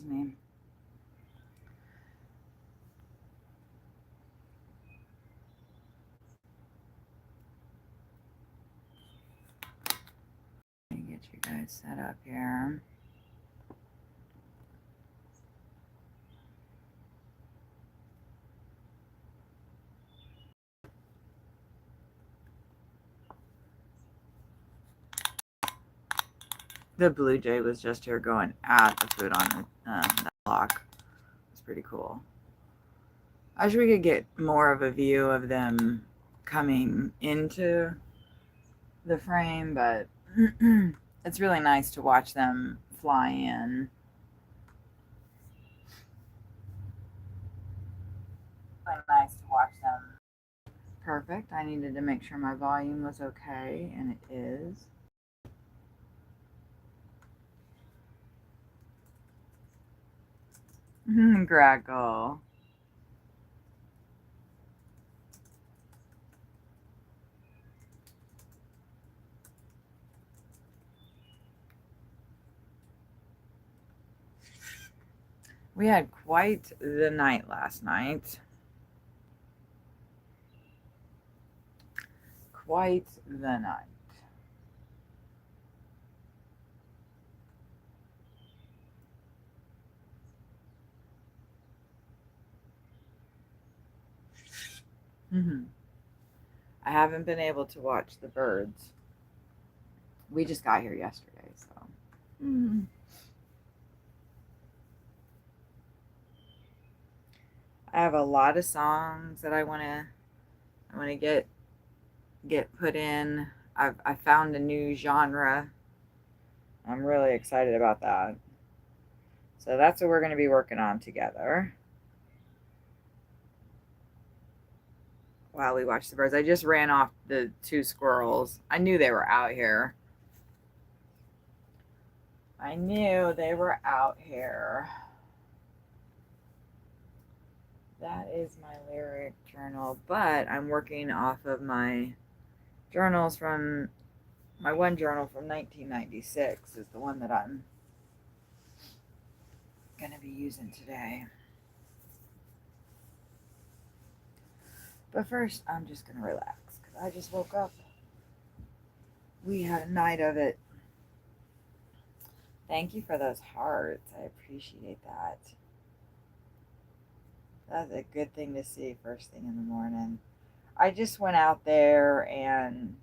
Excuse me. Let me get you guys set up here. The blue jay was just here going at the food on that block. It's pretty cool. I wish we could get more of a view of them coming into the frame, but it's really nice to watch them fly in. Really nice to watch them. Perfect. I needed to make sure my volume was okay, and it is. Grackle. We had quite the night last night. Quite the night. I haven't been able to watch the birds. We just got here yesterday, so. I have a lot of songs that I want to get put in. I found a new genre. I'm really excited about that. So that's what we're going to be working on together while we watch the birds. I just ran off the 2 squirrels. I knew they were out here. I knew they were out here. That is my lyric journal, but I'm working off of my journals from my one journal from 1996 is the one that I'm going to be using today. But first, I'm just going to relax because I just woke up. We had a night of it. Thank you for those hearts. I appreciate that. That's a good thing to see first thing in the morning. I just went out there and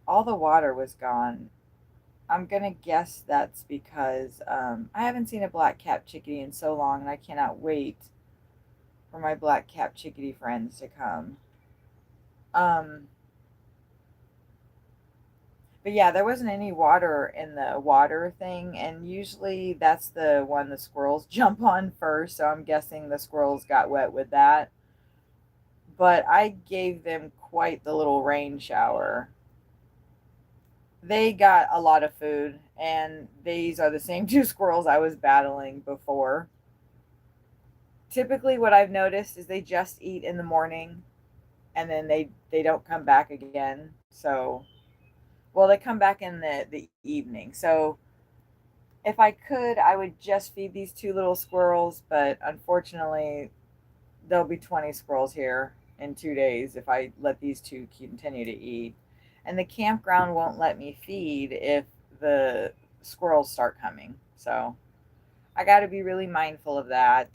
all the water was gone. I'm going to guess that's because I haven't seen a black-capped chickadee in so long, and I cannot wait for my black-capped chickadee friends to come. But yeah, there wasn't any water in the water thing, and usually that's the one the squirrels jump on first, so I'm guessing the squirrels got wet with that. But I gave them quite the little rain shower. They got a lot of food, and these are the same 2 squirrels I was battling before. Typically, what I've noticed is they just eat in the morning, and then they don't come back again. So, well, they come back in the evening. So, if I could, I would just feed these 2 little squirrels, but unfortunately, there'll be 20 squirrels here in 2 days if I let these 2 continue to eat. And the campground won't let me feed if the squirrels start coming. So I got to be really mindful of that.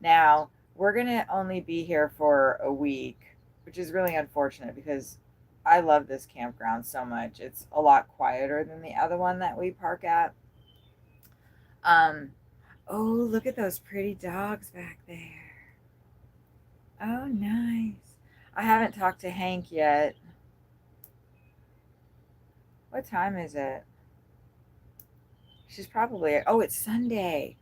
Now, we're going to only be here for a week, which is really unfortunate because I love this campground so much. It's a lot quieter than the other one that we park at. Oh, look at those pretty dogs back there. Oh, nice. I haven't talked to Hank yet. What time is it? She's probably, oh, it's Sunday.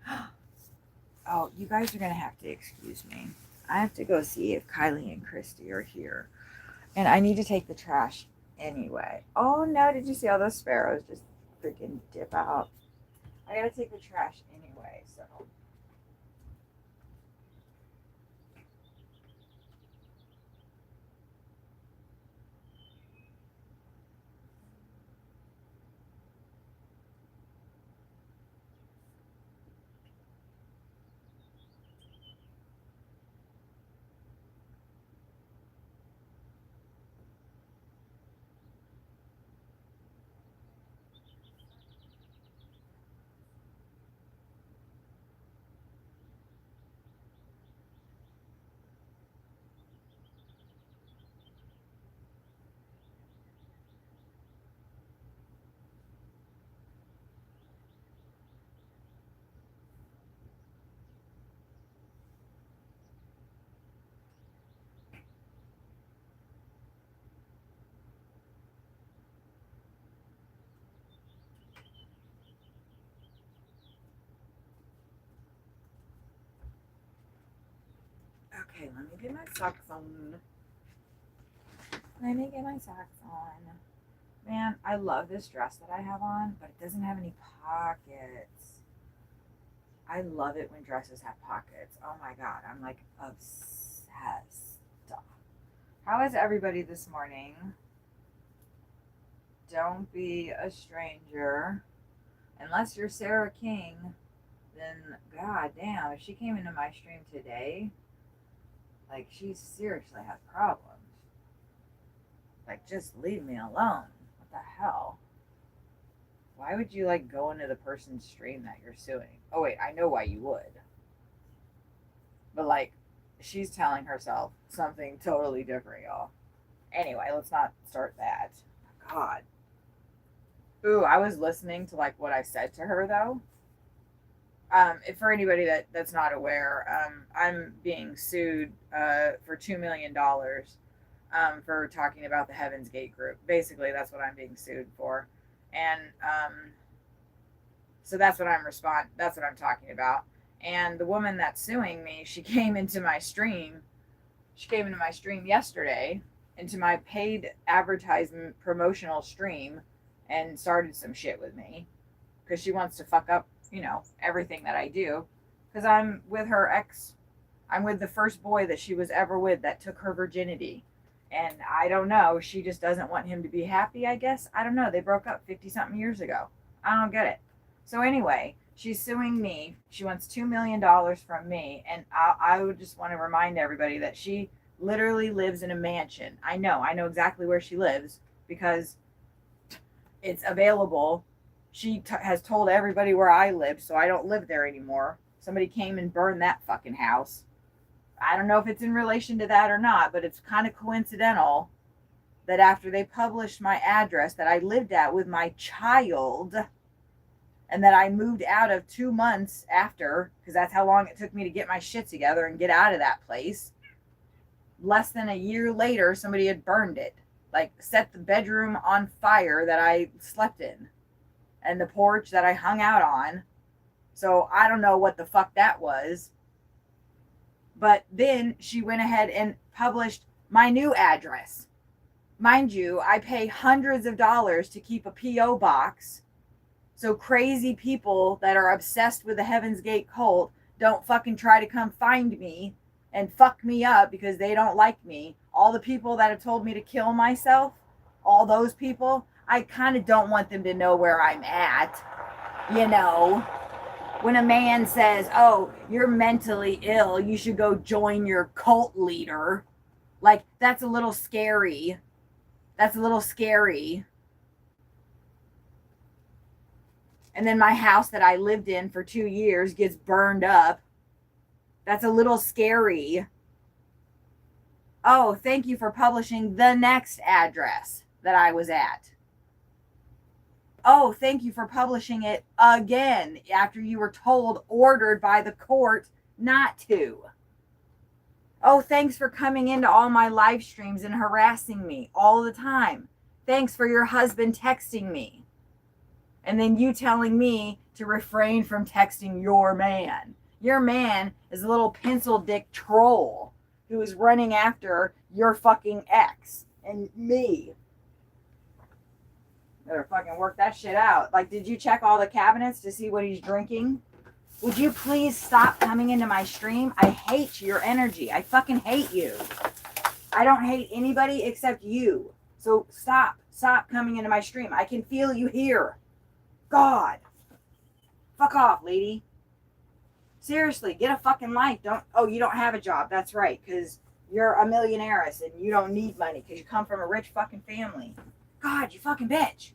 Oh, you guys are going to have to excuse me. I have to go see if Kylie and Christy are here. And I need to take the trash anyway. Oh, no, did you see all those sparrows just freaking dip out? I got to take the trash anyway, so. Okay, let me get my socks on. Let me get my socks on. Man, I love this dress that I have on, but it doesn't have any pockets. I love it when dresses have pockets. Oh my god, I'm like obsessed. How is everybody this morning? Don't be a stranger. Unless you're Sarah King, then god damn, if she came into my stream today, like she seriously has problems. Like just leave me alone. What the hell? Why would you like go into the person's stream that you're suing? Oh wait, I know why you would. But like she's telling herself something totally different, y'all. Anyway, let's not start that. God. Ooh, I was listening to like what I said to her though. If for anybody that's not aware, I'm being sued for $2 million for talking about the Heaven's Gate group. Basically, that's what I'm being sued for, and so that's what That's what I'm talking about. And the woman that's suing me, she came into my stream. She came into my stream yesterday, into my paid advertisement promotional stream, and started some shit with me because she wants to fuck up, everything that I do. Because I'm with her ex. I'm with the first boy that she was ever with that took her virginity. And I don't know. She just doesn't want him to be happy, I guess. I don't know. They broke up 50 something years ago. I don't get it. So anyway, she's suing me. She wants $2 million from me. And I would just want to remind everybody that she literally lives in a mansion. I know exactly where she lives because it's available. She has told everybody where I live, so I don't live there anymore. Somebody came and burned that fucking house. I don't know if it's in relation to that or not, but it's kind of coincidental that after they published my address that I lived at with my child and that I moved out of 2 months after, because that's how long it took me to get my shit together and get out of that place. Less than a year later, somebody had burned it, like set the bedroom on fire that I slept in and the porch that I hung out on. So I don't know what the fuck that was. But then she went ahead and published my new address. Mind you, I pay hundreds of dollars to keep a P.O. box. So crazy people that are obsessed with the Heaven's Gate cult don't fucking try to come find me and fuck me up because they don't like me. All the people that have told me to kill myself, all those people, I kind of don't want them to know where I'm at. When a man says, oh, you're mentally ill, you should go join your cult leader. Like, that's a little scary. That's a little scary. And then my house that I lived in for 2 years gets burned up. That's a little scary. Oh, thank you for publishing the next address that I was at. Oh, thank you for publishing it again after you were ordered by the court not to. Oh, thanks for coming into all my live streams and harassing me all the time. Thanks for your husband texting me. And then you telling me to refrain from texting your man. Your man is a little pencil dick troll who is running after your fucking ex and me. Better fucking work that shit out. Like, did you check all the cabinets to see what he's drinking? Would you please stop coming into my stream? I hate your energy. I fucking hate you. I don't hate anybody except you. So stop coming into my stream. I can feel you here. God. Fuck off, lady. Seriously, get a fucking life. You don't have a job. That's right, because you're a millionaire and you don't need money because you come from a rich fucking family. God, you fucking bitch.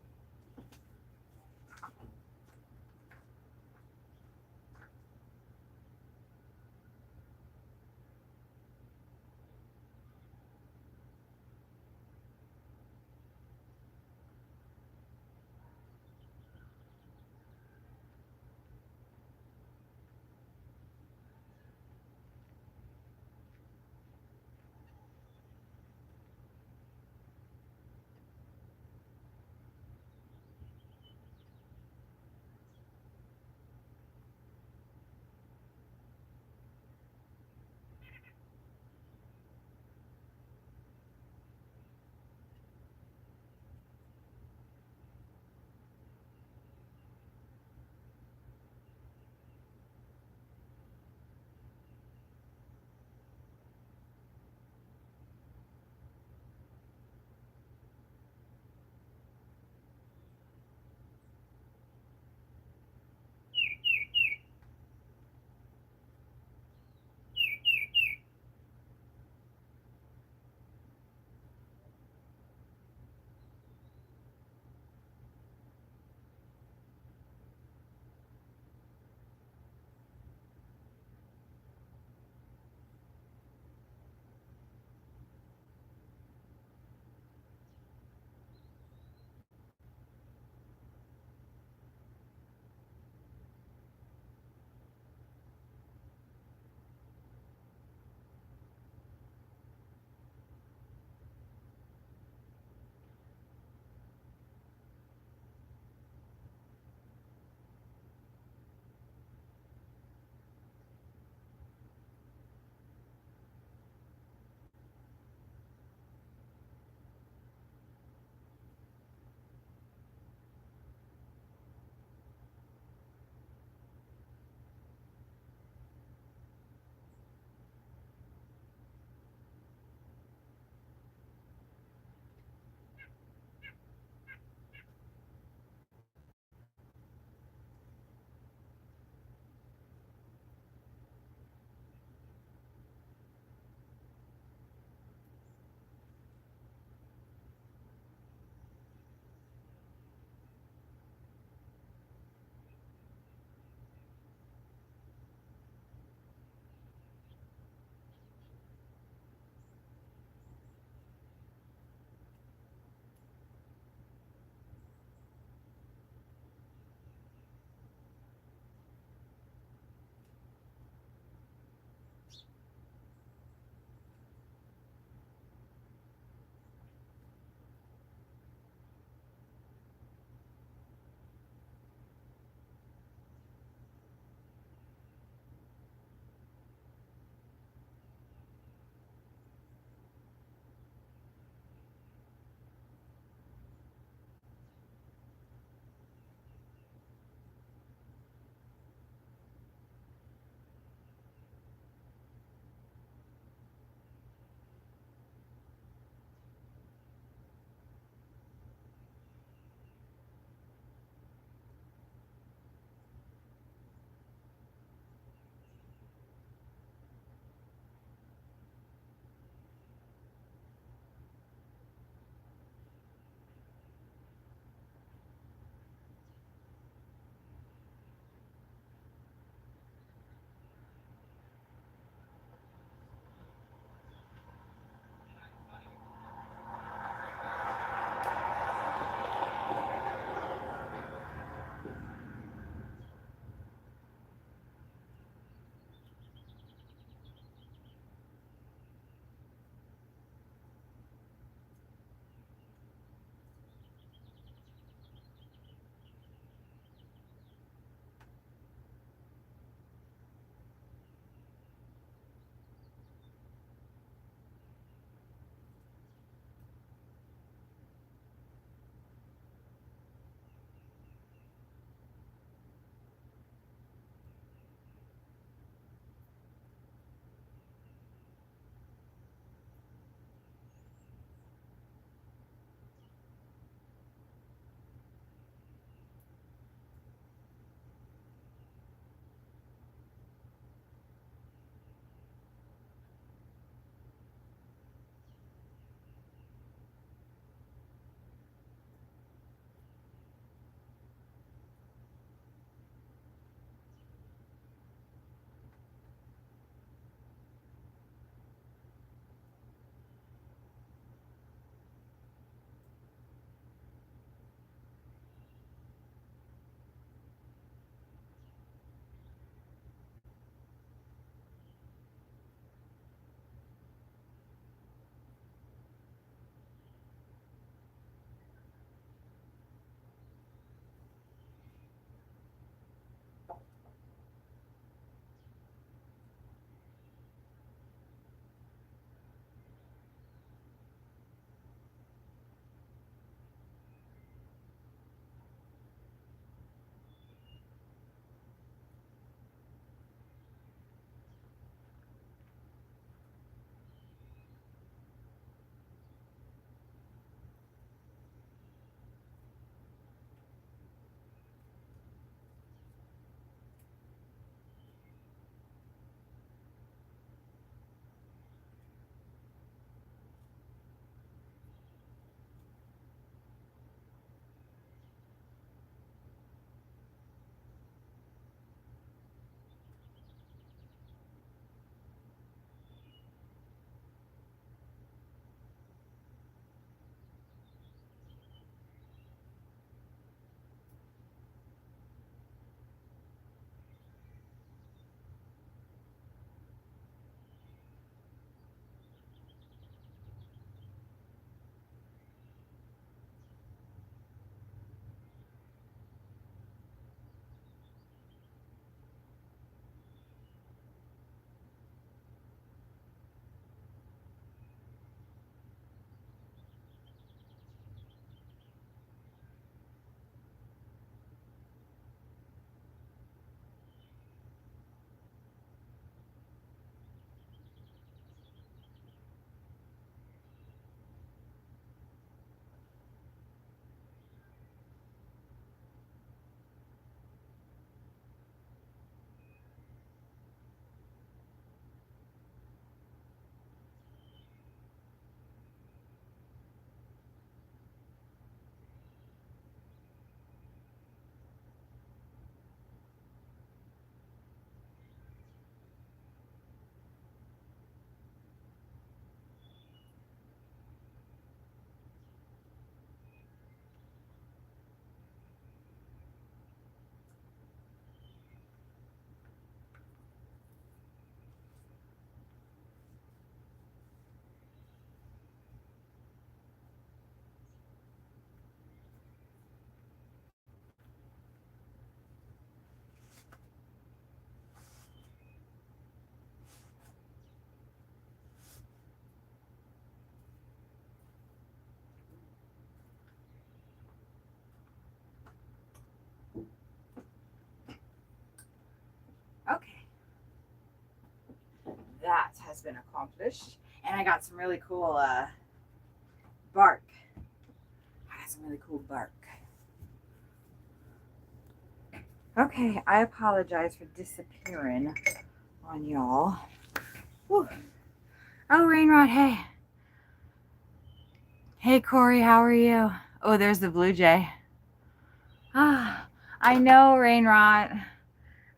that has been accomplished. And I got some really cool bark. I got some really cool bark. Okay, I apologize for disappearing on y'all. Whew. Oh, Rainrod, hey. Hey, Corey, how are you? Oh, there's the blue jay. Ah, I know, Rainrod.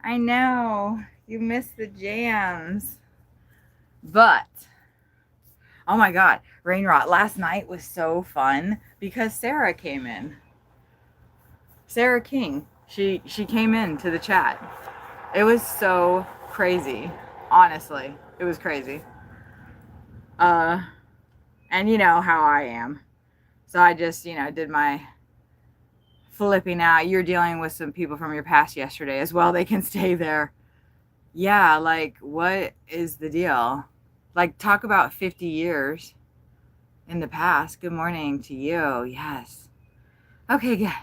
I know. You missed the jams. But, oh my God, Rainrod, last night was so fun because Sarah came in. Sarah King, she came in to the chat. It was so crazy. Honestly, it was crazy. And you know how I am. So I just, did my flipping out. You're dealing with some people from your past yesterday as well. They can stay there. Yeah, like, what is the deal? Like, talk about 50 years in the past. Good morning to you. Yes. Okay, good.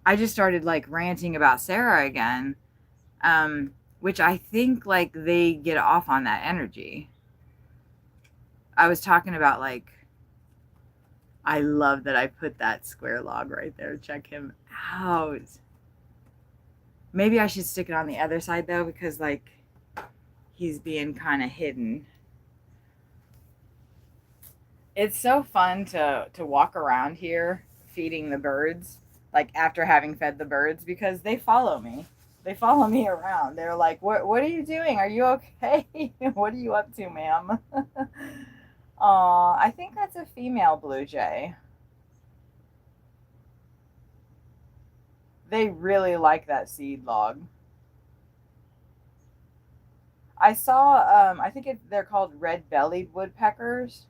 I just started, like, ranting about Sarah again, which I think, like, they get off on that energy. I was talking about, like, I love that I put that square log right there. Check him out. Maybe I should stick it on the other side, though, because, like, he's being kind of hidden. It's so fun to walk around here feeding the birds, like, after having fed the birds, because they follow me. They follow me around. They're like, what are you doing? Are you okay? What are you up to, ma'am? I think that's a female blue jay. They really like that seed log. I saw, I think they're called red-bellied woodpeckers.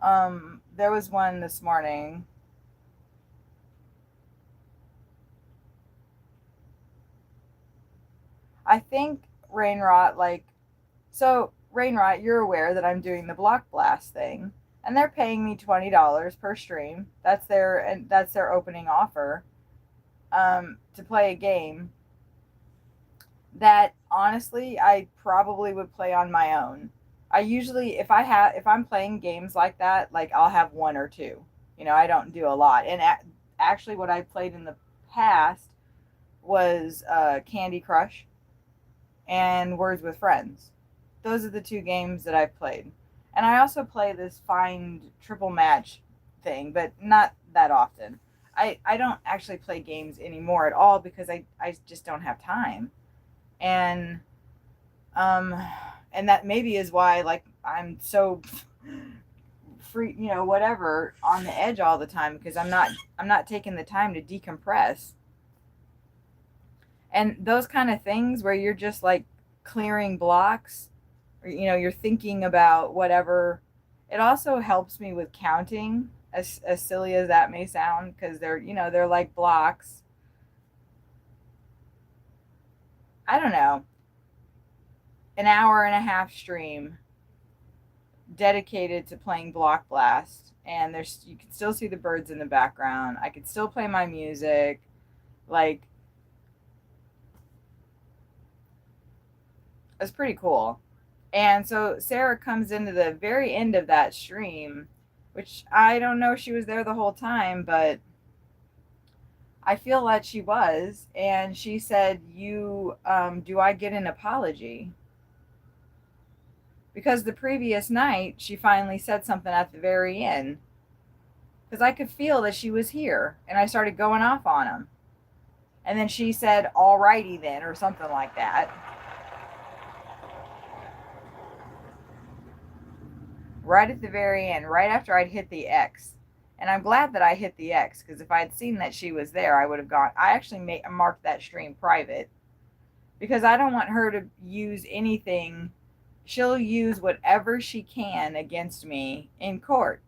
There was one this morning. I think Rainrot, like, so Rainrot, you're aware that I'm doing the block blast thing, and they're paying me $20 per stream. That's their opening offer, to play a game that honestly I probably would play on my own. I usually, if I'm playing games like that, like, I'll have one or two. I don't do a lot. And actually, what I played in the past was Candy Crush and Words with Friends. Those are the two games that I've played. And I also play this find triple match thing, but not that often. I don't actually play games anymore at all because I just don't have time. And that maybe is why, like, I'm so free, whatever, on the edge all the time, because I'm not taking the time to decompress. And those kind of things where you're just, like, clearing blocks, or, you're thinking about whatever. It also helps me with counting, as silly as that may sound, because they're like blocks. I don't know. An hour and a half stream dedicated to playing Block Blast, and you can still see the birds in the background. I could still play my music, like, it's pretty cool. And so Sarah comes into the very end of that stream, which I don't know if she was there the whole time, but I feel like she was, and she said, do I get an apology? Because the previous night, she finally said something at the very end. Because I could feel that she was here, and I started going off on him. And then she said, alrighty then, or something like that. Right at the very end, right after I'd hit the X. And I'm glad that I hit the X, because if I had seen that she was there, I would have gone. I actually marked that stream private, because I don't want her to use anything. She'll use whatever she can against me in court.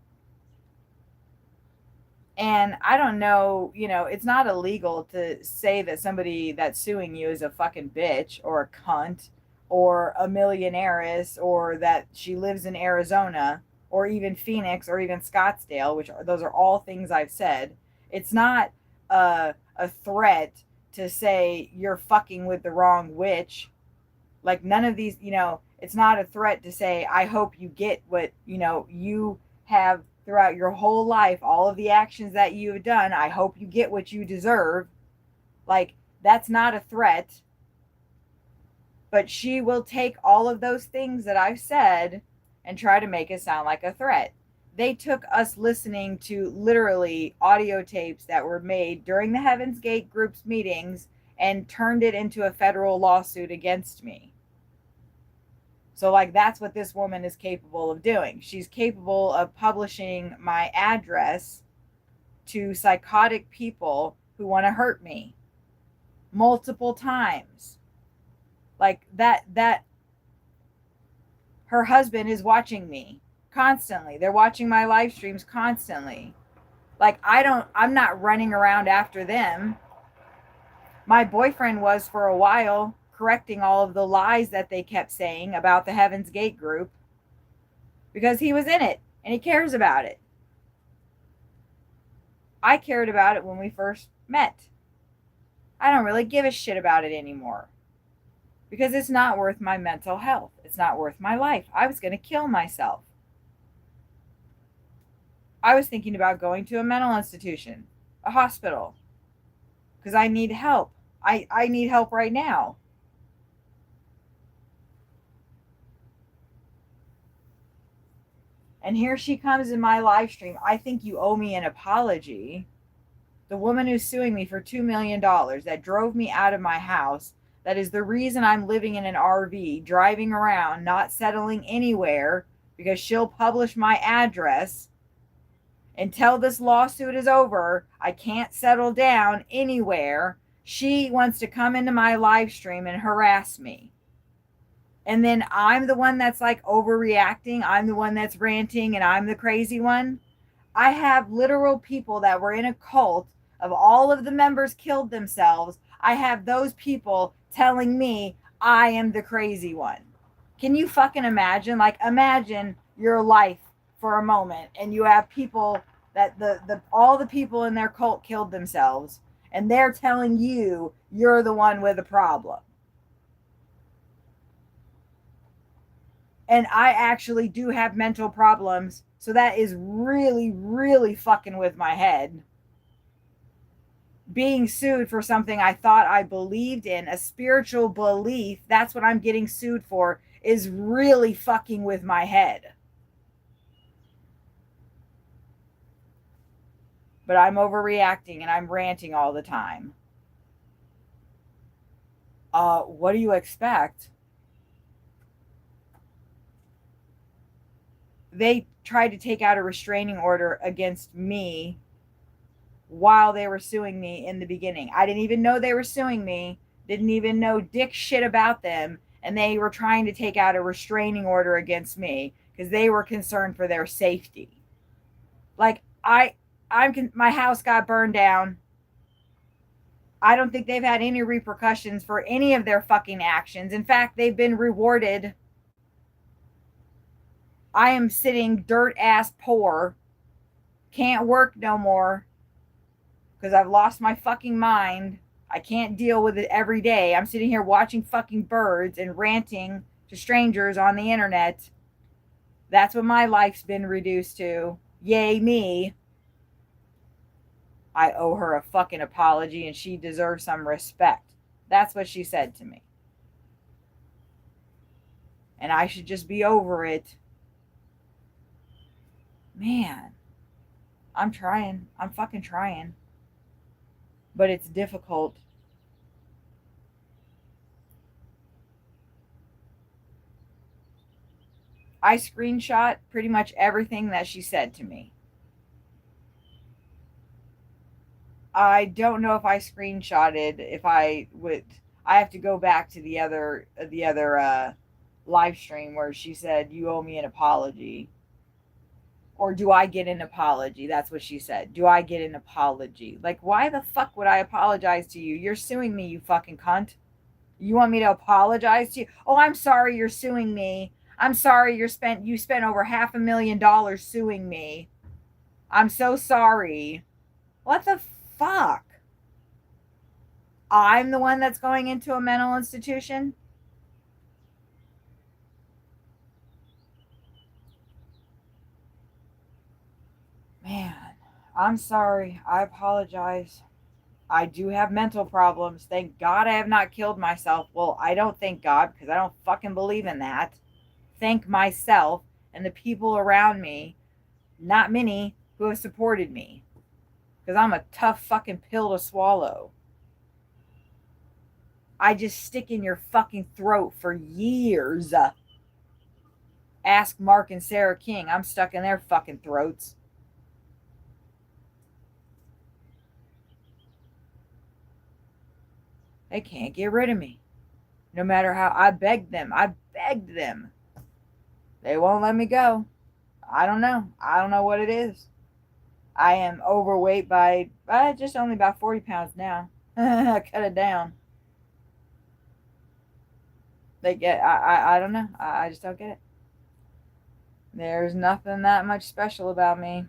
And I don't know, it's not illegal to say that somebody that's suing you is a fucking bitch or a cunt or a millionaires, or that she lives in Arizona or even Phoenix or even Scottsdale, those are all things I've said. It's not a threat to say you're fucking with the wrong witch. Like none of these, it's not a threat to say, I hope you get what, you have throughout your whole life, all of the actions that you have done. I hope you get what you deserve. Like, that's not a threat. But she will take all of those things that I've said and try to make it sound like a threat. They took us listening to literally audio tapes that were made during the Heaven's Gate group's meetings and turned it into a federal lawsuit against me. So, like, that's what this woman is capable of doing. She's capable of publishing my address to psychotic people who want to hurt me multiple times. Like that her husband is watching me constantly. They're watching my live streams constantly. Like, I'm not running around after them. My boyfriend was for a while, correcting all of the lies that they kept saying about the Heaven's Gate group, because he was in it and he cares about it. I cared about it when we first met. I don't really give a shit about it anymore, because it's not worth my mental health. It's not worth my life. I was going to kill myself. I was thinking about going to a mental institution, a hospital, because I need help. I need help right now. And here she comes in my live stream. I think you owe me an apology. The woman who's suing me for $2 million, that drove me out of my house, that is the reason I'm living in an RV, driving around, not settling anywhere, because she'll publish my address. Until this lawsuit is over, I can't settle down anywhere. She wants to come into my live stream and harass me. And then I'm the one that's like overreacting. I'm the one that's ranting and I'm the crazy one. I have literal people that were in a cult of all of the members killed themselves. I have those people telling me I am the crazy one. Can you fucking imagine? Like, imagine your life for a moment and you have people that all the people in their cult killed themselves and they're telling you you're the one with a problem. And I actually do have mental problems, so that is really, really fucking with my head. Being sued for something I thought I believed in, a spiritual belief, that's what I'm getting sued for, is really fucking with my head. But I'm overreacting and I'm ranting all the time. What do you expect? They tried to take out a restraining order against me while they were suing me in the beginning. I didn't even know they were suing me, didn't even know dick shit about them, and they were trying to take out a restraining order against me because they were concerned for their safety. Like, my house got burned down. I don't think they've had any repercussions for any of their fucking actions. In fact, they've been rewarded. I am sitting dirt ass poor, can't work no more because I've lost my fucking mind. I can't deal with it every day. I'm sitting here watching fucking birds and ranting to strangers on the internet. That's what my life's been reduced to. Yay me. I owe her a fucking apology and she deserves some respect. That's what she said to me. And I should just be over it. Man, I'm trying. I'm fucking trying. But it's difficult. I screenshot pretty much everything that she said to me. I don't know if I screenshotted. If I would, I have to go back to the other live stream where she said, you owe me an apology. Or do I get an apology? That's what she said. Do I get an apology? Like, why the fuck would I apologize to you? You're suing me, you fucking cunt. You want me to apologize to you? Oh, I'm sorry you're suing me. I'm sorry you spent over $500,000 suing me. I'm so sorry. What the fuck? I'm the one that's going into a mental institution? I'm sorry. I apologize. I do have mental problems. Thank God I have not killed myself. Well, I don't thank God because I don't fucking believe in that. Thank myself and the people around me, not many, who have supported me. Because I'm a tough fucking pill to swallow. I just stick in your fucking throat for years. Ask Mark and Sarah King. I'm stuck in their fucking throats. They can't get rid of me. No matter how I begged them. I begged them. They won't let me go. I don't know. I don't know what it is. I am overweight by just only about 40 pounds now. I cut it down. I don't know. I just don't get it. There's nothing that much special about me.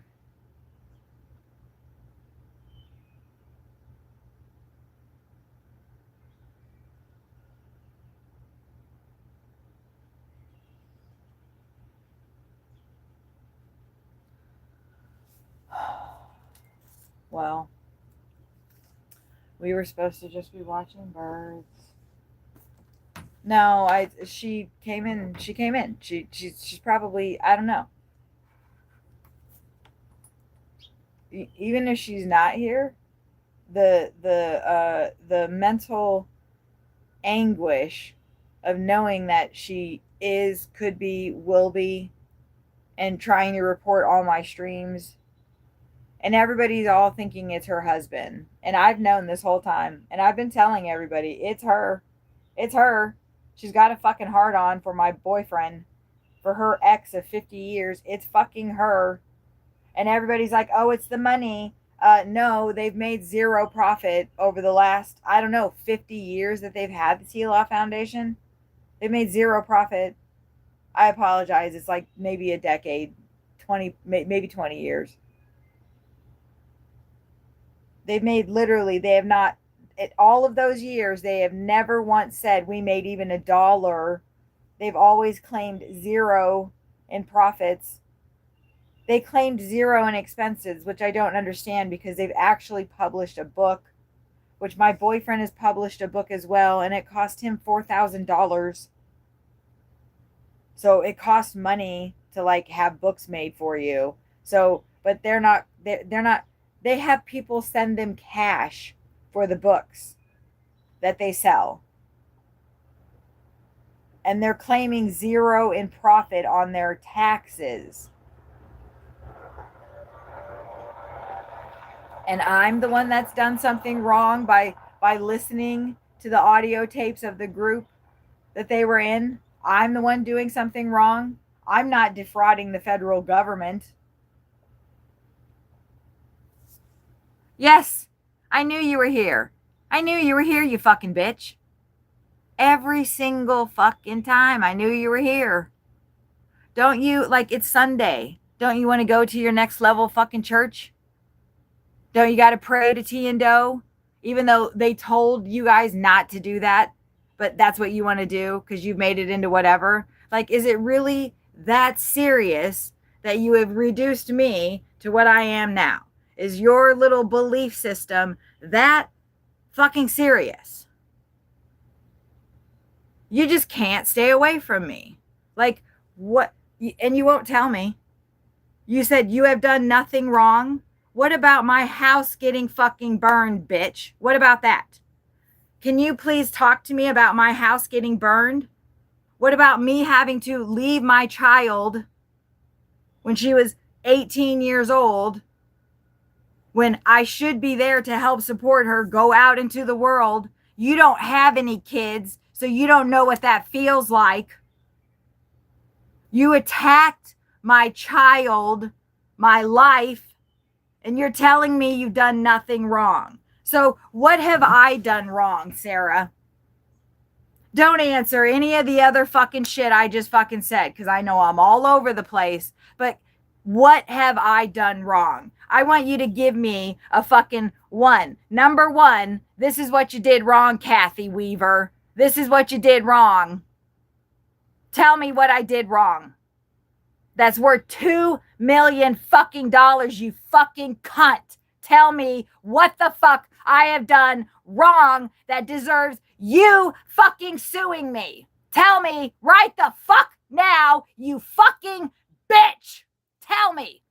Well, we were supposed to just be watching birds. No, she came in. She came in. She's probably, I don't know. Even if she's not here, the mental anguish of knowing that she is, could be, will be, and trying to report all my streams, and everybody's all thinking it's her husband, and I've known this whole time, and I've been telling everybody it's her. It's her. She's got a fucking hard on for my boyfriend, for her ex of 50 years. It's fucking her. And everybody's like, oh, it's the money. No, they've made zero profit over the last, I don't know, 50 years that they've had the T-Law Foundation. They've made zero profit. I apologize. It's like maybe a decade, 20, maybe 20 years. They've made literally, they have not, all of those years, they have never once said we made even $1. They've always claimed zero in profits. They claimed zero in expenses, which I don't understand because they've actually published a book, which my boyfriend has published a book as well, and it cost him $4,000. So it costs money to like have books made for you. So, but they're not, they have people send them cash for the books that they sell. And they're claiming zero in profit on their taxes. And I'm the one that's done something wrong by listening to the audio tapes of the group that they were in. I'm the one doing something wrong. I'm not defrauding the federal government. Yes, I knew you were here. I knew you were here, you fucking bitch. Every single fucking time I knew you were here. Don't you, like, it's Sunday. Don't you want to go to your next level fucking church? Don't you got to pray to tea and dough? Even though they told you guys not to do that, but that's what you want to do because you've made it into whatever. Like, is it really that serious that you have reduced me to what I am now? Is your little belief system that fucking serious? You just can't stay away from me. Like, what? And you won't tell me. You said you have done nothing wrong. What about my house getting fucking burned, bitch? What about that? Can you please talk to me about my house getting burned? What about me having to leave my child when she was 18 years old, when I should be there to help support her go out into the world? You don't have any kids, so you don't know what that feels like. You attacked my child, my life, and you're telling me you've done nothing wrong. So what have I done wrong, Sarah? Don't answer any of the other fucking shit I just fucking said, because I know I'm all over the place. But what have I done wrong? I want you to give me a fucking one. Number one, this is what you did wrong, Kathy Weaver. This is what you did wrong. Tell me what I did wrong. that's worth $2 million fucking dollars, you fucking cunt. Tell me what the fuck I have done wrong that deserves you fucking suing me. Tell me right the fuck now, you fucking bitch. Tell me.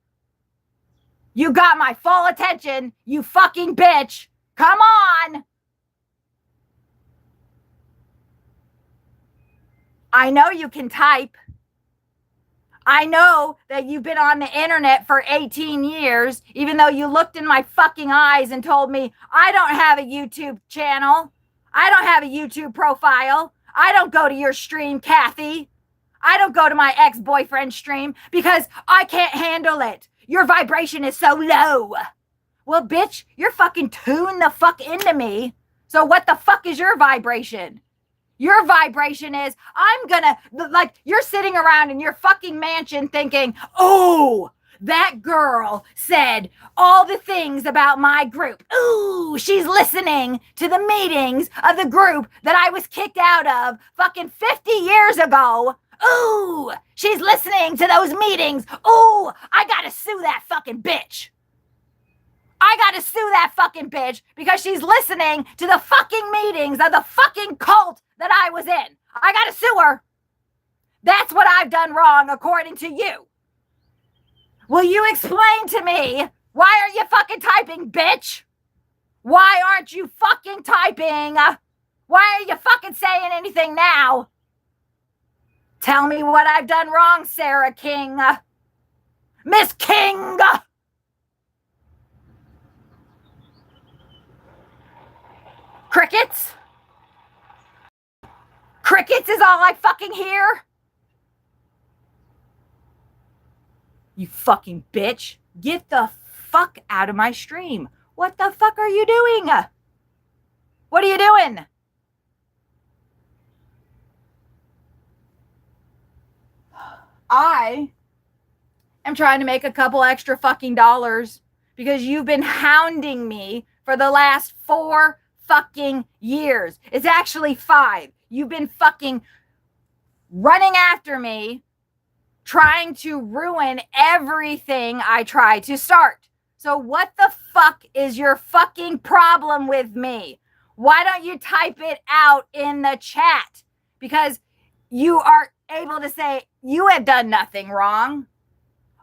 You got my full attention, you fucking bitch. Come on. I know you can type. I know that you've been on the internet for 18 years, even though you looked in my fucking eyes and told me I don't have a YouTube channel. I don't have a YouTube profile. I don't go to your stream, Kathy. I don't go to my ex-boyfriend's stream because I can't handle it. Your vibration is so low. Well, bitch, you're fucking tuned the fuck into me. So what the fuck is your vibration? Your vibration is, I'm gonna, like, you're sitting around in your fucking mansion thinking, oh, that girl said all the things about my group. Ooh, she's listening to the meetings of the group that I was kicked out of fucking 50 years ago. Ooh, she's listening to those meetings. Ooh, I gotta sue that fucking bitch. I gotta sue that fucking bitch because she's listening to the fucking meetings of the fucking cult that I was in. I gotta sue her. That's what I've done wrong according to you. Will you explain to me why aren't you fucking typing, bitch? Why aren't you fucking typing? Why are you fucking saying anything now? Tell me what I've done wrong, Sarah King. Miss King! Crickets? Crickets is all I fucking hear? You fucking bitch. Get the fuck out of my stream. What the fuck are you doing? What are you doing? I am trying to make a couple extra fucking dollars because you've been hounding me for the last 4 fucking years. It's actually 5. You've been fucking running after me, trying to ruin everything I try to start. So what the fuck is your fucking problem with me? Why don't you type it out in the chat? Because you are able to say, you have done nothing wrong.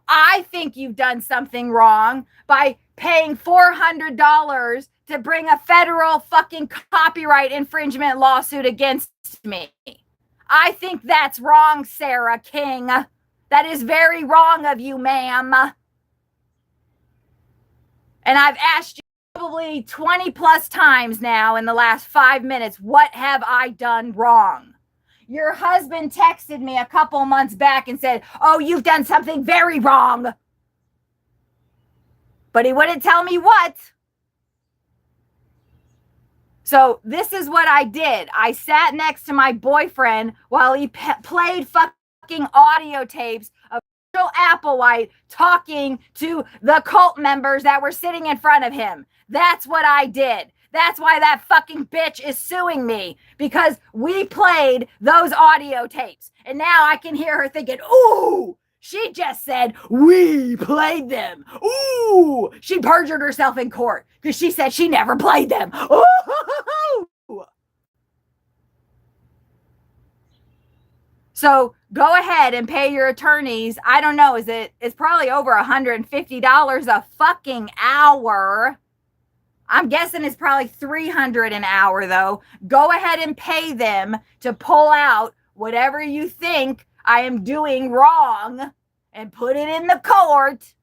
I think you've done something wrong by paying $400 to bring a federal fucking copyright infringement lawsuit against me. I think that's wrong, Sarah King. That is very wrong of you, ma'am. And I've asked you probably 20 plus times now in the last 5 minutes, what have I done wrong? Your husband texted me a couple months back and said, oh, you've done something very wrong. But he wouldn't tell me what. So this is what I did. I sat next to my boyfriend while he played fucking audio tapes of Rachel Applewhite talking to the cult members that were sitting in front of him. That's what I did. That's why that fucking bitch is suing me, because we played those audio tapes. And now I can hear her thinking, ooh, she just said we played them. Ooh, she perjured herself in court because she said she never played them. Ooh. So go ahead and pay your attorneys. I don't know. It's probably over $150 a fucking hour. I'm guessing it's probably $300 an hour though. Go ahead and pay them to pull out whatever you think I am doing wrong and put it in the court.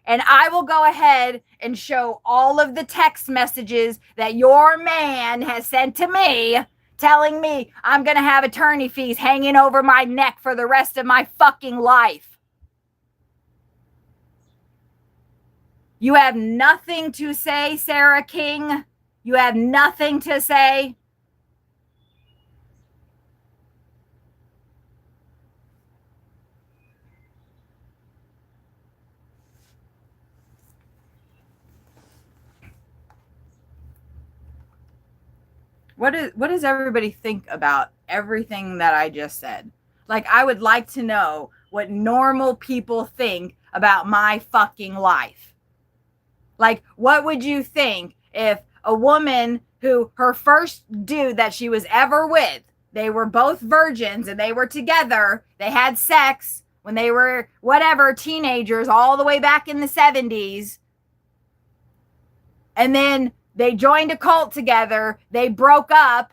And I will go ahead and show all of the text messages that your man has sent to me telling me I'm going to have attorney fees hanging over my neck for the rest of my fucking life. You have nothing to say, Sarah King. You have nothing to say. What does everybody think about everything that I just said? Like, I would like to know what normal people think about my fucking life. Like, what would you think if a woman who her first dude that she was ever with, they were both virgins and they were together, they had sex when they were whatever, teenagers, all the way back in the 70s. And then they joined a cult together, they broke up,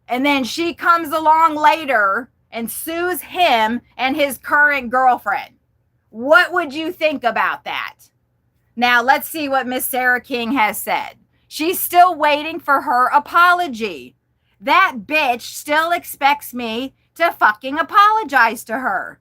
and then she comes along later and sues him and his current girlfriend. What would you think about that? Now, let's see what Miss Sarah King has said. She's still waiting for her apology. That bitch still expects me to fucking apologize to her.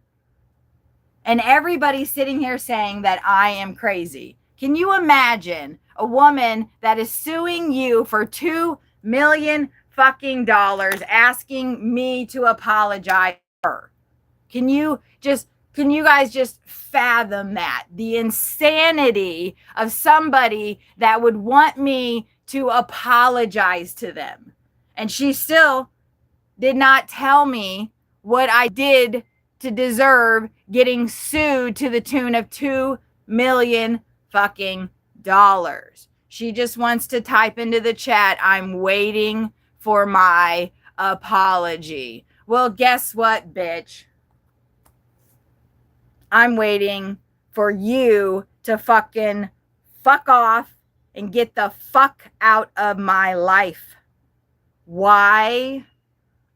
And everybody's sitting here saying that I am crazy. Can you imagine a woman that is suing you for $2 million fucking dollars asking me to apologize to her? Can you guys just fathom that? The insanity of somebody that would want me to apologize to them. And she still did not tell me what I did to deserve getting sued to the tune of $2 million fucking dollars. She just wants to type into the chat, I'm waiting for my apology. Well, guess what, bitch? I'm waiting for you to fucking fuck off and get the fuck out of my life. Why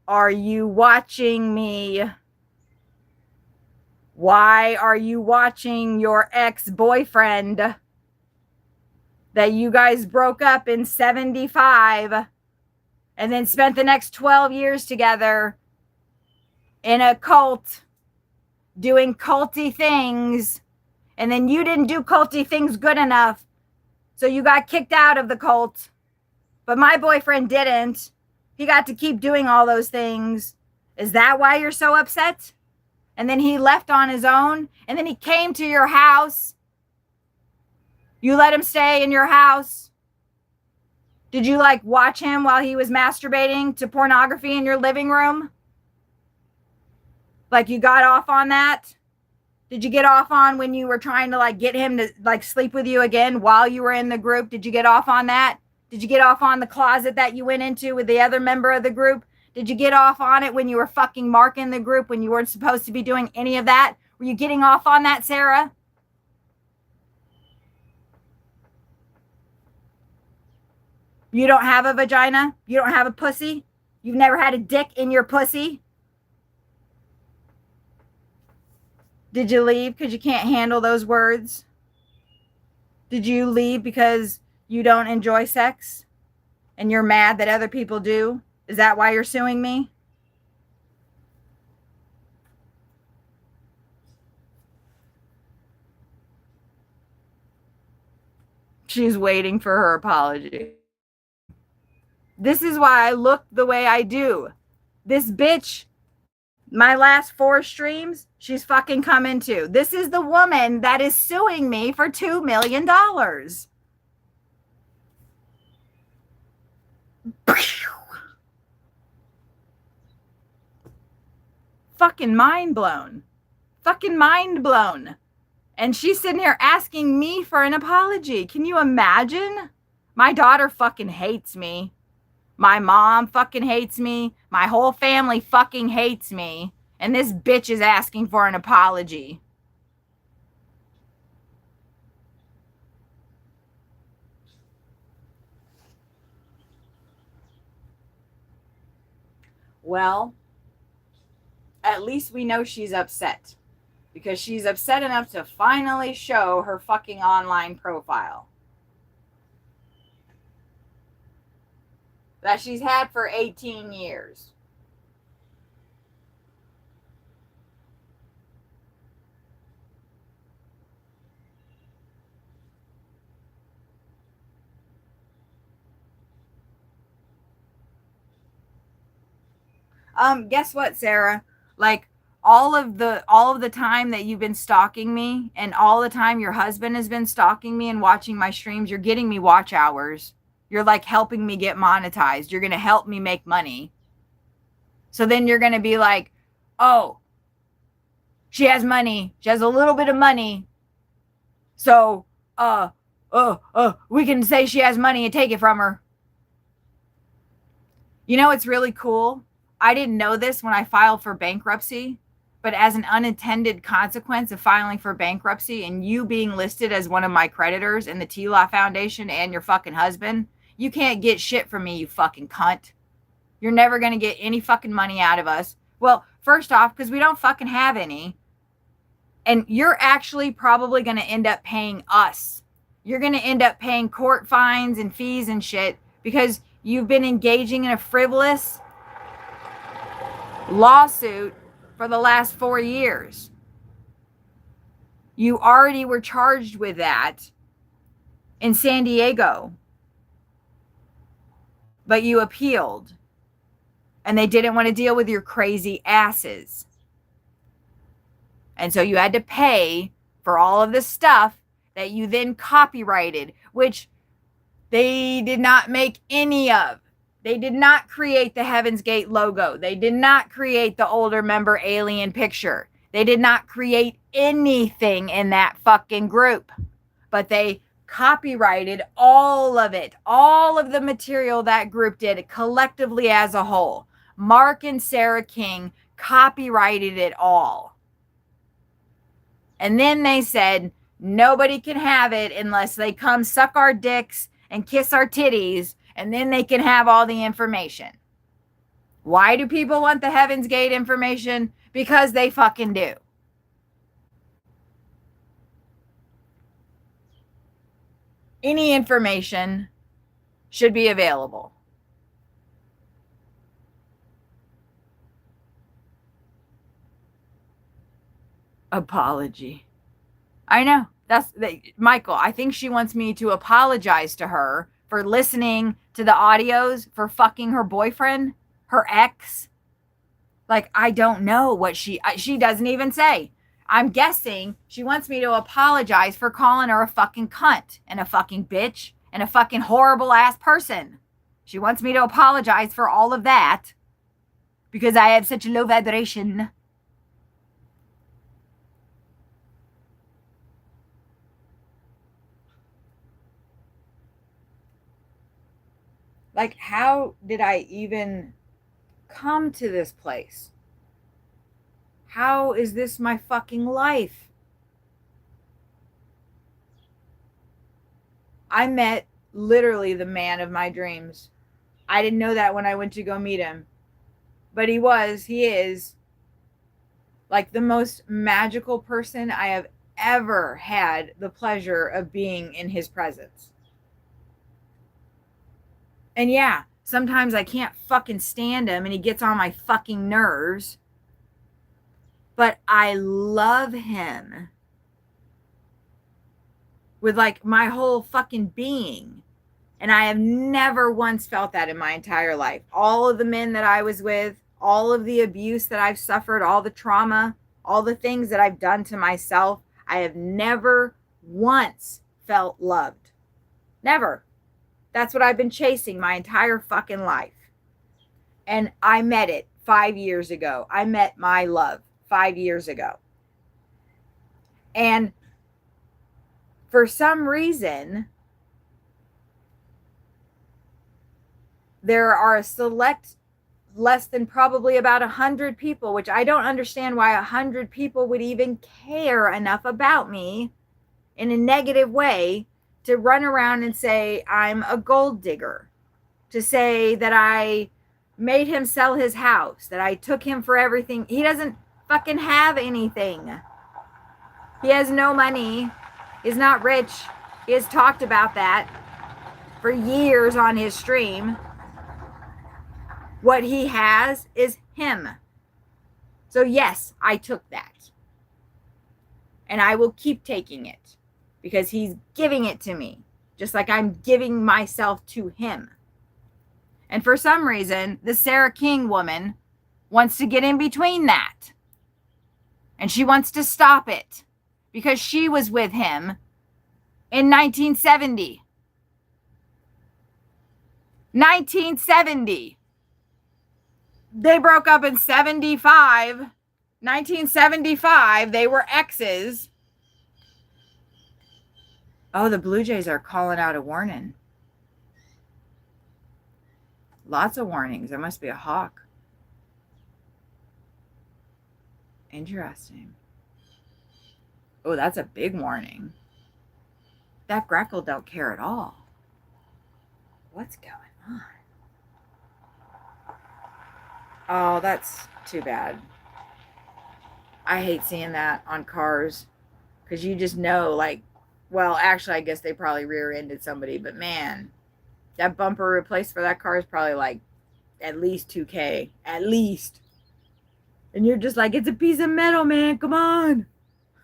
are you watching me? Why are you watching your ex-boyfriend that you guys broke up in 75 and then spent the next 12 years together in a cult doing culty things, and then you didn't do culty things good enough, so you got kicked out of the cult, but my boyfriend didn't. He got to keep doing all those things. Is that why you're so upset? And then he left on his own, and then he came to your house. You let him stay in your house. Did you like watch him while he was masturbating to pornography in your living room? Like you got off on that? Did you get off on when you were trying to like get him to like sleep with you again while you were in the group? Did you get off on that? Did you get off on the closet that you went into with the other member of the group? Did you get off on it when you were fucking marking the group when you weren't supposed to be doing any of that? Were you getting off on that, Sarah? You don't have a vagina? You don't have a pussy? You've never had a dick in your pussy? Did you leave because you can't handle those words? Did you leave because you don't enjoy sex and you're mad that other people do? Is that why you're suing me? She's waiting for her apology. This is why I look the way I do. This bitch, my last 4 streams, she's fucking coming to. This is the woman that is suing me for $2 million. Fucking mind blown. Fucking mind blown. And she's sitting here asking me for an apology. Can you imagine? My daughter fucking hates me. My mom fucking hates me. My whole family fucking hates me. And this bitch is asking for an apology. Well, at least we know she's upset. Because she's upset enough to finally show her fucking online profile that she's had for 18 years. Guess what, Sarah? Like all of the time that you've been stalking me and all the time your husband has been stalking me and watching my streams, you're getting me watch hours. You're like helping me get monetized. You're going to help me make money. So then you're going to be like, oh, She has money. She has a little bit of money. So, we can say she has money and take it from her. You know, it's really cool. I didn't know this when I filed for bankruptcy, but as an unintended consequence of filing for bankruptcy and you being listed as one of my creditors in the T-Law Foundation and your fucking husband, you can't get shit from me, you fucking cunt. You're never going to get any fucking money out of us. Well, first off, because we don't fucking have any. And you're actually probably going to end up paying us. You're going to end up paying court fines and fees and shit because you've been engaging in a frivolous lawsuit for the last 4 years. You already were charged with that in San Diego, but you appealed and they didn't want to deal with your crazy asses. And so you had to pay for all of this stuff that you then copyrighted, which they did not make any of. They did not create the Heaven's Gate logo. They did not create the older member alien picture. They did not create anything in that fucking group. But they copyrighted all of it, all of the material that group did collectively as a whole. Mark and Sarah King copyrighted it all. And then they said, nobody can have it unless they come suck our dicks and kiss our titties, and then they can have all the information. Why do people want the Heaven's Gate information? Because they fucking do. Any information should be available. Apology. I know. Michael, I think she wants me to apologize to her for listening to the audios for fucking her boyfriend, her ex. Like, I don't know what she doesn't even say. I'm guessing she wants me to apologize for calling her a fucking cunt and a fucking bitch and a fucking horrible ass person. She wants me to apologize for all of that because I have such low vibration. Like, how did I even come to this place? How is this my fucking life? I met literally the man of my dreams. I didn't know that when I went to go meet him. But he is like the most magical person I have ever had the pleasure of being in his presence. And yeah, sometimes I can't fucking stand him and he gets on my fucking nerves. But I love him with like my whole fucking being. And I have never once felt that in my entire life. All of the men that I was with, all of the abuse that I've suffered, all the trauma, all the things that I've done to myself, I have never once felt loved. Never. That's what I've been chasing my entire fucking life. And I met it 5 years ago. I met my love 5 years ago. And for some reason, there are a select less than probably about 100 people, which I don't understand why 100 people would even care enough about me in a negative way to run around and say I'm a gold digger, to say that I made him sell his house, that I took him for everything. He doesn't fucking have anything. He has no money. He's not rich. He has talked about that for years on his stream. What he has is him. So yes, I took that. And I will keep taking it because he's giving it to me, just like I'm giving myself to him. And for some reason, the Sarah King woman wants to get in between that. And she wants to stop it because she was with him in 1970. 1970. They broke up in 75. 1975, they were X's. Oh, the Blue Jays are calling out a warning. Lots of warnings. There must be a hawk. Interesting. Oh, that's a big warning. That Greckle don't care at all. What's going on? Oh, that's too bad. I hate seeing that on cars because you just know, like, well, actually, I guess they probably rear-ended somebody, but man, that bumper replaced for that car is probably like at least $2,000, at least. And you're just like, it's a piece of metal, man. Come on.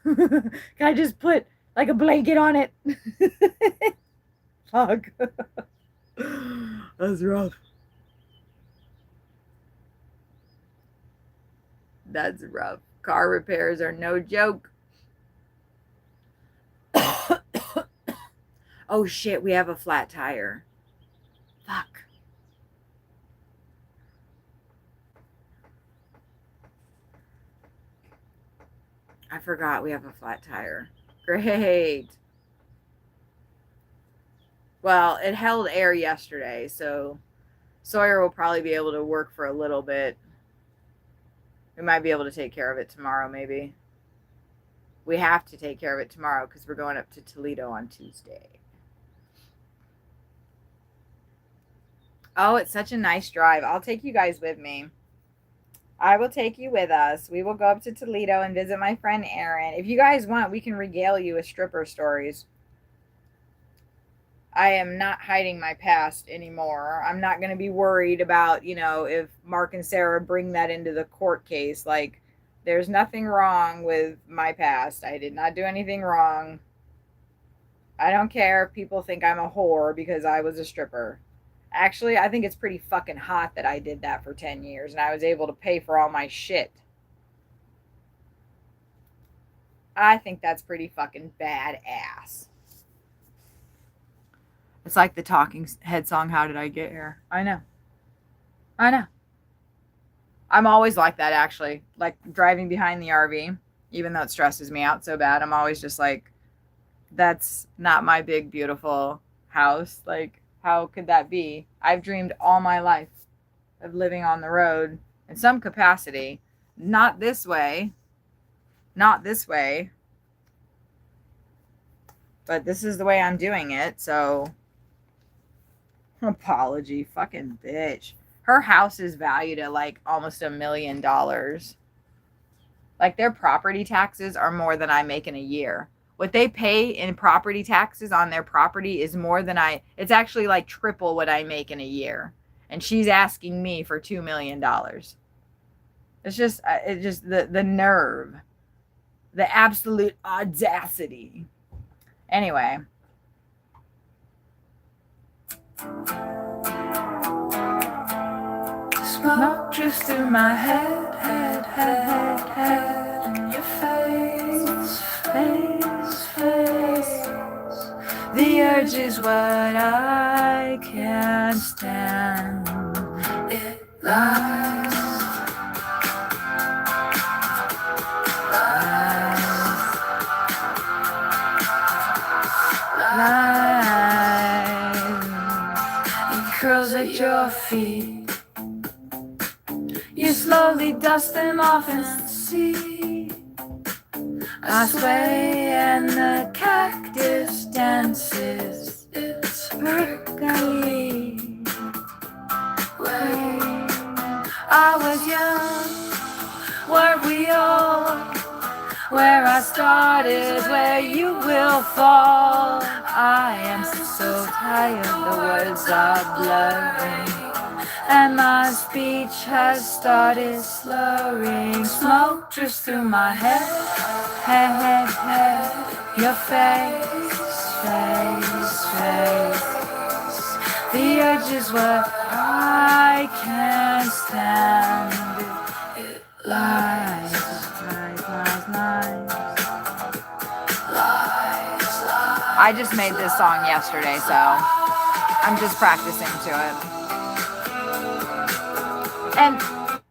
Can I just put like a blanket on it? Fuck. That's rough. That's rough. Car repairs are no joke. Oh shit, we have a flat tire. Fuck. I forgot we have a flat tire. Great. Well, it held air yesterday, so Sawyer will probably be able to work for a little bit. We might be able to take care of it tomorrow, maybe. We have to take care of it tomorrow because we're going up to Toledo on Tuesday. Oh, it's such a nice drive. I'll take you guys with me. I will take you with us. We will go up to Toledo and visit my friend Erin. If you guys want, we can regale you with stripper stories. I am not hiding my past anymore. I'm not going to be worried about, if Mark and Sarah bring that into the court case. Like, there's nothing wrong with my past. I did not do anything wrong. I don't care if people think I'm a whore because I was a stripper. Actually, I think it's pretty fucking hot that I did that for 10 years and I was able to pay for all my shit. I think that's pretty fucking badass. It's like the Talking Head song, How Did I Get Here? I know. I'm always like that, actually. Like driving behind the RV, even though it stresses me out so bad, I'm always just like, that's not my big, beautiful house. Like, how could that be? I've dreamed all my life of living on the road in some capacity. Not this way. But this is the way I'm doing it, so apology, fucking bitch. Her house is valued at like almost $1 million. Like their property taxes are more than I make in a year. What they pay in property taxes on their property is more than it's actually like triple what I make in a year. And she's asking me for $2 million. It's just the nerve, the absolute audacity. Anyway. Smoke drifts through my head, and your face. The urge is what I can't stand. It lies. It curls at your feet. You slowly dust them off and see. I sway and the cactus dances. It's prickly. When I was young, weren't we all? Where I started, where you will fall. I am so tired, the words are blurring, and my speech has started slurring. Smoke drifts through my head. Your face. The urge is what I can't stand. It lies. I just made this song yesterday, so I'm just practicing to it. And,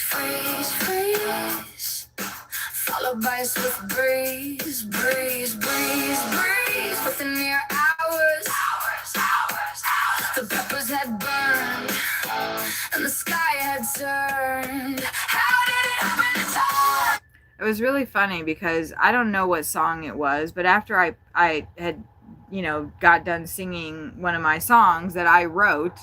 freeze, freeze. Followed by a swift breeze, breeze, breeze, breeze. Within mere hours, the peppers had burned and the sky had turned. How did it happen to turn? It was really funny because I don't know what song it was, but after I had, got done singing one of my songs that I wrote,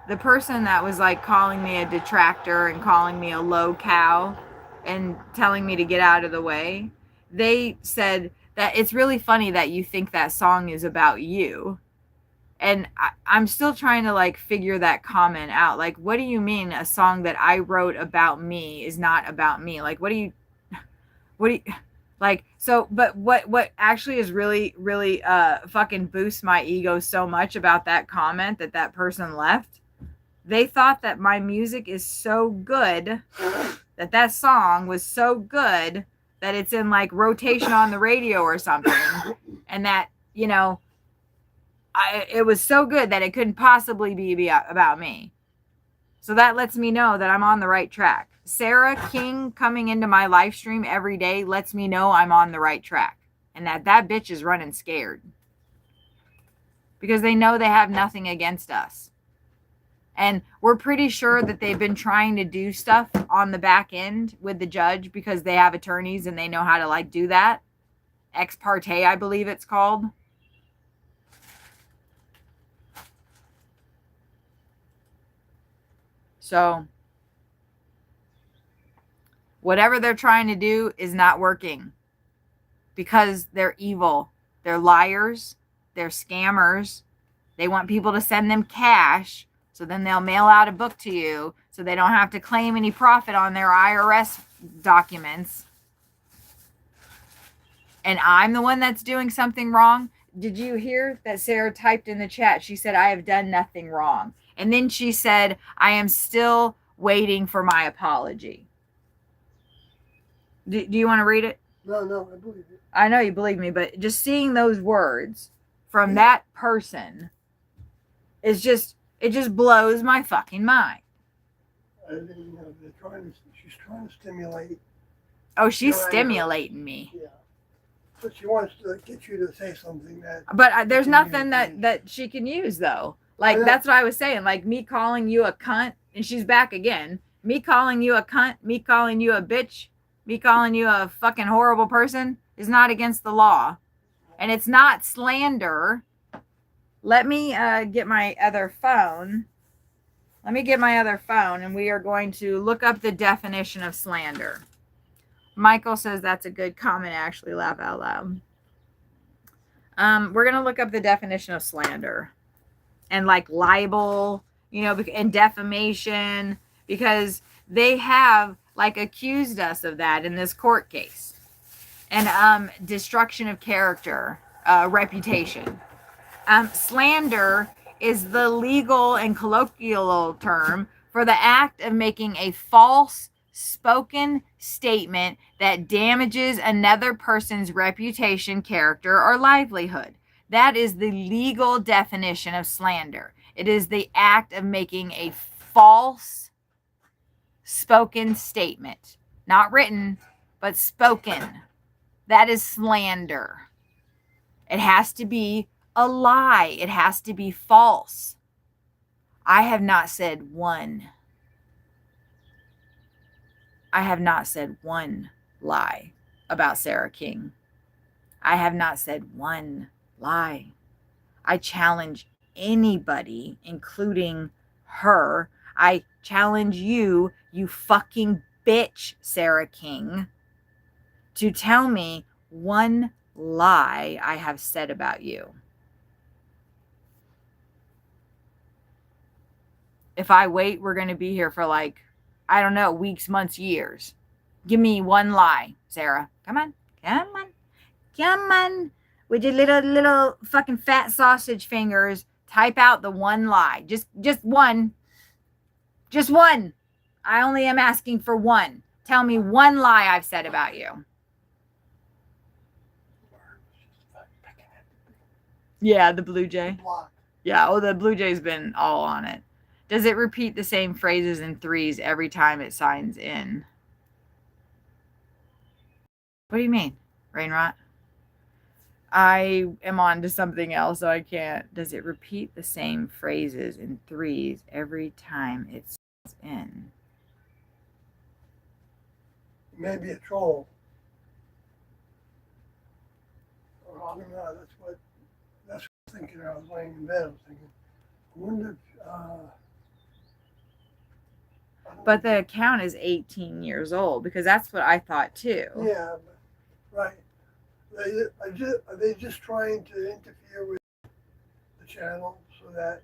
the person that was like calling me a detractor and calling me a low cow and telling me to get out of the way, they said that it's really funny that you think that song is about you. And I'm still trying to like figure that comment out. Like, what do you mean a song that I wrote about me is not about me? Like, what do you like? So, but what actually is really, really fucking boosts my ego so much about that comment that person left. They thought that my music is so good, that song was so good that it's in like rotation on the radio or something. And that, it was so good that it couldn't possibly be about me. So that lets me know that I'm on the right track. Sarah King coming into my live stream every day lets me know I'm on the right track. And that bitch is running scared. Because they know they have nothing against us. And we're pretty sure that they've been trying to do stuff on the back end with the judge because they have attorneys and they know how to like do that. Ex parte, I believe it's called. So whatever they're trying to do is not working because they're evil. They're liars. They're scammers. They want people to send them cash. So then they'll mail out a book to you so they don't have to claim any profit on their IRS documents. And I'm the one that's doing something wrong. Did you hear that Sarah typed in the chat? She said, I have done nothing wrong. And then she said, I am still waiting for my apology. Do you want to read it? No, I believe it. I know you believe me, but just seeing those words from that person is just... It just blows my fucking mind. She's trying to stimulate. Oh, she's stimulating me. Yeah. But she wants to get you to say something that. But there's nothing that she can use, though. Like, that's what I was saying. Like, me calling you a cunt, and she's back again. Me calling you a cunt, me calling you a bitch, me calling you a fucking horrible person is not against the law. And it's not slander. Let me get my other phone. Let me get my other phone, and we are going to look up the definition of slander. Michael says that's a good comment, actually, laugh out loud. We're going to look up the definition of slander. And like libel, and defamation, because they have like accused us of that in this court case. And destruction of character, reputation. Slander is the legal and colloquial term for the act of making a false spoken statement that damages another person's reputation, character, or livelihood. That is the legal definition of slander. It is the act of making a false spoken statement. Not written, but spoken. That is slander. It has to be a lie. It has to be false. I have not said one. I have not said one lie about Sarah King. I have not said one lie. I challenge anybody, including her. I challenge you, you fucking bitch, Sarah King, to tell me one lie I have said about you. If I wait, we're going to be here for like, I don't know, weeks, months, years. Give me one lie, Sarah. Come on. Come on. Come on. With your little fucking fat sausage fingers, type out the one lie. Just one. Just one. I only am asking for one. Tell me one lie I've said about you. Yeah, the Blue Jay. Yeah, the Blue Jay's been all on it. Does it repeat the same phrases in threes every time it signs in? What do you mean, Rainrot? I am on to something else, so I can't. Does it repeat the same phrases in threes every time it signs in? Maybe a troll. Or I don't know. That's what I was thinking. I was laying in bed. I was thinking, I wonder if. But the account is 18 years old, because that's what I thought too. Yeah, right. Are they just trying to interfere with the channel so that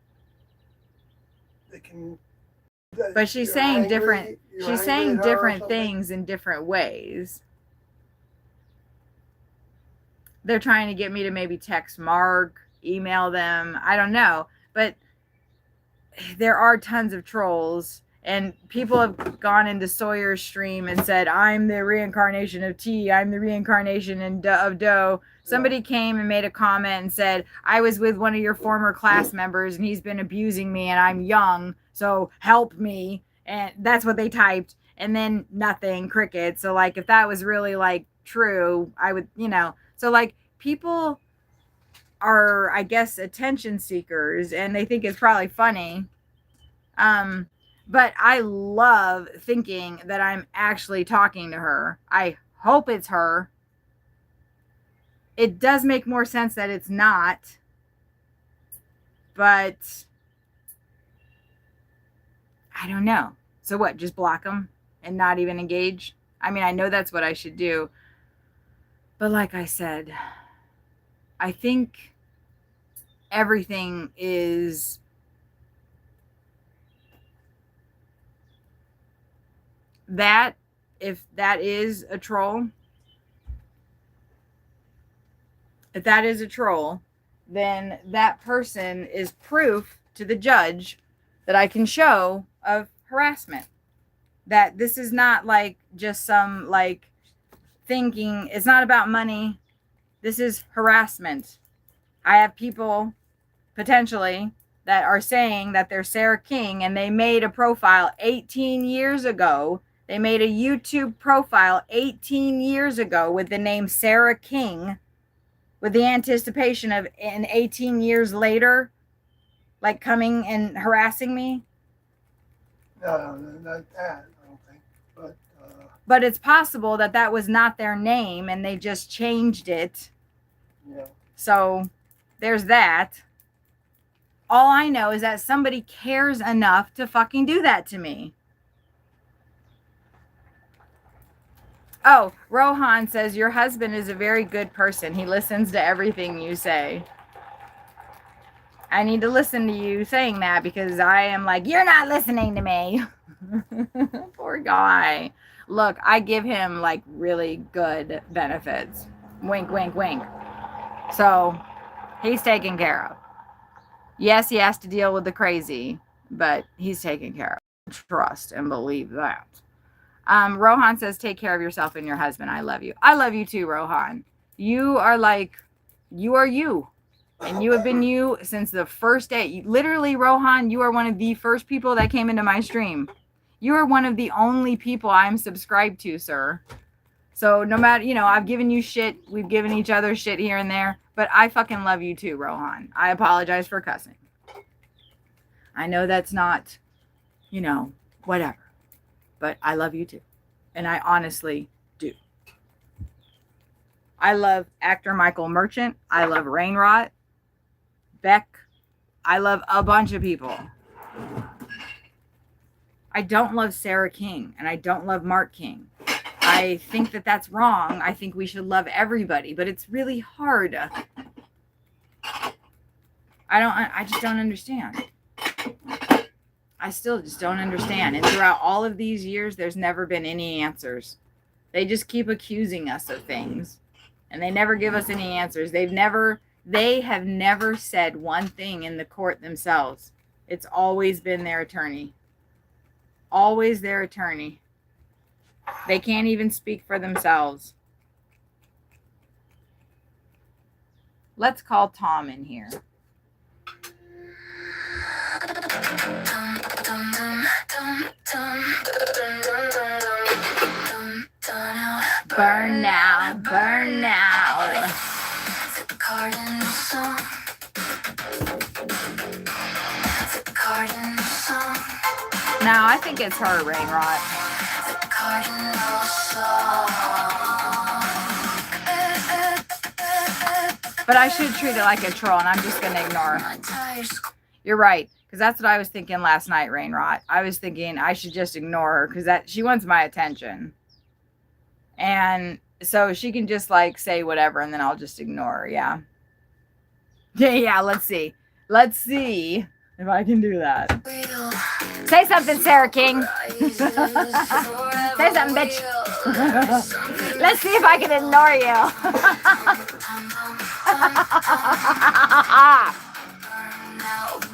they can? But she's saying different things in different ways. They're trying to get me to maybe text Mark, email them. I don't know. But there are tons of trolls. And people have gone into Sawyer's stream and said, I'm the reincarnation of T. I'm the reincarnation of Doe. Somebody came and made a comment and said, I was with one of your former class members and he's been abusing me and I'm young, so help me. And that's what they typed. And then nothing, cricket. So like, if that was really like true, I would, so like people are, I guess, attention seekers and they think it's probably funny. But I love thinking that I'm actually talking to her. I hope it's her. It does make more sense that it's not. But I don't know. So what? Just block them and not even engage? I mean, I know that's what I should do. But like I said, I think everything is... that, if that is a troll, then that person is proof to the judge that I can show of harassment. That this is not like just some like thinking, it's not about money. This is harassment. I have people potentially that are saying that they're Sarah King and they made a profile 18 years ago. They made a YouTube profile 18 years ago with the name Sarah King, with the anticipation of in 18 years later, like coming and harassing me. No, not that, I don't think. But it's possible that that was not their name and they just changed it. Yeah. So there's that. All I know is that somebody cares enough to fucking do that to me. Oh, Rohan says, your husband is a very good person. He listens to everything you say. I need to listen to you saying that because I am like, you're not listening to me. Poor guy. Look, I give him like really good benefits. Wink, wink, wink. So he's taken care of. Yes, he has to deal with the crazy, but he's taken care of. Trust and believe that. Rohan says, take care of yourself and your husband. I love you. I love you too, Rohan. You are like, you are you. And you have been you since the first day. Literally, Rohan, you are one of the first people that came into my stream. You are one of the only people I'm subscribed to, sir. So no matter, I've given you shit. We've given each other shit here and there. But I fucking love you too, Rohan. I apologize for cussing. I know that's not, whatever. But I love you too. And I honestly do. I love actor Michael Merchant. I love Rainrot. Beck. I love a bunch of people. I don't love Sarah King. And I don't love Mark King. I think that that's wrong. I think we should love everybody. But it's really hard. I just don't understand. I still just don't understand. And throughout all of these years, there's never been any answers. They just keep accusing us of things. And they never give us any answers. They have never said one thing in the court themselves. It's always been their attorney. Always their attorney. They can't even speak for themselves. Let's call Tom in here. Burn now, burn now. Now I think it's her, Rain Rot. But I should treat it like a troll, and I'm just gonna ignore her. You're right, because that's what I was thinking last night, Rain Rot. I was thinking I should just ignore her because she wants my attention, and so she can just like say whatever, and then I'll just ignore her. Yeah. Yeah. Let's see if I can do that. Say something, Sarah King. Say something, bitch. Let's see if I can ignore you.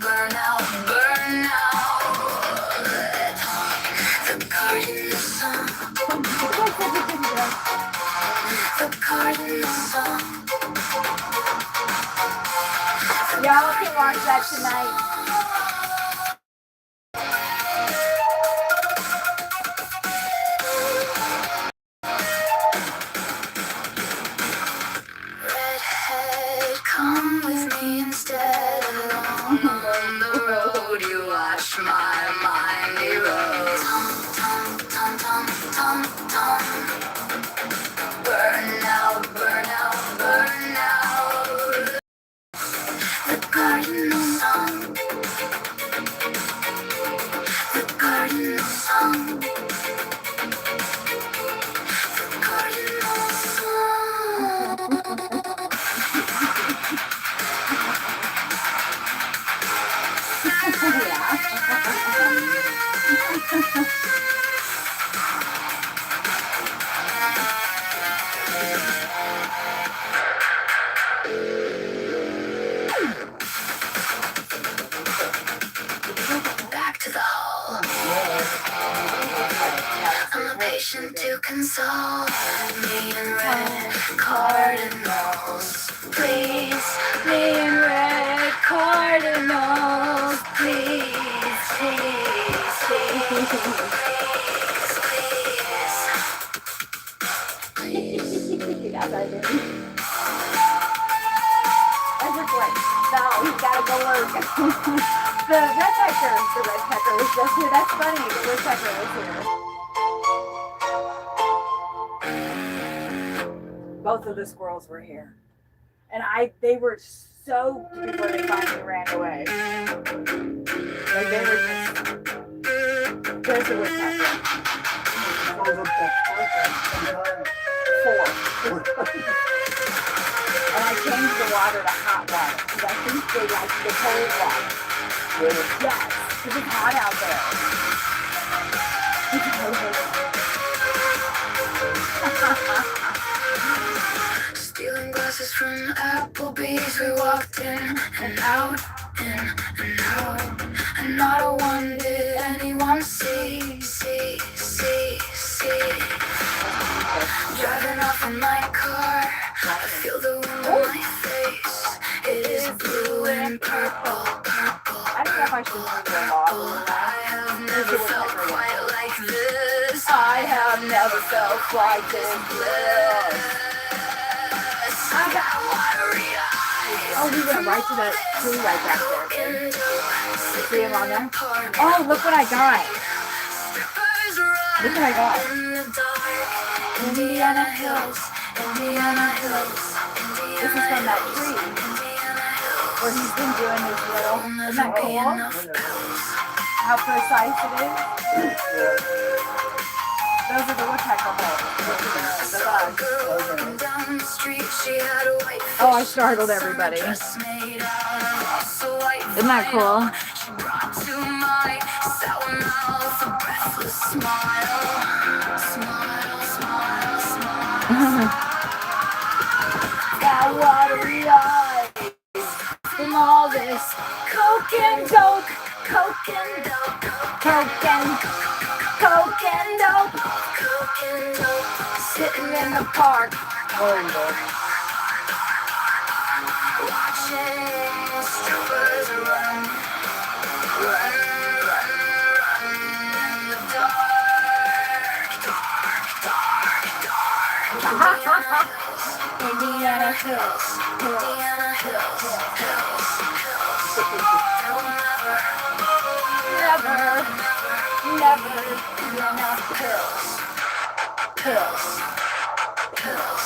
Burn out, burn out. The cardinal song. The cardinal song. Y'all can watch that tonight. Redhead, come with me instead. Along the road, you watch my mind erode. Tom, tom, tom, tom, tom, tom. Burn out, burn out, burn out. The cardinal song. The cardinal song. The cardinal song. Back to the hall. I'm a patient to console. Me in red cardinals, please. Me in red cardinals, please, please, please, please, please. Yes, I do. That's great. No, he's got to go work. The woodpecker was just here. That's funny. The woodpecker was here. Both of the squirrels were here. And they were so before they finally ran away. Like they were just, there's the woodpecker. Four. And I changed the water to hot water because I think they like the cold water. Yes, because it's hot out there. Stealing glasses from Applebee's, we walked in and out, and not a one did anyone see. Driving off in my car, I feel the wind on my face. It is blue and purple. I don't know if I should move the law. I have never felt quite like this. I have never felt quite this bliss. I got watery eyes. Oh, we went right to the tree right back there. See him on there? Oh, look what I got. Look what I got. Indiana Hills. This is from that tree where he's been doing his little. Isn't that cool? How precise it is. Those are the woodpecker holes. The bugs. Oh, I startled everybody. Isn't that cool? Got watery eyes from all this coke and dope, coke and dope, coke and dope, sitting in the park, watching strippers run. Indiana Hills, Indiana Hills, Hills, never, Indiana Hills, Hills, Hills.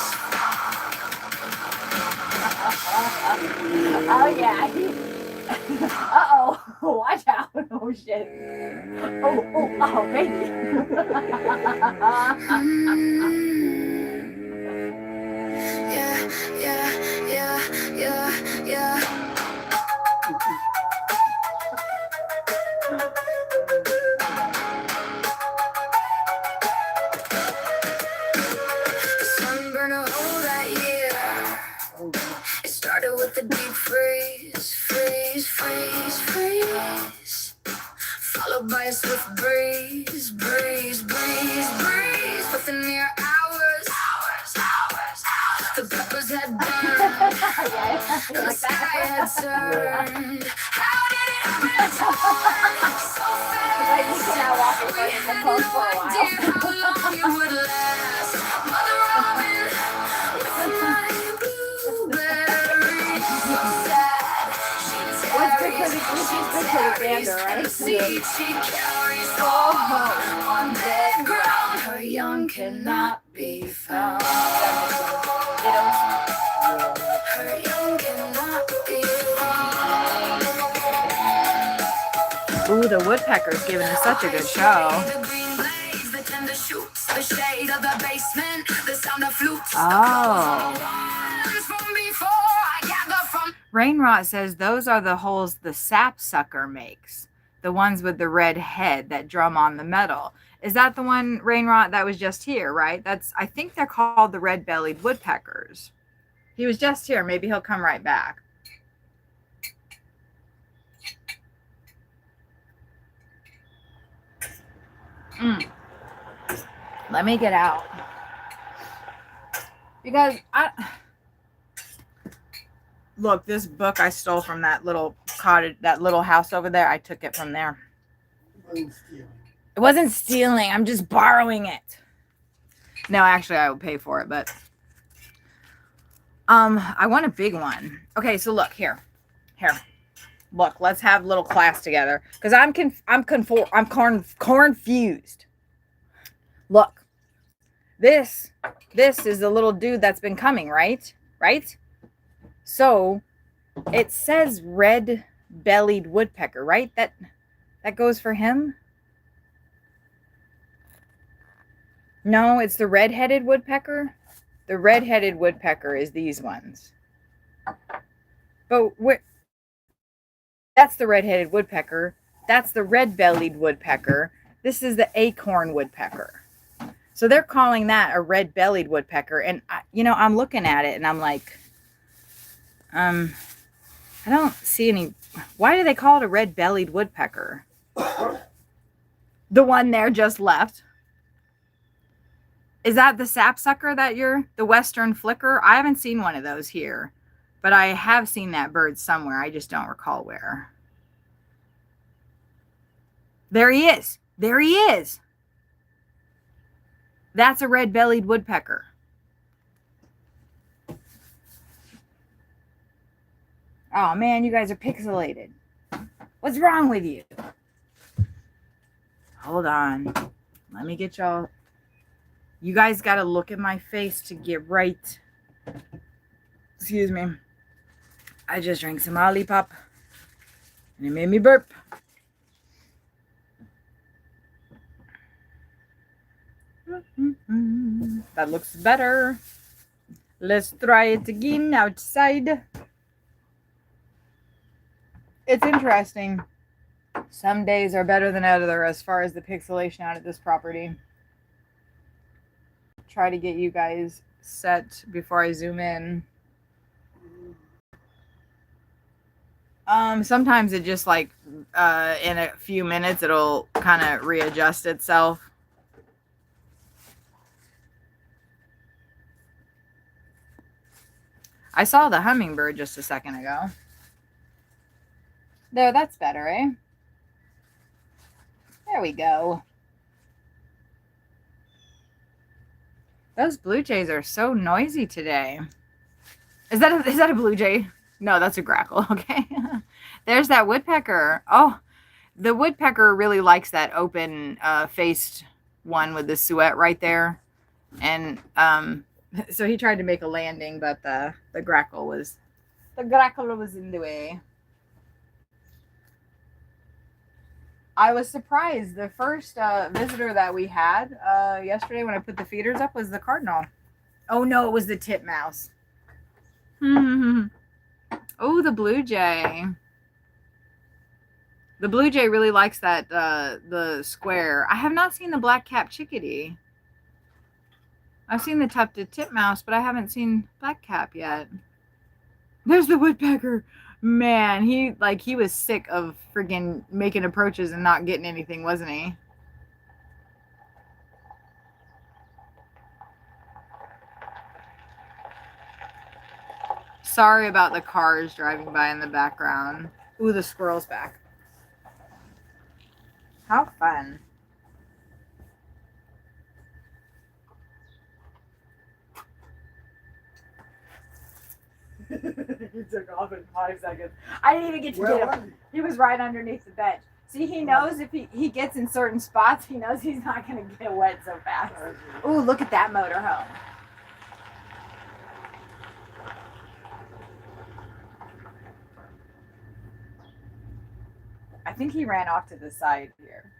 Oh yeah. Uh-oh. Watch out. Oh shit. Oh, baby. Yeah. Sunburn a hole that year. It started with a deep freeze. Followed by a swift breeze. Within mere hours. The peppers had burned. The sky had turned. How did it happen? So fast. We had no idea how long it would last. Mother Robin with my blueberry. So sad. What's good for the gander, right? She carries on dead ground. Her young cannot be found. Her young cannot be found. Ooh, the woodpecker's giving us such a good show. Oh. Rainrot says those are the holes the sapsucker makes. The ones with the red head that drum on the metal. Is that the one, Rainrot, that was just here, right? I think they're called the red-bellied woodpeckers. He was just here. Maybe he'll come right back. Let me get out. Because look, this book I stole from that little cottage, that little house over there. I took it from there. It wasn't stealing. I'm just borrowing it. No, actually, I would pay for it, but I want a big one. Okay, so look here. Look, let's have a little class together because I'm confused. Look, this is the little dude that's been coming, right? So it says red-bellied woodpecker, right? That goes for him. No, it's the red-headed woodpecker. The red-headed woodpecker is these ones. But that's the red-headed woodpecker. That's the red-bellied woodpecker. This is the acorn woodpecker. So they're calling that a red-bellied woodpecker. And, I'm looking at it and I'm like, I don't see any. Why do they call it a red-bellied woodpecker? The one there just left. Is that the sapsucker the western flicker? I haven't seen one of those here, but I have seen that bird somewhere. I just don't recall where. There he is. That's a red-bellied woodpecker. Oh man, you guys are pixelated. What's wrong with you? Hold on. Let me get y'all. You guys got to look at my face to get right. Excuse me. I just drank some Olipop and it made me burp. That looks better. Let's try it again outside. It's interesting. Some days are better than others as far as the pixelation out of this property. Try to get you guys set before I zoom in. Sometimes it just in a few minutes it'll kind of readjust itself. I saw the hummingbird just a second ago. There, that's better, eh? There we go. Those blue jays are so noisy today. Is that a blue jay? No, that's a grackle. Okay. There's that woodpecker. Oh, the woodpecker really likes that open faced one with the suet right there. And so he tried to make a landing, but the grackle was in the way. I was surprised. The first visitor that we had yesterday when I put the feeders up was the cardinal. Oh no, it was the titmouse. Oh, the blue jay. The blue jay really likes that the square. I have not seen the black-capped chickadee. I've seen the tufted titmouse, but I haven't seen black-cap yet. There's the woodpecker. Man, he was sick of friggin' making approaches and not getting anything, wasn't he? Sorry about the cars driving by in the background. Ooh, the squirrel's back. How fun. He took off in 5 seconds. I didn't even get to get him. He was right underneath the bench. See, he knows if he gets in certain spots, he knows he's not going to get wet so fast. Ooh, look at that motorhome. I think he ran off to the side here.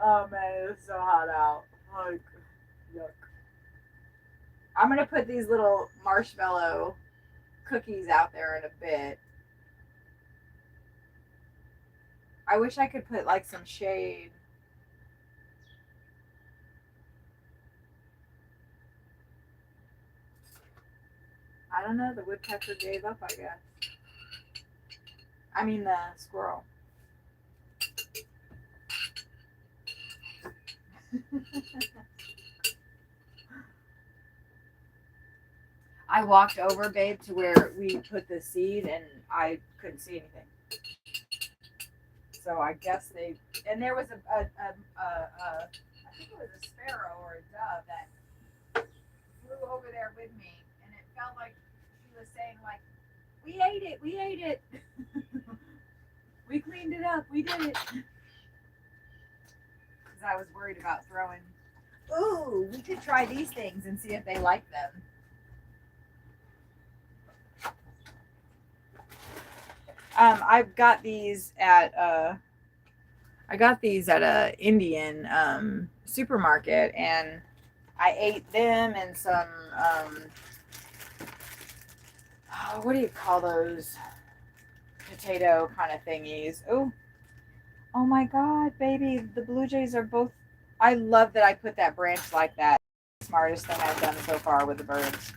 Oh man, it's so hot out. Like, yuck. I'm gonna put these little marshmallow cookies out there in a bit. I wish I could put like some shade. I don't know, the woodpecker gave up, I guess. I mean the squirrel. I walked over, babe, to where we put the seed and I couldn't see anything. So I guess and there was I think it was a sparrow or a dove that flew over there with me, and it felt like she was saying like, we ate it. We cleaned it up, we did it. Because I was worried about throwing, ooh, we could try these things and see if they like them. I've got these at a Indian supermarket, and I ate them and some what do you call those potato kind of thingies? Oh my god, baby, the blue jays are both. I love that I put that branch like that. Smartest thing I've done so far with the birds.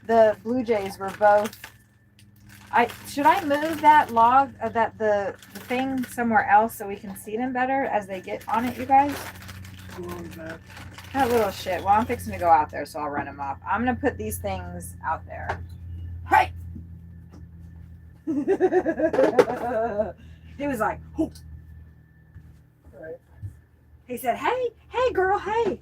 The blue jays were both. Should I move that log the thing somewhere else so we can see them better as they get on it, you guys? That little shit. Well, I'm fixing to go out there, so I'll run them off. I'm gonna put these things out there. Hey! He was like, oh. Right. He said, hey girl, hey.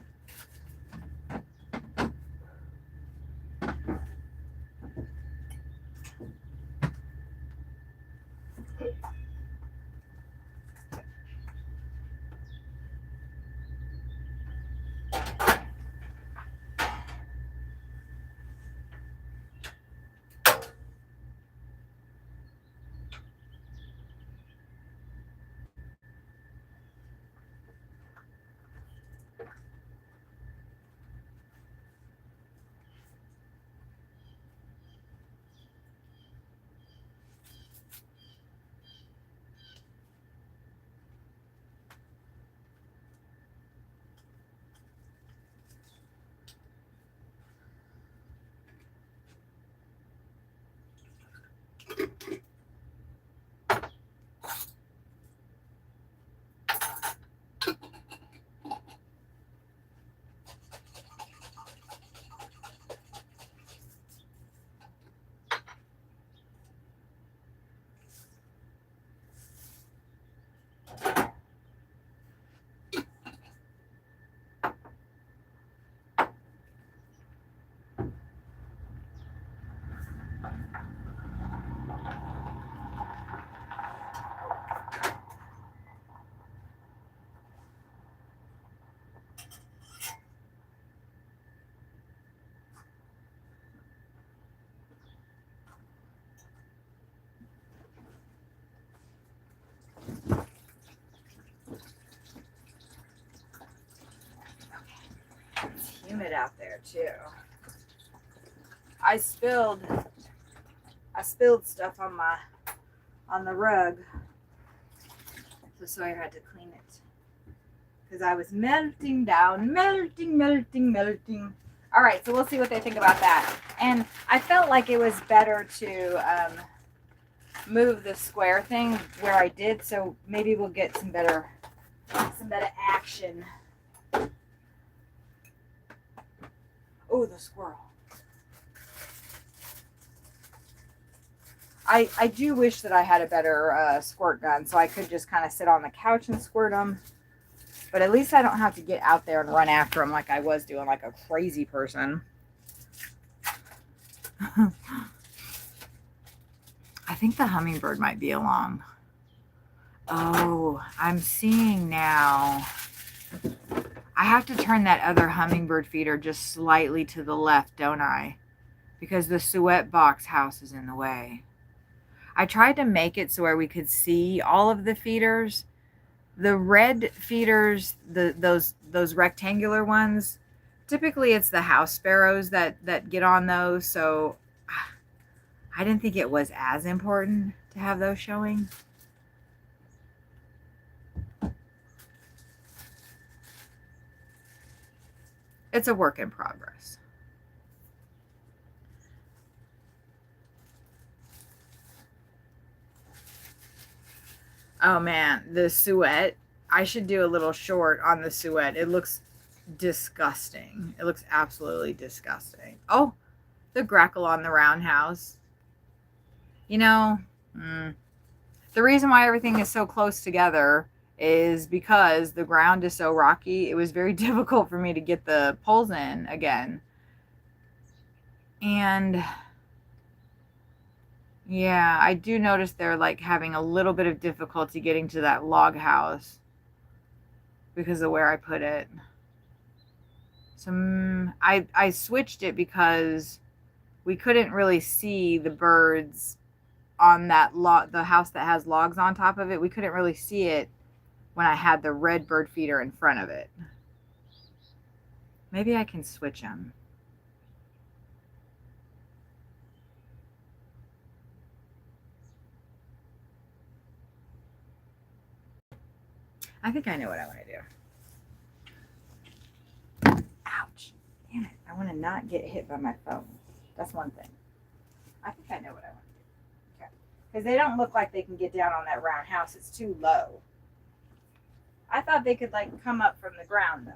too. I spilled stuff on the rug. So Sawyer had to clean it. Because I was melting down, melting. All right, so we'll see what they think about that. And I felt like it was better to move the square thing where I did, so maybe we'll get some better action. Oh, the squirrel. I do wish that I had a better squirt gun, so I could just kind of sit on the couch and squirt them. But at least I don't have to get out there and run after them like I was doing, like a crazy person. I think the hummingbird might be along. Oh, I'm seeing now. I have to turn that other hummingbird feeder just slightly to the left, don't I? Because the Suet box house is in the way. I tried to make it so where we could see all of the feeders. The red feeders, those rectangular ones, typically it's the house sparrows that get on those, so I didn't think it was as important to have those showing. It's a work in progress. Oh man, the Suet. I should do a little short on the Suet. It looks disgusting. It looks absolutely disgusting. Oh, the grackle on the roundhouse. You know, the reason why everything is so close together is because the ground is so rocky. It was very difficult for me to get the poles in again. And yeah, I do notice they're like having a little bit of difficulty getting to that log house because of where I put it. So I switched it because we couldn't really see the birds on that the house that has logs on top of it. We couldn't really see it when I had the red bird feeder in front of it. Maybe I can switch them. I think I know what I want to do. Ouch. Damn it. I want to not get hit by my phone. That's one thing. I think I know what I want to do. Okay. Because they don't look like they can get down on that round house. It's too low. I thought they could like come up from the ground though.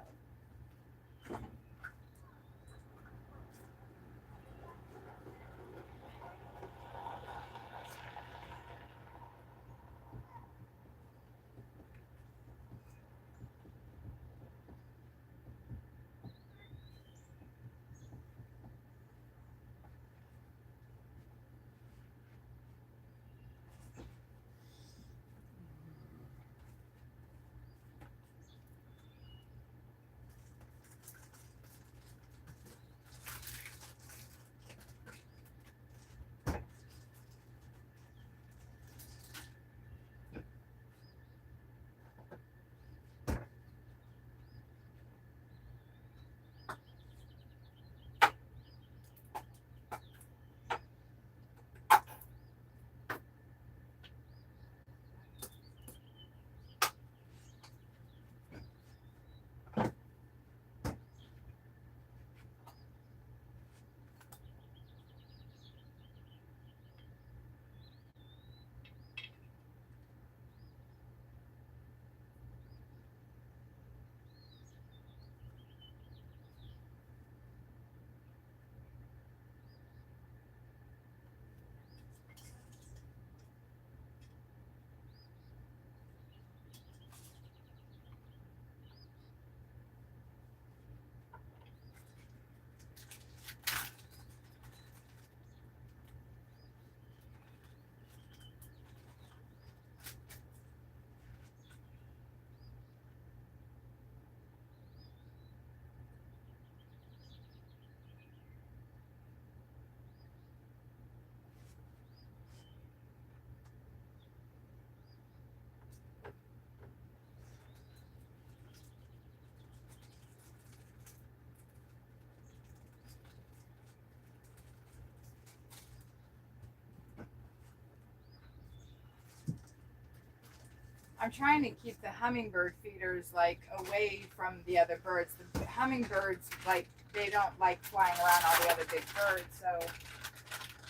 I'm trying to keep the hummingbird feeders like away from the other birds. The hummingbirds, like, they don't like flying around all the other big birds. So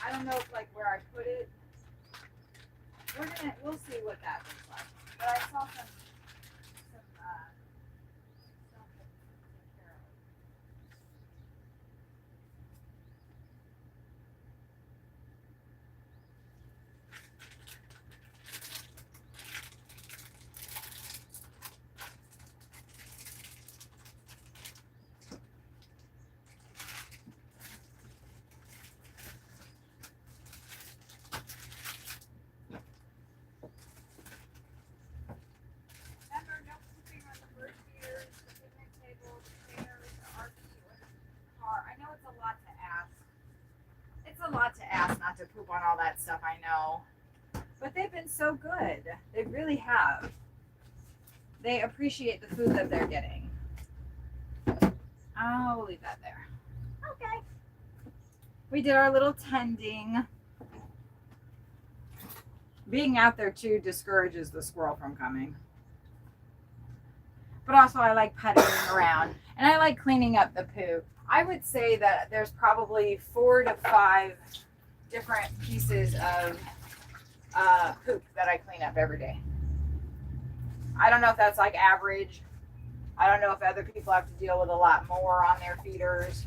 I don't know if, like, where I put it. We'll see what that looks like. But I saw some stuff that took care of it. Remember, no pooping on the bird feeders, the picnic table, the chairs, the RV, or the car. I know it's a lot to ask. It's a lot to ask not to poop on all that stuff, I know. But they've been so good. They really have. They appreciate the food that they're getting. I'll leave that there. Okay. We did our little tending. Being out there too discourages the squirrel from coming. But also I like putting around and I like cleaning up the poo. I would say that there's probably 4 to 5 different pieces of poop that I clean up every day. I don't know if that's like average. I don't know if other people have to deal with a lot more on their feeders.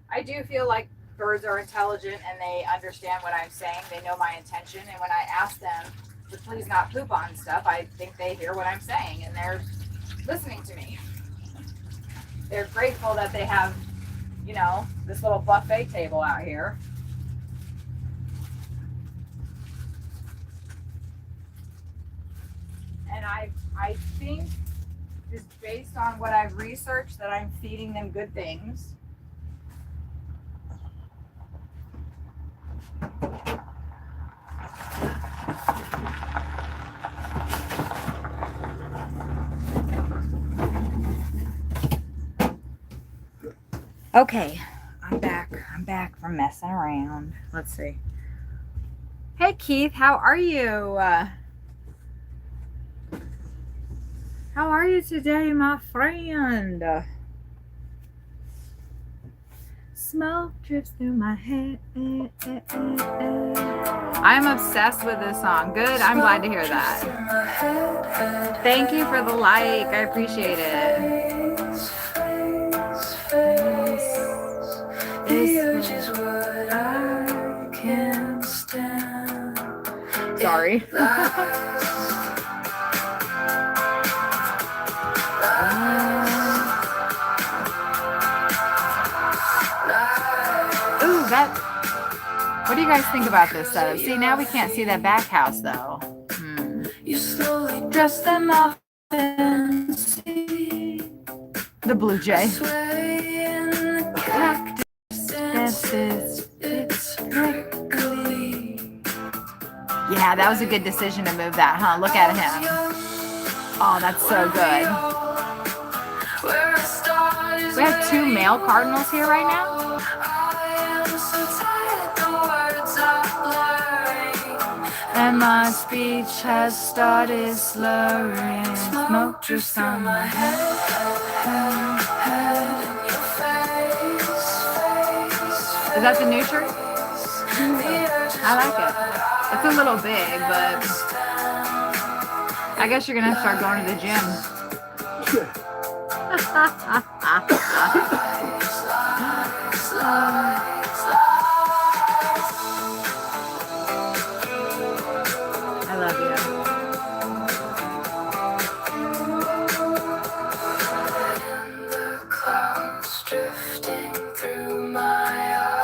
I do feel like birds are intelligent and they understand what I'm saying. They know my intention. And when I ask them to please not poop on stuff, I think they hear what I'm saying and they're listening to me. They're grateful that they have, you know, this little buffet table out here. And I think just based on what I've researched that I'm feeding them good things. Okay, I'm back. I'm back from messing around. Let's see. Hey Keith, how are you? How are you today, my friend? Smoke drifts through my head. I'm obsessed with this song. Good, I'm glad to hear that. Thank you for the like. I appreciate it. Sorry. Ooh, what do you guys think about this setup? See, now we can't see that back house though. You slowly dress them off and see the blue jay. Yeah, that was a good decision to move that, huh? Look at him. Oh, that's so good. We have 2 male cardinals here right now. And my speech has started slurring. Smoke drifts on my head. Is that the new shirt? I like it. It's a little big, but I guess you're gonna start going to the gym. I love you. The clouds drifting through my eyes.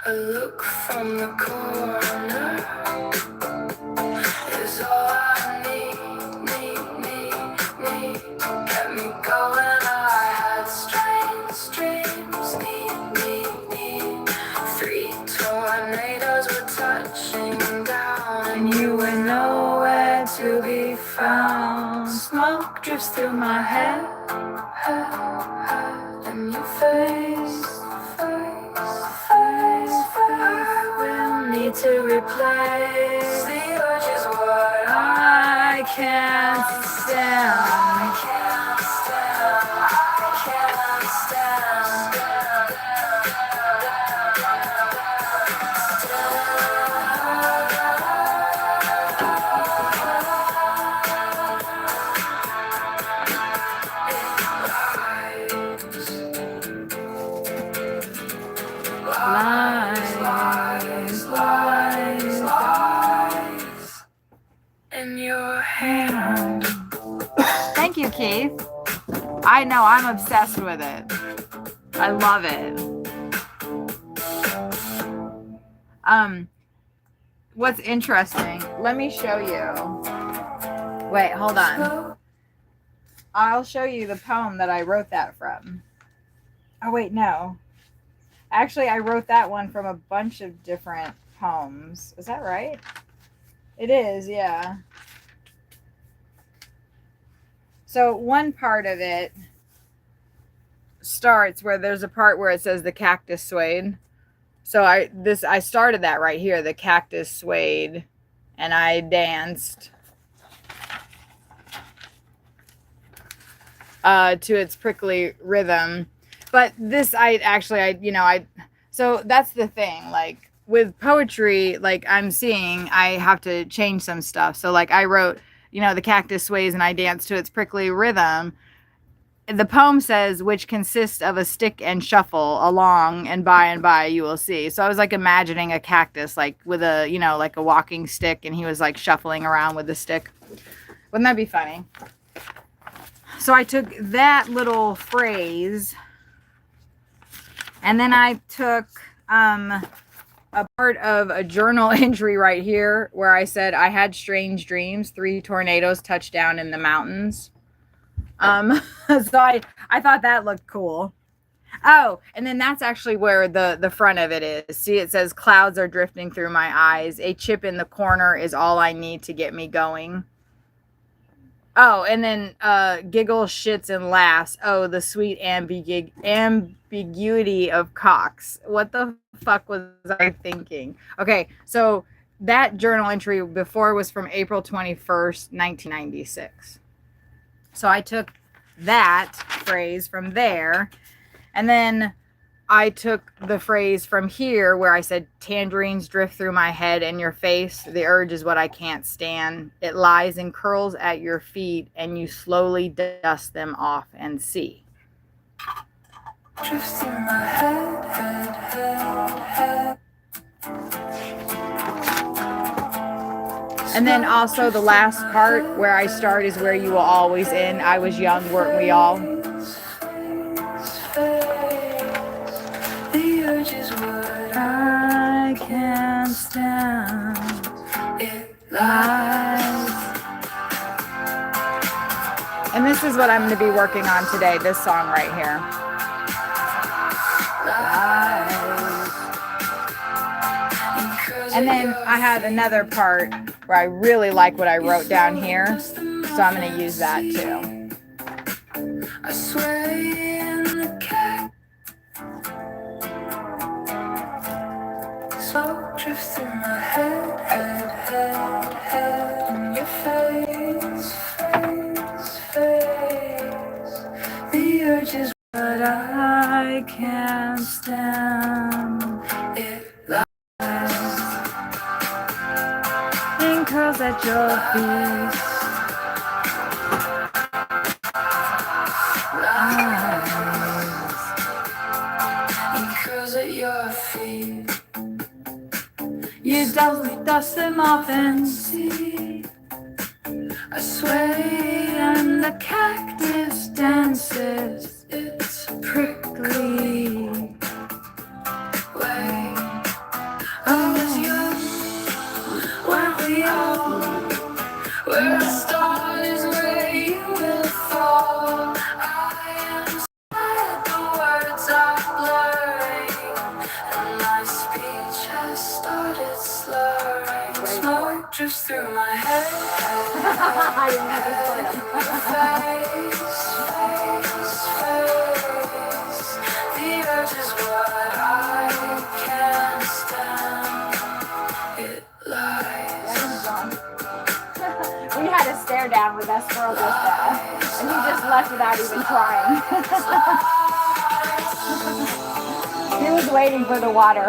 A look from the corner is all I need. Get me going. I had strange dreams. Need. 3 tornadoes were touching down, and you were nowhere to be found. Smoke drifts through my head, and your face. to replace. The urge is what I can't stand. I can't stand. I can't stand. Lies, lies, lies in your hand. Thank you, Keith. I know, I'm obsessed with it. I love it. What's interesting, let me show you. Wait, hold on. I'll show you the poem that I wrote that from. Oh, wait, no. Actually, I wrote that one from a bunch of different poems. Is that right? It is, yeah. So one part of it starts where there's a part where it says the cactus swayed. So I started that right here. The cactus swayed and I danced to its prickly rhythm. But this, so that's the thing, like with poetry, like I'm seeing, I have to change some stuff. So like I wrote, the cactus sways and I dance to its prickly rhythm. The poem says, which consists of a stick and shuffle along and by you will see. So I was like imagining a cactus, like with a, like a walking stick, and he was like shuffling around with the stick. Wouldn't that be funny? So I took that little phrase and then I took a part of a journal entry right here where I said I had strange dreams. 3 tornadoes touched down in the mountains. So I thought that looked cool. Oh, and then that's actually where the front of it is. See, it says clouds are drifting through my eyes. A chip in the corner is all I need to get me going. Oh, and then giggle, shits, and laughs. Oh, the sweet ambiguity of cocks. What the fuck was I thinking? Okay, so that journal entry before was from April 21st, 1996. So I took that phrase from there, and then I took the phrase from here where I said, tangerines drift through my head and your face. The urge is what I can't stand. It lies and curls at your feet, and you slowly dust them off and see. Drifts through my head. And then also the last part where I start is where you will always end. I was young, weren't we all? The urge is what I can't stand. It lies. And this is what I'm going to be working on today, this song right here. Lies. And then I have another part where I really like what I wrote down here, so I'm going to use that too. I sway in the cat. Smoke drifts through my head, and your face. The urge is what I can't stand. It lies and curls at your feet. Lies and curls at your feet. You dust them off and see. I sway and the cactus dances. It's prickly way. I was young, weren't we all? Where the start is where you will fall. I am tired, the words are blurring, and my speech has started slurring. Smoke drifts through my head. Face. The urge is what I can't stand. down with Esperanza. And he just left without even trying. He was waiting for the water.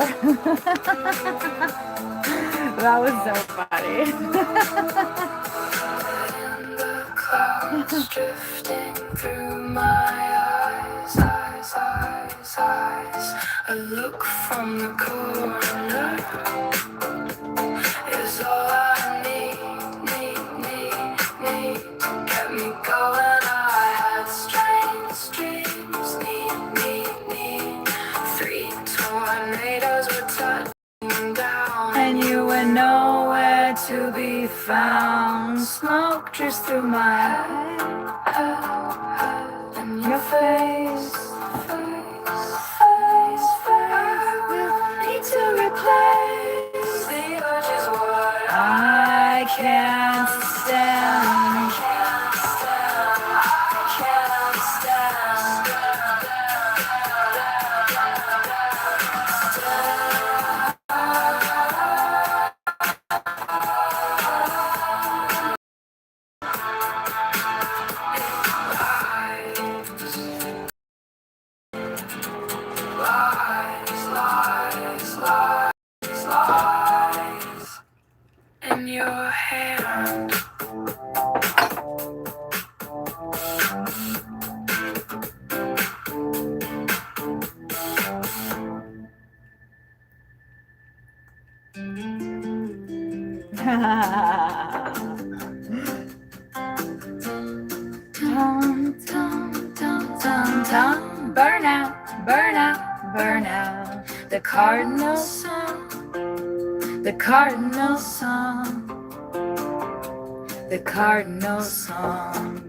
That was so funny. The clouds drifting through my eyes. A look from the corner is all I need to get me going. I had strange dreams, need. 3 tornadoes were touching down, and you were nowhere to be found. Smoke drifts through my head, and your face. Need to replace the urges what I can't stand. Lies in your hand. Tom, burn out. The cardinal song, the cardinal song, the cardinal song.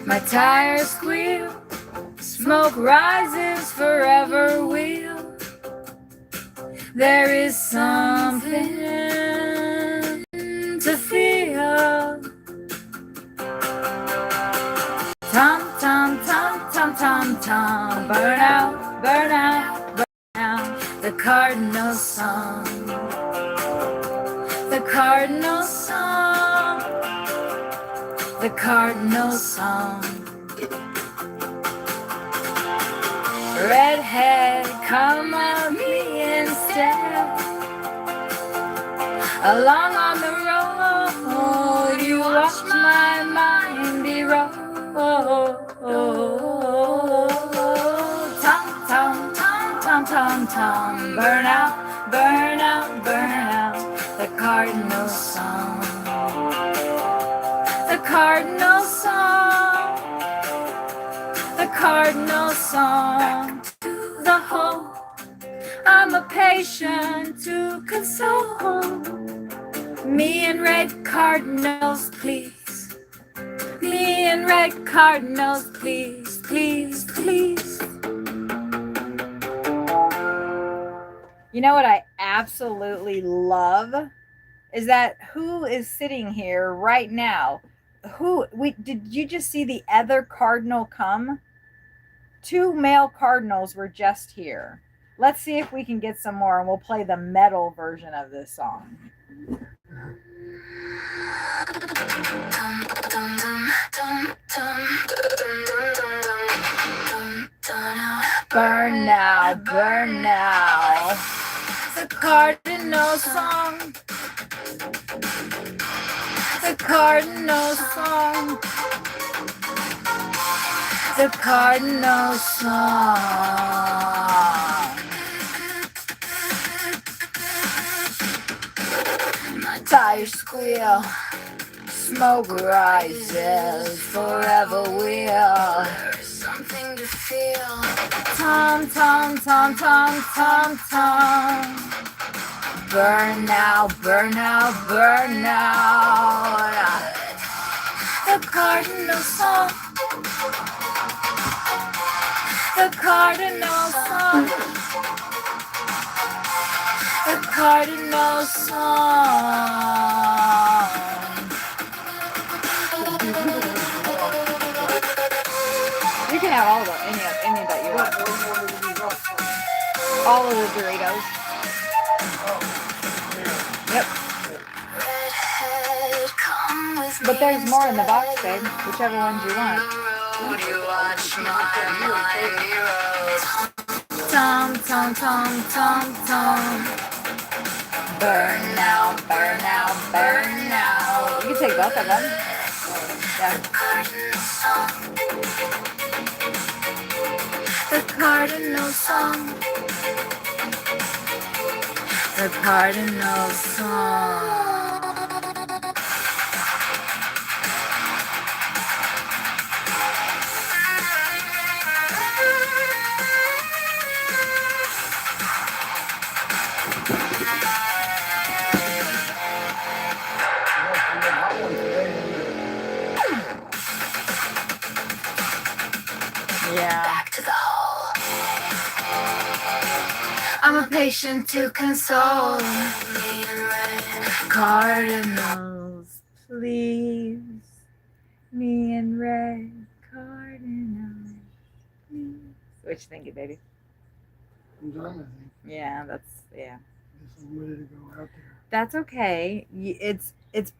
My tires squeal, smoke rises, forever wheel. There is something to feel. Tom, burn out, the cardinal song, the cardinal song, the cardinal song. Redhead, come on me instead. Along on the road, you watch my mind be rolled. Tom, burn out, the cardinal song, the cardinal song, the cardinal song. Back to the home, I'm a patient to console. Me and red cardinals, please. Me and red cardinals, please, please, please. You know what I absolutely love is that who is sitting here right now? Did you just see the other cardinal come? 2 male cardinals were just here. Let's see if we can get some more, and we'll play the metal version of this song. Burn now, burn now. The cardinal song. The cardinal song. The cardinal song. My tires squeal. Smoke rises, forever wheel. There's something to feel. Tom. Burn now. The cardinal song. The cardinal song. The cardinal song. You can have all of them, any that you want. All of the Doritos. Yep. Redhead, But there's more in the box, babe. Whichever ones you want. You watch my mind erode. Tom, tom, tom, tom, tom. Burn now, burn now, burn now. You can take both of them. Yeah. The cardinal song. The cardinal song. Yeah. Back to the hole. I'm a patient to console. Me and red. Cardinals, please. Me and red cardinals, please. What you thinking, baby? I'm done, I think. Yeah, that's yeah. I guess I'm ready to go out there. That's okay. It's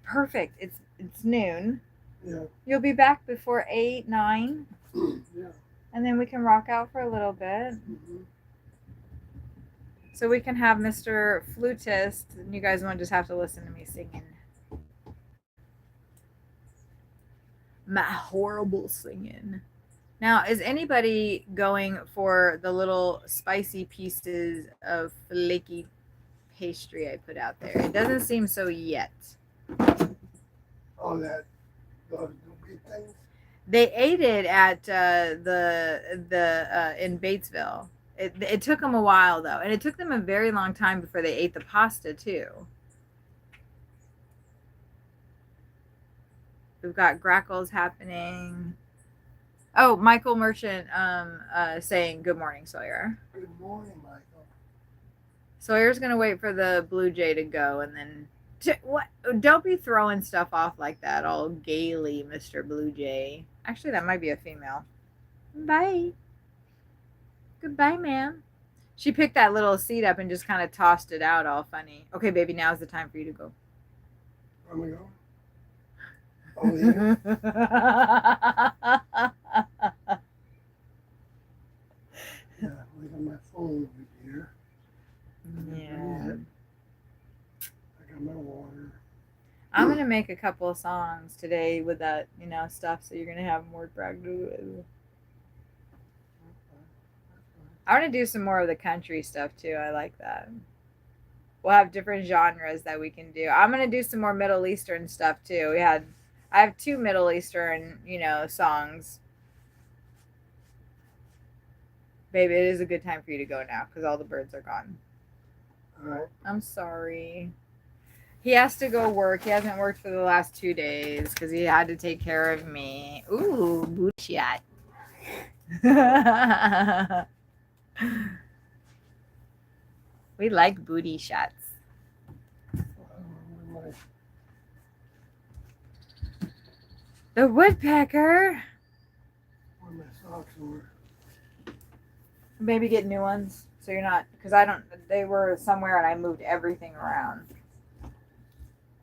perfect. It's noon. Yeah. You'll be back before 8, 9, Yeah. and then we can rock out for a little bit. Mm-hmm. So we can have Mr. Flutist, and you guys won't just have to listen to me singing. My horrible singing. Now, is anybody going for the little spicy pieces of flaky pastry I put out there? It doesn't seem so yet. Oh, the big things? They ate it at the in Batesville. It took them a while though, and it took them a very long time before they ate the pasta too. We've got grackles happening. Oh, Michael Merchant saying good morning, Sawyer. Good morning, Michael. Sawyer's gonna wait for the Blue Jay to go, and then what? Don't be throwing stuff off like that, all gaily, Mr. Blue Jay. Actually, that might be a female. Bye. Goodbye, ma'am. She picked that little seed up and just kind of tossed it out, all funny. Okay, baby, now's the time for you to go. Where am I going? Oh, yeah. Yeah, look at my phone over here. Yeah. I got my water. I'm gonna make a couple of songs today with that, stuff. So you're gonna have more practice with. I want to do some more of the country stuff too. I like that. We'll have different genres that we can do. I'm gonna do some more Middle Eastern stuff too. I have 2 Middle Eastern, songs. Baby, it is a good time for you to go now because all the birds are gone. All right. I'm sorry. He has to go work. He hasn't worked for the last 2 days because he had to take care of me. Ooh, booty shot. We like booty shots. The woodpecker. Where my socks were. Maybe get new ones. So you're not, because they were somewhere and I moved everything around.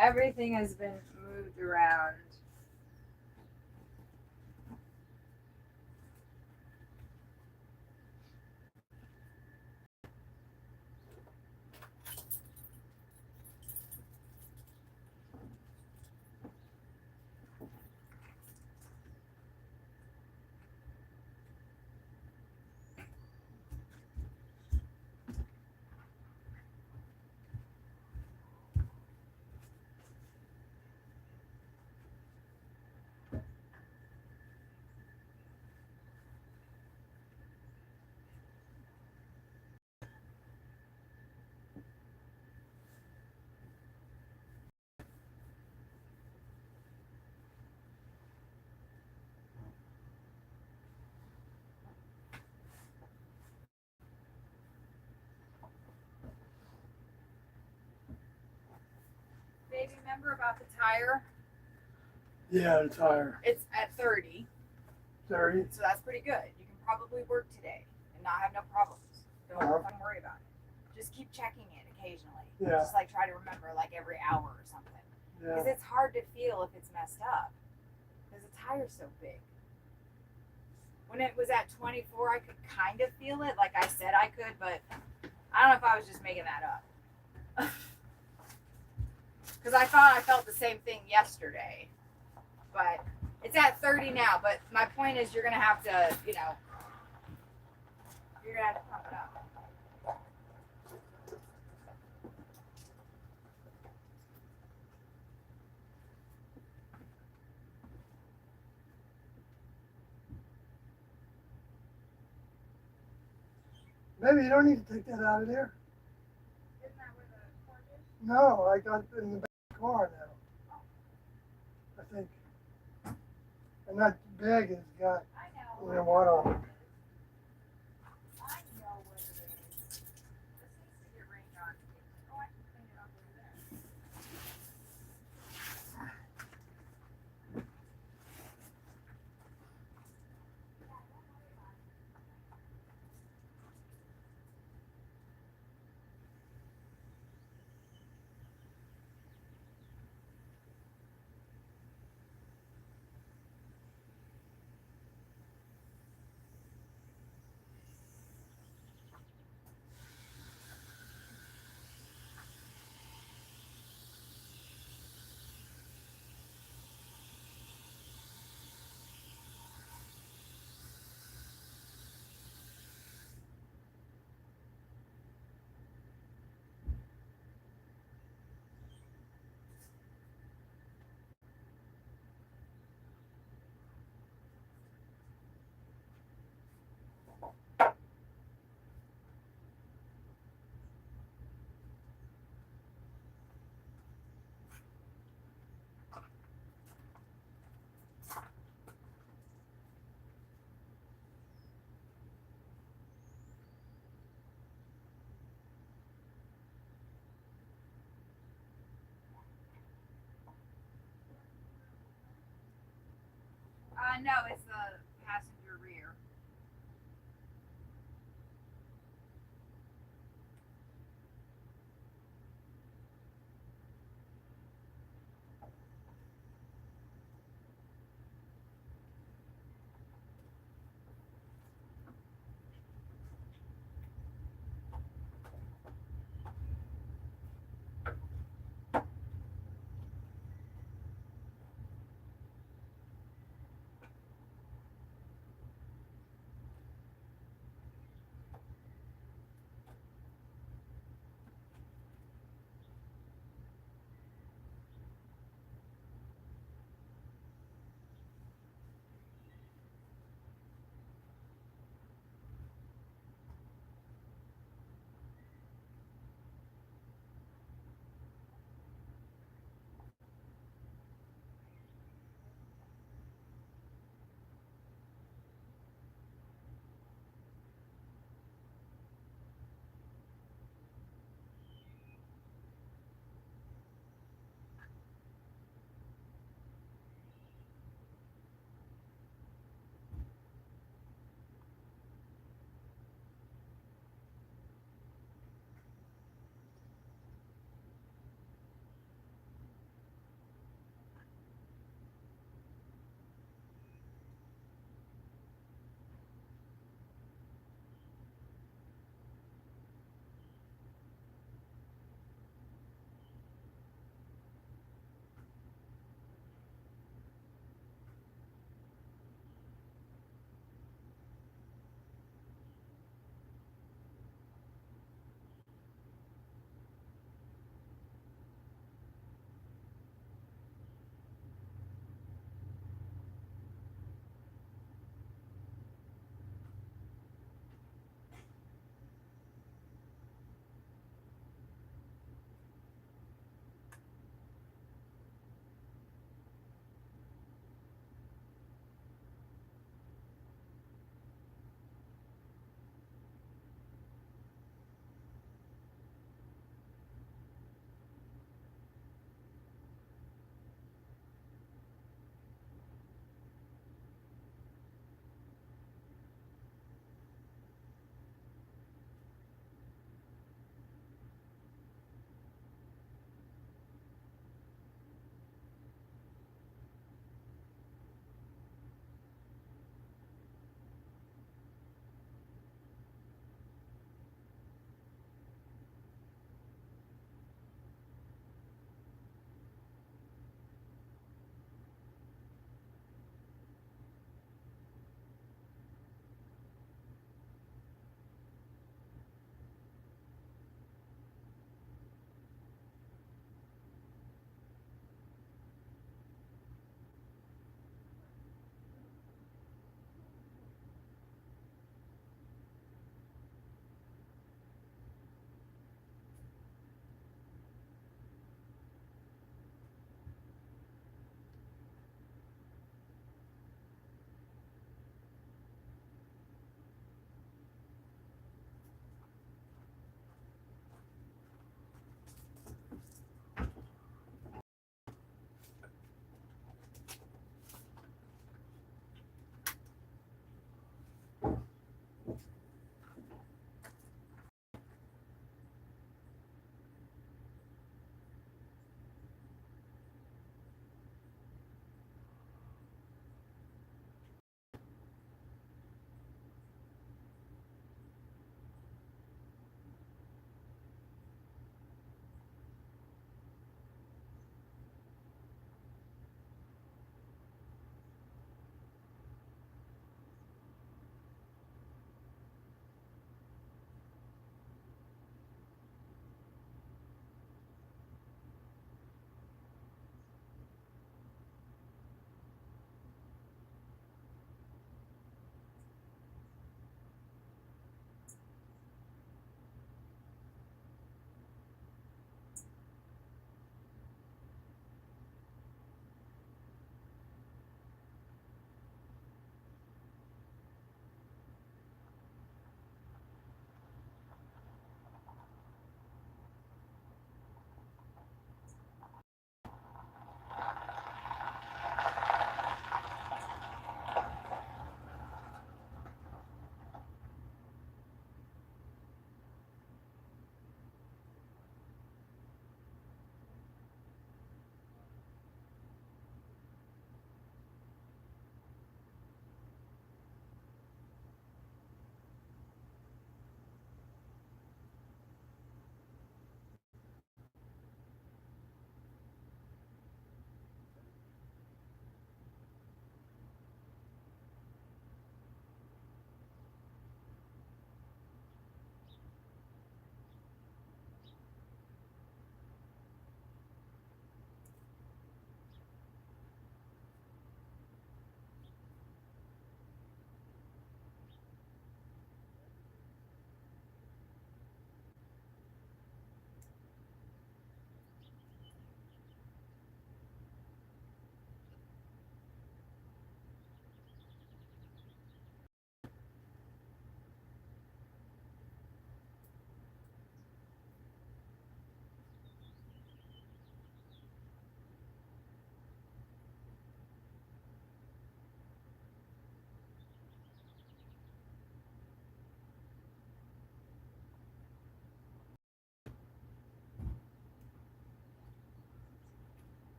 Everything has been moved around. Baby, remember about the tire? Yeah, the tire. It's at 30. 30. So that's pretty good. You can probably work today and not have no problems. Don't fucking worry about it. Just keep checking it occasionally. Yeah. Just like try to remember like every hour or something. because Yeah. it's hard to feel if it's messed up because the tire's so big. When it was at 24, I could kind of feel it, like I said I could, but I don't know if I was just making that up. Because I thought I felt the same thing yesterday, but it's at 30 now. But my point is, you're gonna have to, you're gonna have to pump it up. Maybe you don't need to take that out of there. Isn't that where the cord is? No, I got it in the back of the car now. I think. And that bag has got, I know. what on it. I know what it is. This needs to get rained on. Oh, I can clean it up over there. No, it's the passenger rear.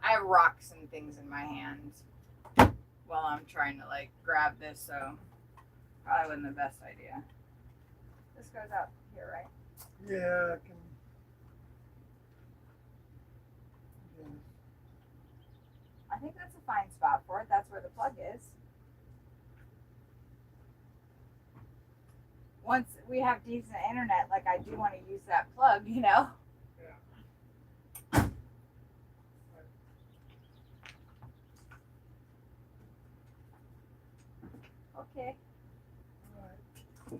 I have rocks and things in my hands while I'm trying to like grab this, so probably wasn't the best idea. This goes out here, right? Yeah, I can. Yeah. I think that's a fine spot for it. That's where the plug is. Once we have decent internet, like I do want to use that plug, you know? Okay. Right.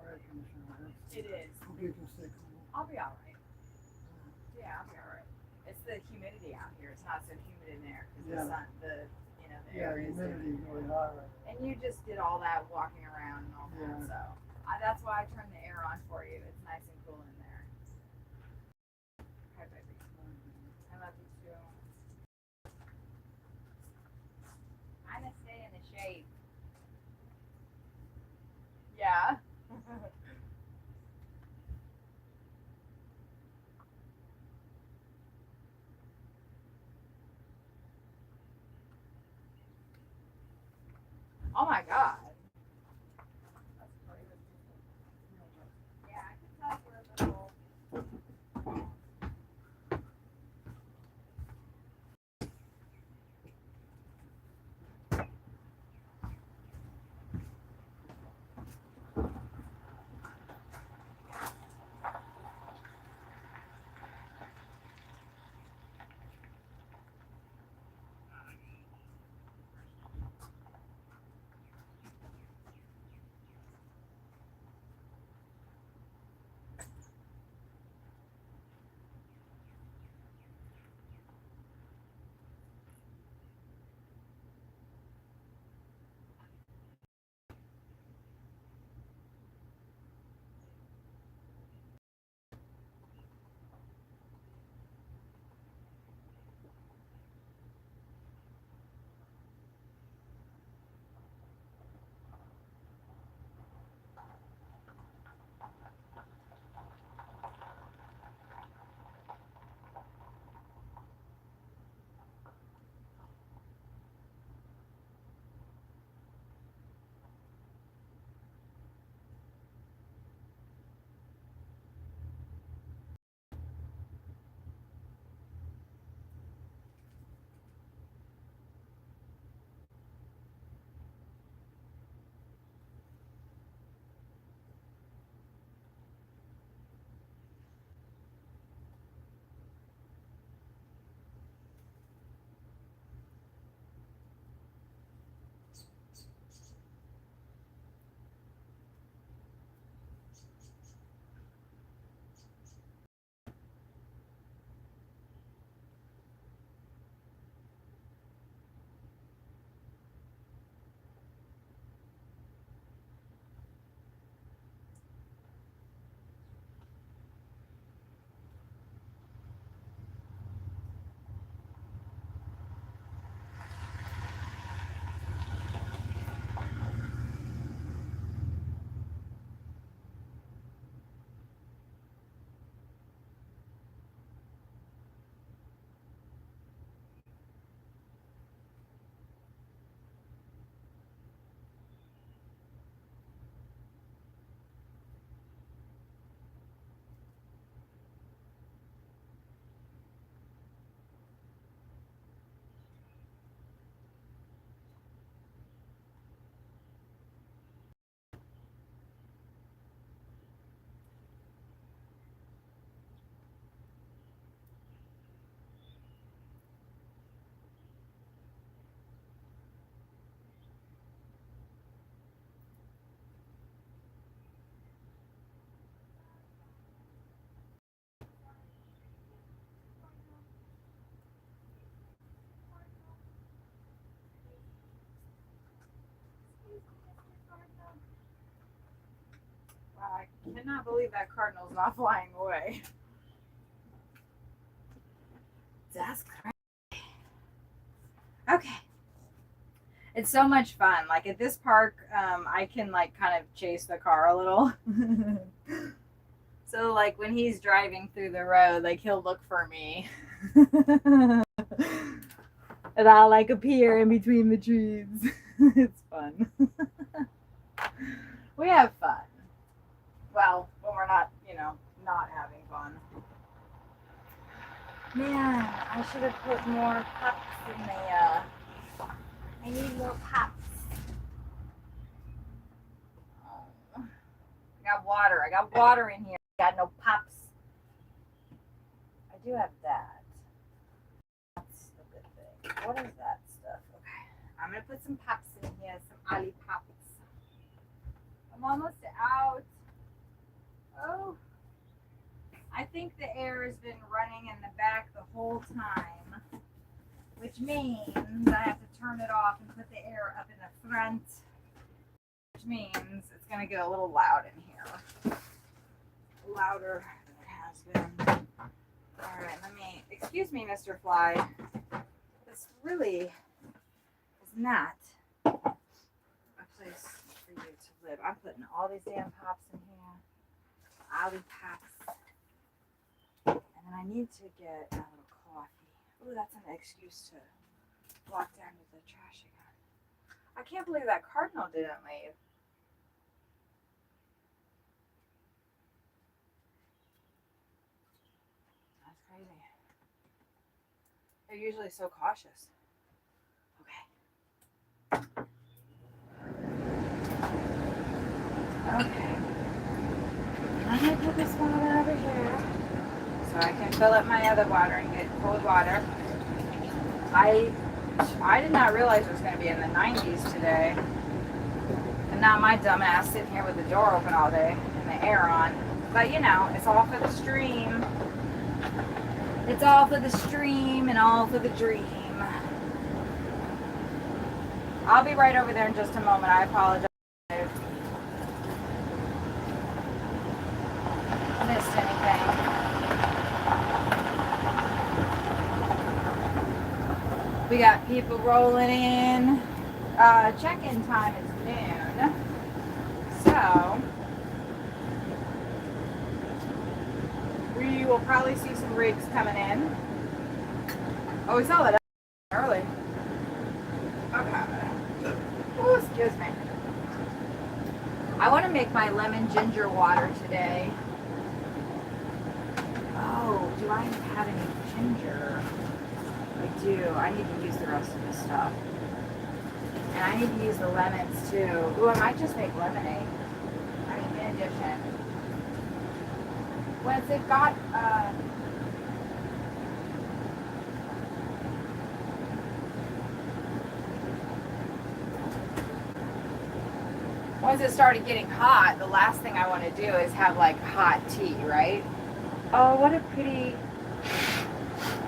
Air conditioner. It is. Hope you can stay cool. I'll be all right. Yeah, I'll be all right. It's the humidity out here. It's not so humid in there because Yeah. the sun, the Yeah, air is. humidity is really high right now. And you just did all that walking around and all that, Yeah. so that's why I turned the air on for you. It's nice and cool in there. Hi, baby. I love you too. Kind of stay in the shade. Yeah. Oh my god. That's crazy. Yeah, I can tell we're a little. cannot believe that cardinal's not flying away. That's crazy. Okay. It's so much fun. Like at this park, I can like kind of chase the car a little. So like when he's driving through the road, like he'll look for me. And I'll like appear in between the trees. It's fun. We have fun. Well, when we're not, not having fun. Man, I should have put more pups in the, I need more pups. Oh. I got water in here. I got no pups. I do have that. That's a good thing. What is that stuff? Okay. I'm going to put some pups in here, some ollie pups. I'm almost out. Oh. I think the air has been running in the back the whole time, which means I have to turn it off and put the air up in the front, which means it's going to get a little loud in here. Louder than it has been. All right, excuse me, Mr. Fly. This really is not a place for you to live. I'm putting all these damn pops in here. Ollie pops. And then I need to get a little coffee. Ooh, that's an excuse to walk down to the trash again. I can't believe that cardinal didn't leave. That's crazy. They're usually so cautious. Okay. I'm gonna put this water over here so I can fill up my other water and get cold water. I did not realize it was going to be in the 90s today. And not my dumb ass sitting here with the door open all day and the air on. But it's all for the stream. It's all for the stream and all for the dream. I'll be right over there in just a moment. I apologize. Missed anything. We got people rolling in. Check-in time is noon. So we will probably see some rigs coming in. Oh, we saw that early. Okay. Oh, excuse me. I want to make my lemon ginger water today. Oh, do I have any ginger? I do. I need to use the rest of this stuff. And I need to use the lemons too. Ooh, I might just make lemonade. I mean, in addition. Once it got, once it started getting hot, the last thing I want to do is have like hot tea, right? Oh, what a pretty...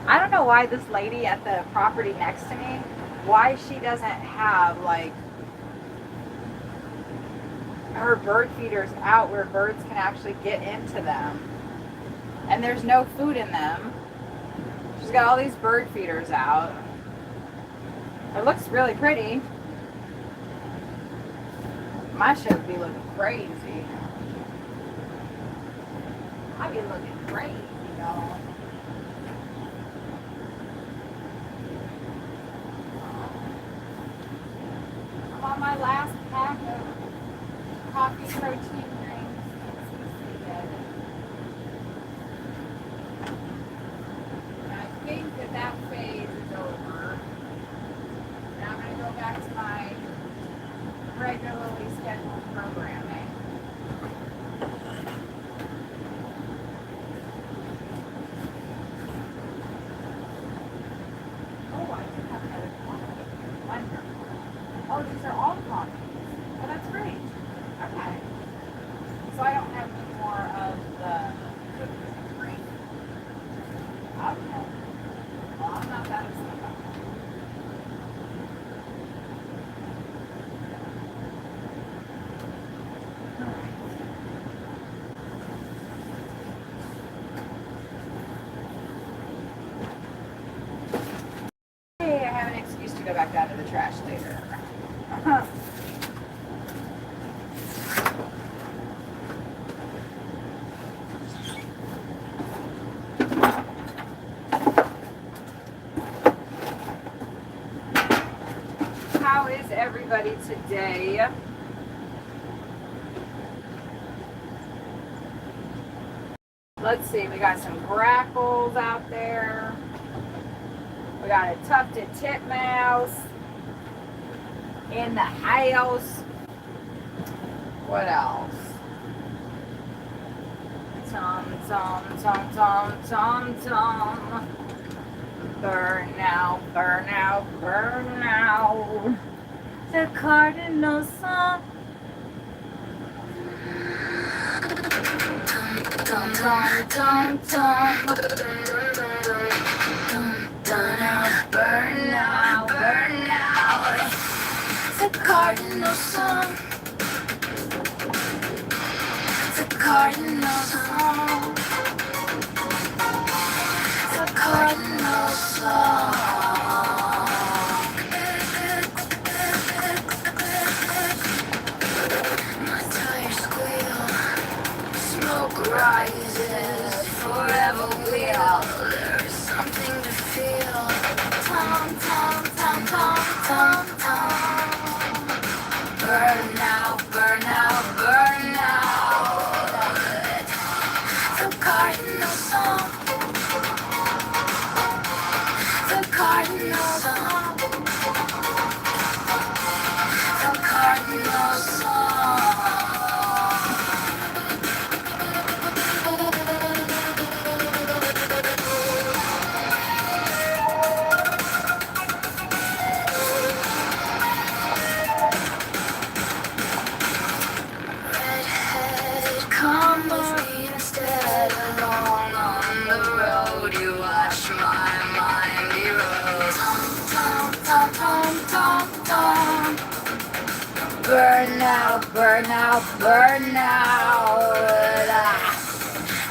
I don't know why this lady at the property next to me, why she doesn't have like her bird feeders out where birds can actually get into them. And there's no food in them. She's got all these bird feeders out. It looks really pretty. My shit would be looking crazy. I'd be looking crazy, y'all. I'm on my last pack of coffee protein drinks. And I think that phase is over. And I'm going to go back to my regularly scheduled programming. Oh, I do have another coffee. Wonderful. Oh, these are all coffees. Oh, that's great. Okay. So I don't have any more of the cookies and cream. Okay. Well, I'm not that upset about that. How is everybody today? Let's see, we got some grackles out there. We got a tufted titmouse in the house. What else? Tom. Burn out. The cardinal song. Burn out. The cardinal song. The cardinal song. The cardinal song. My tires squeal. Smoke rises. Forever wheel. There's something to feel. Tom. Burn out. The cardinal song. The cardinal song. The cardinal song. Redheaded, come with me instead. Alone on the road, you watch my mind erode. Tom. Burn out.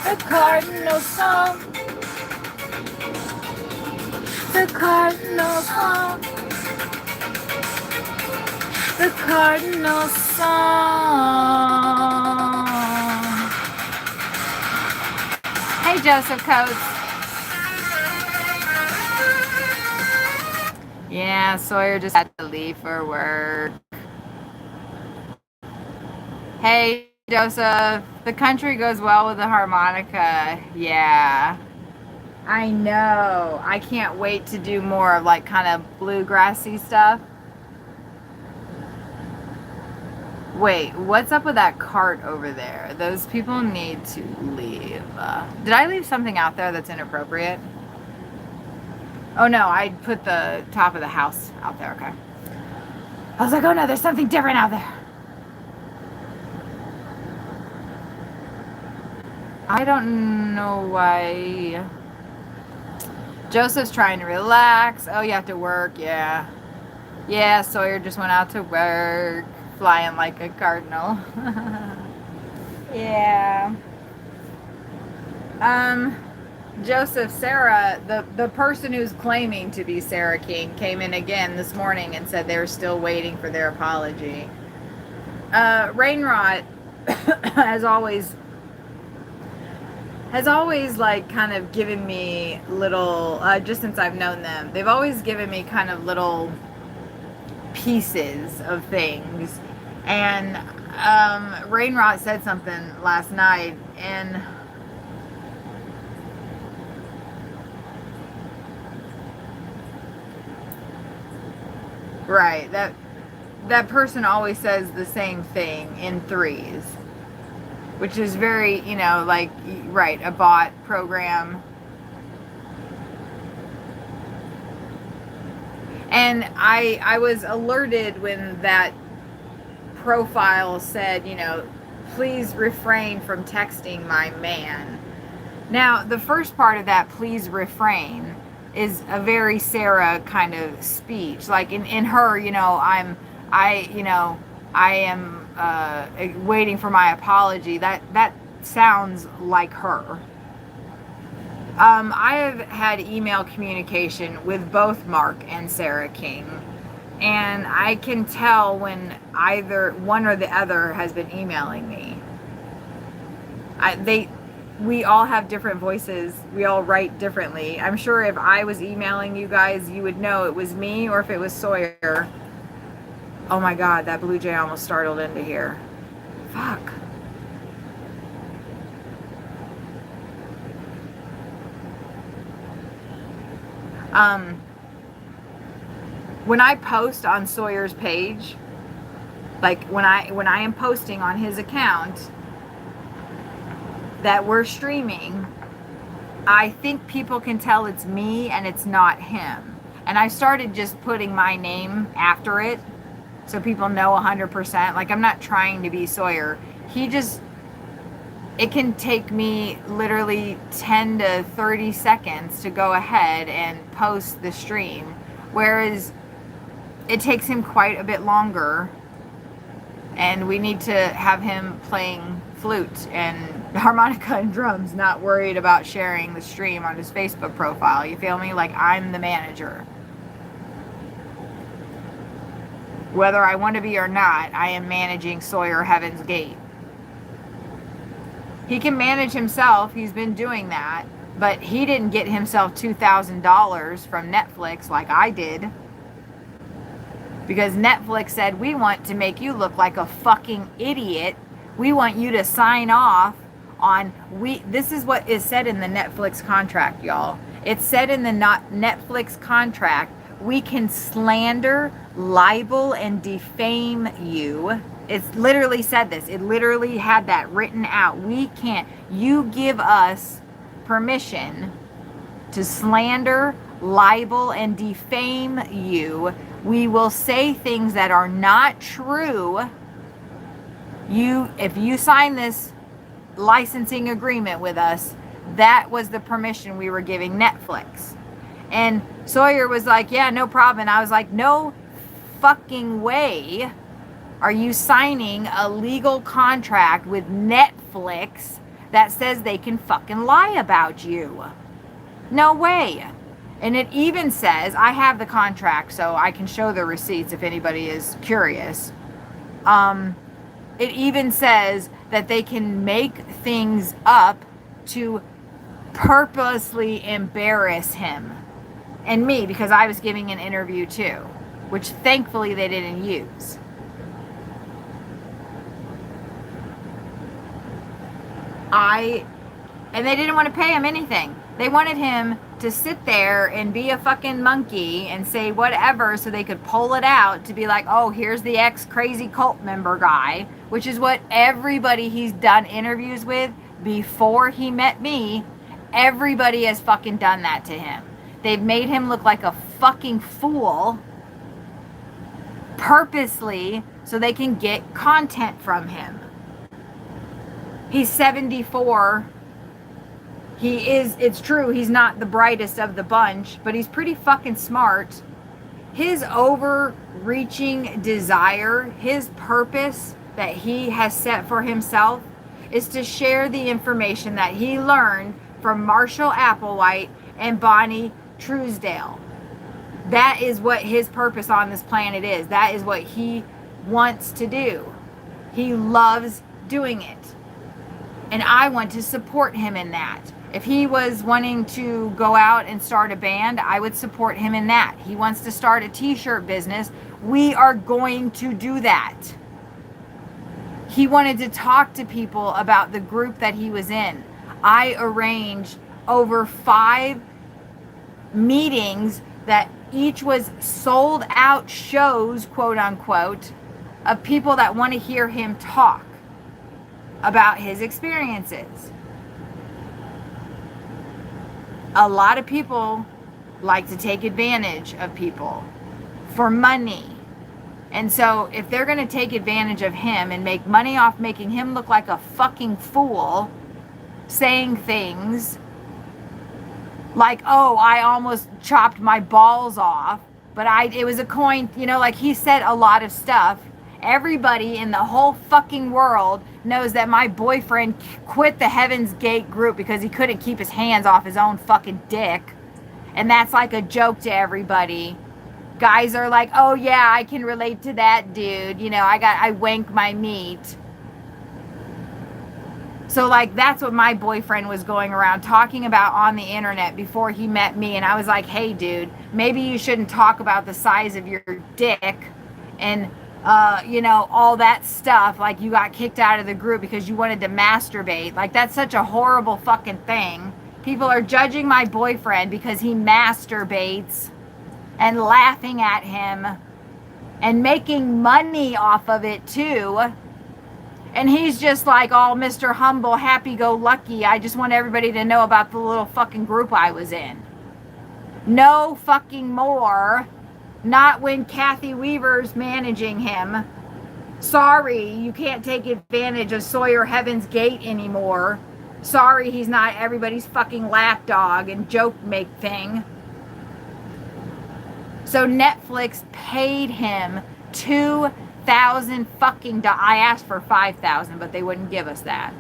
The cardinal song. The cardinal song. The cardinal song. Hey, Joseph Coates. Yeah, Sawyer just had to leave for work. Hey, Joseph. The country goes well with the harmonica. Yeah. I know. I can't wait to do more of like kind of bluegrassy stuff. Wait, what's up with that cart over there? Those people need to leave. Did I leave something out there that's inappropriate? Oh no, I put the top of the house out there, okay. I was like, oh no, there's something different out there. I don't know why. Joseph's trying to relax. Oh, you have to work, yeah. Yeah, Sawyer just went out to work, flying like a cardinal. Yeah. Joseph, Sarah, the person who's claiming to be Sarah King came in again this morning and said they're still waiting for their apology. Rainrot has always like kind of given me little, just since I've known them, they've always given me kind of little pieces of things. And Rainrot said something last night, and right, that person always says the same thing in threes, which is very, you know, like, right, a bot program. And I was alerted when that profile said, you know, please refrain from texting my man. Now, the first part of that, please refrain, is a very Sarah kind of speech. Like in her, you know, I am waiting for my apology. That sounds like her. I have had email communication with both Mark and Sarah King, And I can tell when either one or the other has been emailing me. We all have different voices. We all write differently. I'm sure if I was emailing you guys, you would know it was me, or if it was Sawyer. Oh my God, that blue jay almost startled into here. Fuck. When I post on Sawyer's page, like when I am posting on his account that we're streaming, I think people can tell it's me and it's not him. And I started just putting my name after it so people know 100%. Like, I'm not trying to be Sawyer. It can take me literally 10 to 30 seconds to go ahead and post the stream, whereas it takes him quite a bit longer, and we need to have him playing flute and harmonica and drums, not worried about sharing the stream on his Facebook profile. You feel me? Like, I'm the manager. Whether I want to be or not, I am managing Sawyer Heaven's Gate. He can manage himself. He's been doing that. But he didn't get himself $2,000 from Netflix like I did. Because Netflix said, we want to make you look like a fucking idiot. We want you to sign off on... This is what is said in the Netflix contract, y'all. It's said in the Netflix contract, we can slander, libel, and defame you. It's literally said this. It literally had that written out. We can't. You give us permission to slander, libel, and defame you. We will say things that are not true. If you sign this licensing agreement with us, that was the permission we were giving Netflix. And Sawyer was like, yeah, no problem. And I was like, no fucking way are you signing a legal contract with Netflix that says they can fucking lie about you. No way. And it even says, I have the contract so I can show the receipts if anybody is curious. It even says that they can make things up to purposely embarrass him and me, because I was giving an interview too, which thankfully they didn't use. And they didn't want to pay him anything. They wanted him to sit there and be a fucking monkey and say whatever so they could pull it out to be like, oh, here's the ex-crazy cult member guy, which is what everybody he's done interviews with before he met me, everybody has fucking done that to him. They've made him look like a fucking fool purposely so they can get content from him. He's 74. It's true, he's not the brightest of the bunch, but he's pretty fucking smart. His overreaching desire, his purpose that he has set for himself is to share the information that he learned from Marshall Applewhite and Bonnie Truesdale. That is what his purpose on this planet is. That is what he wants to do. He loves doing it. And I want to support him in that. If he was wanting to go out and start a band, I would support him in that. He wants to start a t-shirt business. We are going to do that. He wanted to talk to people about the group that he was in. I arranged over 5 meetings that each was sold out shows, quote unquote, of people that want to hear him talk about his experiences. A lot of people like to take advantage of people for money. And so if they're going to take advantage of him and make money off making him look like a fucking fool, saying things like, oh, I almost chopped my balls off, but it was a coin, like he said a lot of stuff. Everybody in the whole fucking world knows that my boyfriend quit the Heaven's Gate group because he couldn't keep his hands off his own fucking dick. And that's like a joke to everybody. guys are like, oh yeah, I can relate to that dude. You know, I wank my meat. So like that's what my boyfriend was going around talking about on the internet before he met me. And I was like, hey dude, maybe you shouldn't talk about the size of your dick and you know, all that stuff. Like you got kicked out of the group because you wanted to masturbate. Like that's such a horrible fucking thing. People are judging my boyfriend because he masturbates and laughing at him and making money off of it too. And he's just like all Mr. Humble, happy-go-lucky. I just want everybody to know about the little fucking group I was in. No fucking more. Not when Kathy Weaver's managing him. Sorry, you can't take advantage of Sawyer Heaven's Gate anymore. Sorry, he's not everybody's fucking lapdog and joke make thing. So Netflix paid him $2,000 fucking. I asked for $5,000, but they wouldn't give us that.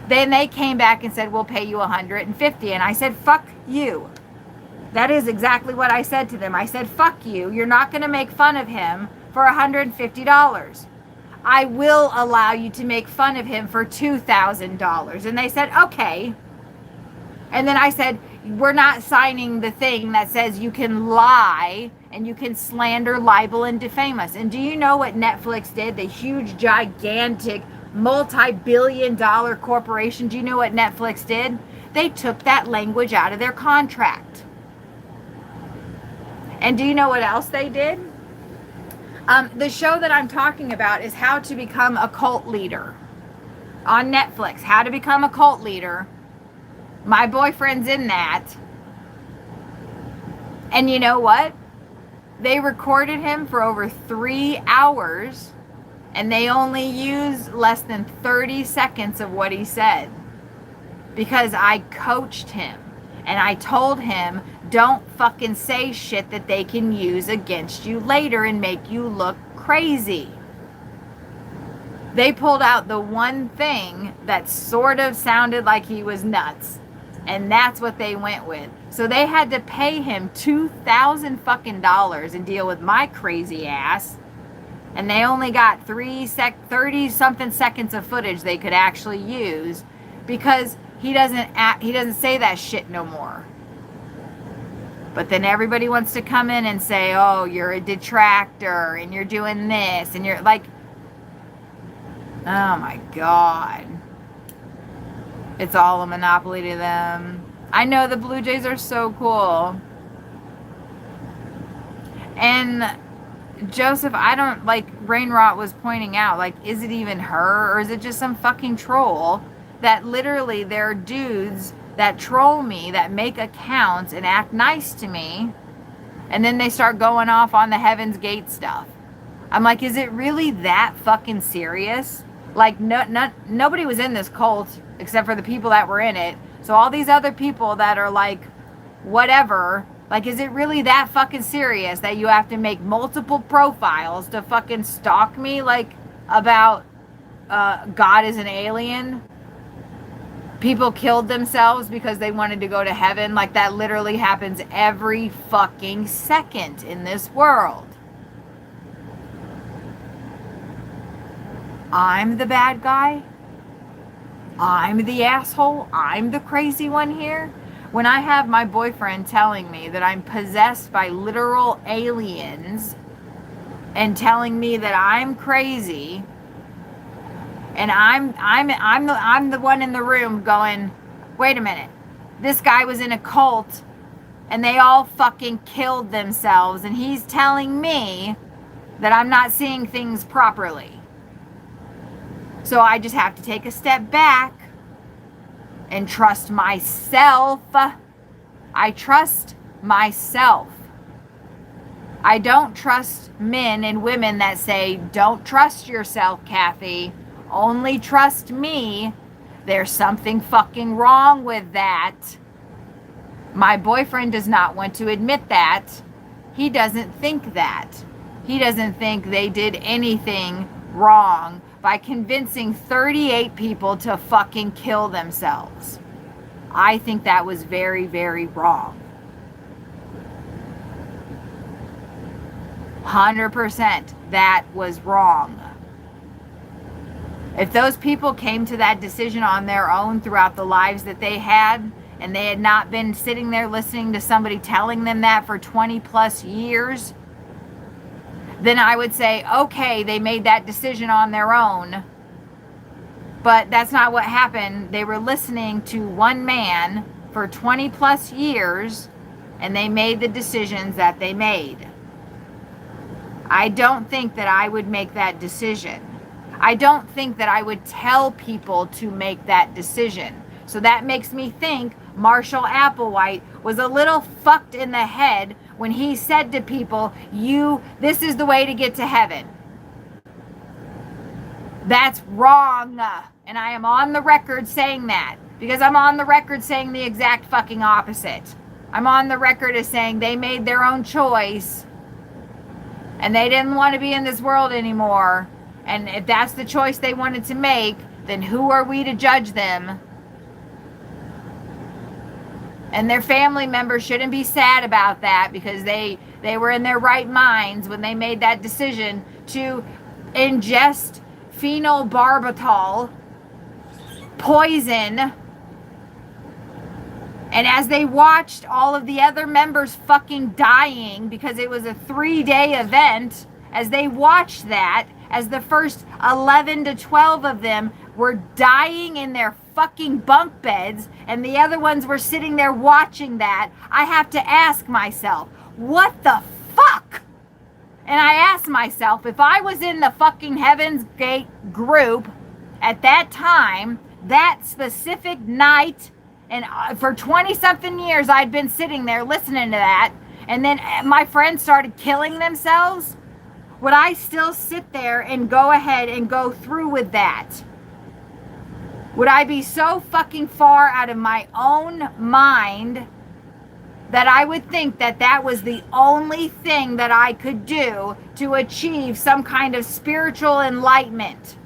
Then they came back and said, we'll pay you $150. And I said, fuck you. That is exactly what I said to them. I said, fuck you. You're not going to make fun of him for $150. I will allow you to make fun of him for $2,000. And they said, okay. And then I said, we're not signing the thing that says you can lie and you can slander, libel, and defame us. And do you know what Netflix did? The huge, gigantic, multi-billion-dollar corporation. Do you know what Netflix did? They took that language out of their contract. And do you know what else they did? The show that I'm talking about is How to Become a Cult Leader on Netflix. How to Become a Cult Leader. My boyfriend's in that. And you know what? They recorded him for over 3 hours and they only used less than 30 seconds of what he said because I coached him and I told him, don't fucking say shit that they can use against you later and make you look crazy. They pulled out the one thing that sort of sounded like he was nuts. And that's what they went with. So they had to pay him $2,000 fucking dollars and deal with my crazy ass. And they only got 30 something seconds of footage they could actually use because he doesn't say that shit no more. But then everybody wants to come in and say, oh, you're a detractor and you're doing this and you're like, oh my God. It's all a monopoly to them. I know the Blue Jays are so cool. And Joseph, I don't, like Rainrot was pointing out, like, is it even her or is it just some fucking troll that literally there are dudes that troll me, that make accounts and act nice to me, and then they start going off on the Heaven's Gate stuff. I'm like, is it really that fucking serious? Like, nobody was in this cult except for the people that were in it. So all these other people that are like, whatever, like, is it really that fucking serious that you have to make multiple profiles to fucking stalk me, like, about God is an alien? People killed themselves because they wanted to go to heaven. Like, that literally happens every fucking second in this world. I'm the bad guy. I'm the asshole. I'm the crazy one here. When I have my boyfriend telling me that I'm possessed by literal aliens and telling me that I'm crazy, and I'm the one in the room going, wait a minute, this guy was in a cult and they all fucking killed themselves, and he's telling me that I'm not seeing things properly. So I just have to take a step back and trust myself. I trust myself. I don't trust men and women that say, don't trust yourself, Kathy. Only trust me. There's something fucking wrong with that. My boyfriend does not want to admit that. He doesn't think that. He doesn't think they did anything wrong by convincing 38 people to fucking kill themselves. I think that was very, very wrong. 100%. That was wrong. If those people came to that decision on their own throughout the lives that they had, and they had not been sitting there listening to somebody telling them that for 20 plus years, then I would say, okay, they made that decision on their own. But that's not what happened. They were listening to one man for 20 plus years, and they made the decisions that they made. I don't think that I would make that decision. I don't think that I would tell people to make that decision. So that makes me think Marshall Applewhite was a little fucked in the head when he said to people, this is the way to get to heaven. That's wrong. And I am on the record saying that, because I'm on the record saying the exact fucking opposite. I'm on the record as saying they made their own choice and they didn't want to be in this world anymore. And if that's the choice they wanted to make, then who are we to judge them? And their family members shouldn't be sad about that, because they were in their right minds when they made that decision to ingest phenobarbital poison. And as they watched all of the other members fucking dying, because it was a 3-day event, as they watched that, as the first 11 to 12 of them were dying in their fucking bunk beds, and the other ones were sitting there watching that, I have to ask myself, what the fuck? And I asked myself, if I was in the fucking Heaven's Gate group at that time, that specific night, and for 20-something years I'd been sitting there listening to that, and then my friends started killing themselves, would I still sit there and go ahead and go through with that? Would I be so fucking far out of my own mind that I would think that that was the only thing that I could do to achieve some kind of spiritual enlightenment?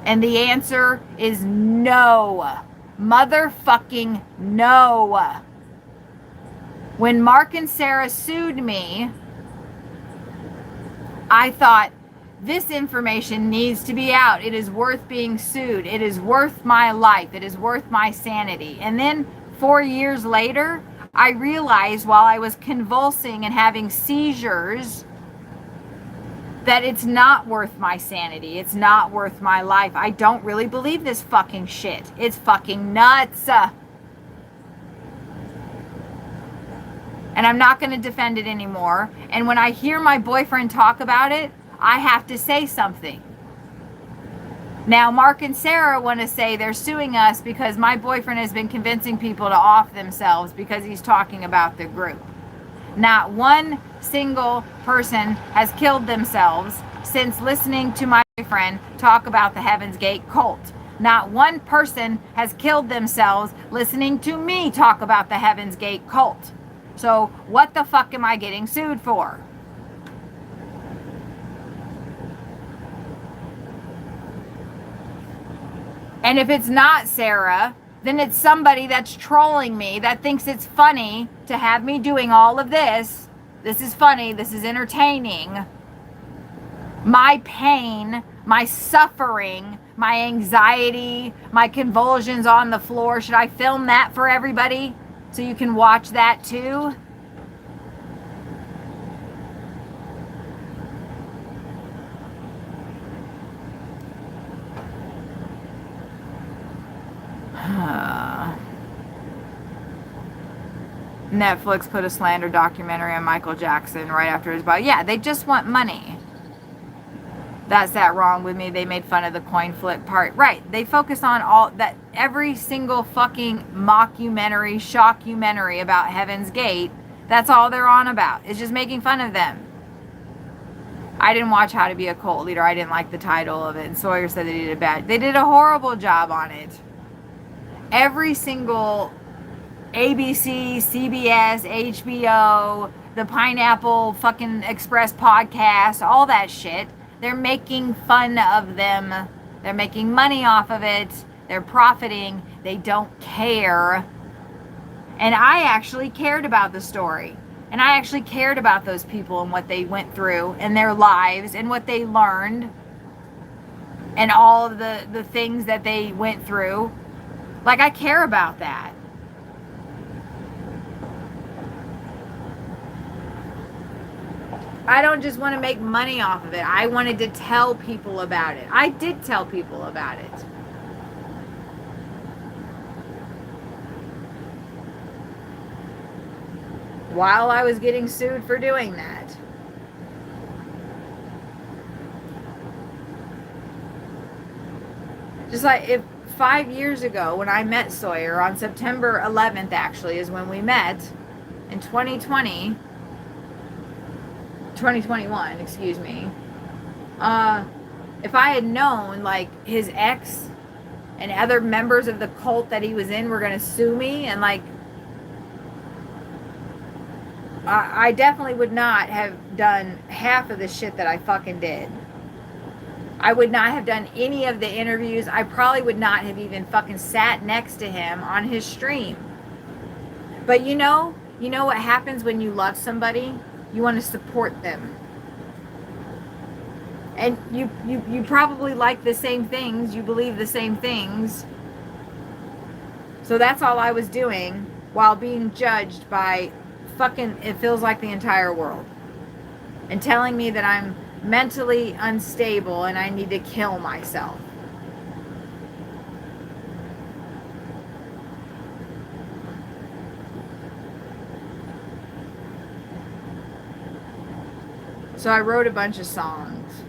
And the answer is no. Motherfucking no. When Mark and Sarah sued me, I thought, this information needs to be out. It is worth being sued. It is worth my life. It is worth my sanity. And then 4 years later, I realized while I was convulsing and having seizures that it's not worth my sanity. It's not worth my life. I don't really believe this fucking shit. It's fucking nuts. And I'm not going to defend it anymore. And when I hear my boyfriend talk about it, I have to say something. Now, Mark and Sarah want to say they're suing us because my boyfriend has been convincing people to off themselves because he's talking about the group. Not one single person has killed themselves since listening to my boyfriend talk about the Heaven's Gate cult. Not one person has killed themselves listening to me talk about the Heaven's Gate cult. So what the fuck am I getting sued for? And if it's not Sarah, then it's somebody that's trolling me that thinks it's funny to have me doing all of this. This is funny. This is entertaining. My pain, my suffering, my anxiety, my convulsions on the floor. Should I film that for everybody so you can watch that too? Netflix put a slander documentary on Michael Jackson right after his body. Yeah, they just want money. That's that wrong with me. They made fun of the coin flip part. Right. They focus on all that, every single fucking mockumentary, shockumentary about Heaven's Gate. That's all they're on about. It's just making fun of them. I didn't watch How to Be a Cult Leader. I didn't like the title of it. And Sawyer said they did a horrible job on it. Every single ABC, CBS, HBO, the Pineapple fucking Express podcast, all that shit, they're making fun of them. They're making money off of it. They're profiting. They don't care. And I actually cared about the story. And I actually cared about those people and what they went through and their lives and what they learned and all of the things that they went through. Like, I care about that. I don't just want to make money off of it. I wanted to tell people about it. I did tell people about it. While I was getting sued for doing that. Just like if 5 years ago when I met Sawyer, on September 11th actually is when we met, in 2021, excuse me. If I had known like his ex and other members of the cult that he was in were gonna sue me, and like I definitely would not have done half of the shit that I fucking did. I would not have done any of the interviews. I probably would not have even fucking sat next to him on his stream. But you know what happens when you love somebody? You want to support them. And you probably like the same things. You believe the same things. So that's all I was doing while being judged by fucking, it feels like the entire world. And telling me that I'm mentally unstable and I need to kill myself. So I wrote a bunch of songs.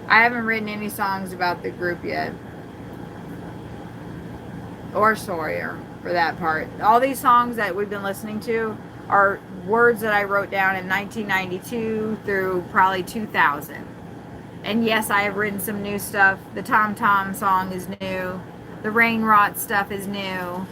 I haven't written any songs about the group yet. Or Sawyer, for that part. All these songs that we've been listening to are words that I wrote down in 1992 through probably 2000. And yes, I have written some new stuff. The Tom Tom song is new. The Rain Rot stuff is new.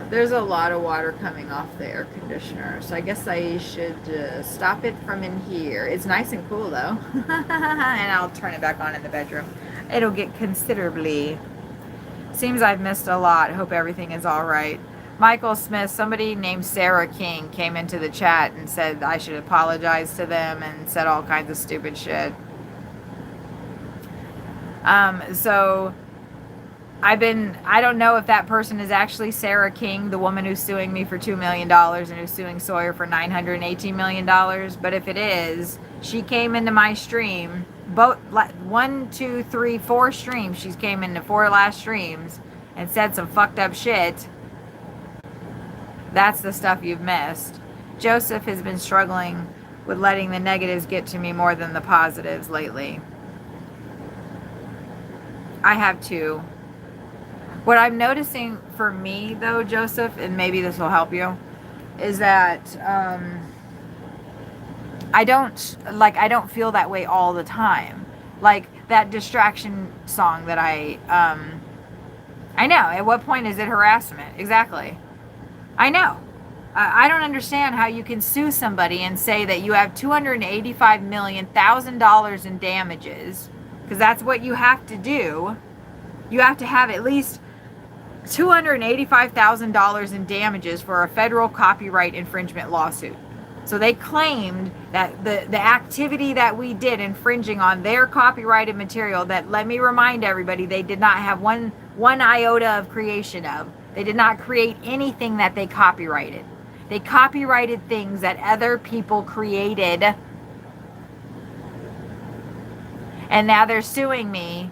There's a lot of water coming off the air conditioner, so I guess I should stop it from in here. It's nice and cool though. And I'll turn it back on in the bedroom. It'll get considerably. Seems I've missed a lot. Hope everything is all right. Michael Smith, somebody named Sarah King came into the chat and said I should apologize to them and said all kinds of stupid shit. So I don't know if that person is actually Sarah King, the woman who's suing me for $2 million and who's suing Sawyer for $918 million. But if it is, she came into my stream, 1, 2, 3, 4 streams. She's came into 4 last streams and said some fucked up shit. That's the stuff you've missed. Joseph has been struggling with letting the negatives get to me more than the positives lately. I have too. What I'm noticing for me, though, Joseph, and maybe this will help you, is that I don't feel that way all the time. Like that distraction song that I know. At what point is it harassment? Exactly. I know. I don't understand how you can sue somebody and say that you have $285 million in damages, because that's what you have to do. You have to have at least $285,000 in damages for a federal copyright infringement lawsuit. So they claimed that the activity that we did infringing on their copyrighted material, that, let me remind everybody, they did not have one iota of creation of. They did not create anything that they copyrighted. They copyrighted things that other people created. And now they're suing me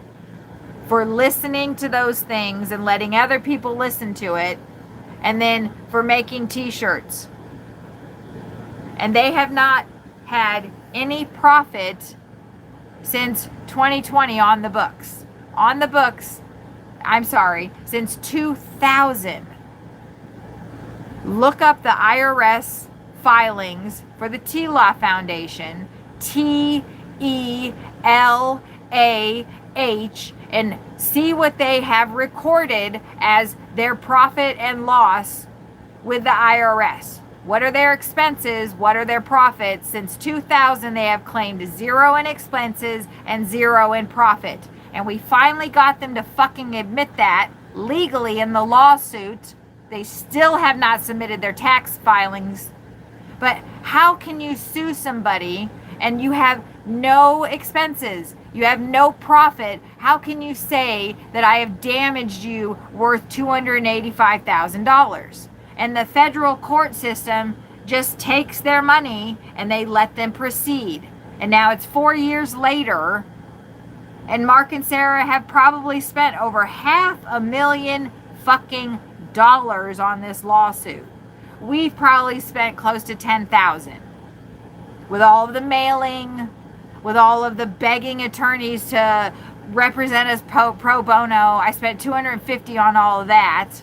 for listening to those things and letting other people listen to it, and then for making t-shirts. And they have not had any profit since 2020 on the books. On the books, I'm sorry, since 2000. Look up the IRS filings for the TELAH Foundation, TELAH, and see what they have recorded as their profit and loss with the IRS. What are their expenses? What are their profits? Since 2000, they have claimed 0 in expenses and 0 in profit. And we finally got them to fucking admit that legally in the lawsuit. They still have not submitted their tax filings. But how can you sue somebody and you have no expenses? You have no profit. How can you say that I have damaged you worth $285,000? And the federal court system just takes their money and they let them proceed. And now it's 4 years later, and Mark and Sarah have probably spent over $500,000 fucking dollars on this lawsuit. We've probably spent close to $10,000 with all of the mailing, with all of the begging attorneys to represent us pro bono. I spent $250 on all of that.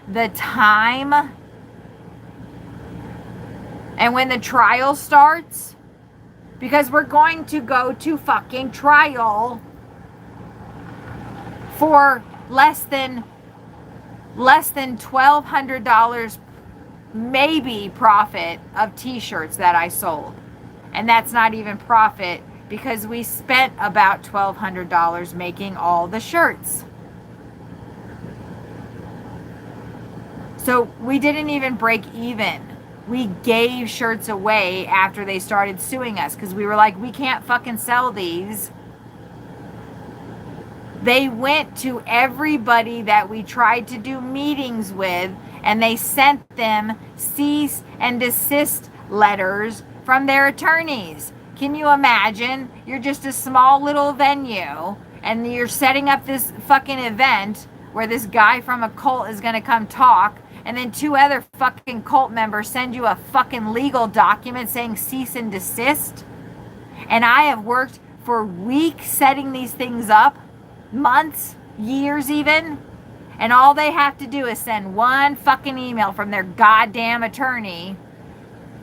The time, and when the trial starts, because we're going to go to fucking trial for less than $1,200 maybe profit of t-shirts that I sold. And that's not even profit because we spent about $1,200 making all the shirts. So we didn't even break even. We gave shirts away after they started suing us because we were like, we can't fucking sell these. They went to everybody that we tried to do meetings with and they sent them cease and desist letters from their attorneys. Can you imagine? You're just a small little venue and you're setting up this fucking event where this guy from a cult is going to come talk, and then 2 other fucking cult members send you a fucking legal document saying cease and desist. And I have worked for weeks setting these things up, months, years even, and all they have to do is send one fucking email from their goddamn attorney,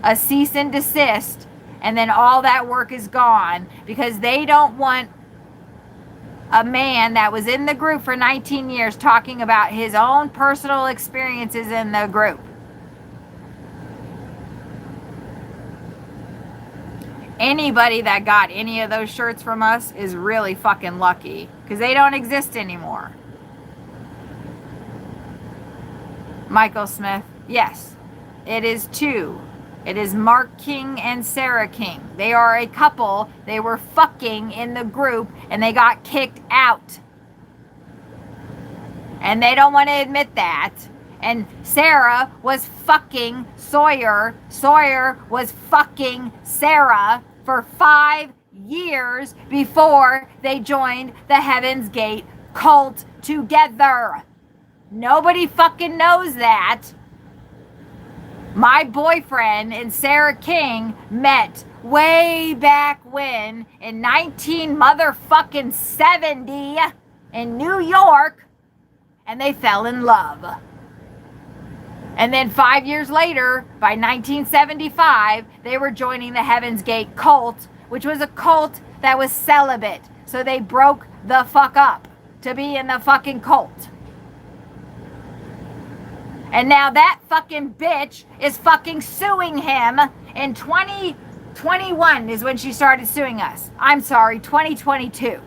a cease and desist, and then all that work is gone because they don't want a man that was in the group for 19 years talking about his own personal experiences in the group. Anybody that got any of those shirts from us is really fucking lucky because they don't exist anymore. Michael Smith, yes, it is 2. It is Mark King and Sarah King. They are a couple. They were fucking in the group and they got kicked out. And they don't want to admit that. And Sarah was fucking Sawyer. Sawyer was fucking Sarah for 5 years before they joined the Heaven's Gate cult together. Nobody fucking knows that. My boyfriend and Sarah King met way back when in 1970 in New York, and they fell in love. And then 5 years later, by 1975, they were joining the Heaven's Gate cult, which was a cult that was celibate. So they broke the fuck up to be in the fucking cult. And now that fucking bitch is fucking suing him in 2021 is when she started suing us. I'm sorry, 2022.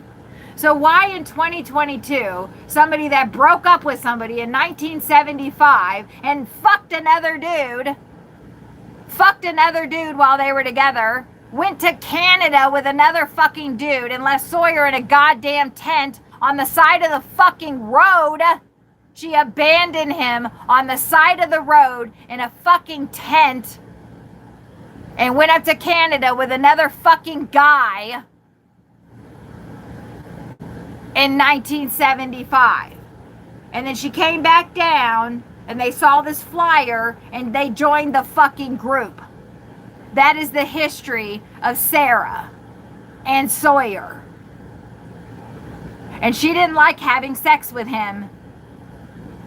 So why in 2022, somebody that broke up with somebody in 1975 and fucked another dude while they were together, went to Canada with another fucking dude and left Sawyer in a goddamn tent on the side of the fucking road? She abandoned him on the side of the road in a fucking tent and went up to Canada with another fucking guy in 1975. And then she came back down and they saw this flyer and they joined the fucking group. That is the history of Sarah and Sawyer. And she didn't like having sex with him.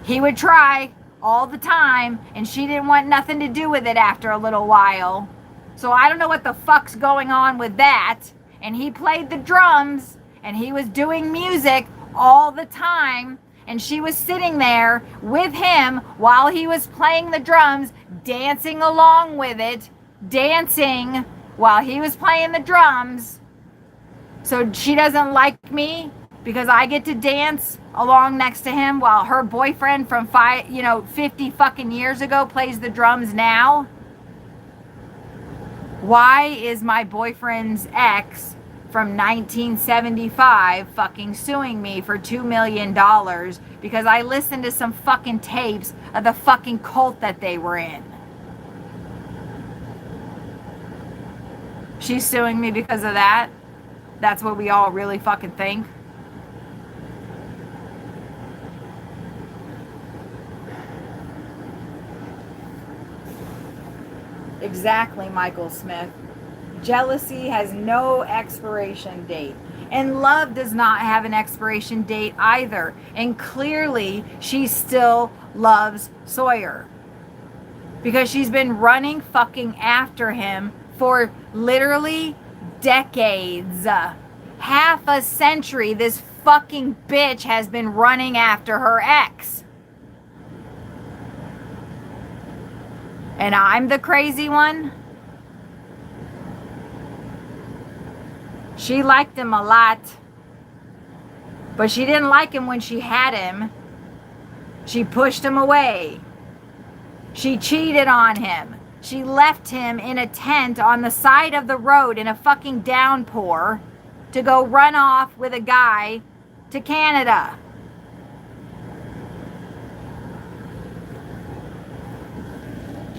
He would try all the time, and she didn't want nothing to do with it after a little while. So I don't know what the fuck's going on with that. And he played the drums, and he was doing music all the time, and she was sitting there with him while he was playing the drums, dancing along with it, dancing while he was playing the drums. So she doesn't like me because I get to dance along next to him while her boyfriend from 50 fucking years ago plays the drums now. Why is my boyfriend's ex from 1975 fucking suing me for $2 million because I listened to some fucking tapes of the fucking cult that they were in? She's suing me because of that? That's what we all really fucking think? Exactly, Michael Smith. Jealousy has no expiration date. And love does not have an expiration date either. And clearly, she still loves Sawyer. Because she's been running fucking after him for literally decades. Half a century, this fucking bitch has been running after her ex. And I'm the crazy one? She liked him a lot. But she didn't like him when she had him. She pushed him away. She cheated on him. She left him in a tent on the side of the road in a fucking downpour to go run off with a guy to Canada.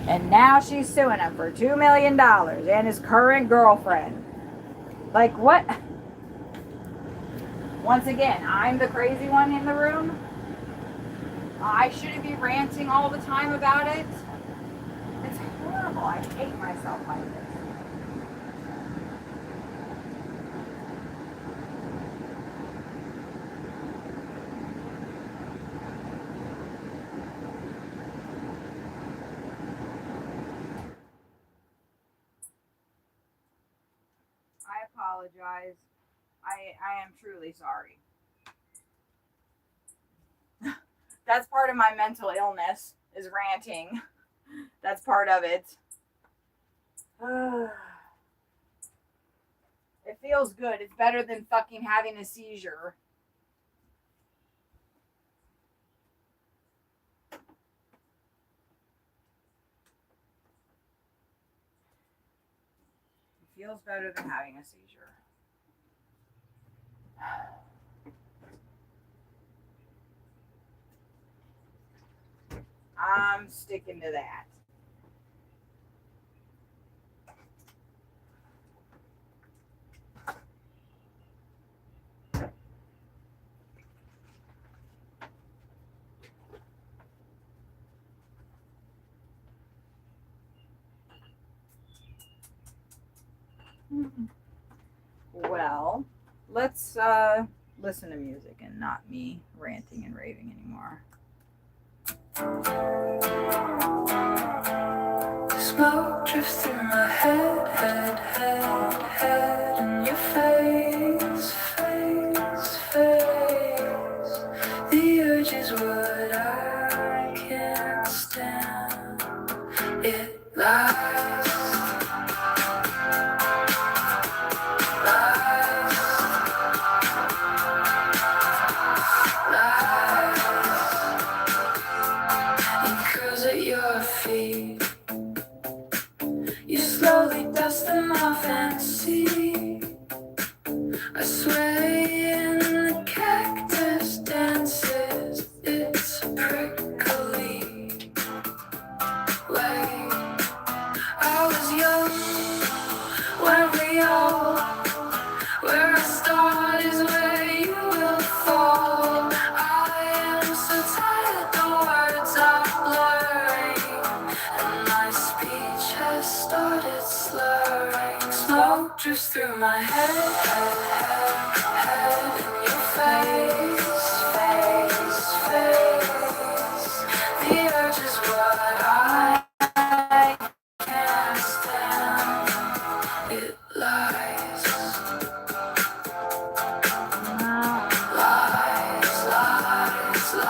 And now she's suing him for $2 million and his current girlfriend. Like, what? Once again, I'm the crazy one in the room. I shouldn't be ranting all the time about it. It's horrible. I hate myself like this. I apologize. I am truly sorry. That's part of my mental illness, is ranting. That's part of it. It feels good. It's better than fucking having a seizure. It feels better than having a seizure. I'm sticking to that. Well, let's listen to music and not me ranting and raving anymore. Smoke drifts through my head, and your face. The urge is what I can't stand. It lies. At your feet, you slowly dust them off and see. I sway in the cactus dances. It's a prickly way. I was young when we all, where I start is where you will fall. I am so tired, the words are blurring, and my speech has started slurring. Smoke drifts through my head, and your face. The urge is what I can't stand. It lies. Lies, lies, lies.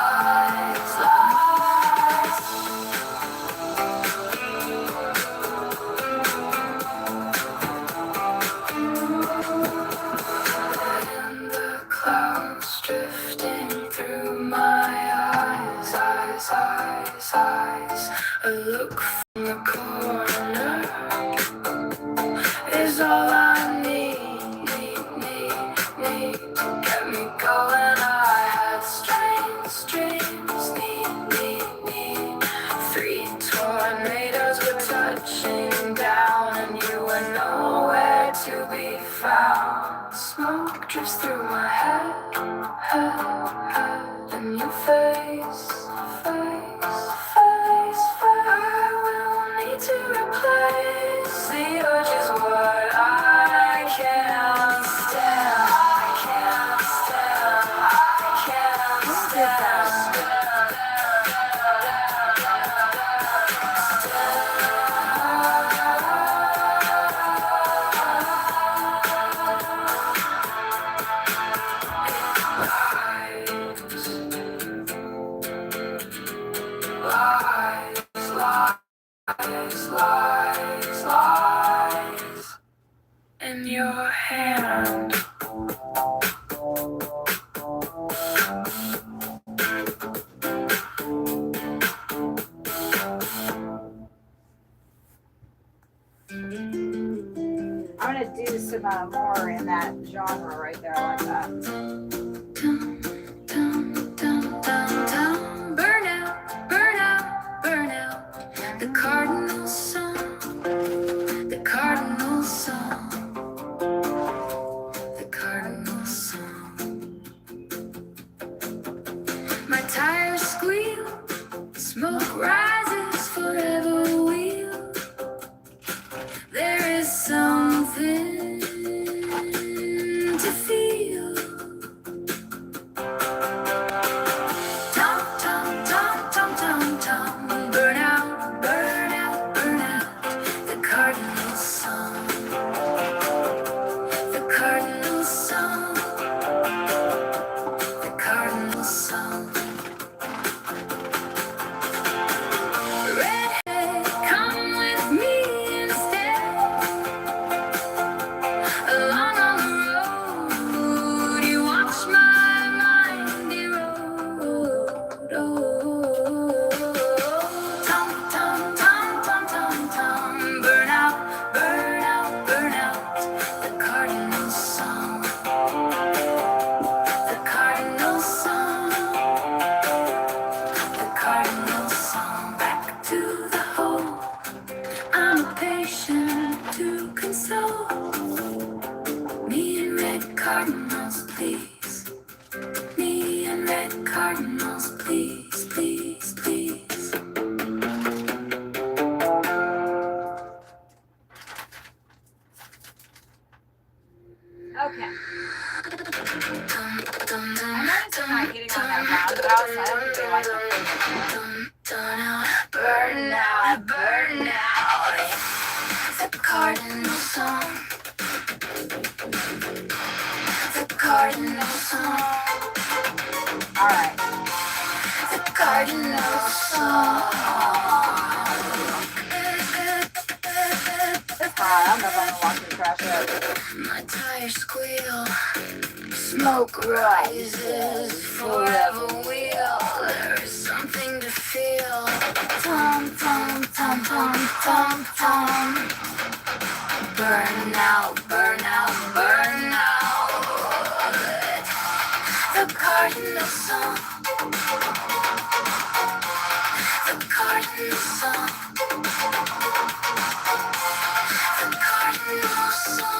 is all I need to get me going. I had strange dreams, need. 3 tornadoes were touching down, and you were nowhere to be found. Smoke drifts through my head, and your face. I will need to replace the urge is what I can't stand. Lies in your hand. I'm gonna do some more in that genre right there. I like that. Burn out. The cardinal song. The cardinal song. The cardinal song. My tires squeal. Smoke rises forever wheel. There is something to feel. Tom. Burn out. The cardinal song. The cardinal song. The cardinal song. Redhead, come with me instead. Along on the road, you watch my mind erode. Tom. Burn out. The cardinal song. The cardinal song. The cardinal song. Back to the hole. I'm a patient to console. Me and red cardinals, please. Me and red cardinals, please. Okay. I noticed I'm not getting on that roundabout, so I don't think they like it. Burn out. The cardinal song. The cardinal song. All right. The cardinal song. I don't know if I'm gonna watch the trash yet. My tires squeal. Smoke rises forever wheel. There is something to feel. Tom. Burn out. The cardinal song. The cardinal song. The cardinal song.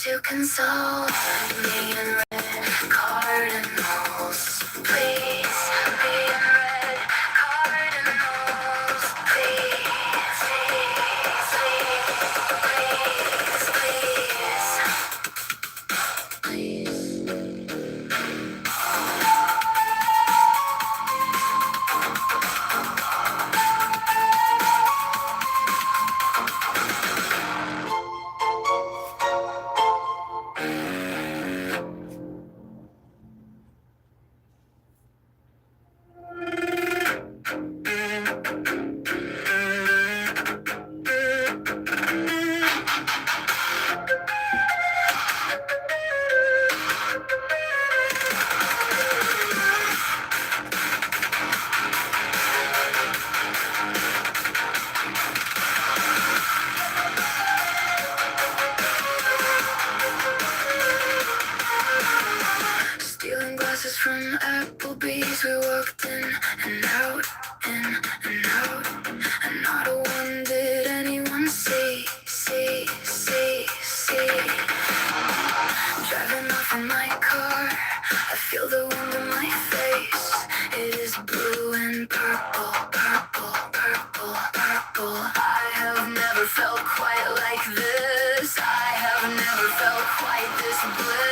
to console me in red cardinals. Please be in red cardinals. Please, please, please, please, please. Stealing glasses from Applebee's, we walked in and out, in and out, and not a one did anyone see. Driving off in my car, I feel the wind in my face. It is blue and purple, purple, purple, purple. I have never felt quite like this. I have never felt quite this bliss.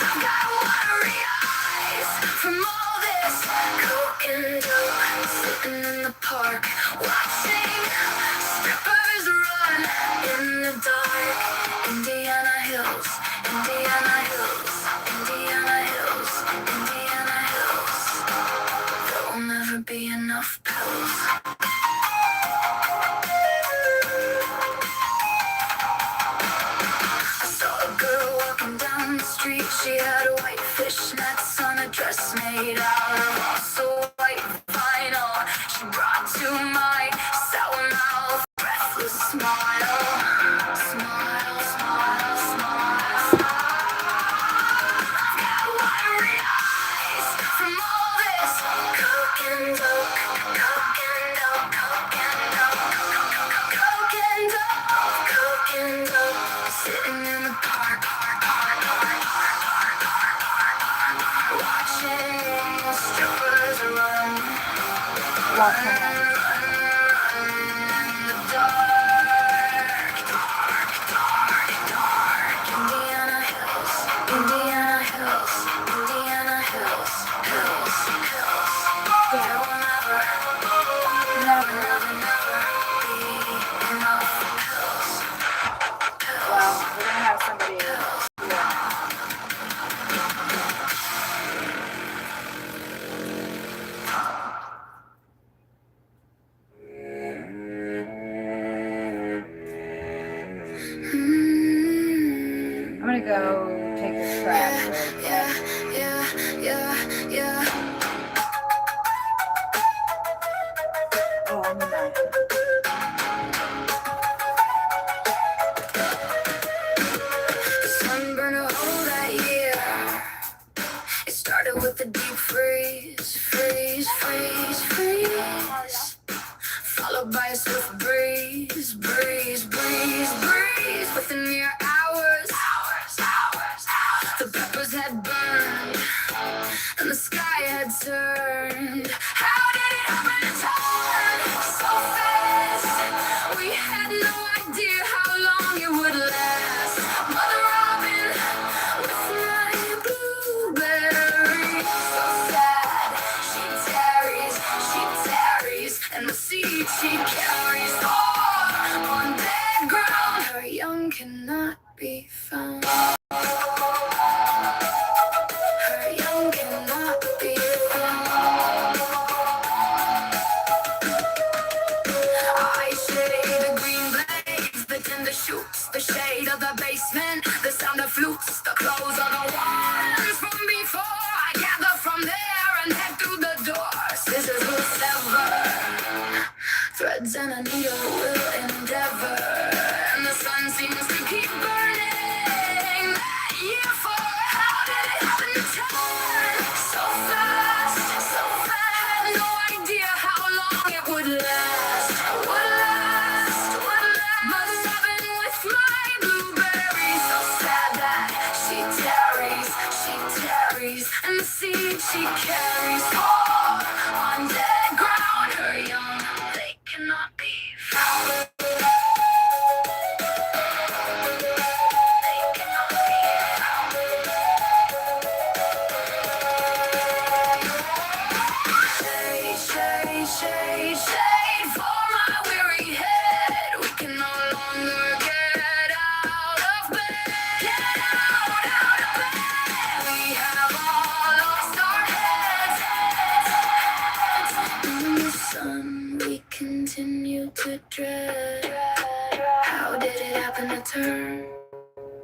I've got watery eyes from all this coke and dope. Sitting in the park, watching strippers run in the dark. Indiana Hills, Indiana Hills, Indiana Hills, Indiana Hills. There will never be enough pills. I saw a girl walking down the street. She had white fishnets on a dress made out of also white vinyl. She brought to mind sour mouth, breathless smile. Smile, smile, smile. I've got watery eyes from all this coke and dope, coke and dope, coke and dope, coke and dope, coke and dope. Sitting in the park, watching strippers run. Watching Run in the dark, dark, dark, dark. Indiana Hills, Indiana Hills, Indiana Hills, hills, hills. There will never, never, never, never be enough pills. Well, we're gonna have somebody. I'm gonna go take the trash really quick. Yeah. Oh, I'm in that. The sun burned a hole that year. It started with a deep freeze, freeze, freeze, freeze. Followed by a swift breeze, breeze, breeze, breeze. Within mere hours, the peppers had burned and the sky had turned. How did it happen to turn so fast? We had no idea how long it would last. Mother Robin with my blueberry, so sad. She tarries, and the seed she carries on dead ground. Her young cannot be found. Her young cannot be found. I shade the green blades, the tender shoots, the shade of the basement, the sound of flutes, the clothes of the ones from before. I gather from there and head through the door. Scissors will sever, threads and a needle will endeavor, and the sun seems to keep burning.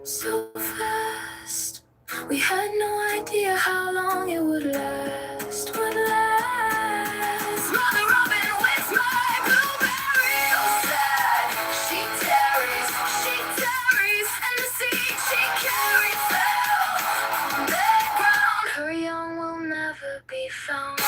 so fast. We had no idea how long it would last. Would last. Mother Robin with my blueberry. So sad. She tarries, and the seed she carries fell on that ground. Her young will never be found.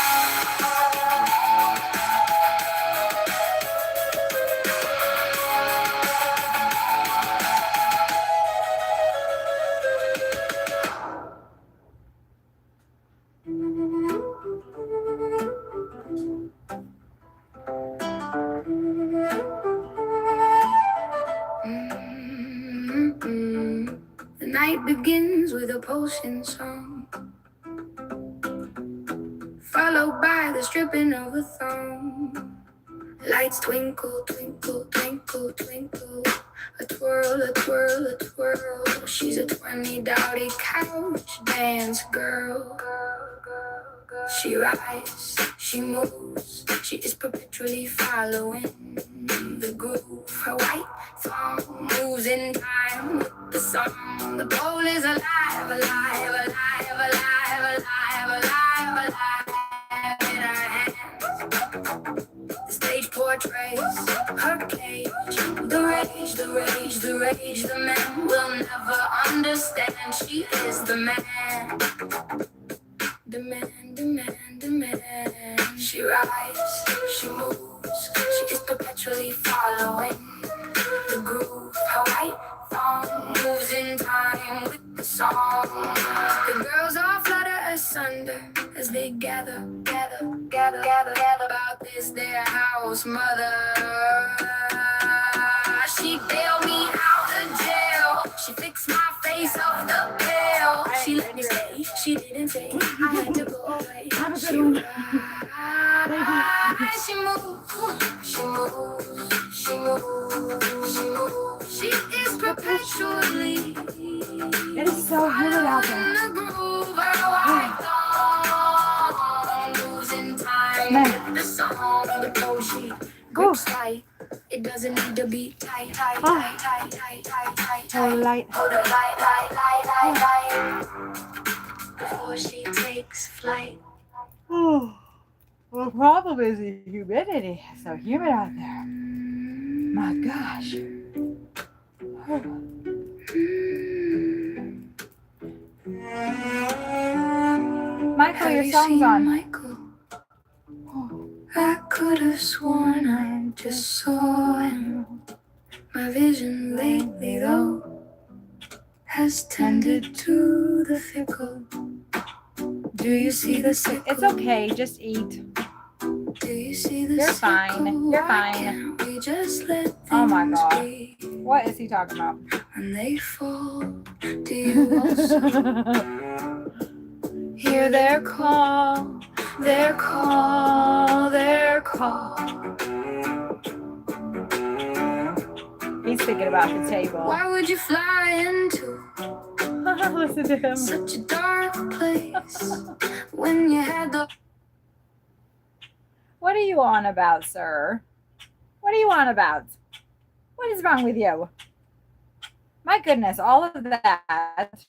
The night begins with a potion song, followed by the stripping of a thong. Lights twinkle, twinkle, twinkle, twinkle. A twirl, a twirl, a twirl. She's a 20 dowdy couch dance girl. She rides, she moves, she is perpetually following the groove. Her white thong moves in time with the song. The pole is alive, alive, alive, alive, alive, alive, alive in her hands. The stage portrays her cage. The rage, the rage, the rage, the man will never understand. She is the man. The man, the man, the man. She rides, she moves, she is perpetually following the groove. Her white thong moves in time with the song. The girls all flutter asunder as they gather about this their house mother. She bailed me out of jail. She fixed my face off the veil. She let me stay. She didn't say I had to go away. She rides, she moves, she moves, she moves, she moves. She is perpetually. It is so humid out there. In the groove, her white thong moves in time with the song. The pole she grips tight. It doesn't need to be tight, tight, tight, tight, tight, tight, tight, tight. Light. Hold her light. Before she takes flight. Oh, well, the problem is the humidity. It's so humid out there. My gosh. Michael, your song's on. Michael? I could have sworn I just saw him. My vision lately, though, has tended to the fickle. Do you see the sickle? It's okay. Just eat. Do you see the You're sickle? fine. You're Why fine. can't we just let things Oh my God. be? What is he talking about? When they fall, do you also hear their call, their call, their call? He's thinking about the table. Why would you fly into Listen to him. such a dark place when you had the... What are you on about, sir? What are you on about? What is wrong with you? My goodness, all of that.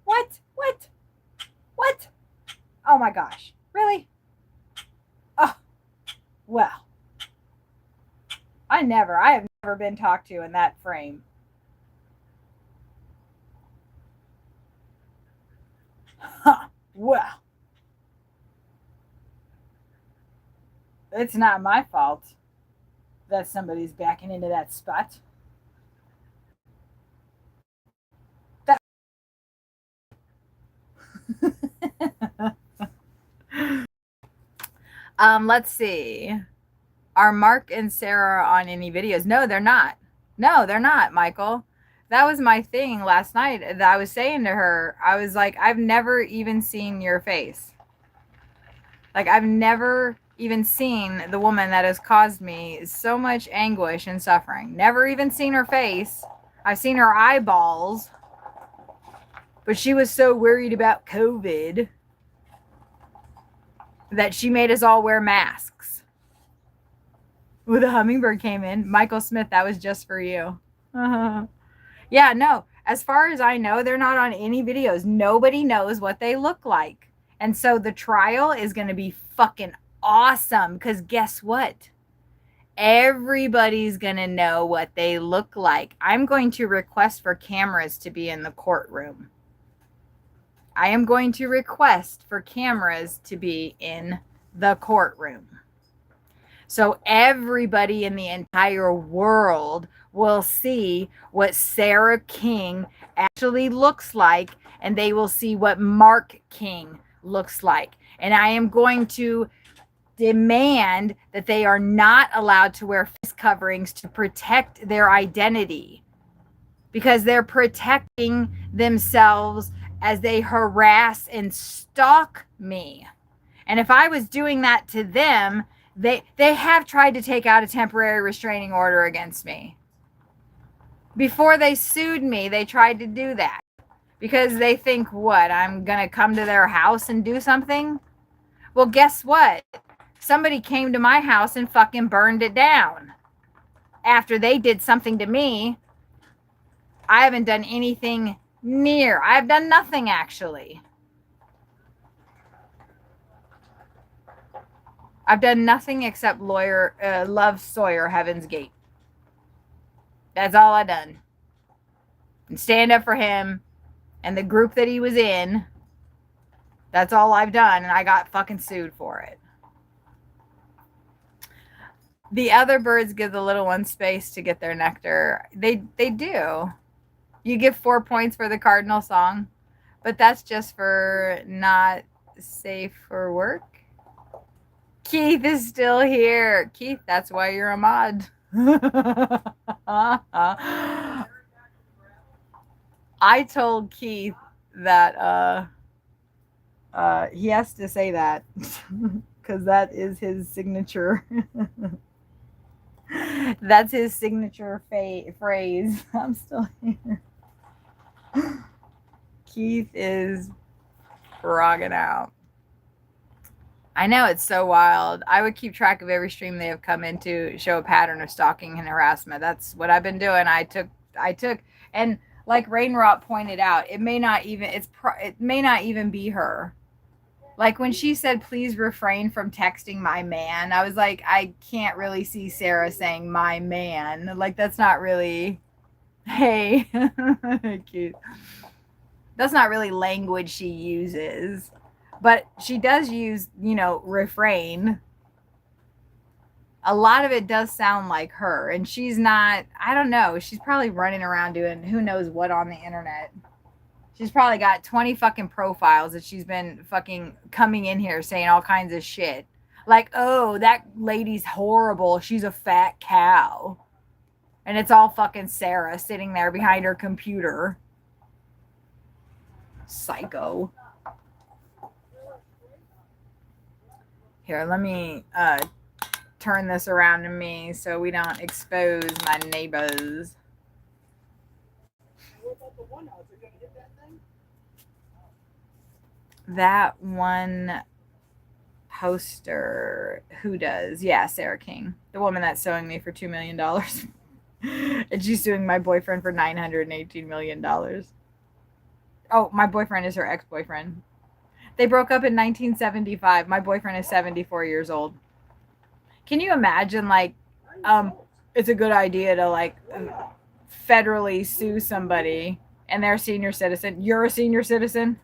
What? What? What? Oh my gosh. Really? Oh, well. I have never been talked to in that frame. Huh. Well. It's not my fault that somebody's backing into that spot. Let's see. Are Mark and Sarah on any videos? No, they're not. No, they're not, Michael. That was my thing last night that I was saying to her. I was like, I've never even seen your face. Like, I've never even seen the woman that has caused me so much anguish and suffering. Never even seen her face. I've seen her eyeballs. But she was so worried about COVID that she made us all wear masks. When the hummingbird came in, Michael Smith, that was just for you. Yeah, no. as far as I know, they're not on any videos. Nobody knows what they look like. And so the trial is going to be fucking awesome, because guess what? Everybody's going to know what they look like. I'm going to request for cameras to be in the courtroom. I am going to request for cameras to be in the courtroom. So everybody in the entire world will see what Sarah King actually looks like, and they will see what Mark King looks like. And I am going to demand that they are not allowed to wear face coverings to protect their identity, because they're protecting themselves as they harass and stalk me. And if I was doing that to them, they have tried to take out a temporary restraining order against me. Before they sued me, they tried to do that because they think, what, I'm going to come to their house and do something? Well, guess what? Somebody came to my house and fucking burned it down after they did something to me. I haven't done anything near. I've done nothing, actually. I've done nothing except love Sawyer Heaven's Gate. That's all I've done. And stand up for him and the group that he was in. That's all I've done, and I got fucking sued for it. The other birds give the little ones space to get their nectar. They do. You give 4 points for the cardinal song, but that's just for not safe for work. Keith is still here. Keith, that's why you're a mod. I told Keith that he has to say that because that is his signature. That's his signature phrase. I'm still here. Keith is frogging out. I know, it's so wild. I would keep track of every stream they have come into, show a pattern of stalking and harassment. That's what I've been doing. I took, and like Rainrot pointed out, it may not even be her. Like when she said, please refrain from texting my man, I was like, I can't really see Sarah saying my man. Like, that's not really, hey, cute. That's not really language she uses. But she does use, refrain. A lot of it does sound like her. And she's not, I don't know. She's probably running around doing who knows what on the internet. She's probably got 20 fucking profiles that she's been fucking coming in here saying all kinds of shit. Like, oh, that lady's horrible. She's a fat cow. And it's all fucking Sarah sitting there behind her computer. Psycho. Here, let me turn this around to me so we don't expose my neighbors. That one poster, who does? Yeah, Sarah King, the woman that's suing me for $2 million. And she's suing my boyfriend for $918 million. Oh, my boyfriend is her ex-boyfriend. They broke up in 1975. My boyfriend is 74 years old. Can you imagine, it's a good idea to, federally sue somebody and they're a senior citizen. You're a senior citizen?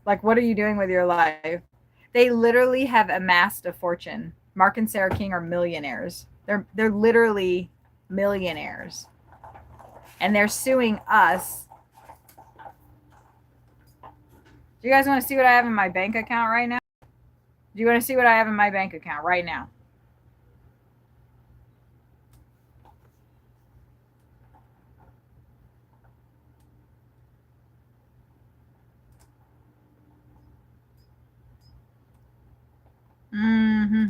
Like, what are you doing with your life? They literally have amassed a fortune. Mark and Sarah King are millionaires. They're literally millionaires. And they're suing us. Do you guys want to see what I have in my bank account right now? Do you want to see what I have in my bank account right now? Mm-hmm.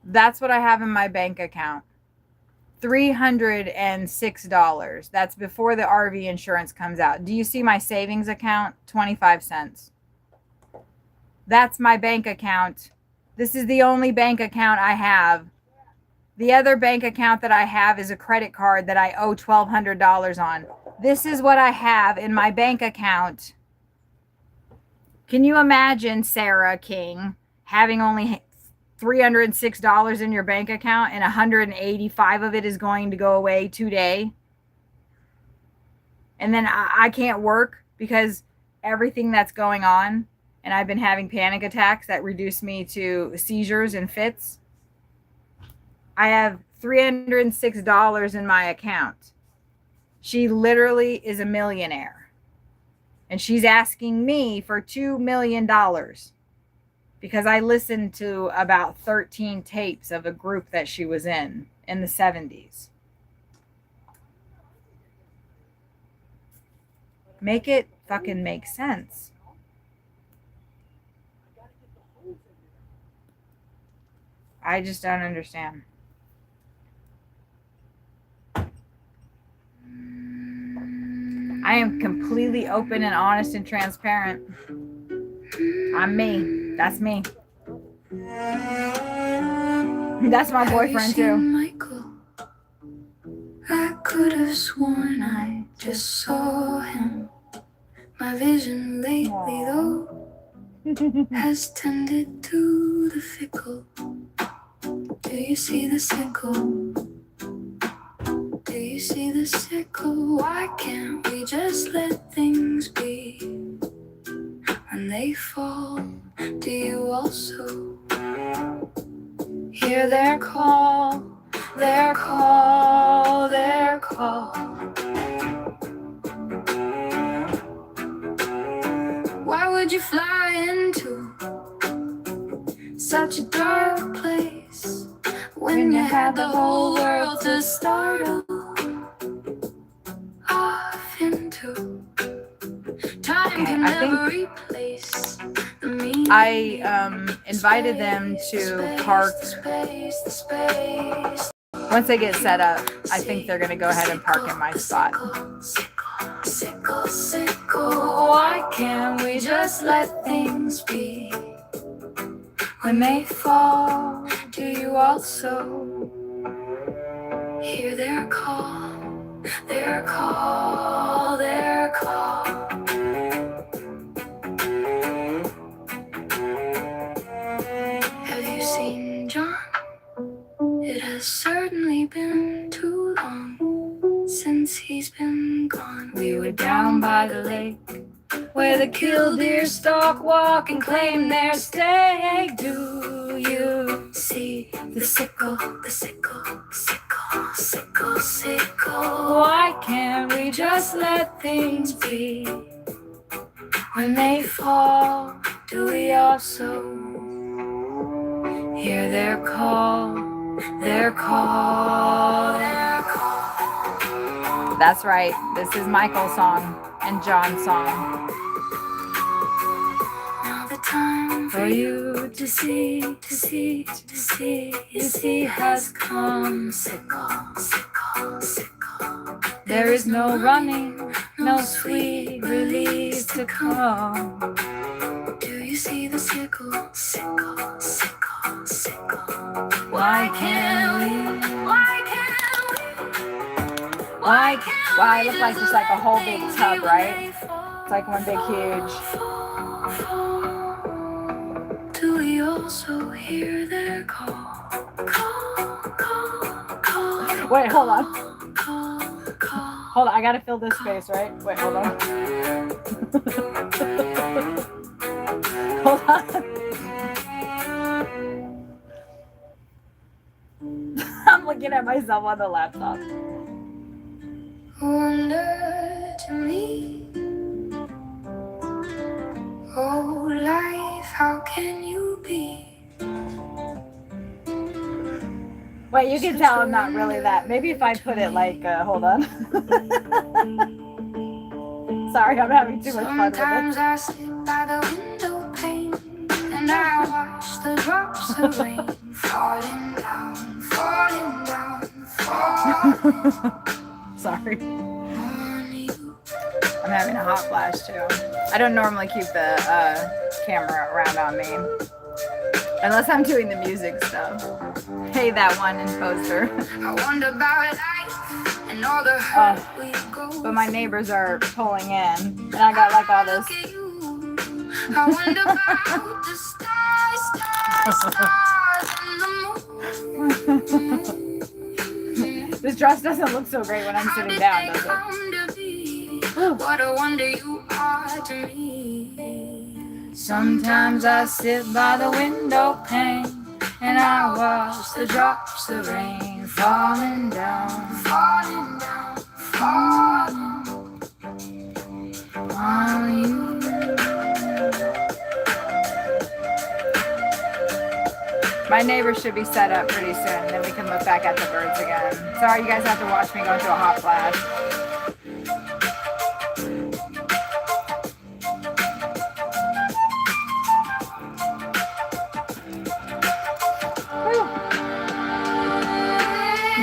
That's what I have in my bank account. $306. That's before the RV insurance comes out. Do you see my savings account? 25 cents. That's my bank account. This is the only bank account I have. The other bank account that I have is a credit card that I owe $1,200 on. This is what I have in my bank account. Can you imagine, Sarah King, having only $306 in your bank account and 185 of it is going to go away today? And then I can't work because everything that's going on, and I've been having panic attacks that reduce me to seizures and fits. I have $306 in my account. She literally is a millionaire. And she's asking me for $2 million because I listened to about 13 tapes of a group that she was in the 70s. Make it fucking make sense. I just don't understand. I am completely open and honest and transparent. I'm me. That's me. That's my boyfriend too. Michael? I could have sworn I just saw him. My vision lately, though, has tended to the fickle. Do you see the sickle? Do you see the sickle? Why can't we just let things be? When they fall, do you also hear their call, their call, their call? Why would you fly into such a dark place when you had the whole world to startle off into? Time can never replace the meaning. I invited them to park. Once they get set up, I think they're going to go ahead and park in my spot. Sickle, sickle, why can't we just let things be? When they fall, do you also hear their call, their call, their call? Have you seen John? It has certainly been too long since he's been gone. We were down by the lake where the killdeer stalk, walk, and claim their stake. Do you see the sickle, the sickle, sickle, sickle, sickle? Why can't we just let things be? When they fall, do we also hear their call, their call, their call? That's right. This is Michael's song and John's song. Now the time for you to see, to see, to see, you see has come. Sickle, sickle, sickle. There is no running, no sweet release to come. Do you see the sickle, sickle, sickle, sickle? Why can't we? Why can't we? Why it looks like just like a whole big tub, right? It's like one big huge. Do we also hear their call? Call, call, call. Wait, hold on. Call, call. Hold on, I gotta fill this space, right? Wait, hold on. Hold on. I'm looking at myself on the laptop. Wonder to me, oh life, how can you be? Wait, you can tell I'm not really that. Maybe if I put it like, hold on. Sorry, I'm having too much fun with Sometimes it. I sit by the window pane and I watch the drops of rain falling down, falling down, falling Sorry. on you. I'm having a hot flash too. I don't normally keep the camera around on me. Unless I'm doing the music stuff. Hey, that one in poster. I wonder about life and all the hurt we go. But my neighbors are pulling in, and I got like all this. I wonder about the stars, stars, and the moon. This dress doesn't look so great when I'm sitting down, does it? What a wonder you are to me. Sometimes I sit by the window pane and I watch the drops of rain falling down, Falling down, falling on you. My neighbors should be set up pretty soon, then we can look back at the birds again. Sorry, you guys have to watch me go into a hot flash.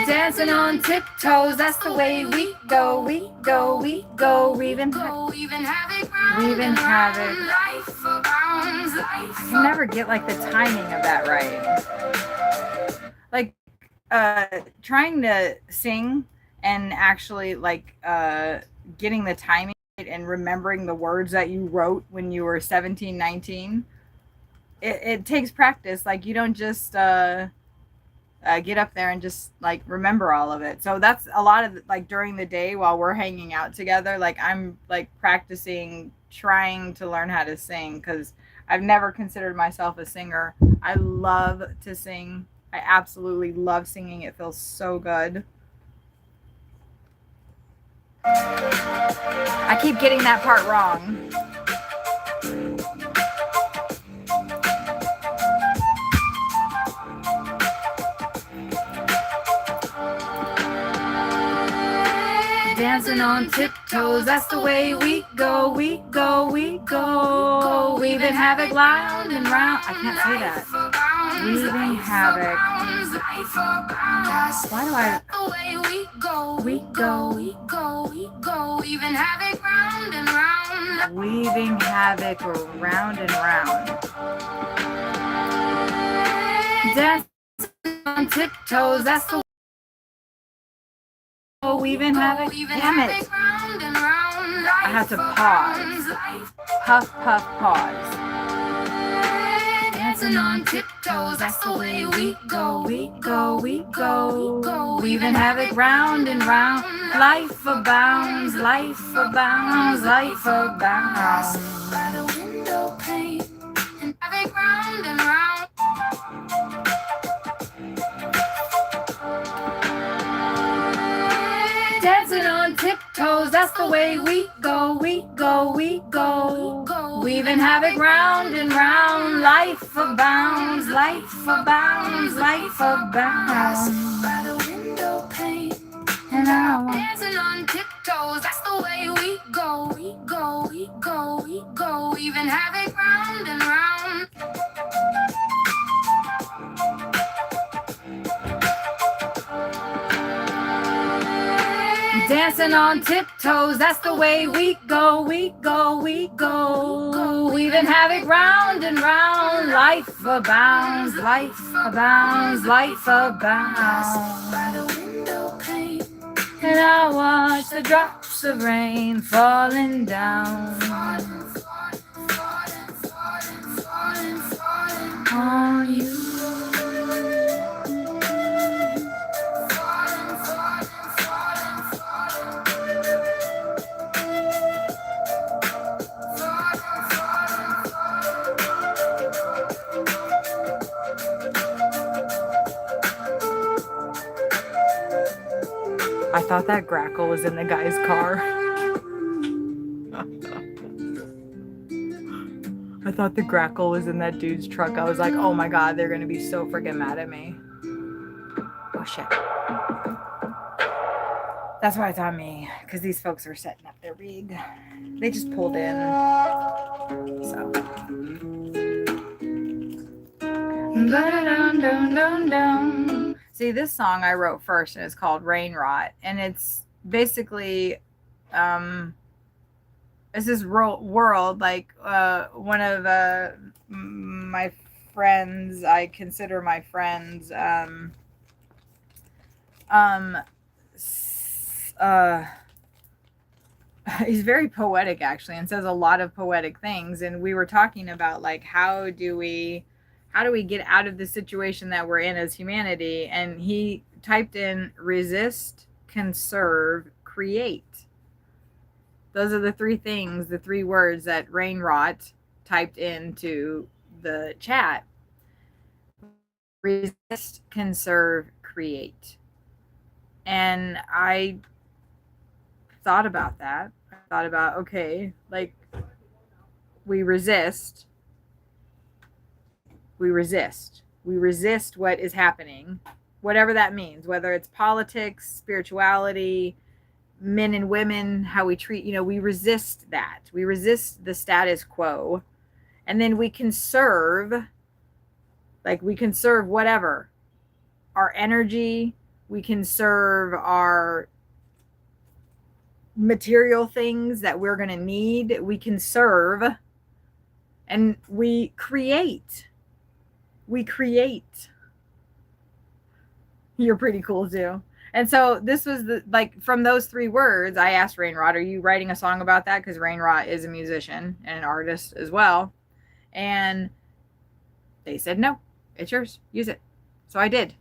Dancing on tiptoes, that's the way we go, we go, we go, weaving havoc. life abounds, life I can never get like the timing of that right. Like trying to sing and actually like getting the timing right and remembering the words that you wrote when you were 17, 19. It takes practice. Like you don't just get up there and just like remember all of it. So that's a lot of like during the day while we're hanging out together, like I'm like practicing trying to learn how to sing because I've never considered myself a singer. I love to sing. I absolutely love singing. It feels so good. I keep getting that part wrong. Dancing on tiptoes, that's the way we go, we go, we go. Weaving havoc round and round. I can't say that. Weaving havoc. Why do I? we go, we go, we go, we go. Weaving havoc round and round. Weaving havoc round and round. Dancing on tiptoes, that's the weaving havoc. Damn it. I have to pause. Puff, puff, pause. Dancing on tiptoes, that's the way we go, we go, we go. Weaving havoc round and round. Life abounds, life abounds, life abounds. By the window pane and havoc round and round. Dancing on tiptoes, that's the way we go, we go, we go. Weaving havoc round and round. Life abounds, life abounds, life abounds. By the window pane And I want dancing on tiptoes, that's the way we go, we go, we go, we go. Weaving havoc round and round. dancing on tiptoes, that's the way we go, we go, we go. Weaving havoc round and round. Life abounds, life abounds, life abounds. By the window pane And I watch the drops of rain falling down on you. I thought that grackle was in the guy's car. I thought the grackle was in that dude's truck. I was like, oh my God, they're going to be so freaking mad at me. Oh shit. That's why it's on me, because these folks are setting up their rig. They just pulled in. So. Ba-da-dum-dum-dum-dum. See, this song I wrote first, and it's called Rain Rot, and it's basically it's this world, like one of my friends, I consider my friends, uh, he's very poetic actually, and says a lot of poetic things. And we were talking about like how do we get out of the situation that we're in as humanity, and he typed in resist, conserve, create. Those are the three things, the three words that Rainrot typed into the chat. Resist, conserve, create. And I thought about that. I thought about, okay, like we resist what is happening, whatever that means, whether it's politics, spirituality, men and women, how we treat, we resist that. We resist the status quo. And then we conserve, whatever, our energy, we conserve our material things that we're going to need, we conserve, and we create. You're pretty cool too. And so this was from those three words, I asked Rainrot, are you writing a song about that? Because Rainrot is a musician and an artist as well. And they said, no, it's yours. Use it. So I did.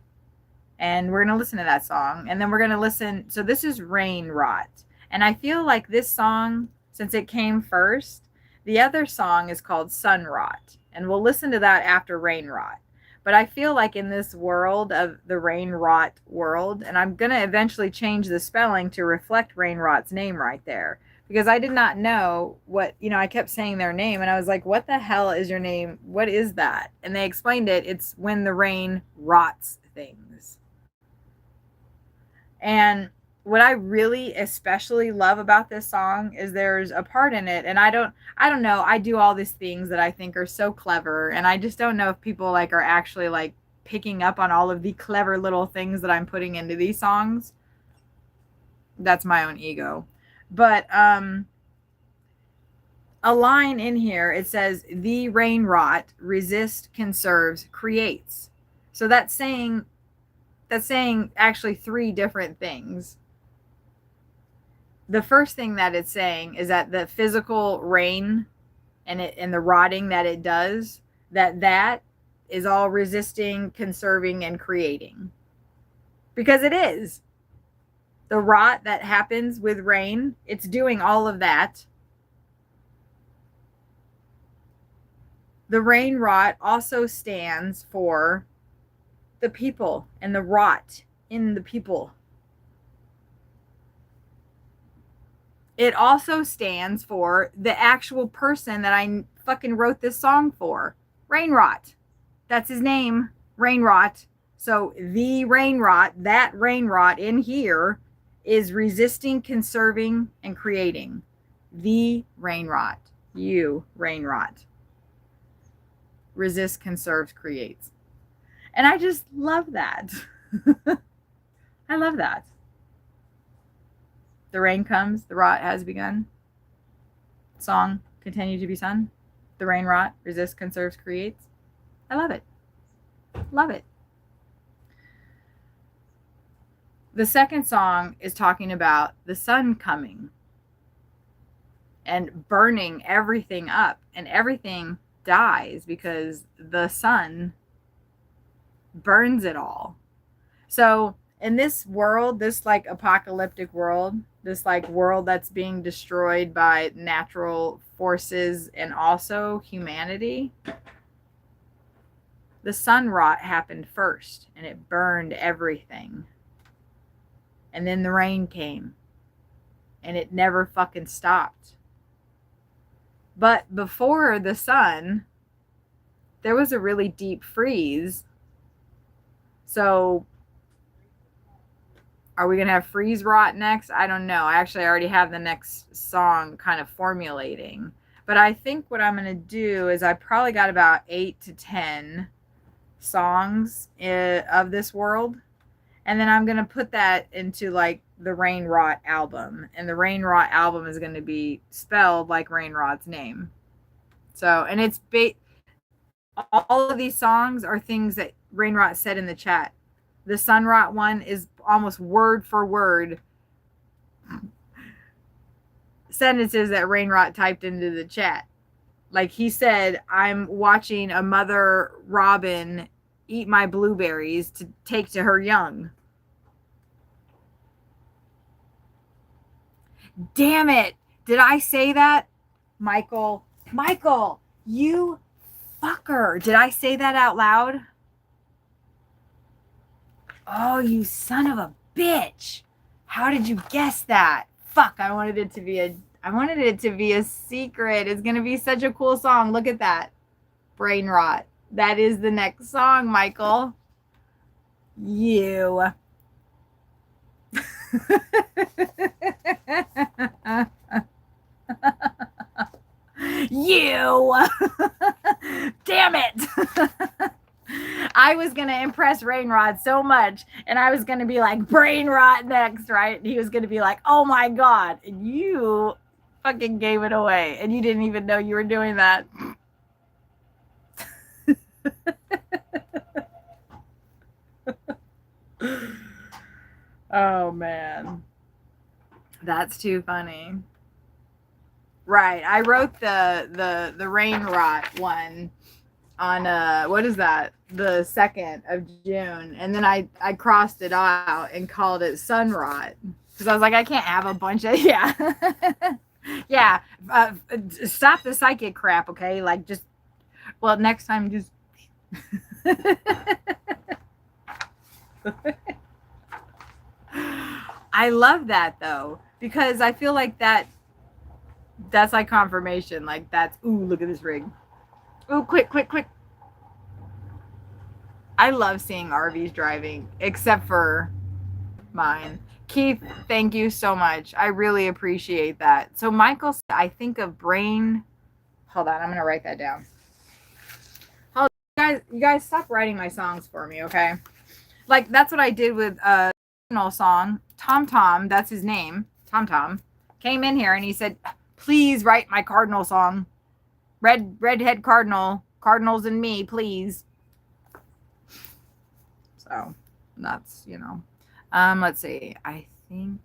And we're going to listen to that song. And then we're going to listen. So this is Rainrot. And I feel like this song, since it came first, the other song is called Sunrot. And we'll listen to that after Rainrot. But I feel like in this world of the Rainrot world, and I'm going to eventually change the spelling to reflect Rainrot's name right there. Because I did not know what, I kept saying their name. And I was like, what the hell is your name? What is that? And they explained it. It's when the rain rots things. And what I really especially love about this song is there's a part in it, and I don't know, I do all these things that I think are so clever, and I just don't know if people are actually picking up on all of the clever little things that I'm putting into these songs. That's my own ego. But a line in here, it says, the Rainrot resist, conserves, creates. So that's saying actually three different things. The first thing that it's saying is that the physical rain and the rotting that it does, that is all resisting, conserving, and creating. Because it is. The rot that happens with rain, it's doing all of that. The rain rot also stands for the people and the rot in the people. It also stands for the actual person that I fucking wrote this song for. Rainrot. That's his name. Rainrot. So the Rainrot, that Rainrot in here is resisting, conserving, and creating. The Rainrot. You, Rainrot. Resist, conserves, creates. And I just love that. I love that. The rain comes, the rot has begun. Song, continue to be sung. The rain rot, resist, conserves, creates. I love it. Love it. The second song is talking about the sun coming and burning everything up, and everything dies because the sun burns it all. So in this world, this apocalyptic world, this world that's being destroyed by natural forces and also humanity, the sun rot happened first and it burned everything. And then the rain came and it never fucking stopped. But before the sun, there was a really deep freeze. So are we going to have freeze rot next? I don't know. Actually, I already have the next song kind of formulating. But I think what I'm going to do is I probably got about 8 to 10 songs of this world. And then I'm going to put that into like the Rain Rot album. And the Rain Rot album is going to be spelled like Rain Rot's name. So, and it's all of these songs are things that Rain Rot said in the chat. The Sun Rot one is almost word for word sentences that Rain Rot typed into the chat. Like he said, I'm watching a mother robin eat my blueberries to take to her young. Damn it. Did I say that? Michael, you fucker. Did I say that out loud? Oh, you son of a bitch. How did you guess that? Fuck, I wanted it to be a secret. It's going to be such a cool song. Look at that. Brain Rot. That is the next song, Michael. You. You. Damn it. I was going to impress Rain Rot so much, and I was going to be like, Brain Rot next, right? And he was going to be like, oh my God. And you fucking gave it away, and you didn't even know you were doing that. Oh, man. That's too funny. Right. I wrote the Rain Rot one on what is that, the 2nd of June, and then I crossed it out and called it Sun Rot because I was like, I can't have a bunch of stop the psychic crap, okay? Like, just, well, next time, just I love that though, because I feel like that's like confirmation. Like, that's, ooh, look at this rig. Ooh, quick. I love seeing RVs driving, except for mine. Keith, thank you so much. I really appreciate that. So Michael said, I think of brain. Hold on, I'm going to write that down. Hold on, you guys stop writing my songs for me, okay? Like, that's what I did with a song. Tom, that's his name. Tom came in here and he said, please write my cardinal song. Redhead Cardinal, Cardinals and me, please. So that's, let's see. I think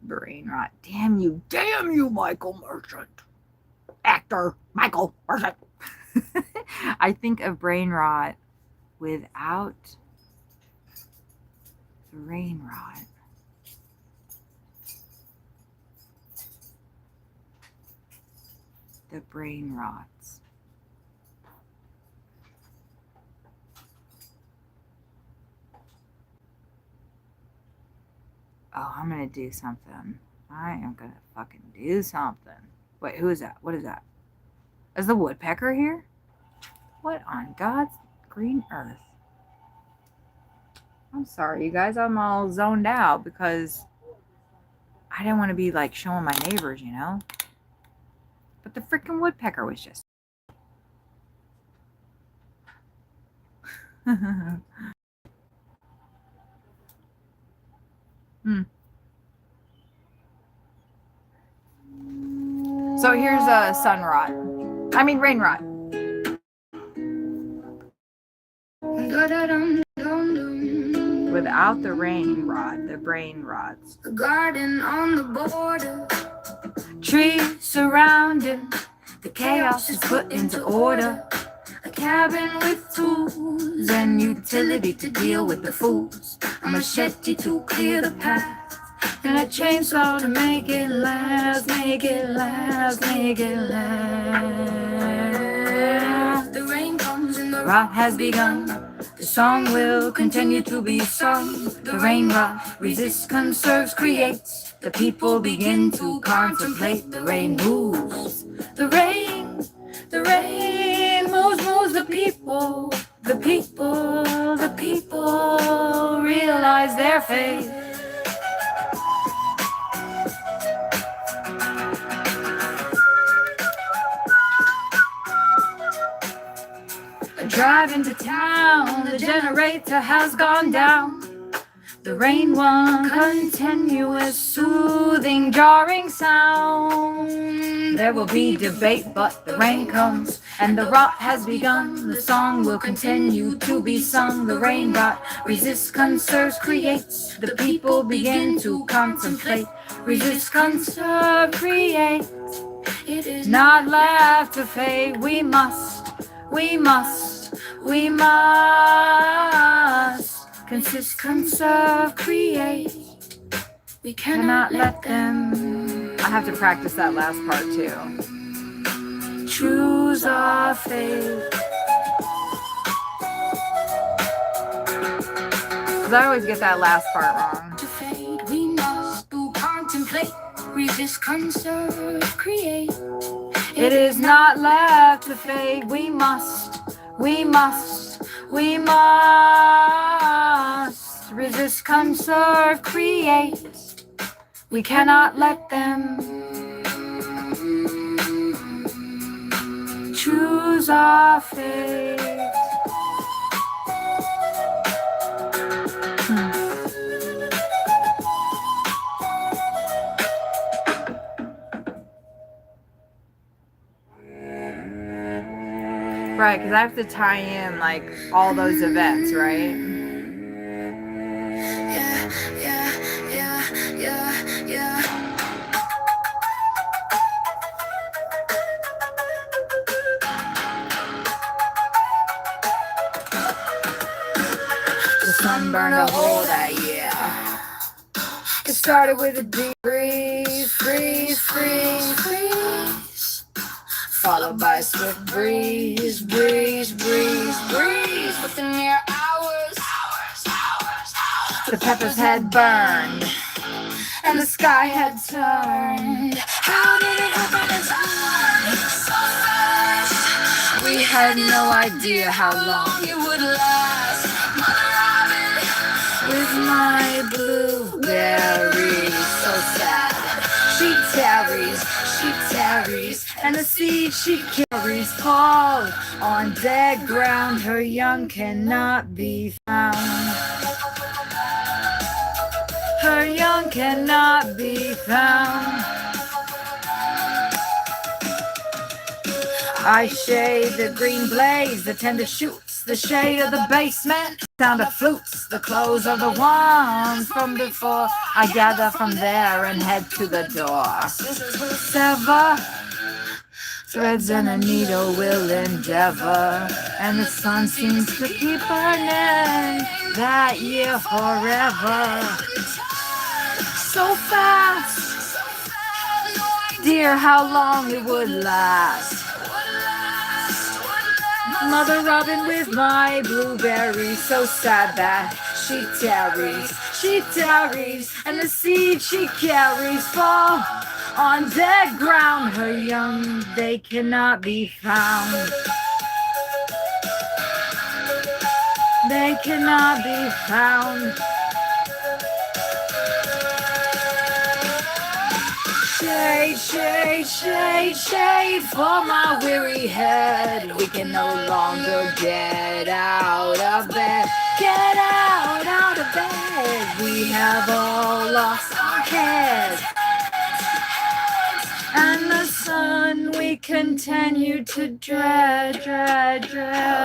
Brain Rot. Damn you, Michael Merchant. Actor Michael Merchant. I think of Brain Rot without the Rain Rot. The brain rots. Oh, I'm gonna do something. I am gonna fucking do something. Wait, who is that? What is that? Is the woodpecker here? What on God's green earth? I'm sorry, you guys. I'm all zoned out because I didn't want to be like showing my neighbors, But the freaking woodpecker was just. So here's a Rain Rot. Without the rain rot, the brain rots. A garden on the border, trees surrounding, the chaos is put into order. a cabin with tools and utility to deal with the fools. A machete to clear the path, and a chainsaw to make it last, make it last, make it last. The rain comes and the rot has begun. The song will continue to be sung. The rain rot resists, conserves, creates. The people begin to contemplate. The rain moves. The rain moves the people. The people realize their fate. A Drive into town, the generator has gone down. The rain one continuous, soothing, jarring sound. There will be debate, but the rain comes, and the rot has begun. The song will continue to be sung. The rain rot resists, conserves, creates. The people begin to contemplate. Resist, conserve, create. It is not left to fade. We must consist, conserve, create. We cannot let them. I have to practice that last part too. Choose our fate. Because I always get that last part wrong. To fade, we must contemplate, resist, conserve, create. It is not left to fade. We must resist, conserve, create. We cannot let them choose our fate. Right, because I have to tie in like all those events, right? Yeah. The sun burned a hole that year. It started with a deep freeze, followed by a swift breeze. Within mere hours, the peppers had burned, and the sky had turned. How did it happen in so fast? We had no idea how long it would last. Mother Robin, with my blueberry, so sad. She tarries, and the seed she carries fall on dead ground. Her young cannot be found. Her young cannot be found. I shade the green blaze, the tender shoots, the shade of the basement, sound of flutes, the clothes of the ones from before. I gather from there and head to the door. Sever threads and a needle will endeavor, and the sun seems to keep burning that year forever. So fast, dear, how long it would last. Mother Robin with my blueberry, so sad that she tarries, and the seed she carries fall on dead ground. Her young, they cannot be found. They cannot be found. Shade for my weary head. We can no longer get out of bed. Get out of bed. We have all lost our heads. And the sun we continue to dread. How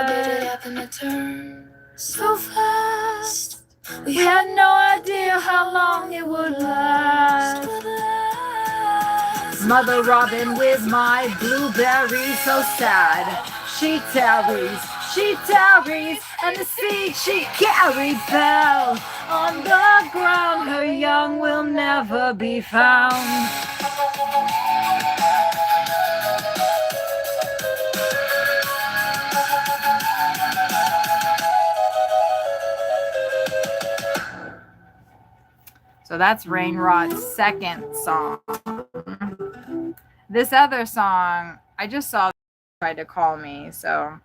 did it happen to turn so fast? We had no idea how long it would last. Mother Robin with my blueberry, so sad. She tarries, and the seed she carried fell on the ground. Her young will never be found. So that's Rain Rod's second song. This other song, I just saw tried to call me, so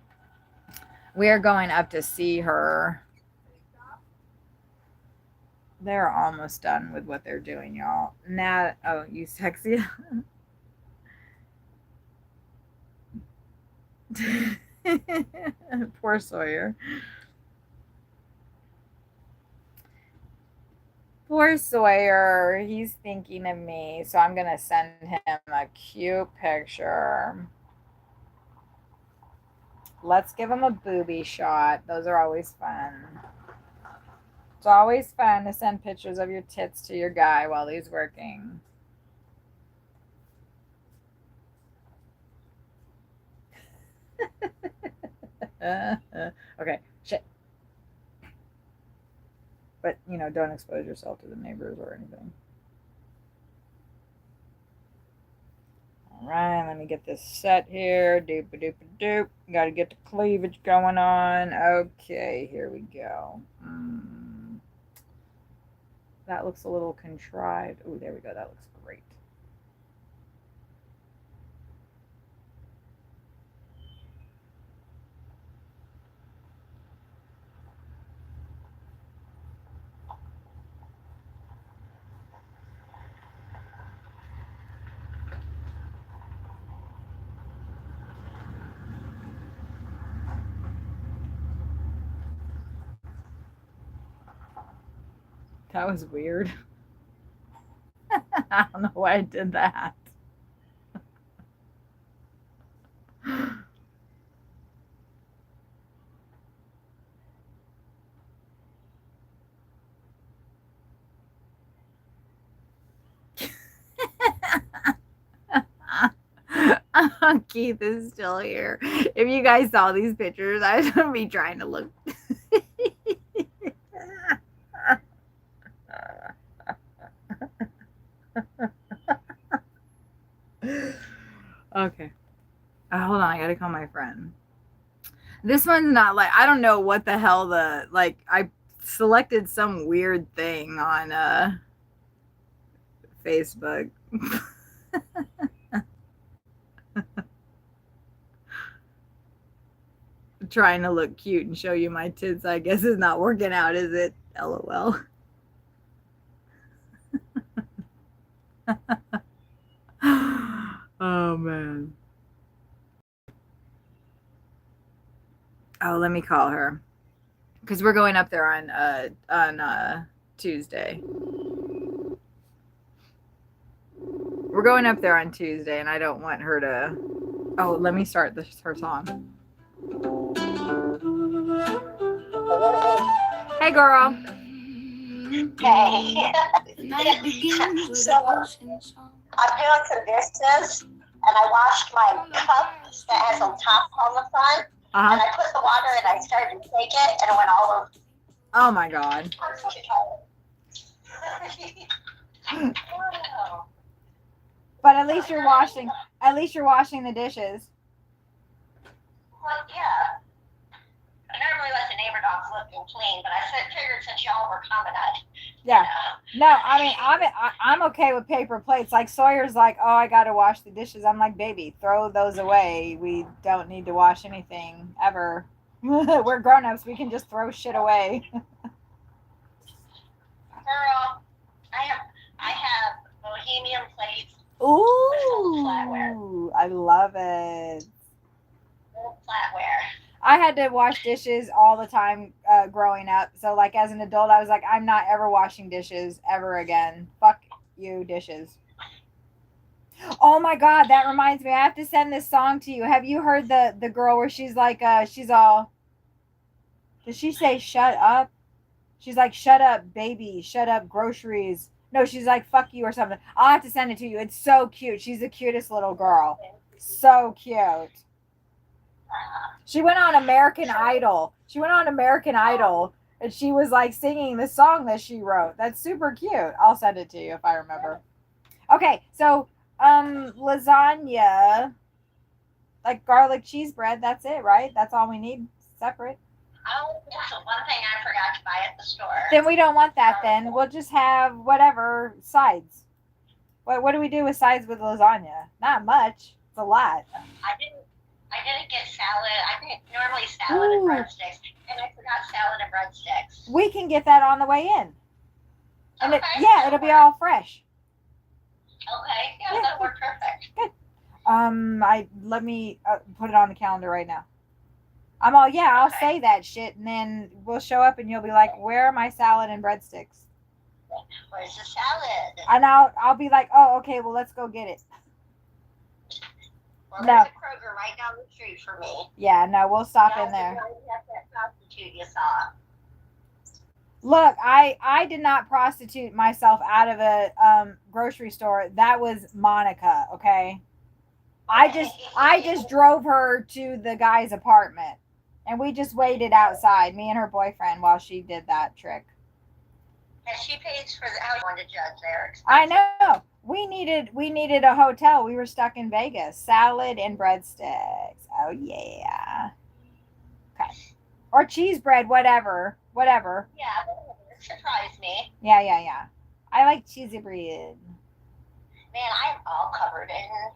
we're going up to see her. They're almost done with what they're doing, y'all. Nat, oh, you sexy. Poor Sawyer. Poor Sawyer. He's thinking of me. So I'm going to send him a cute picture. Let's give him a booby shot. Those are always fun. It's always fun to send pictures of your tits to your guy while he's working. Okay, shit. But, you know, don't expose yourself to the neighbors or anything. All right, let me get this set here. Doop-a-doop-a-doop. Got to get the cleavage going on. Okay, here we go. That looks a little contrived. Oh, there we go. That looks great. That was weird. I don't know why I did that. Keith is still here. If you guys saw these pictures, I was gonna be trying to look. Okay. Hold on, I gotta call my friend. This one's not like, I don't know what the hell I selected some weird thing on Facebook. Trying to look cute and show you my tits, I guess, is not working out, is it? LOL. Oh man. Oh, let me call her, because we're going up there on Tuesday. We're going up there on Tuesday, and I don't want her to. Oh, let me start her song. Hey, girl. Hey. So, I'm doing some dishes, and I washed my cup that has a top on the front, and I put the water and I started to take it, and it went all over. Oh my God. I'm so tired. But at least you're washing. At least you're washing the dishes. Well, yeah. I normally let the neighbor dogs look and clean, but I figured since y'all were coming, Yeah. No, I mean, I'm okay with paper plates. Like Sawyer's like, oh, I got to wash the dishes. I'm like, baby, throw those away. We don't need to wash anything ever. We're grown-ups. We can just throw shit away. Girl, I have bohemian plates. Ooh, flatware. I love it. Old flatware. I had to wash dishes all the time growing up. So, like, as an adult, I was like, I'm not ever washing dishes ever again. Fuck you, dishes. Oh my God, that reminds me. I have to send this song to you. Have you heard the girl where she's like, she's all, does she say shut up? She's like, shut up, baby. Shut up, groceries. No, she's like, fuck you or something. I'll have to send it to you. It's so cute. She's the cutest little girl. So cute. She went on American Idol. And she was like singing the song that she wrote. That's super cute. I'll send it to you if I remember. Okay, so lasagna, like garlic cheese bread, that's it, right? That's all we need separate. Oh, that's the one thing I forgot to buy at the store. Then we don't want that then. We'll just have whatever sides. What do we do with sides with lasagna? Not much. It's a lot. I didn't get salad. I think normally salad and breadsticks, and I forgot salad and breadsticks. We can get that on the way in. And Okay, it'll be all fresh. Okay, yeah, that'll work perfect. Good. Let me put it on the calendar right now. I'm all, yeah, I'll Okay. say that shit, and then we'll show up, and you'll be like, where are my salad and breadsticks? Where's the salad? And I'll be like, oh, okay, well, let's go get it. Well, No. there's a Kroger right down the street from me. Yeah, no, we'll stop That in was there. the one that prostitute you saw. Look, I did not prostitute myself out of a grocery store. That was Monica, okay? I just drove her to the guy's apartment, and we just waited outside, me and her boyfriend, while she did that trick. And she pays for the house one to judge there. I know. We needed a hotel. We were stuck in Vegas. Salad and breadsticks. Oh yeah. Okay. Or cheese bread, whatever. Whatever. Yeah, it surprised me. Yeah. I like cheesy bread. Man, I'm all covered in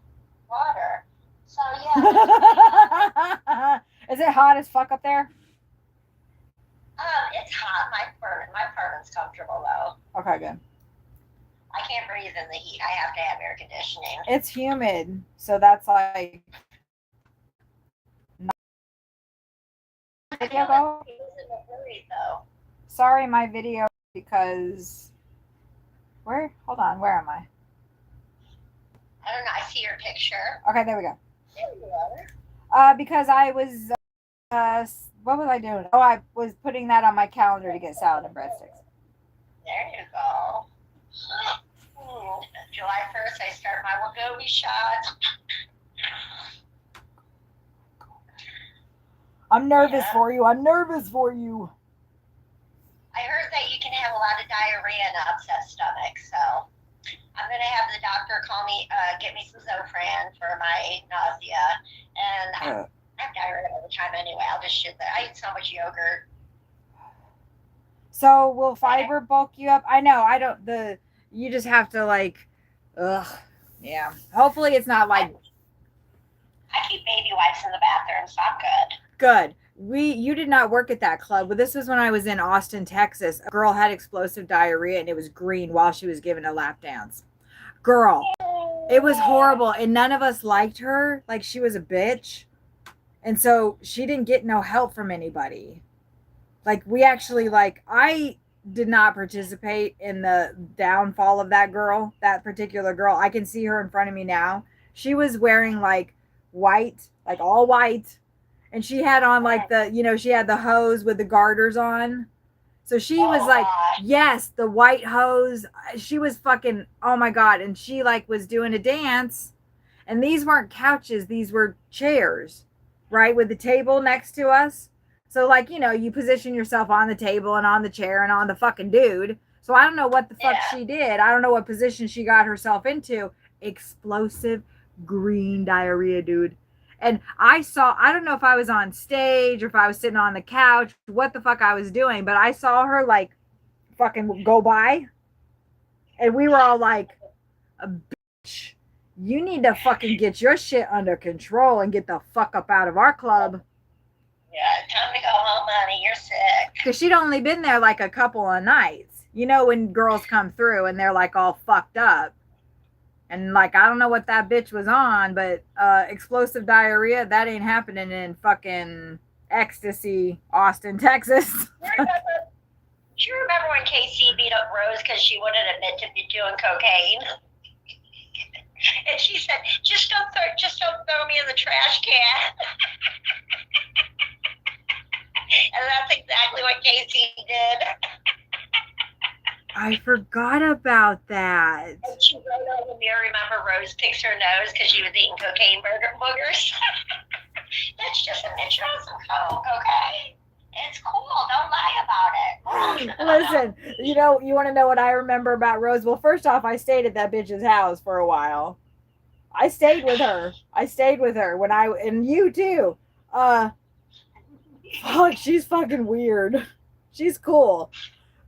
water. So yeah. Is it hot as fuck up there? It's hot. My apartment's comfortable though. Okay, good. I can't breathe in the heat. I have to have air conditioning. It's humid, so that's like. I feel like he was in a hurry though. Sorry, my video, because where? Hold on, where am I? I don't know. I see your picture. Okay, there we go. There you are. Because I was, what was I doing? Oh, I was putting that on my calendar to get salad and breadsticks. There you go. July 1st, I start my Wegovy shot. I'm nervous Yeah. for you. I'm nervous for you. I heard that you can have a lot of diarrhea and an upset stomach, so I'm gonna have the doctor call me, get me some Zofran for my nausea, and I have diarrhea all the time anyway. I'll just shit that. I eat so much yogurt. So will fiber bulk you up? I know. I don't. You just have to like. Ugh. Yeah. Hopefully it's not like. I keep baby wipes in the bathroom, so I'm good. Good. You did not work at that club, but this was when I was in Austin, Texas. A girl had explosive diarrhea and it was green while she was giving a lap dance. Girl, it was horrible, and none of us liked her. Like, she was a bitch, and so she didn't get no help from anybody. Like, we actually, like, I did not participate in the downfall of that girl, that particular girl. I can see her in front of me now. She was wearing like white, like all white, and she had on like she had the hose with the garters on. So she was like, yes, the white hose. She was fucking, oh my God. And she like was doing a dance, and these weren't couches. These were chairs, right? With the table next to us. So like, you position yourself on the table and on the chair and on the fucking dude. So I don't know what the fuck she did. I don't know what position she got herself into. Explosive green diarrhea, dude. And I don't know if I was on stage or if I was sitting on the couch, what the fuck I was doing, but I saw her like fucking go by, and we were all like, a bitch, you need to fucking get your shit under control and get the fuck up out of our club. Yeah, time to go home, honey. You're sick. Because she'd only been there like a couple of nights. You know, when girls come through and they're like all fucked up. And like, I don't know what that bitch was on, but explosive diarrhea, that ain't happening in fucking ecstasy, Austin, Texas. Do you remember when Casey beat up Rose because she wouldn't admit to doing cocaine? And she said, just don't throw me in the trash can. And that's exactly what Casey did. I forgot about that. And she wrote on the mirror, remember Rose picks her nose because she was eating cocaine boogers? That's just a picture of some coke, okay? It's cool. Don't lie about it. Listen, you want to know what I remember about Rose? Well, first off, I stayed at that bitch's house for a while. I stayed with her and you too. Fuck, she's fucking weird. She's cool.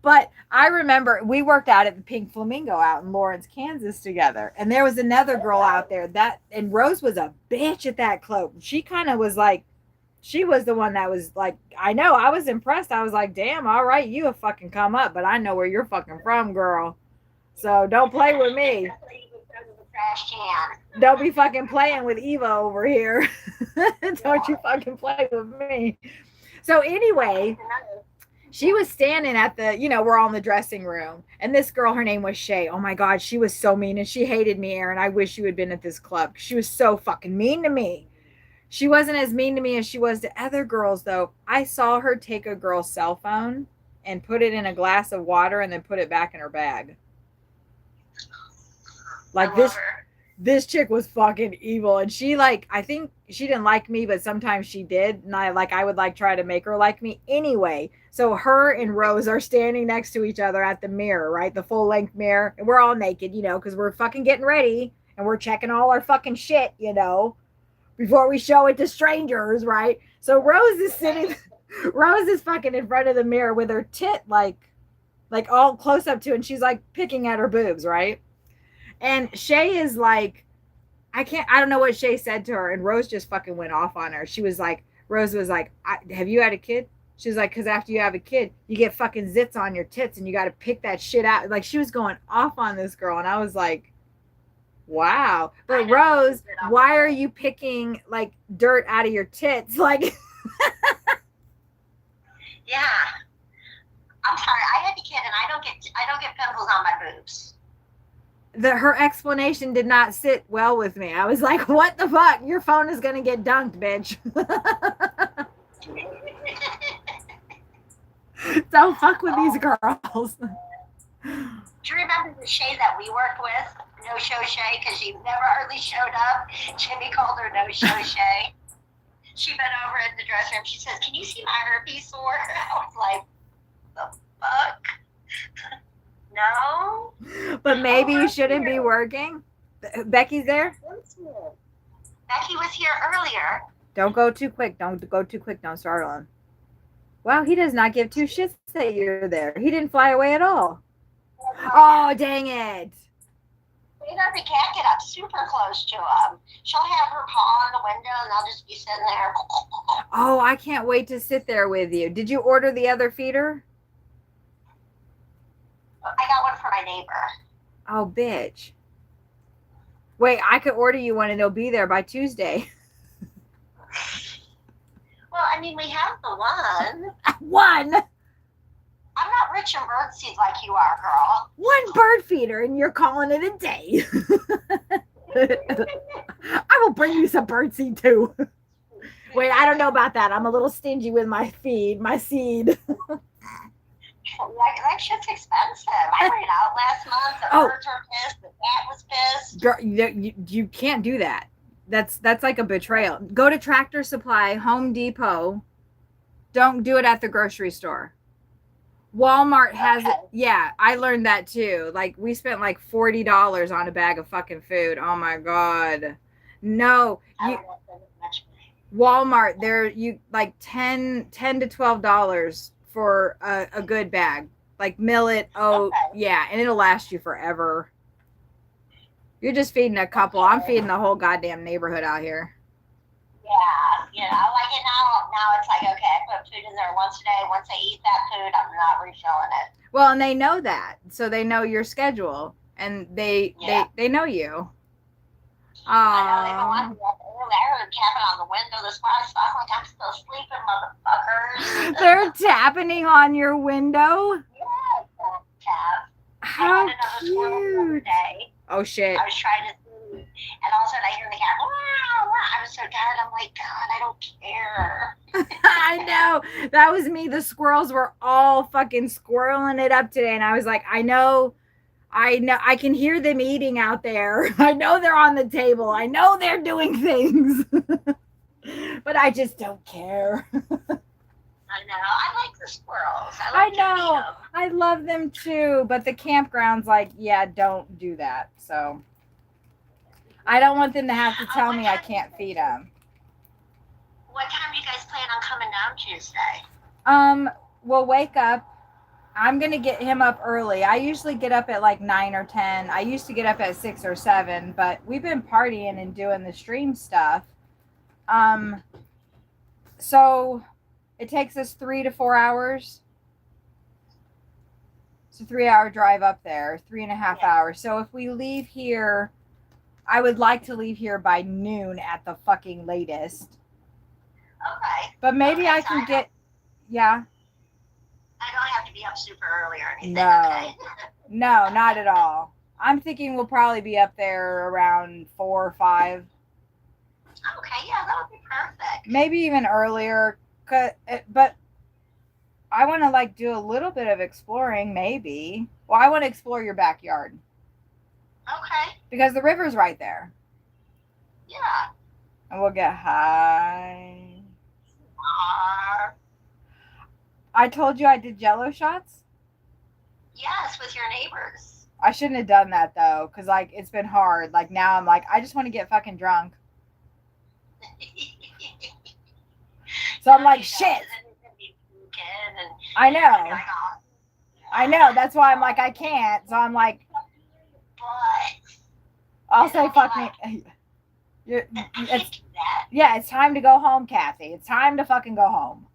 But I remember we worked out at the Pink Flamingo out in Lawrence, Kansas together. And there was another girl out there and Rose was a bitch at that club. She kind of was like, she was the one that was like, I know, I was impressed. I was like, damn, all right, you have fucking come up, but I know where you're fucking from, girl. So don't play with me. trash can. Don't be fucking playing with Eva over here. Don't you fucking play with me. So anyway, she was standing at the, we're all in the dressing room. And this girl, her name was Shay. Oh my God, she was so mean. And she hated me, Aaron. I wish you had been at this club. She was so fucking mean to me. She wasn't as mean to me as she was to other girls, though. I saw her take a girl's cell phone and put it in a glass of water and then put it back in her bag. Like this chick was fucking evil. And she I think she didn't like me, but sometimes she did. And I would try to make her like me anyway. So her and Rose are standing next to each other at the mirror, right? The full length mirror. And we're all naked, because we're fucking getting ready and we're checking all our fucking shit, before we show it to strangers, right? So Rose is fucking in front of the mirror with her tit like all close up to, and she's picking at her boobs, right? And Shay is I don't know what Shay said to her, and Rose just fucking went off on her. Rose was like, have you had a kid? She was like, because after you have a kid, you get fucking zits on your tits and you got to pick that shit out. She was going off on this girl, and I was like, wow. But Rose, why are you picking dirt out of your tits? Yeah. I'm sorry, I had a kid and I don't get pimples on my boobs. Her explanation did not sit well with me. I was like, what the fuck? Your phone is gonna get dunked, bitch. Don't fuck with these girls. Do you remember the Shay that we worked with? No Show Shay, because she never hardly showed up. Jimmy called her No Show Shay. She bent over in the dressing room. She says, "Can you see my herpes sore?" I was like, the fuck? No. But maybe you shouldn't be working. Becky's there? Becky was here earlier. Don't go too quick. Don't go too quick. Don't startle him. Wow, he does not give two shits that you're there. He didn't fly away at all. Oh, dang it. We can't get up super close to him. She'll have her paw on the window and I'll just be sitting there. Oh, I can't wait to sit there with you. Did you order the other feeder? I got one for my neighbor. Oh, bitch. Wait, I could order you one and it'll be there by Tuesday. Well, I mean, we have the one. One? I'm not rich in birdseed like you are, girl. One bird feeder and you're calling it a day. I will bring you some birdseed too. Wait, I don't know about that. I'm a little stingy with my seed. That shit's expensive. I ran out last month. The birds were pissed. The cat was pissed. Girl, you can't do that. That's like a betrayal. Go to Tractor Supply, Home Depot. Don't do it at the grocery store. Walmart has it. Yeah, I learned that too. We spent $40 on a bag of fucking food. Oh my God. No. Walmart, they're $10 to $12 for a good bag. Millet, oat, yeah, and it'll last you forever. You're just feeding a couple. I'm feeding the whole goddamn neighborhood out here. Yeah, now it's okay, I put food in there once a day. Once I eat that food, I'm not refilling it. Well, and they know that. So they know your schedule. And they know you. I know, they've been wanting to I heard tapping on the window this morning, so I'm still sleeping, motherfuckers. They're tapping on your window? Yeah, tap. How cute. Oh, shit. I was trying to sleep, and all of a sudden I hear the cat, wow, wow. I was so tired, I'm like, God, I don't care. I know. That was me. The squirrels were all fucking squirreling it up today, and I was like, I know, I can hear them eating out there. I know they're on the table. I know they're doing things. But I just don't care. I know. I like the squirrels. I know. I love them too. But the campground's don't do that. So I don't want them to have to tell me I can't feed them. What time do you guys plan on coming down Tuesday? We'll wake up. I'm going to get him up early. I usually get up at 9 or 10. I used to get up at 6 or 7, but we've been partying and doing the stream stuff. So it takes us 3 to 4 hours. It's a 3-hour drive up there, 3.5 hours. So if we leave here I would like to leave here by noon at the fucking latest. Okay. But maybe Okay, I so can get, yeah. I don't have to be up super early or anything. No. Okay. No, not at all. I'm thinking we'll probably be up there around 4 or 5. Okay, yeah, that would be perfect. Maybe even earlier. But I want to like do a little bit of exploring, maybe. Well, I want to explore your backyard. Okay. Because the river's right there. Yeah. And we'll get high. Uh, I told you I did Jello shots. yes, with your neighbors. I shouldn't have done that though, because like it's been hard. Like now I'm like, I just want to get fucking drunk. So I'm like, shit. I know. I know. That's why I'm like, I can't. So I'm like, I'll say fuck me. It's time to go home, Kathy. It's time to fucking go home.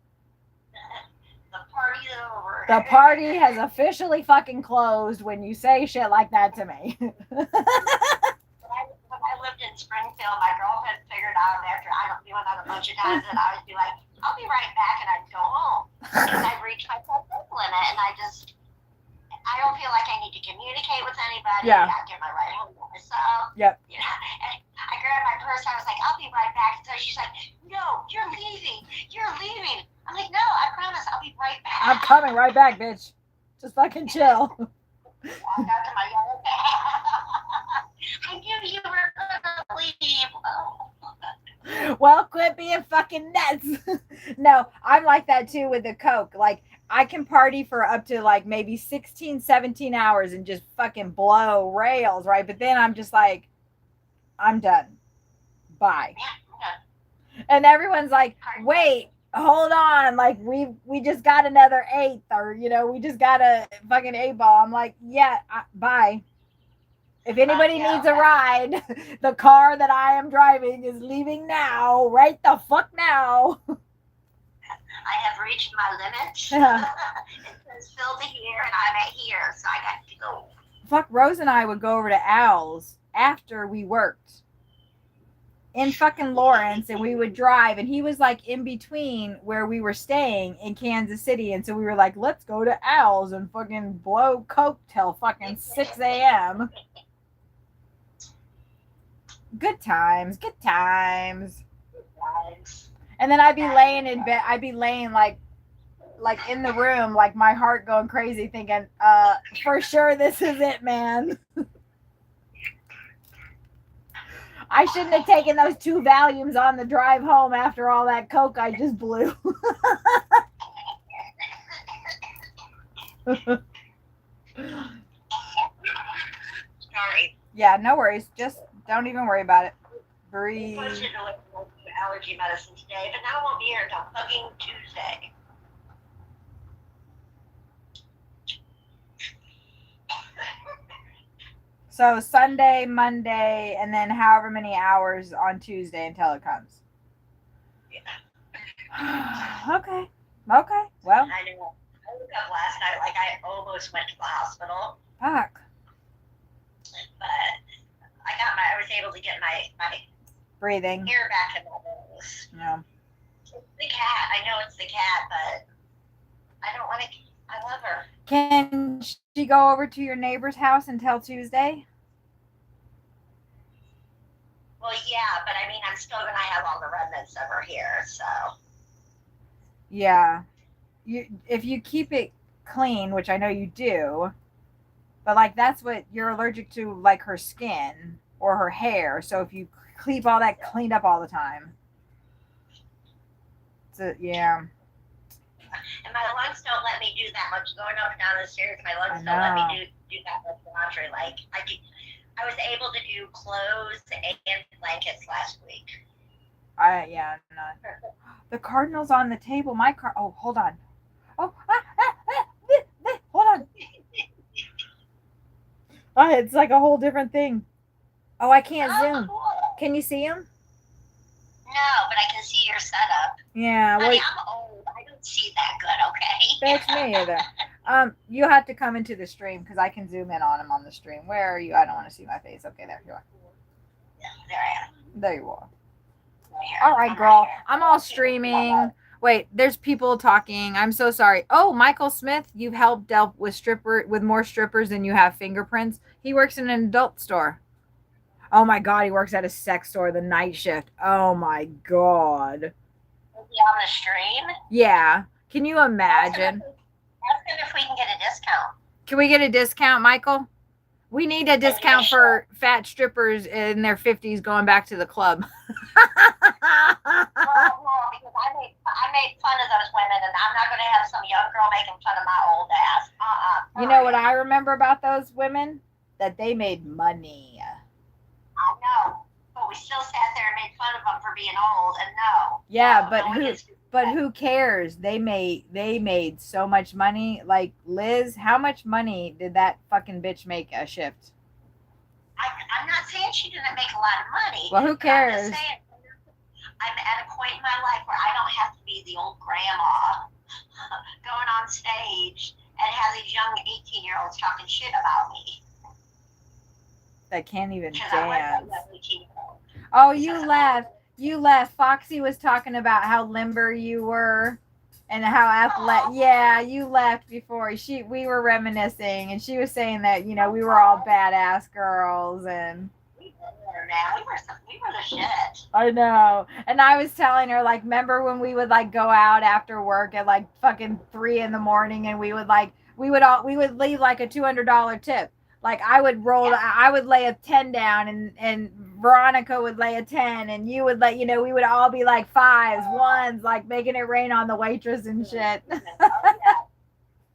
The party's over. The party has officially fucking closed when you say shit like that to me. When I lived in Springfield, my girlfriend figured out after I don't do another bunch of times that I would be like, I'll be right back, and I'd go home. Because I've reached my sexual limit, and I don't feel like I need to communicate with anybody. Yeah. I get my right home by myself. Yep. You know, and I grabbed my purse. I was like, I'll be right back. So she's like, no, you're leaving. You're leaving. I'm like, no, I promise I'll be right back. I'm coming right back, bitch. Just fucking chill. I got to my yellow bag. I knew you were gonna leave. Oh. Well, quit being fucking nuts. No, I'm like that too with the Coke. Like, I can party for up to like maybe 16, 17 hours and just fucking blow rails, right? But then I'm just like, I'm done. Bye. Yeah. And everyone's like, wait, hold on. Like, we just got another 8th, or, you know, we just got a fucking 8 ball. I'm like, yeah, bye. If anybody needs a ride, the car that I am driving is leaving now, right the fuck now. I have reached my limit. Yeah. It says fill to here, and I'm at here, so I got to go. Fuck, Rose and I would go over to Al's after we worked in fucking Lawrence, and we would drive, and he was like in between where we were staying in Kansas City, and so we were like, let's go to Al's and fucking blow Coke till fucking 6 a.m. Good times, good times. And then I'd be laying in bed, I'd be laying like in the room, like my heart going crazy, thinking, for sure this is it, man. I shouldn't have taken those 2 Valiums on the drive home after all that Coke I just blew. Sorry. Yeah, no worries. Just don't even worry about it. Breathe. I should have allergy medicine today, but now I won't be here until fucking Tuesday. So Sunday, Monday, and then however many hours on Tuesday until it comes. Yeah. Okay. Okay. Well. I know. I woke up last night like I almost went to the hospital. Fuck. But I was able to get my Breathing. hair back in my nose. No. It's the cat. I know it's the cat, but I don't want to. I love her. Can she go over to your neighbor's house until Tuesday? Well, yeah, but I mean, I'm still gonna have all the remnants of her here, so. Yeah. If you keep it clean, which I know you do, but like that's what you're allergic to, like her skin or her hair. So if you keep all that cleaned up all the time. So, yeah. And my lungs don't let me do that much going up and down the stairs. My lungs don't let me do that much laundry. Like I was able to do clothes and blankets last week. Yeah, I'm not. The Cardinal's on the table. Oh, hold on. Oh, hold on. Oh, it's like a whole different thing. Oh, I can't zoom. Cool. Can you see him? No, but I can see your setup. Yeah. Honey, I'm old. I don't see that good, okay? Bitch, me either. You have to come into the stream because I can zoom in on him on the stream. Where are you? I don't want to see my face. Okay, there you are. There you are. Here, All right, I'm girl. right here. I'm all streaming. Wait, there's people talking. I'm so sorry. Oh, Michael Smith, you've helped dealt with more strippers than you have fingerprints. He works in an adult store. Oh my God, he works at a sex store, the night shift. Oh my God. Is he on the stream? Yeah. Can you imagine? Ask him if we can get a discount. Can we get a discount, Michael? We need a discount for fat strippers in their 50s going back to the club. Well, because I made fun of those women, and I'm not going to have some young girl making fun of my old ass. You know what I remember about those women? That they made money. I know, but we still sat there and made fun of them for being old, and no. Yeah, no, but who cares? They made so much money. Like Liz, how much money did that fucking bitch make a shift? I'm not saying she didn't make a lot of money. Well, who cares? I'm just saying, I'm at a point in my life where I don't have to be the old grandma going on stage and have these young 18-year-olds talking shit about me. That can't even Because I was dance. that 18-year-old. Oh, you left. You left. Foxy was talking about how limber you were and how athletic. Yeah, you left before. We were reminiscing, and she was saying that, you know, we were all badass girls, and We were, man. We were the shit. I know. And I was telling her, like, remember when we would like go out after work at like fucking 3 a.m. and we would leave like a $200 tip. Like I would lay a 10 down, and Veronica would lay a 10, and you would we would all be like 5s, 1s, like making it rain on the waitress and shit. Oh, yeah.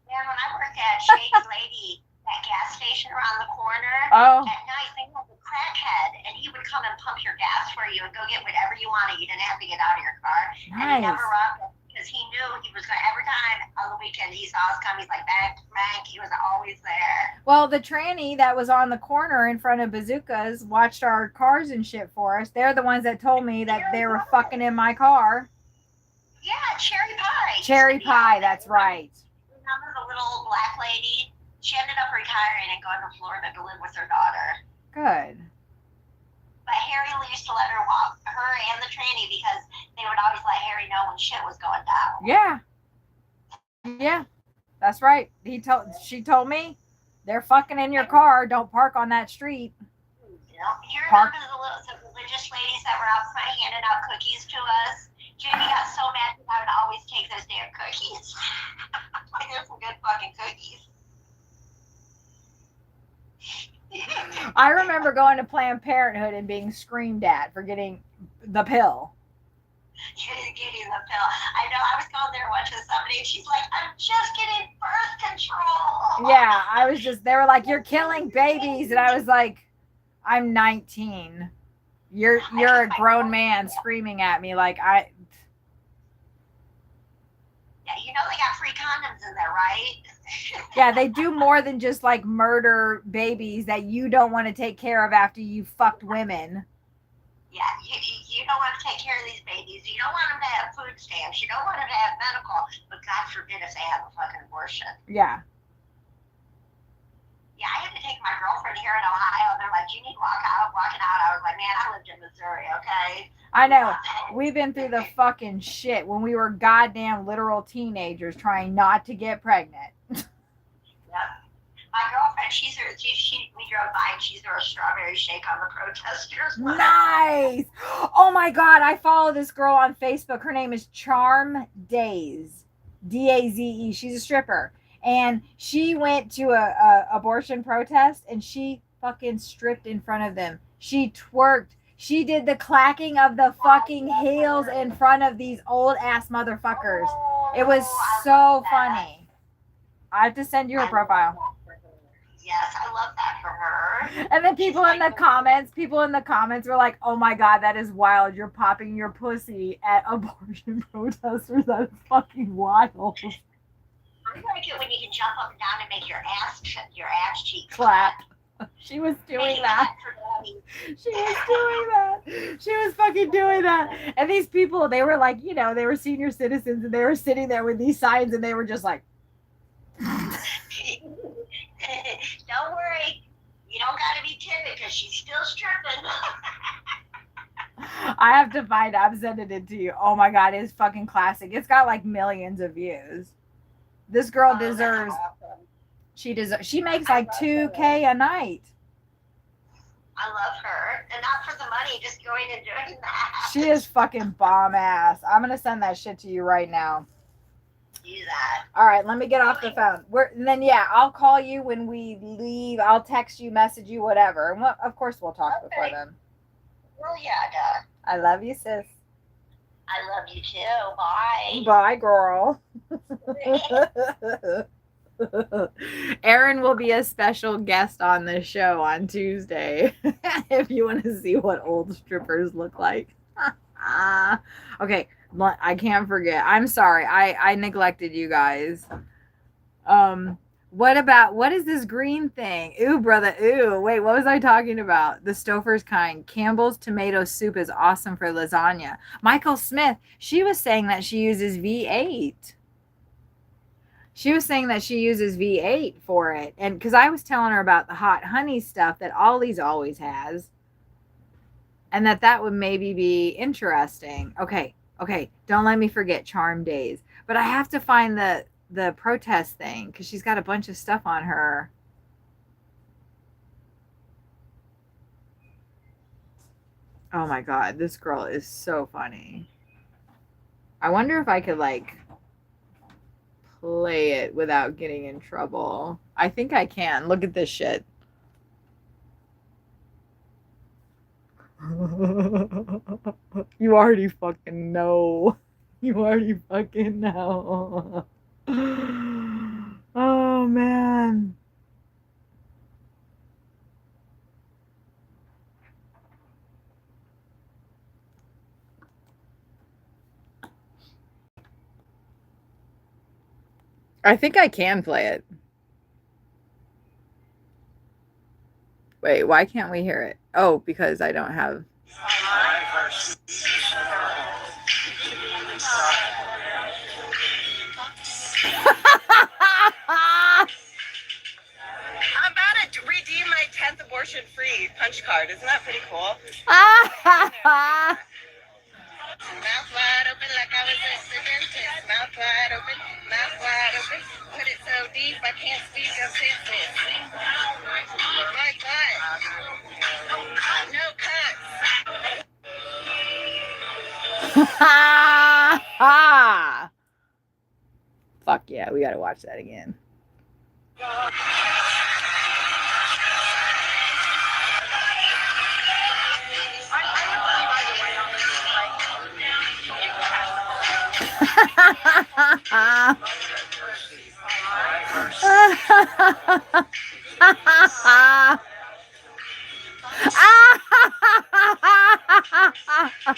Man, when I worked at Shady's Lady, that gas station around the corner, Oh. at night they had the crackhead, and he would come and pump your gas for you and go get whatever you wanted. You didn't have to get out of your car. And he Nice. never robbed us because he knew he was going to, every time on the weekend he saw us come, he's like, bang, bang, he was always there. Well, the tranny that was on the corner in front of Bazookas watched our cars and shit for us. They're the ones that told me that they were fucking in my car. Yeah, Cherry Pie. Cherry Pie, that's right. Remember the little old black lady? She ended up retiring and going to Florida to live with her daughter. Good. But Harry used to let her walk, her and the tranny, because they would always let Harry know when shit was going down. Yeah. Yeah. That's right. She told me they're fucking in your car. Don't park on that street. You know, you remember the religious ladies that were out front handing out cookies to us? Jamie got so mad because I would always take those damn cookies. Like, they're some good fucking cookies. I remember going to Planned Parenthood and being screamed at for getting the pill. Getting the pill. I know, I was going there watching somebody, and she's like, I'm just getting birth control. Yeah, they were like, you're killing babies. And I was like, I'm 19. You're a grown man screaming at me like Yeah, you know they got free condoms in there, right? Yeah, they do more than just like murder babies that you don't want to take care of after you fucked women. Yeah, you don't want to take care of these babies. You don't want them to have food stamps. You don't want them to have medical. But God forbid if they have a fucking abortion. Yeah. Yeah, I had to take my girlfriend here in Ohio. They're like, you need to walking out. I was like, man, I lived in Missouri, okay? I know. We've been through the fucking shit when we were goddamn literal teenagers trying not to get pregnant. Yep. My girlfriend, we drove by and she threw a strawberry shake on the protesters. Nice. Oh my God. I follow this girl on Facebook. Her name is Charm Daze. Daze. She's a stripper. And she went to a abortion protest and she fucking stripped in front of them. She twerked. She did the clacking of the fucking heels in front of these old ass motherfuckers. It was so funny. I have to send you her profile. Yes, I love that for her. And then people in the comments were like, oh my God, that is wild. You're popping your pussy at abortion protesters. That is fucking wild. I like it when you can jump up and down and make your ass cheek Clap. She was doing that. She was doing that. She was fucking doing that. And these people, they were like, you know, they were senior citizens and they were sitting there with these signs and they were just like, don't worry. You don't got to be timid because she's still stripping. I have to find. I'm sending it to you. Oh my god, it's fucking classic. It's got like millions of views. This girl deserves. Awesome. She makes like 2K a night. I love her, and not for the money, just going and doing that. She is fucking bomb ass. I'm gonna send that shit to you right now. Do that. All right, let me get off the phone. And then yeah, I'll call you when we leave. I'll text you, message you, whatever. And of course we'll talk before then. Well, yeah, duh. I love you, sis. I love you too. Bye. Bye, girl. Erin will be a special guest on the show on Tuesday if you want to see what old strippers look like. Okay, I can't forget. I'm sorry. I neglected you guys. What is this green thing? Ooh, brother. Ooh, wait, what was I talking about? The Stouffer's kind. Campbell's tomato soup is awesome for lasagna. Michael Smith, she was saying that she uses V8. She was saying that she uses V8 for it. And because I was telling her about the hot honey stuff that Ollie's always has. And that would maybe be interesting. Okay. Don't let me forget Charm Days. But I have to find the protest thing because she's got a bunch of stuff on her. Oh my God. This girl is so funny. I wonder if I could like play it without getting in trouble. I think I can. Look at this shit. You already fucking know. You already fucking know. Oh man. I think I can play it. Wait, why can't we hear it? Oh, because I don't have. I'm about to redeem my 10th abortion-free punch card. Isn't that pretty cool? Mouth wide open like I was at the dentist. Mouth wide open, mouth wide open. Put it so deep I can't speak of senseless. Like what? No cuts. Fuck yeah, we gotta watch that again.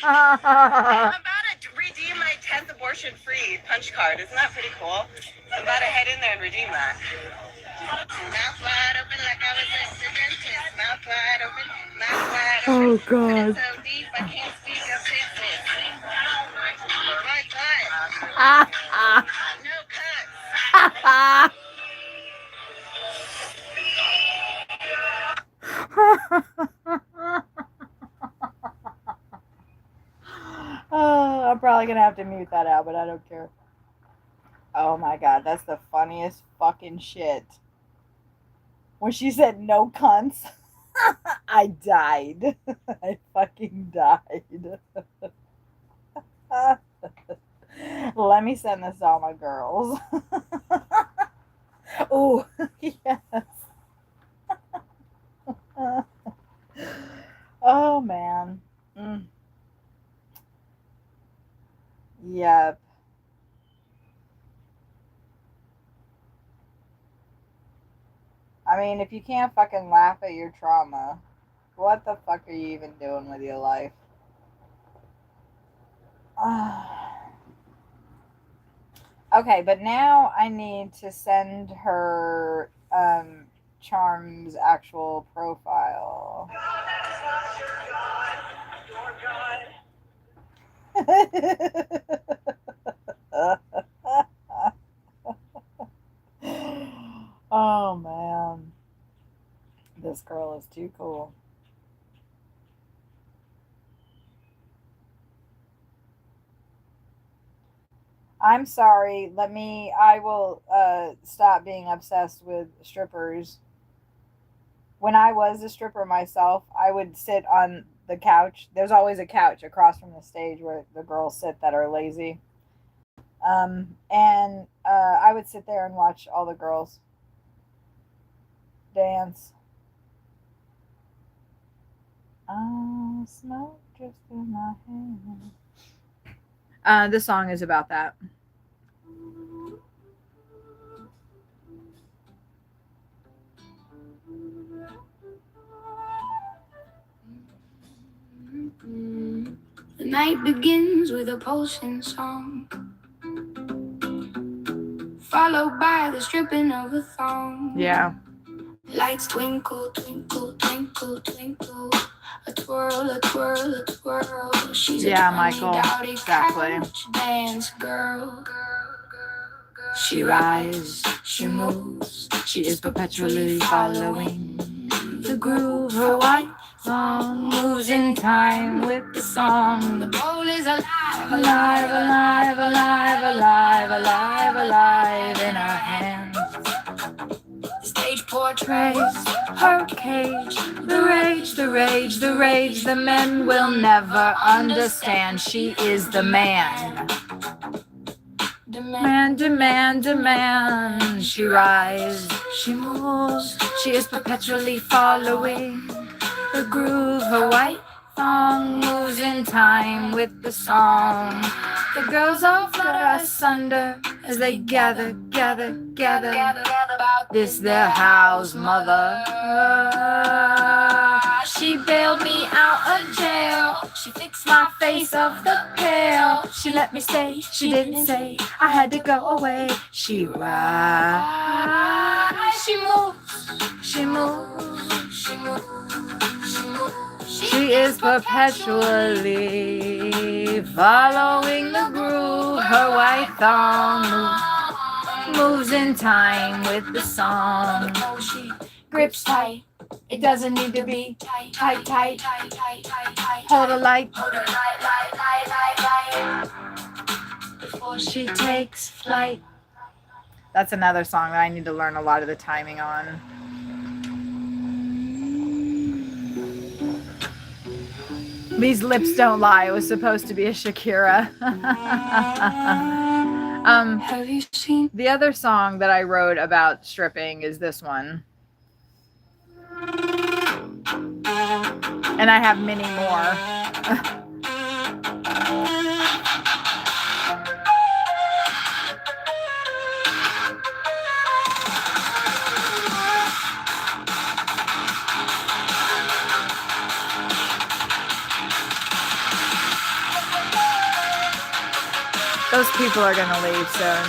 I'm about to redeem my 10th abortion-free punch card. Isn't that pretty cool? I'm about to head in there and redeem that. Mouth wide open like I was at the dentist. Mouth wide open, mouth wide open. Oh God. Put it so deep I can't speak of senseless. Like what? No cuts. Oh, I'm probably gonna have to mute that out, but I don't care. Oh my God, that's the funniest fucking shit. When she said no cunts, I died. I fucking died. Let me send this to all my girls. Oh, yes. Oh man. Yep. I mean, if you can't fucking laugh at your trauma, what the fuck are you even doing with your life? Okay, but now I need to send her Charm's actual profile. Oh man, this girl is too cool. I'm sorry. I will stop being obsessed with strippers. When I was a stripper myself, I would sit on the couch. There's always a couch across from the stage where the girls sit that are lazy. And I would sit there and watch all the girls dance. Smoke just in my hand. This song is about that. The night begins with a pulsing song, followed by the stripping of a thong. Yeah. Lights twinkle, twinkle, twinkle, twinkle. A twirl, a twirl, a twirl. She's Yeah, a Michael. Exactly. Dance girl. She rises, she moves, she is perpetually following the groove. Her white thong moves in time with the song. The bowl is alive, alive, alive, alive, alive, alive, alive in her hands. The stage portrays her cage. The rage, the rage, the rage. The men will never understand. She is the man. Demand, demand, demand. She rises, she moves, she is perpetually following the groove. Her white thong moves in time with the song. The girls all flutter asunder as they gather, gather, gather about this their house mother. She bailed me out of jail. She fixed my face of the pail. She let me stay. She didn't say I had to go away. She rides. She moves. She moves. She moves. She moves. She is perpetually following the groove. Her white thong moves in time with the song. She grips tight. It doesn't need to be tight, tight, tight, tight, tight, tight, tight. Hold a light, hold a light, light, light, light, light. Before she takes flight. That's another song that I need to learn a lot of the timing on. These lips don't lie. It was supposed to be a Shakira. Have you seen the other song that I wrote about stripping is this one. And I have many more. Those people are gonna leave soon.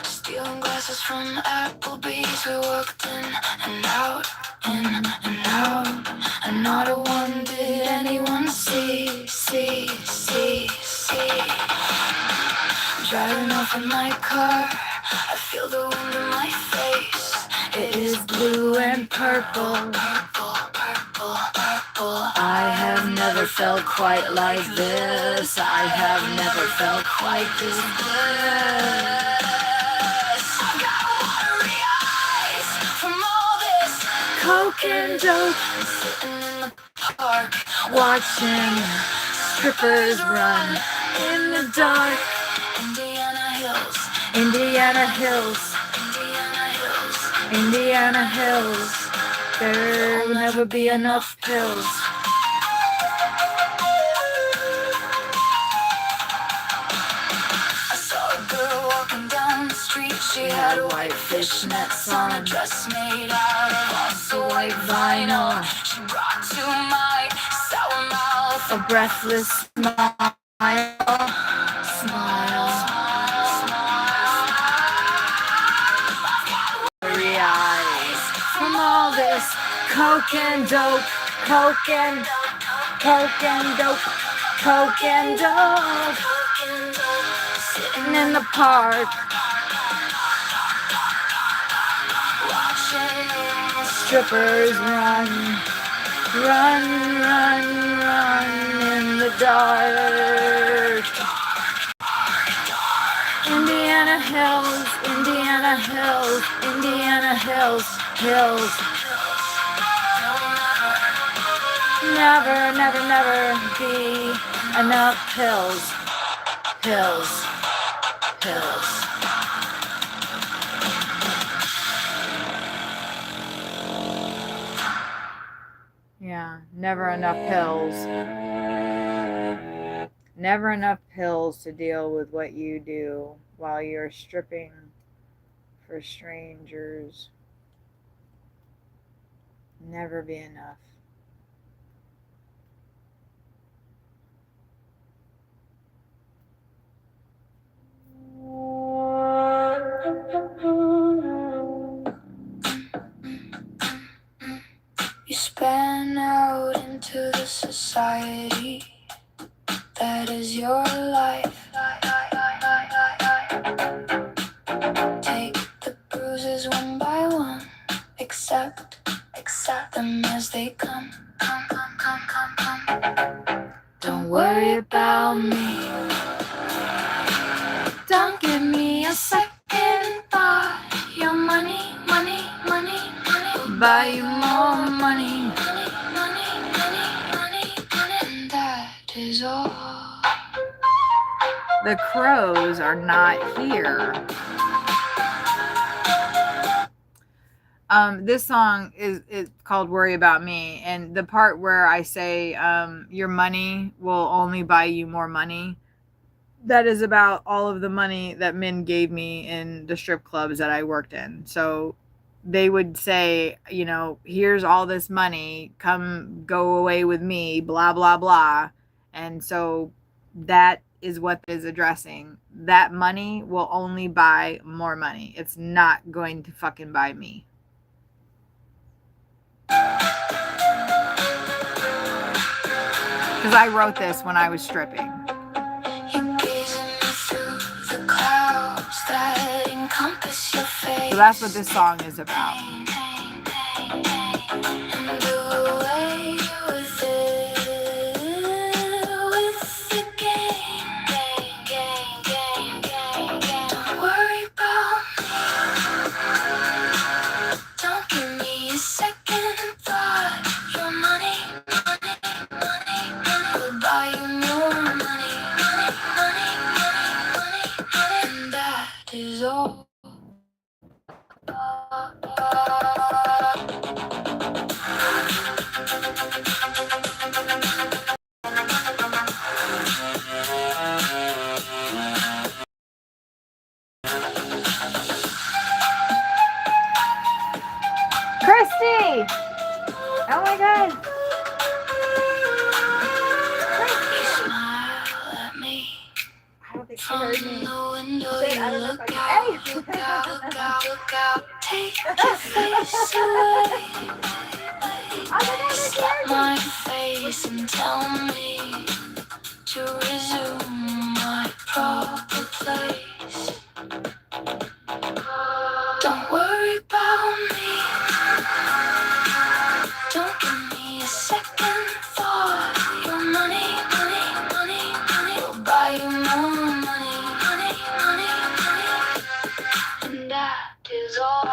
Stealing glasses from Applebee's, we walked in and out, in and out, and not a one did anyone see. Driving off in my car, I feel the wind in my face. It is blue and purple, purple, purple, purple. I have never felt quite like this. I have never felt quite this good. I've got watery eyes from all this coke and dope. Sitting in the park, watching strippers run in the dark. Indiana Hills, Indiana Hills, Indiana Hills, Indiana Hills. There will never be enough pills. I saw a girl walking down the street. She had white fishnets on, a dress made out of also white vinyl. She brought to my sour mouth a breathless smile. From all this coke and dope, coke and dope, coke and dope, coke and dope. Sitting in the park, watching strippers run, run, run, run in the dark. Indiana hills, Indiana hills, Indiana hills, hills. Never, never, never be enough hills, hills, hills. Yeah, never enough pills. Never enough pills to deal with what you do while you're stripping for strangers. Never be enough. You span out into the society that is your life. Take the bruises one by one, accept them as they come. Don't worry about me. Don't give me a second thought. Your money, money, money, money will buy you more money. And that is all. The crows are not here. This song is called Worry About Me. And the part where I say your money will only buy you more money, that is about all of the money that men gave me in the strip clubs that I worked in. So they would say, you know, here's all this money, come go away with me, blah, blah, blah. And so that is what is addressing. That money will only buy more money. It's not going to fucking buy me. Because I wrote this when I was stripping. So that's what this song is about. Christy! Oh my God. I don't think she heard me. I don't know if I can. Look out, take your face away. Slap my face and tell me to resume my proper place. Don't worry about me. Don't give me a second thought. Your money, money, money, money will buy you more money, money, money, money. And that is all.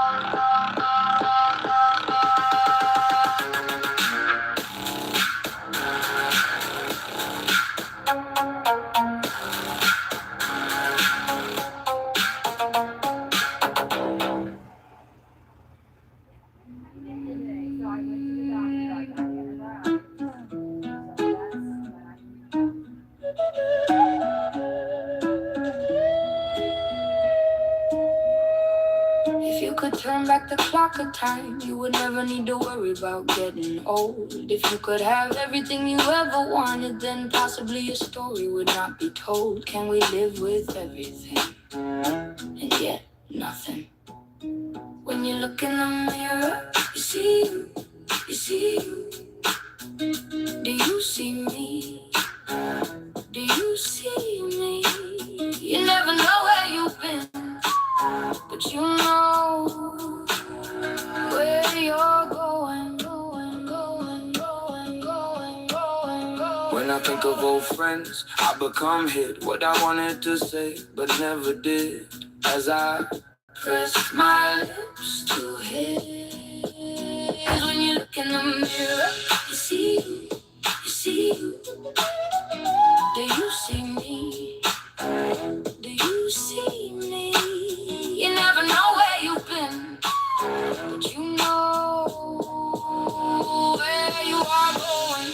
If you could turn back the clock of time, you would never need to worry about getting old. If you could have everything you ever wanted, then possibly your story would not be told. Can we live with everything and yet nothing? When you look in the mirror, you see you, you see you. Do you see me? Do you see me? You never know where you've been, but you know where you're going. When I I think of old friends, I become hit what I wanted to say, but never did. As I press my lips to his, when you look in the mirror, you see you, you see you. Do you see me? Do you see me? You never know where you've been, but you know where you are going.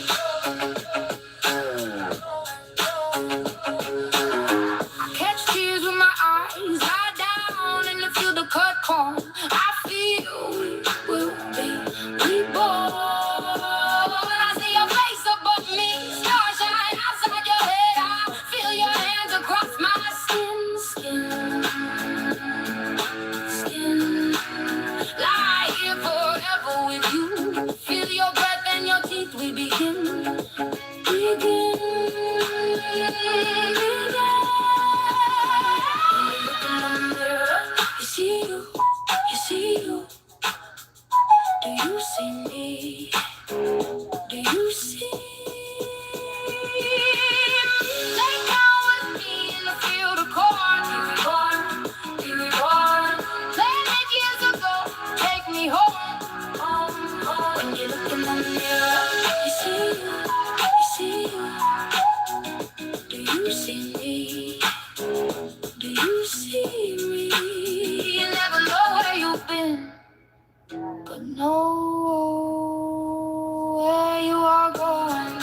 Catch tears with my eyes, lie down and you feel the cut corn. I feel we'll be reborn. I see your face above me, starshine outside your head. I feel your hands across my skin. Lie here forever with you. Feel your breath and your teeth, we begin. Begin. You see you, you see you. Do you see me? Do you see me? Lay down with me in the field of corn. Be reborn, be reborn. Planet years ago, take me home, home, home. When you look in the mirror, you see you, you see you. Do you see me? Do you see me? You never know where you've been, but know where you are going.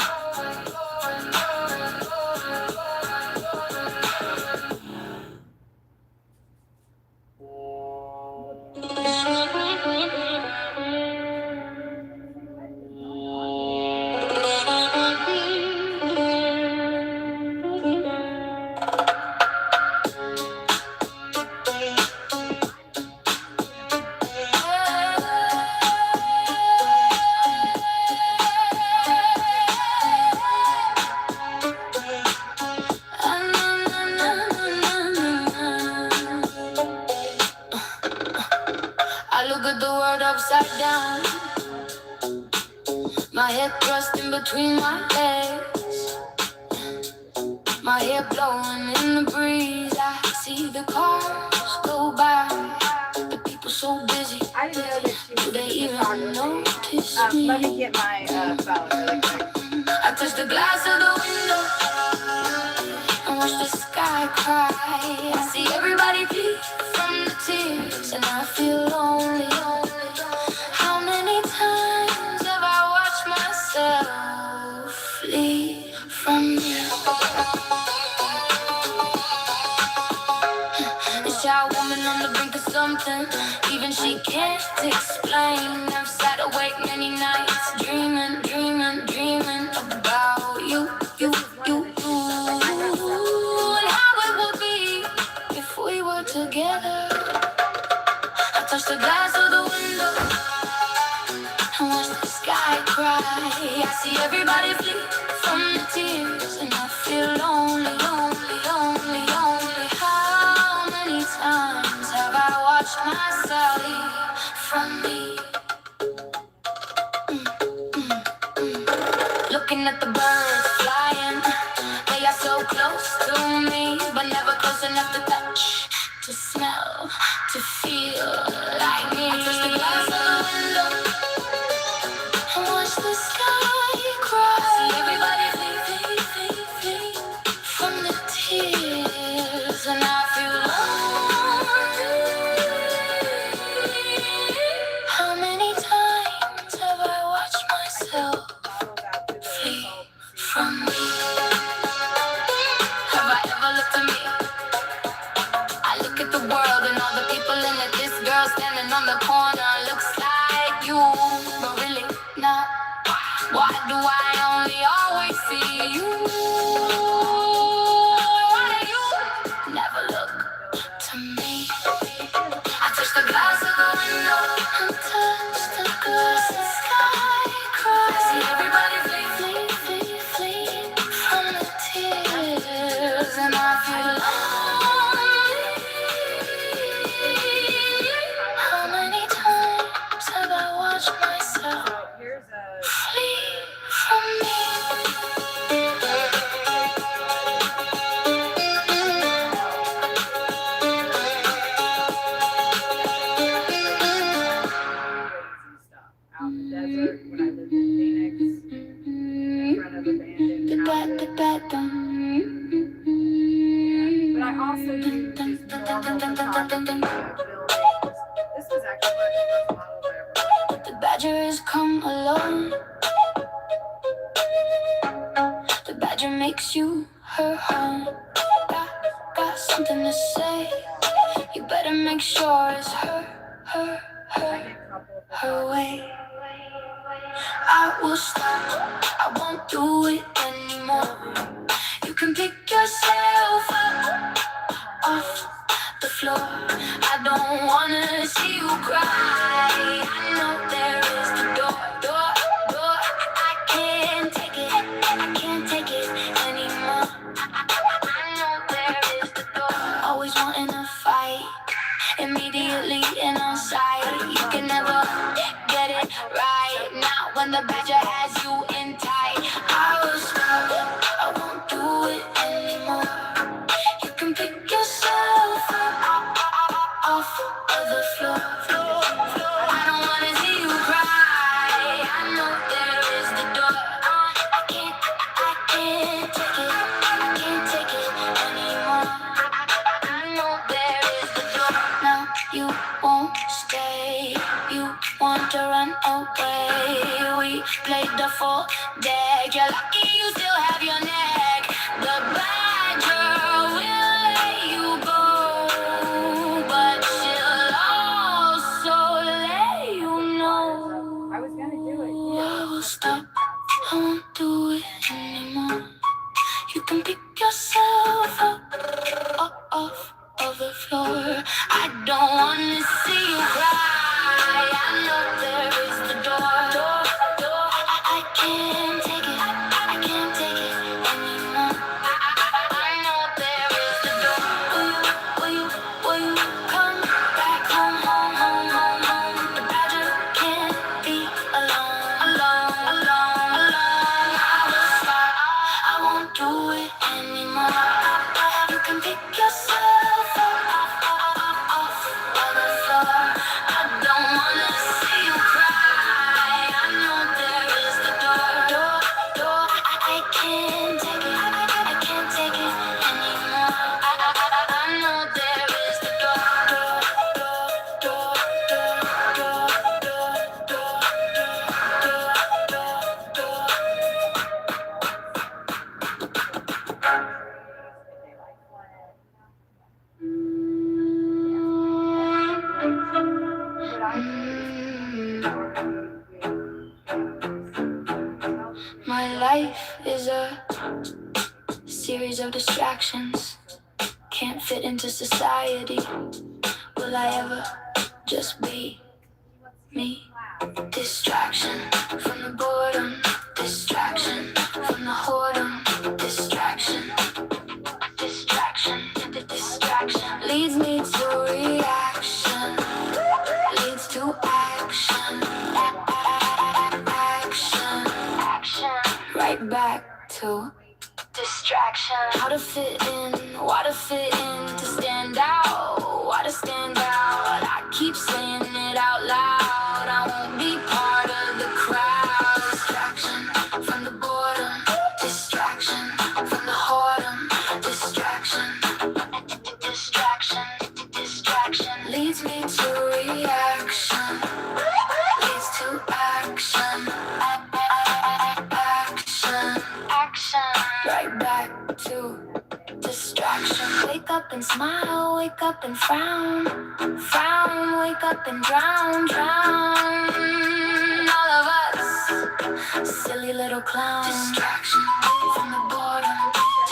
I look at the world upside down, my head thrust in between my legs, my hair blowing in the breeze. I see the cars go by, the people so busy. I didn't know that she Do was they even notice me? let me get my phone really quick. I touch the glass of the window and watch the sky cry. I see everybody bleed from the tears and I feel lonely. How many times have I watched myself flee from you? A shy woman on the brink of something, even she can't explain. I've sat awake many nights, dreaming, dreaming, dreaming about you, you, you, you. And how it would be if we were together. I touch the glass of the window and watch the sky cry. I see everybody flee from the tears and I feel lonely, lonely, lonely, lonely. How many times have I watched myself leave from me? Looking at the birds flying, they are so close to me, but never close enough to touch, to smell, to feel like me. I touch the glass of the window and watch the sky cry. See everybody flee, flee, flee, flee from the tears, and I feel lonely. How many times have I watched myself flee from me? Have I ever looked at me? I look at the world and all the people in it. This girl standing on the corner looks like you, but really not. Why do I only always see you? Why do you never look to me? I touch the glass of the window and touch the glass of sky cry. I see everybody flee, flee, flee, flee from the tears, and I feel lonely. How many times have I watched my This was actually one of the first models I ever worked. The badgers come along. The badger makes you her home. Got something to say. You better make sure it's her way. I will stop. I won't do it anymore. You can pick yourself up off the floor. I don't wanna see you cry. I know there is the door. I can't take it. I can't take it anymore. I know there is the door. Always wanting to fight. Immediately in on sight. You can never get it right. Not when the badger has you in tight. I will stop. I won't do it anymore. You can pick yourself up off of the floor. I don't wanna see you cry. I know there is the door. I can't take it. I can't take it anymore. I know there is the door. Now you won't stay. You want to run away. We played the full deck. You're lucky you still have your neck. The badger will let you go, but she'll also let you know. I was gonna do it. I will stop. I won't do it anymore. You can pick yourself up off of the floor. I don't wanna see you cry. I know there is the door. I can't take it. I can't take it anymore. I know there is the door. Will you come back home? The badger can't be alone. I will stop. I won't do it anymore. You can pick yourself up off of the floor. I don't wanna see you cry. I know there is the door. I can't take it. I can't take it anymore. I know there is the My life is a series of distractions. Can't fit into society. Will I ever just be me? Distraction from the boredom. Distraction from the whoredom. Distraction leads me to reaction. Leads to action. Right back to distraction. How to fit in, why to fit in, to stand out, why to stand out. I keep saying it out loud. I won't be part of the crowd. Distraction from the boredom. Distraction from the whoredom. Distraction leads me to reaction. Leads to action. Right back to distraction. Wake up and smile, wake up and frown. Frown, wake up and drown. All of us, silly little clowns. Distraction from the boredom.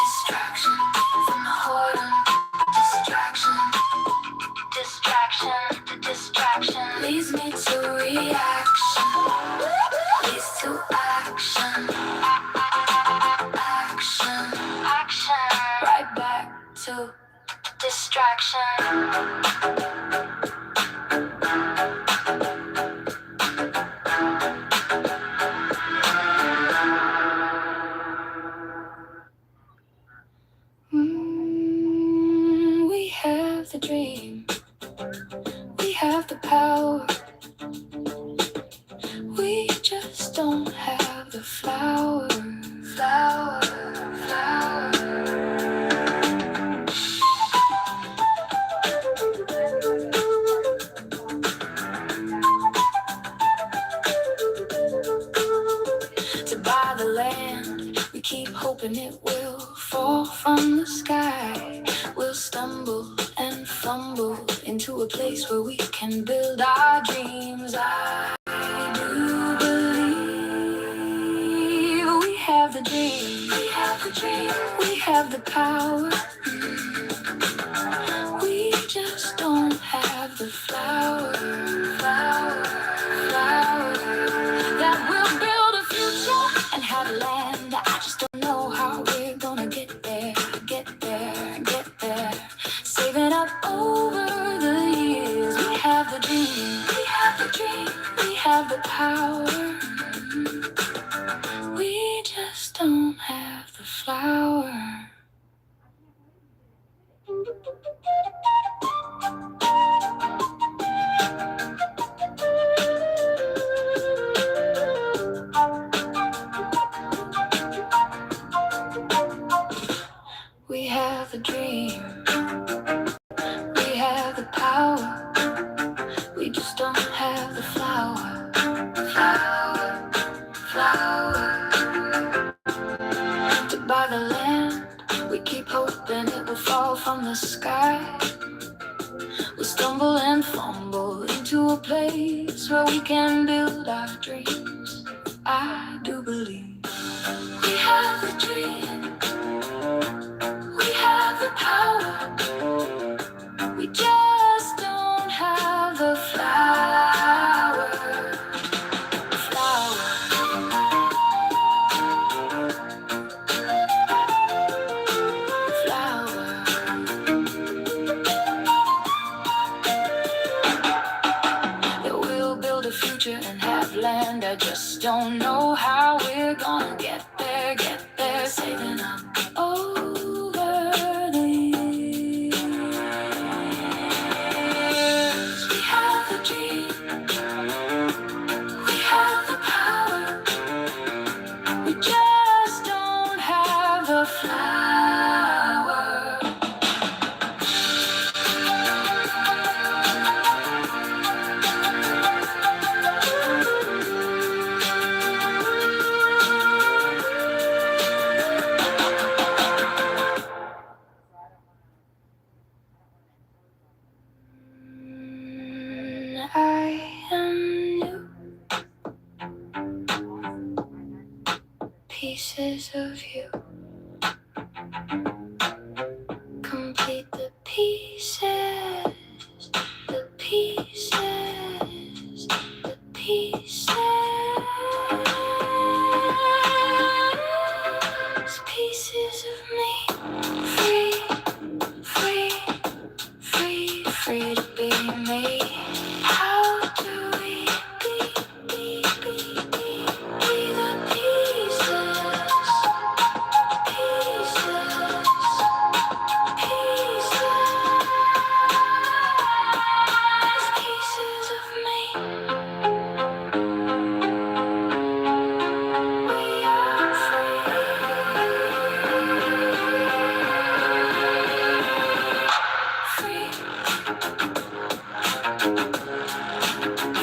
Distraction from the whoredom. Distraction leads me to reaction. Leads to action. Right back to distraction. We have the dream. We have the power. We just don't have the flower. hoping it will fall from the sky. We'll stumble and fumble into a place where we can build our dreams. I do believe we have the dream. We have the dream. We have the power. We just don't have the flower that will build a future and have a land. I just don't know how we're gonna get there. Saving up over the years. We have the dream. We have the dream. We have the power. We just don't have the flower. We have the dream. We have the power. We just don't have the flower. To buy the land, we keep hoping it will fall from the sky. We stumble and fumble into a place where we can build our dreams. I do believe we have the dream. We have the power. We just don't have the flower. That we'll build a future and have land. I just don't know how we're gonna get there. Saving up over the years. We have the dream. We have the power. We just don't have the flower. I am new. Pieces of you complete the pieces, the pieces, the pieces, pieces of me. Free to be me. How do we be the pieces, pieces of me. We are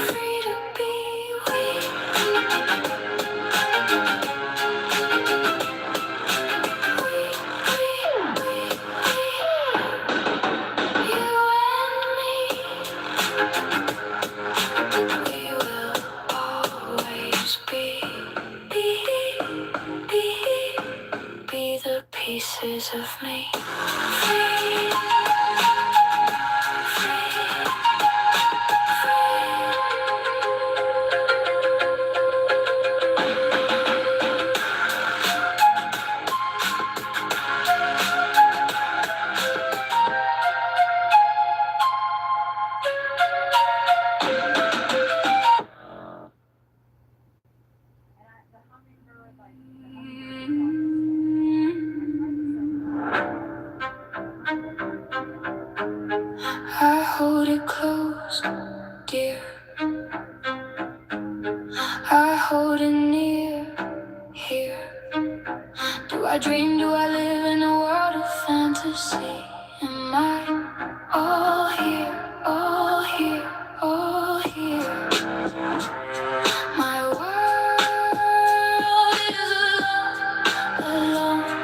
free to be we. You and me. We will always be the pieces of me. Free. I hold it close, dear. I hold it near, here. Do I dream? Do I live in a world of fantasy? Am I all here, all here, all here? My world is alone, alone.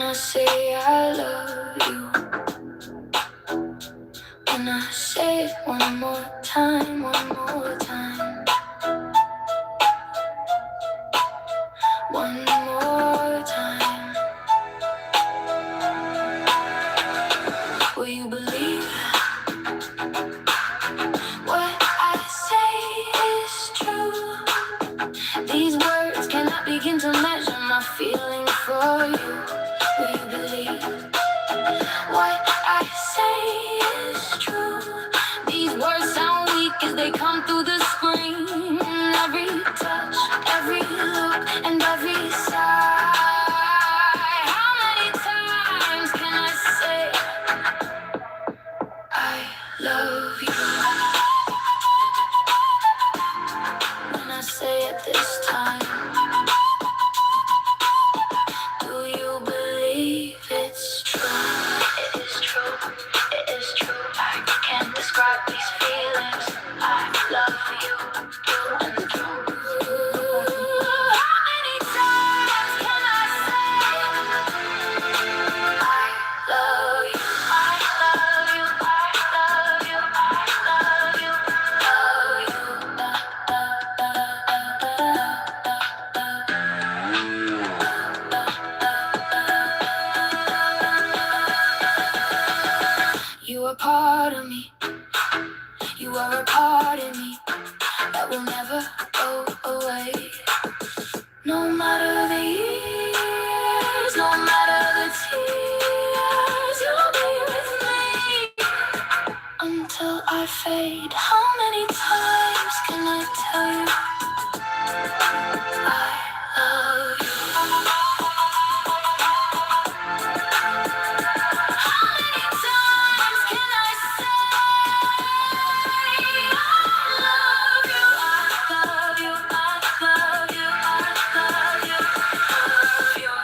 I say I love you. Can I say it one more time, one more time? One more time. Will you believe what I say is true? These words cannot begin to measure my feeling for you. Will you believe what I say is true? These words sound weak as they come through the screen. Every touch, every look, and every sigh. How many times can I say I love you? When I say it this time, do you believe it's true? It is true, it is true. I can't describe these feelings. I love you, through and through. How many times can I say I love you? I love you, I love you, I love you, You are part of me, you are a part of me that will never go away. No matter the years, no matter the tears, you'll be with me until I fade. How many times can I tell you I love you? How many times can I say I love you? I love you, I love you, I love you, love you.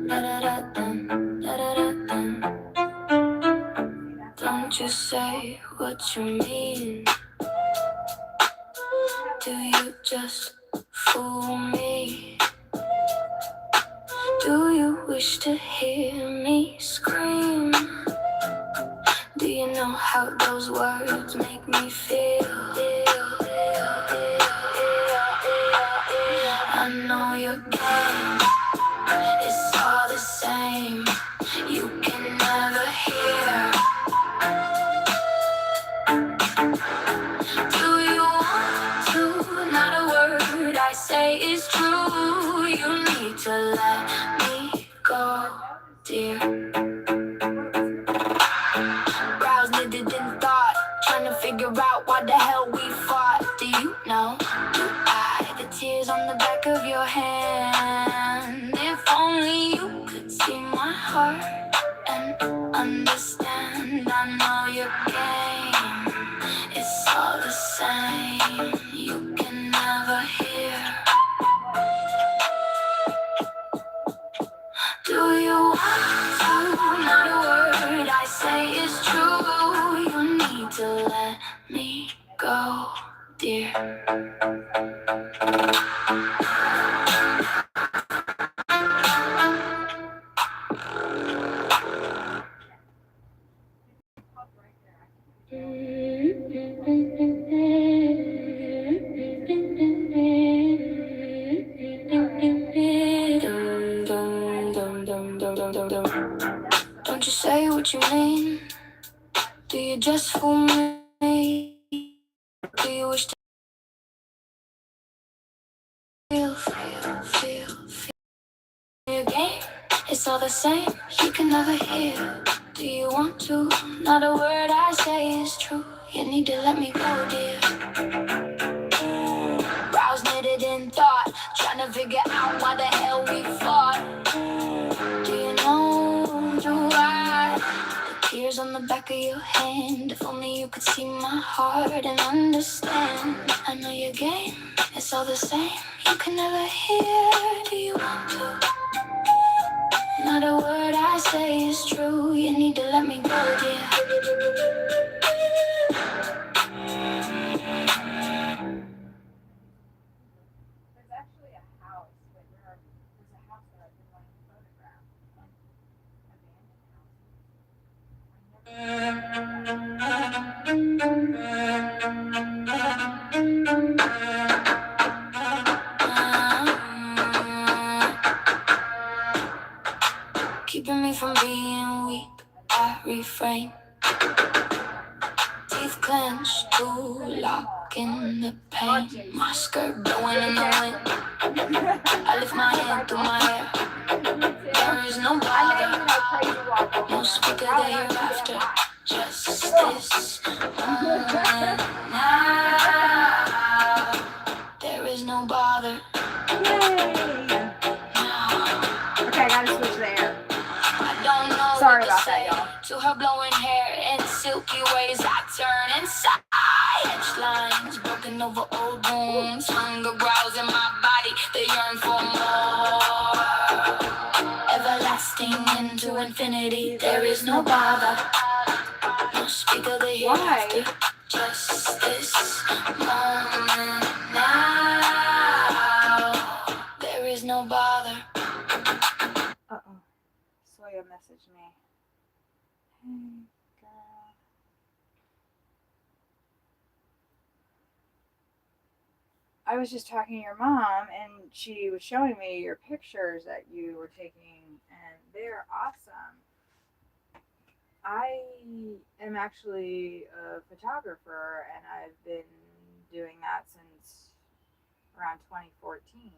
Da-da-da-dum, da-da-da-dum. Don't you say what you mean? Do you just fool me? Do you wish to hear me scream? Do you know how those words make me feel? I know your game is all the same. You can never hear. Do you want to? Not a word I say is true. You need to let me go, dear. Browse knitted in thought, trying to figure out why the hell we fought. Do you know? Do I? The tears on the back of your hand. If only you could see my heart and understand. I know your game. It's all the same. You can never hear. Do you want to? Not a word I say is true. You need to let me go, dear. Don't you say what you mean? Do you just fool me? Do you wish to feel your game? It's all the same, you can never hear. Do you want to? Not a word I say is true. You need to let me go, dear. Brows knitted in thought, trying to figure out why the hell we fought. Do you know, do I? The tears on the back of your hand. If only you could see my heart and understand. I know your game It's all the same. You can never hear. Do you want to? Not a word I say is true. You need to let me go, dear. There's actually a house. Wait, where are we? There's a house that I've been wanting to photograph. Keeping me from being weak, I refrain. Teeth clenched to lock in the pain. My skirt blowing in the wind. I lift my hand through my hair. There is no bother, no speaker the hereafter. Just this moment now. There is no bother. Yay! Okay, I gotta switch there. I don't know. Sorry about that, y'all. To her blowing hair in silky ways, I turn inside. Edge lines broken over old wounds. Hunger growls in my body. They yearn for more. Everlasting into infinity. There is no bother. No speaker the hereafter. Just this moment now. There is no bother. Uh-oh. Soya messaged me. Hey, girl. I was just talking to your mom, and she was showing me your pictures that you were taking, and they're awesome. I am actually a photographer, and I've been doing that since around 2014.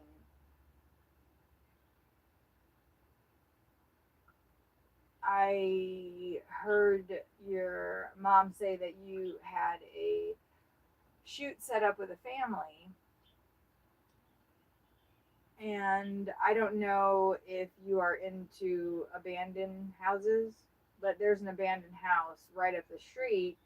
I heard your mom say that you had a shoot set up with a family. And I don't know if you are into abandoned houses, but there's an abandoned house right up the street.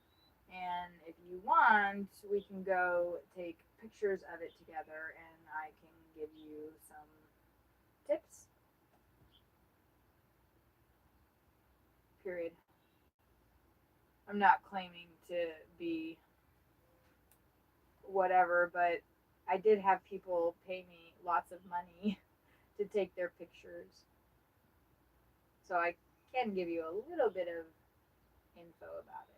And if you want, we can go take pictures of it together, and I can give you some tips. Period. I'm not claiming to be whatever, but I did have people pay me lots of money to take their pictures. So I can give you a little bit of info about it.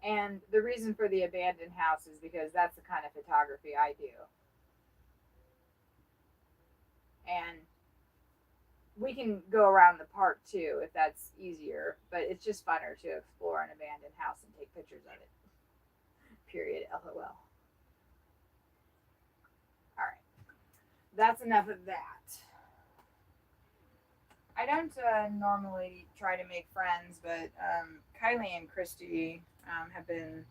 And the reason for the abandoned house is because that's the kind of photography I do. And we can go around the park too if that's easier, but it's just funner to explore an abandoned house and take pictures of it. Period. LOL. Alright. That's enough of that. I don't normally try to make friends, but Kylie and Christy have been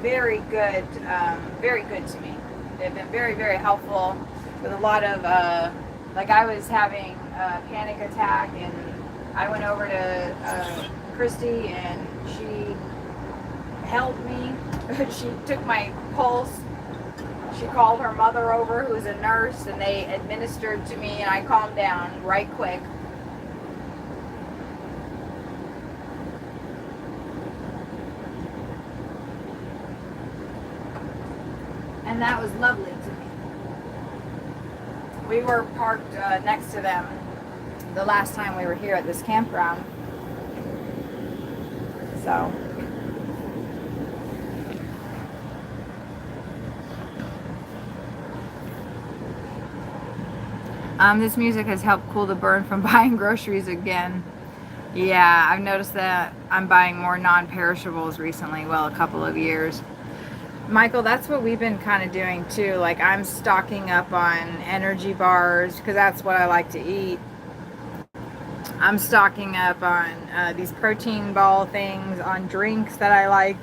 very good to me. They've been very, very helpful with a lot of, like I was having a panic attack, and I went over to Christy, and she helped me. She took my pulse. She called her mother over, who was a nurse, and they administered to me, and I calmed down right quick. And that was lovely to me. We were parked next to them the last time we were here at this campground. So. This music has helped cool the burn from buying groceries again. Yeah, I've noticed that I'm buying more non-perishables recently. Well, a couple of years. Michael, that's what we've been kind of doing too. Like, I'm stocking up on energy bars because that's what I like to eat. I'm stocking up on these protein ball things, on drinks that I like.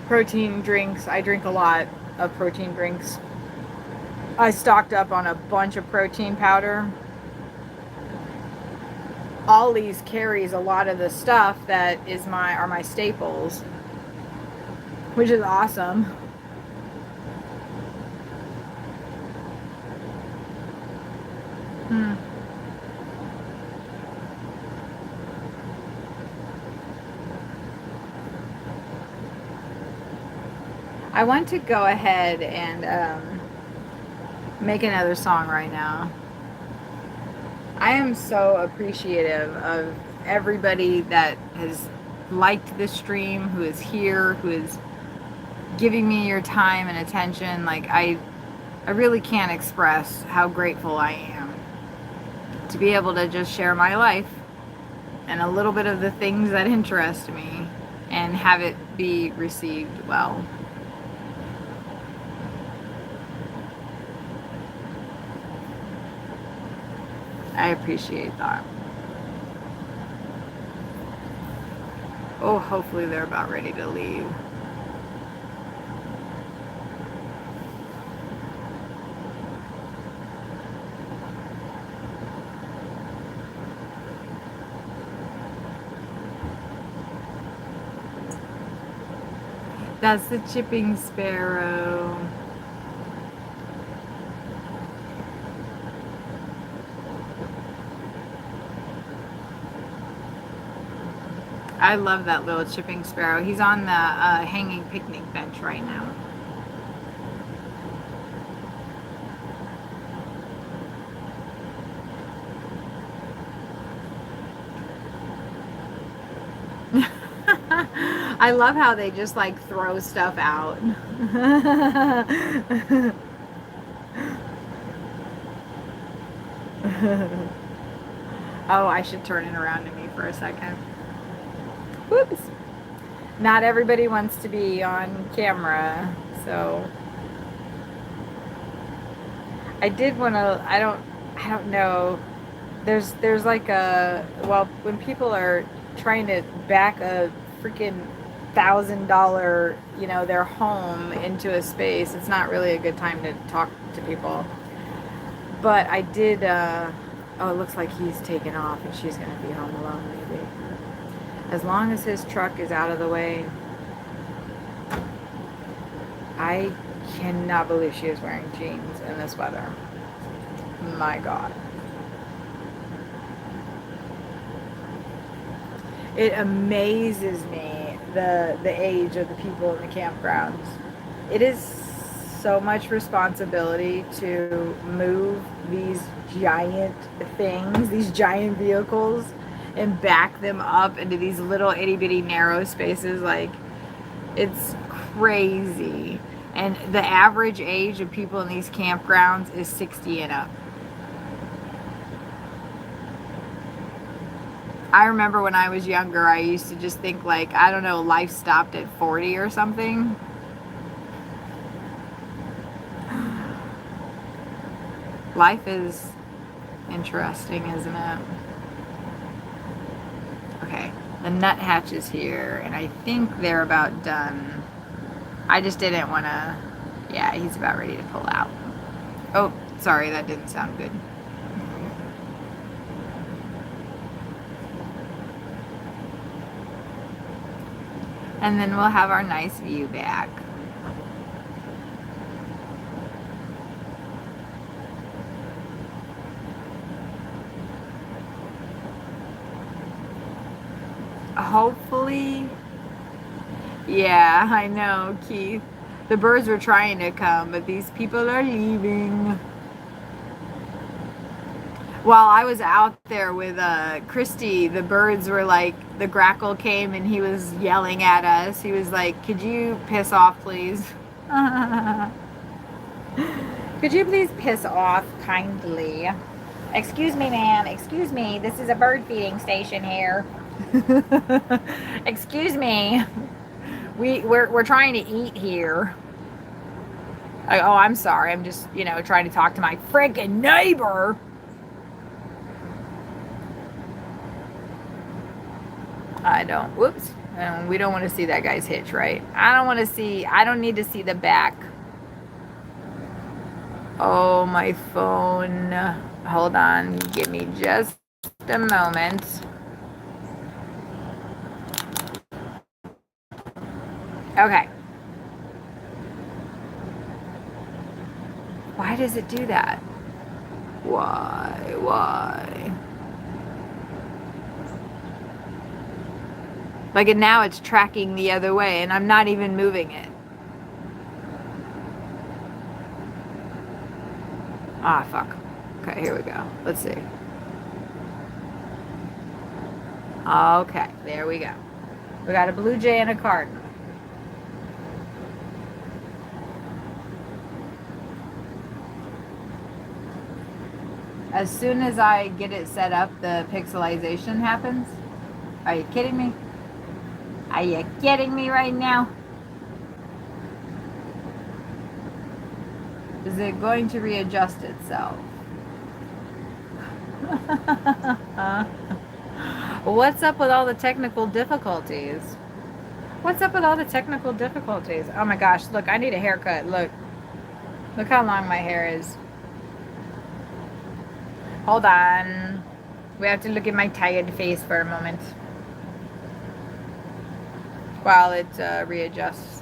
Protein drinks, I drink a lot. of protein drinks. I stocked up on a bunch of protein powder. Ollie's carries a lot of the stuff that are my staples, which is awesome. I want to go ahead and make another song right now. I am so appreciative of everybody that has liked this stream, who is here, who is giving me your time and attention. Like, I really can't express how grateful I am to be able to just share my life and a little bit of the things that interest me and have it be received well. I appreciate that. Oh, hopefully they're about ready to leave. That's the chipping sparrow. I love that little chipping sparrow. He's on the hanging picnic bench right now. I love how they just like throw stuff out. Oh, I should turn it around to me for a second. Whoops. Not everybody wants to be on camera, so I did want to, I don't know. There's like a, well, when people are trying to back a freaking $1,000, you know, their home into a space, it's not really a good time to talk to people. But I did, oh, it looks like he's taken off and she's going to be home alone maybe. As long as his truck is out of the way. I cannot believe she is wearing jeans in this weather. My God. It amazes me the age of the people in the campgrounds. It is so much responsibility to move these giant things, these giant vehicles, and back them up into these little itty bitty narrow spaces. Like, it's crazy. And the average age of people in these campgrounds is 60 and up. I remember when I was younger, I used to just think like, I don't know, life stopped at 40 or something. Life is interesting, isn't it? Okay, the nuthatch is here, and I think they're about done. I just didn't want to, yeah, he's about ready to pull out. Oh, sorry, that didn't sound good. And then we'll have our nice view back. Hopefully, yeah, I know, Keith. The birds were trying to come, but these people are leaving. While I was out there with Christy, the birds were like, the grackle came and he was yelling at us. He was like, could you piss off, please? Could you please piss off kindly? Excuse me, ma'am. Excuse me. This is a bird feeding station here. Excuse me. We're trying to eat here. Oh, I'm sorry. I'm just, you know, trying to talk to my freaking neighbor. We don't want to see that guy's hitch, right? I don't need to see the back Oh, my phone. Hold on. Give me just a moment. Okay. Why does it do that? Why? Like, and now it's tracking the other way, and I'm not even moving it. Ah, fuck. Okay, here we go. Let's see. Okay, there we go. We got a blue jay and a cardinal. As soon as I get it set up, the pixelization happens. Are you kidding me? Are you kidding me right now? Is it going to readjust itself? What's up with all the technical difficulties? What's up with all the technical difficulties? Oh my gosh, look, I need a haircut. Look how long my hair is. Hold on. We have to look at my tired face for a moment while it readjusts.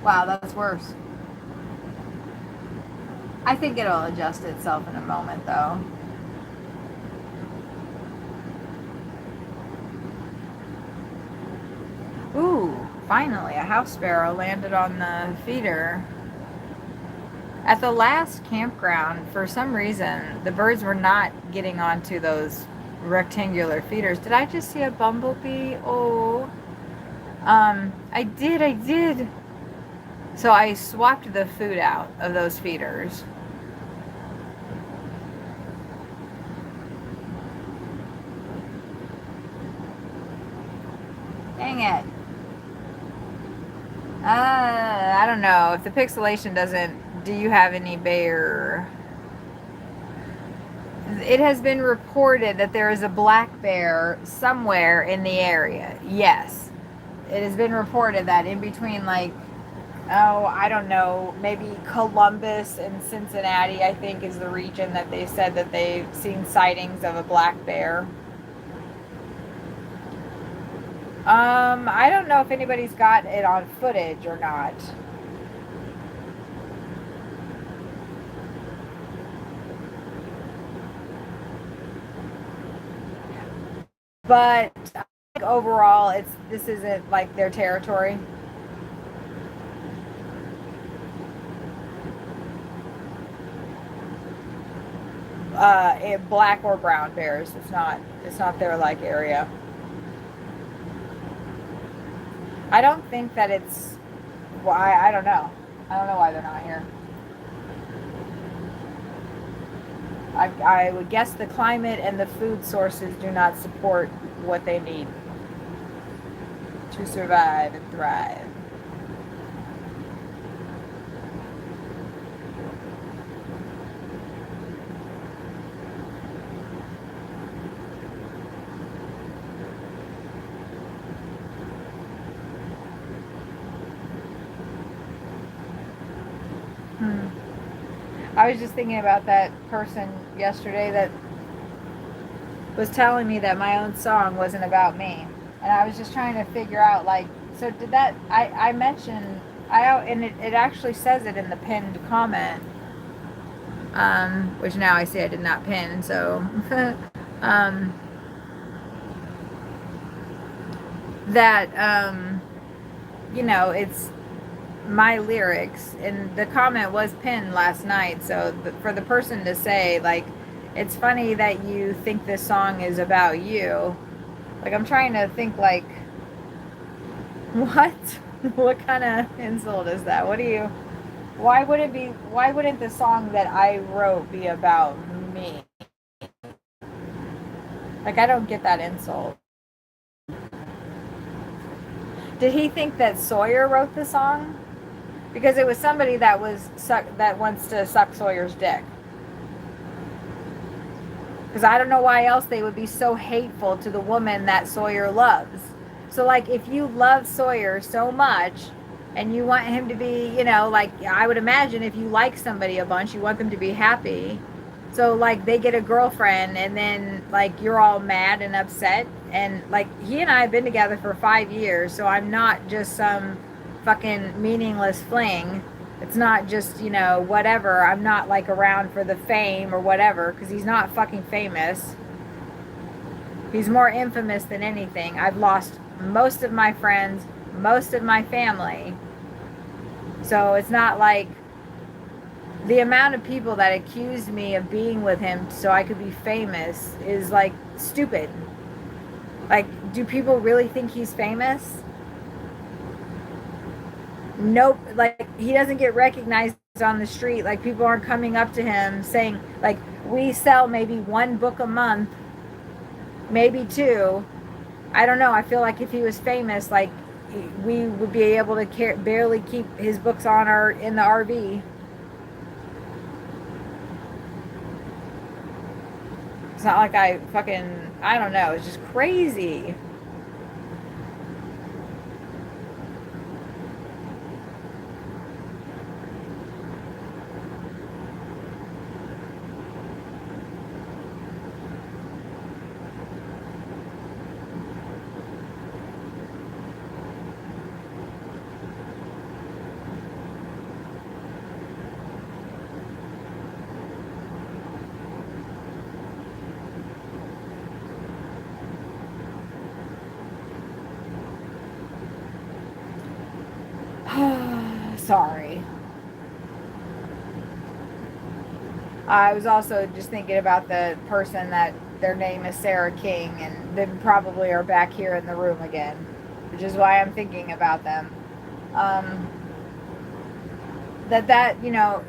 Wow, that's worse. I think it'll adjust itself in a moment, though. Ooh, finally, a house sparrow landed on the feeder. At the last campground, for some reason, the birds were not getting onto those rectangular feeders. Did I just see a bumblebee? Oh. I did. So I swapped the food out of those feeders. Dang it. I don't know. If the pixelation doesn't, do you have any bear? It has been reported that there is a black bear somewhere in the area. Yes. It has been reported that in between, like, oh, I don't know, maybe Columbus and Cincinnati, I think, is the region that they said that they've seen sightings of a black bear. I don't know if anybody's got it on footage or not. But I think overall, this isn't like their territory. Black or brown bears. It's not their like area. I don't think that it's. Well, I don't know. I don't know why they're not here. I would guess the climate and the food sources do not support what they need to survive and thrive. I was just thinking about that person yesterday that was telling me that my own song wasn't about me. And I was just trying to figure out, like, so did that, I mentioned, and it actually says it in the pinned comment, which now I see I did not pin, so, that, you know, it's my lyrics, and the comment was pinned last night, so for the person to say, like, it's funny that you think this song is about you, like, I'm trying to think, like, what kind of insult is that? Why wouldn't the song that I wrote be about me? Like, I don't get that insult. Did he think that Sawyer wrote the song? Because it was somebody that that wants to suck Sawyer's dick. Because I don't know why else they would be so hateful to the woman that Sawyer loves. So, like, if you love Sawyer so much and you want him to be, you know, like, I would imagine if you like somebody a bunch, you want them to be happy. So, like, they get a girlfriend and then, like, you're all mad and upset. And, like, he and I have been together for 5 years, so I'm not just some fucking meaningless fling. It's not just, you know, whatever. I'm not like around for the fame or whatever, because he's not fucking famous. He's more infamous than anything. I've lost most of my friends, most of my family. So it's not like the amount of people that accused me of being with him so I could be famous is like stupid. Like, do people really think he's famous? Nope. Like, he doesn't get recognized on the street. Like, people aren't coming up to him saying, like, we sell maybe 1 book a month, maybe 2. I don't know. I feel like if he was famous, like, we would be able to barely keep his books on in the RV. It's not like I don't know. It's just crazy. Sorry. I was also just thinking about the person that their name is Sarah King, and they probably are back here in the room again, which is why I'm thinking about them. That you know,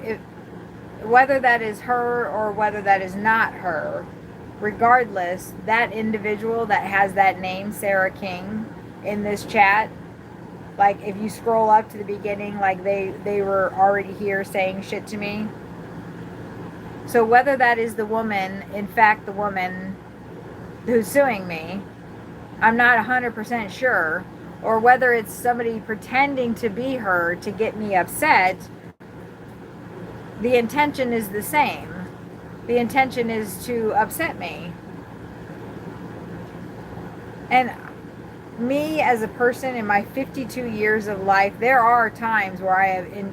whether that is her or whether that is not her, regardless, that individual that has that name, Sarah King, in this chat, like, if you scroll up to the beginning, like, they were already here saying shit to me. So whether that is the woman, in fact, the woman who's suing me, I'm not 100% sure, or whether it's somebody pretending to be her to get me upset, the intention is the same. The intention is to upset me. And me as a person in my 52 years of life, there are times where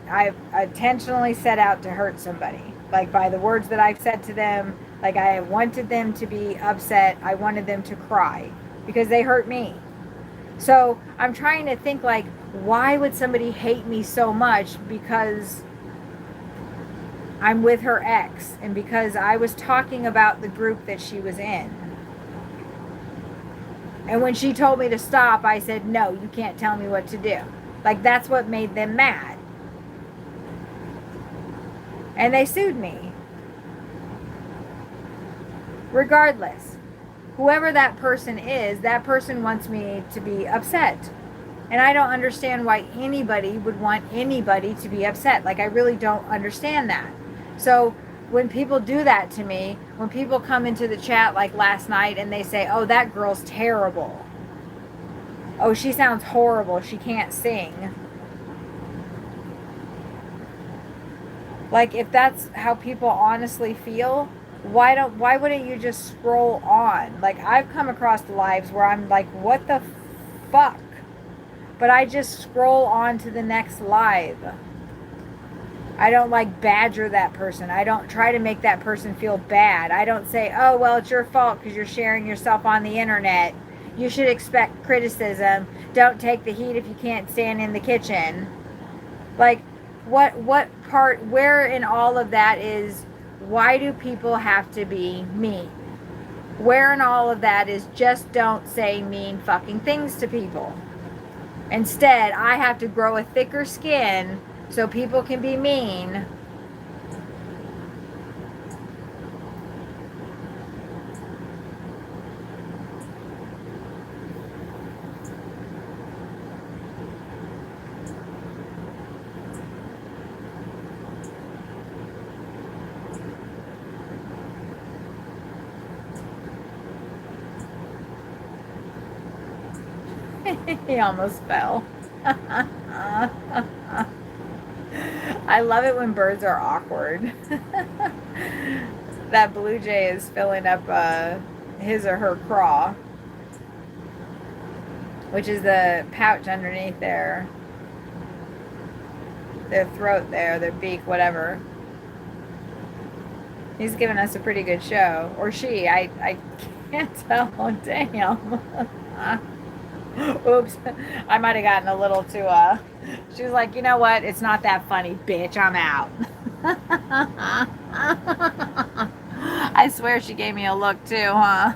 I've intentionally set out to hurt somebody. Like, by the words that I've said to them, like, I wanted them to be upset. I wanted them to cry because they hurt me. So I'm trying to think, like, why would somebody hate me so much because I'm with her ex and because I was talking about the group that she was in? And when she told me to stop, I said, no, you can't tell me what to do. Like, that's what made them mad. And they sued me. Regardless, whoever that person is, that person wants me to be upset. And I don't understand why anybody would want anybody to be upset. Like, I really don't understand that. So when people do that to me, when people come into the chat like last night and they say, oh, that girl's terrible. Oh, she sounds horrible. She can't sing. Like, if that's how people honestly feel, why wouldn't you just scroll on? Like, I've come across lives where I'm like, what the fuck? But I just scroll on to the next live. I don't like badger that person. I don't try to make that person feel bad. I don't say, oh, well, it's your fault because you're sharing yourself on the internet. You should expect criticism. Don't take the heat if you can't stand in the kitchen. Like, what part, where in all of that is, why do people have to be mean? Where in all of that is, just don't say mean fucking things to people? Instead, I have to grow a thicker skin so people can be mean. He almost fell. I love it when birds are awkward. That blue jay is filling up his or her craw, which is the pouch underneath their throat there, their beak, whatever. He's giving us a pretty good show. Or she. I can't tell. Oh, damn. Oops. I might have gotten a little too, she was like, you know what? It's not that funny, bitch. I'm out. I swear she gave me a look too, huh?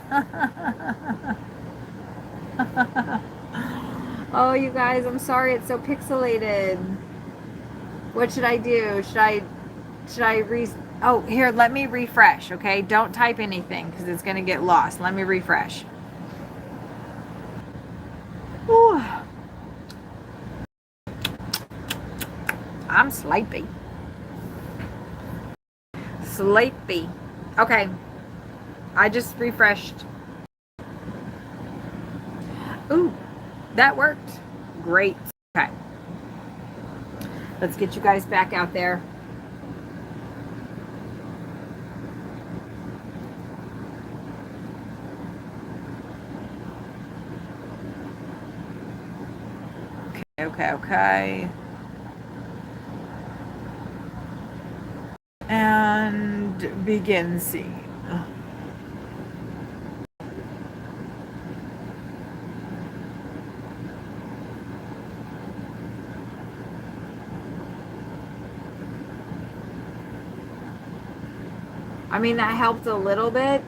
Oh, you guys, I'm sorry it's so pixelated. What should I do? Should I oh, here, let me refresh, okay? Don't type anything because it's going to get lost. Let me refresh. Ooh. I'm sleepy. Sleepy. Okay. I just refreshed. Ooh, that worked. Great. Okay. Let's get you guys back out there. Okay. And begin scene. I mean, that helped a little bit.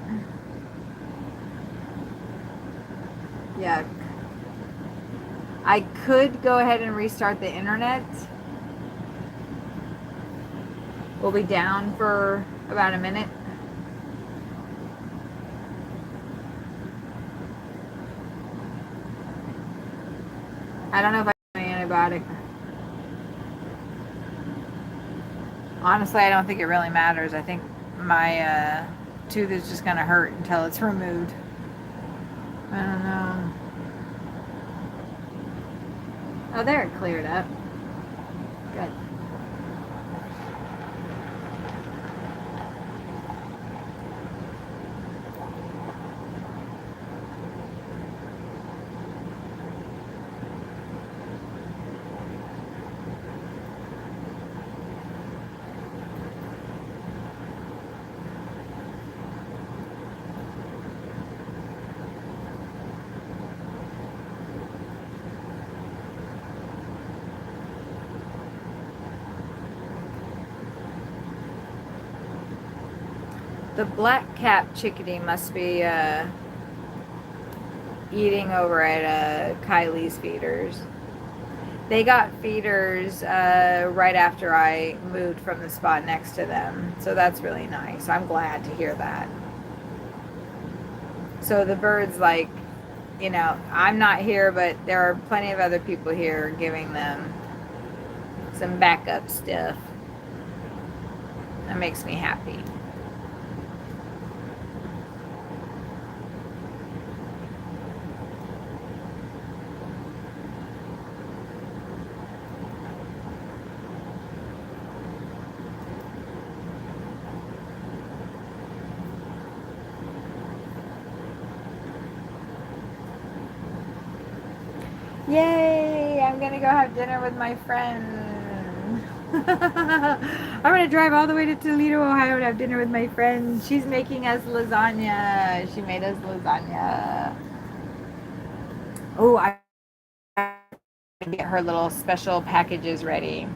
Yuck. I could go ahead and restart the internet. We'll be down for about a minute. I don't know if I have any antibiotic. Honestly, I don't think it really matters. I think my tooth is just going to hurt until it's removed. I don't know. Oh, there, it cleared up. Good. The black-capped chickadee must be eating over at Kylie's feeders. They got feeders right after I moved from the spot next to them. So that's really nice. I'm glad to hear that. So the birds, like, you know, I'm not here, but there are plenty of other people here giving them some backup stuff. That makes me happy. Yay! I'm gonna go have dinner with my friend. I'm gonna drive all the way to Toledo, Ohio to have dinner with my friend. She's making us lasagna. She made us lasagna. Oh, I get her little special packages ready.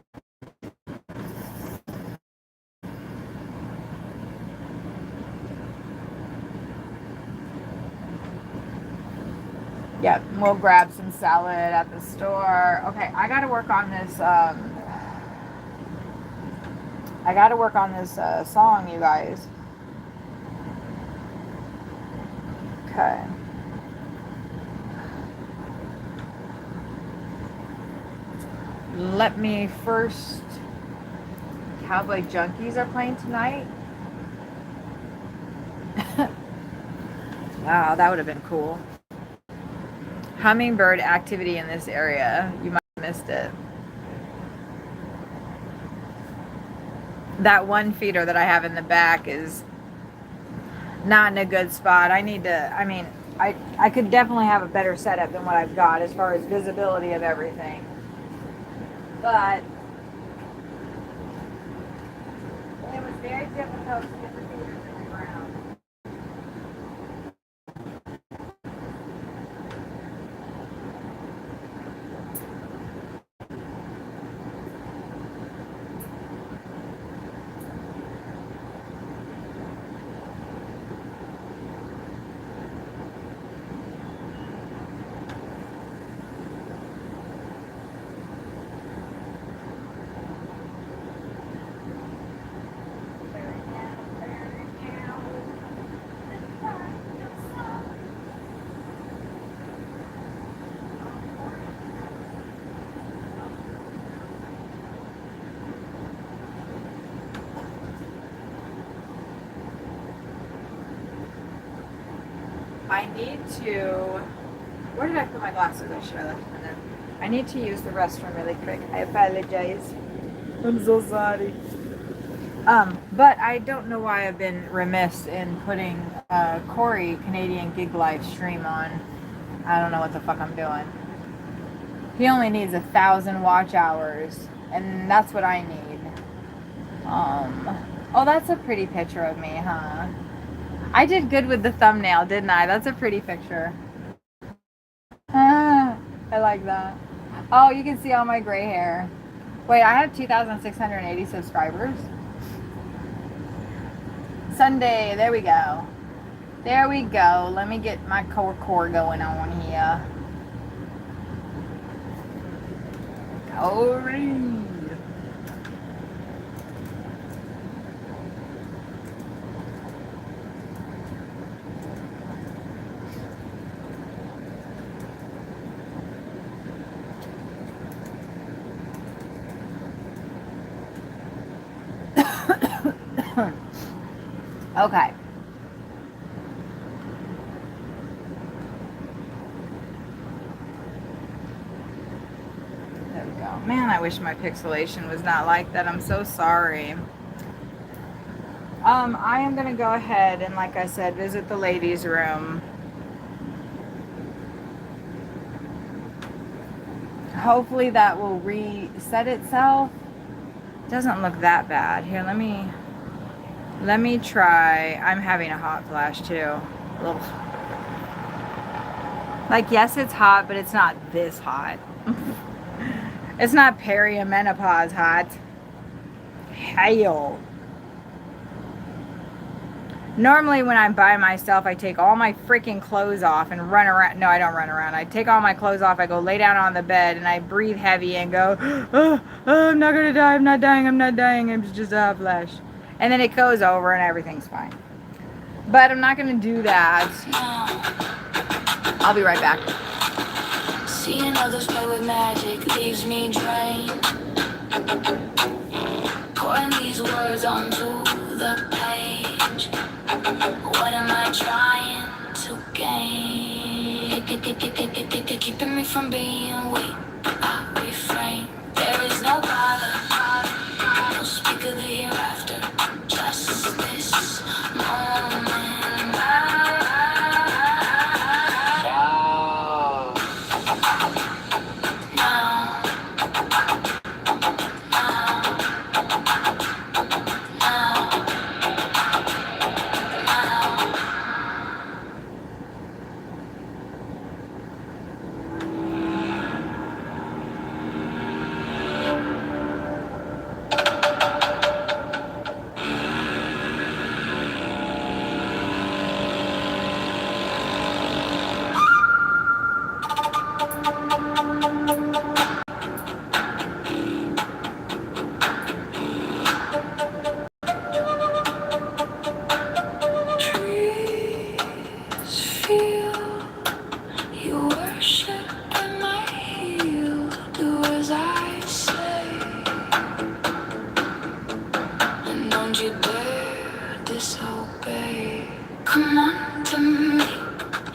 Yeah, we'll grab some salad at the store. Okay, I gotta work on this. Song, you guys. Okay. Let me first. Cowboy Junkies are playing tonight. Wow, that would have been cool. hummingbird activity in this area. You might have missed it. That one feeder that I have in the back is not in a good spot. I need to, I mean, I could definitely have a better setup than what I've got as far as visibility of everything. But it was very difficult to get the feeders in the ground. I need to, where did I put my glasses? I should have left them in there. I need to use the restroom really quick. I apologize. I'm so sorry. But I don't know why I've been remiss in putting Corey Canadian Gig live stream on. I don't know what the fuck I'm doing. He only needs 1,000 watch hours, and that's what I need. Oh, that's a pretty picture of me, huh? I did good with the thumbnail, didn't I? That's a pretty picture. I like that. Oh, you can see all my gray hair. Wait, I have 2,680 subscribers. Sunday, there we go. There we go. Let me get my core going on here. Corey. Okay. There we go. Man, I wish my pixelation was not like that. I'm so sorry. I am going to go ahead and, like I said, visit the ladies' room. Hopefully that will reset itself. Doesn't look that bad. Here, let me try. I'm having a hot flash too. Ugh. Like, yes, it's hot, but it's not this hot. It's not perimenopause hot. Hell. Normally when I'm by myself, I take all my freaking clothes off and run around. No, I don't run around. I take all my clothes off. I go lay down on the bed and I breathe heavy and go, oh, I'm not going to die. I'm not dying. I'm not dying. It's just a hot flash. And then it goes over and everything's fine. But I'm not going to do that. I'll be right back. Seeing others play with magic leaves me drained. Pouring these words onto the page. What am I trying to gain? Keeping me from being weak. I refrain. There is no bother. No speak of the hereafter. Just this moment. Come on to me,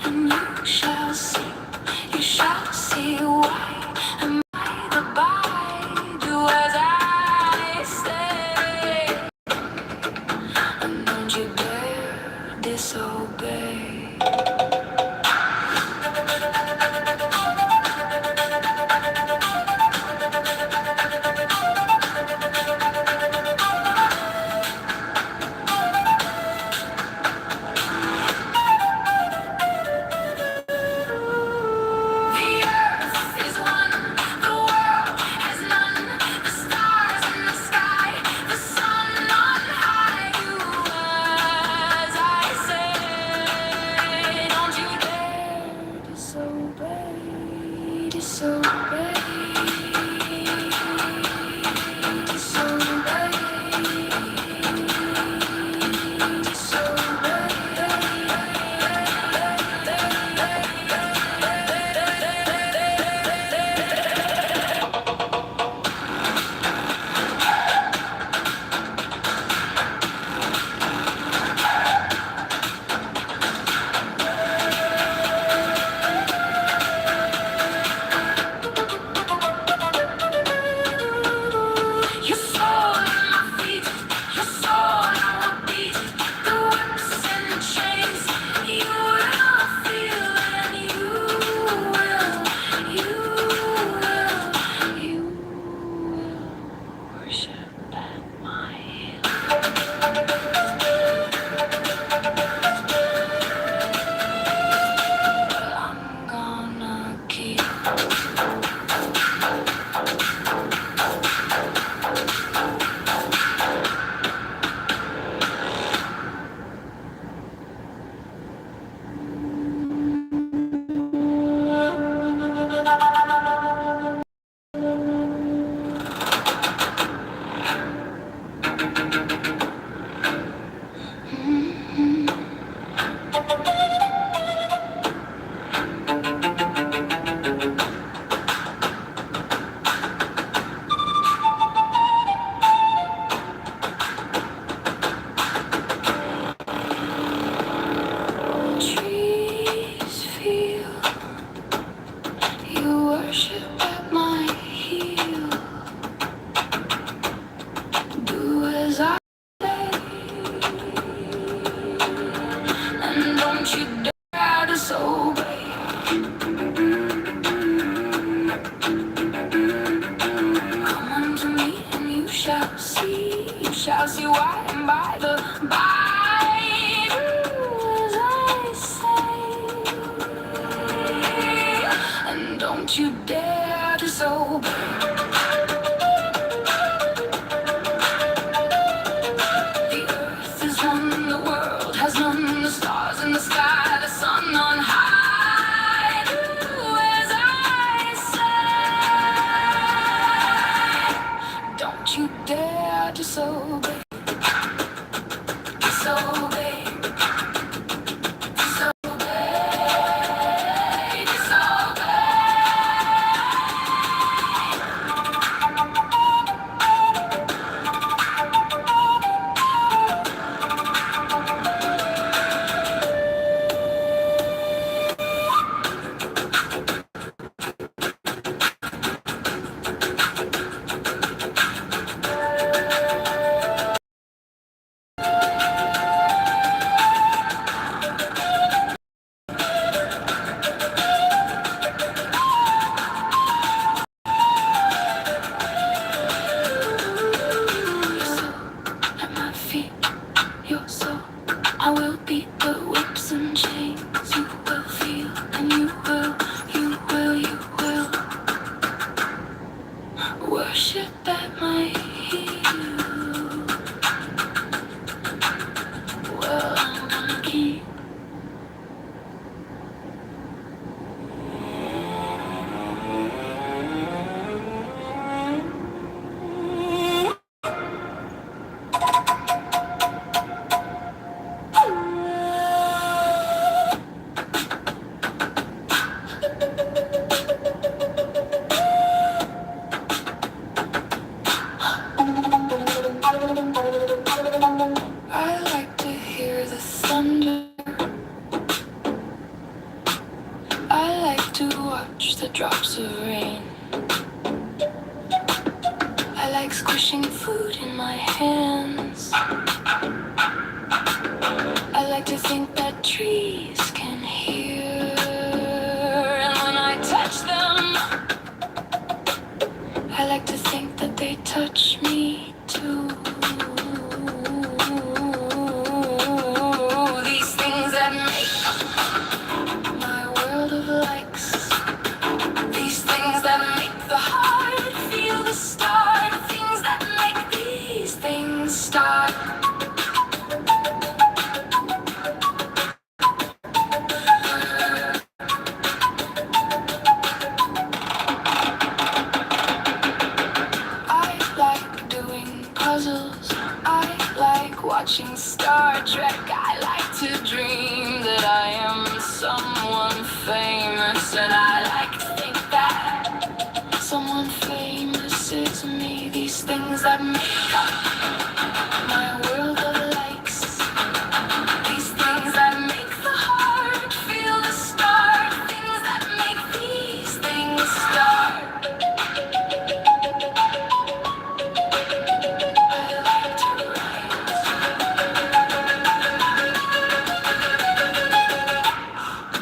and you shall see. You shall disobey, disobey, shall see why and by the by as I say, and don't you dare disobey. The earth is one, the world has none, the stars in the sky, the sun on high. Do as I say, don't you dare disobey. Disobey. I will be the whips and chains. You will feel, and you will worship at my heel. Well, I'm a king. I like to hear the thunder. I like to watch the drops of rain. I like squishing food in my hands. I like to think that trees can hear. And when I touch them, I like to think that they touch me too. These things that make my world of likes. These things that make the heart feel the start. Things that make these things start. watching Star Trek. I like to dream that I am someone famous, and I like to think that someone famous is me. These things that make up my world of likes, these things that make the heart feel the start, things that make these things start.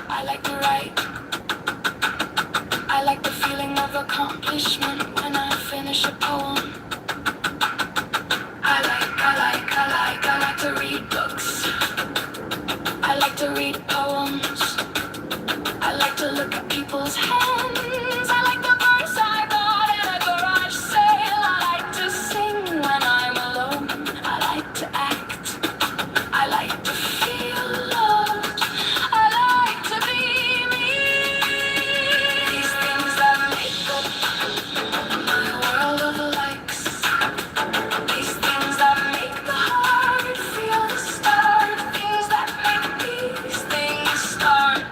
I like to write. I like the feeling of accomplishment when I finish a poem. I like to read books. I like to read poems. I like to look at people's hands. I like the verse I bought in a garage sale. I like to sing when I'm alone. I like to act. I like to feel loved. I like to be me. These things that make up my world of likes. These things that make the heart feel the start. Things that make these things start.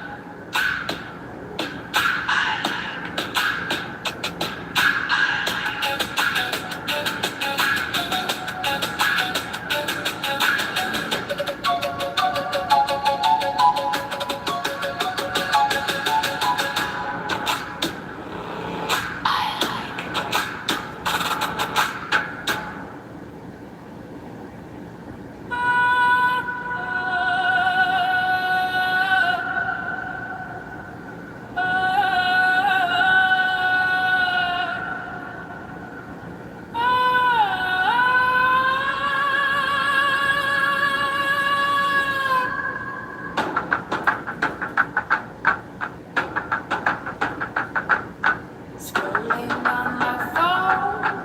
Scrolling on my phone,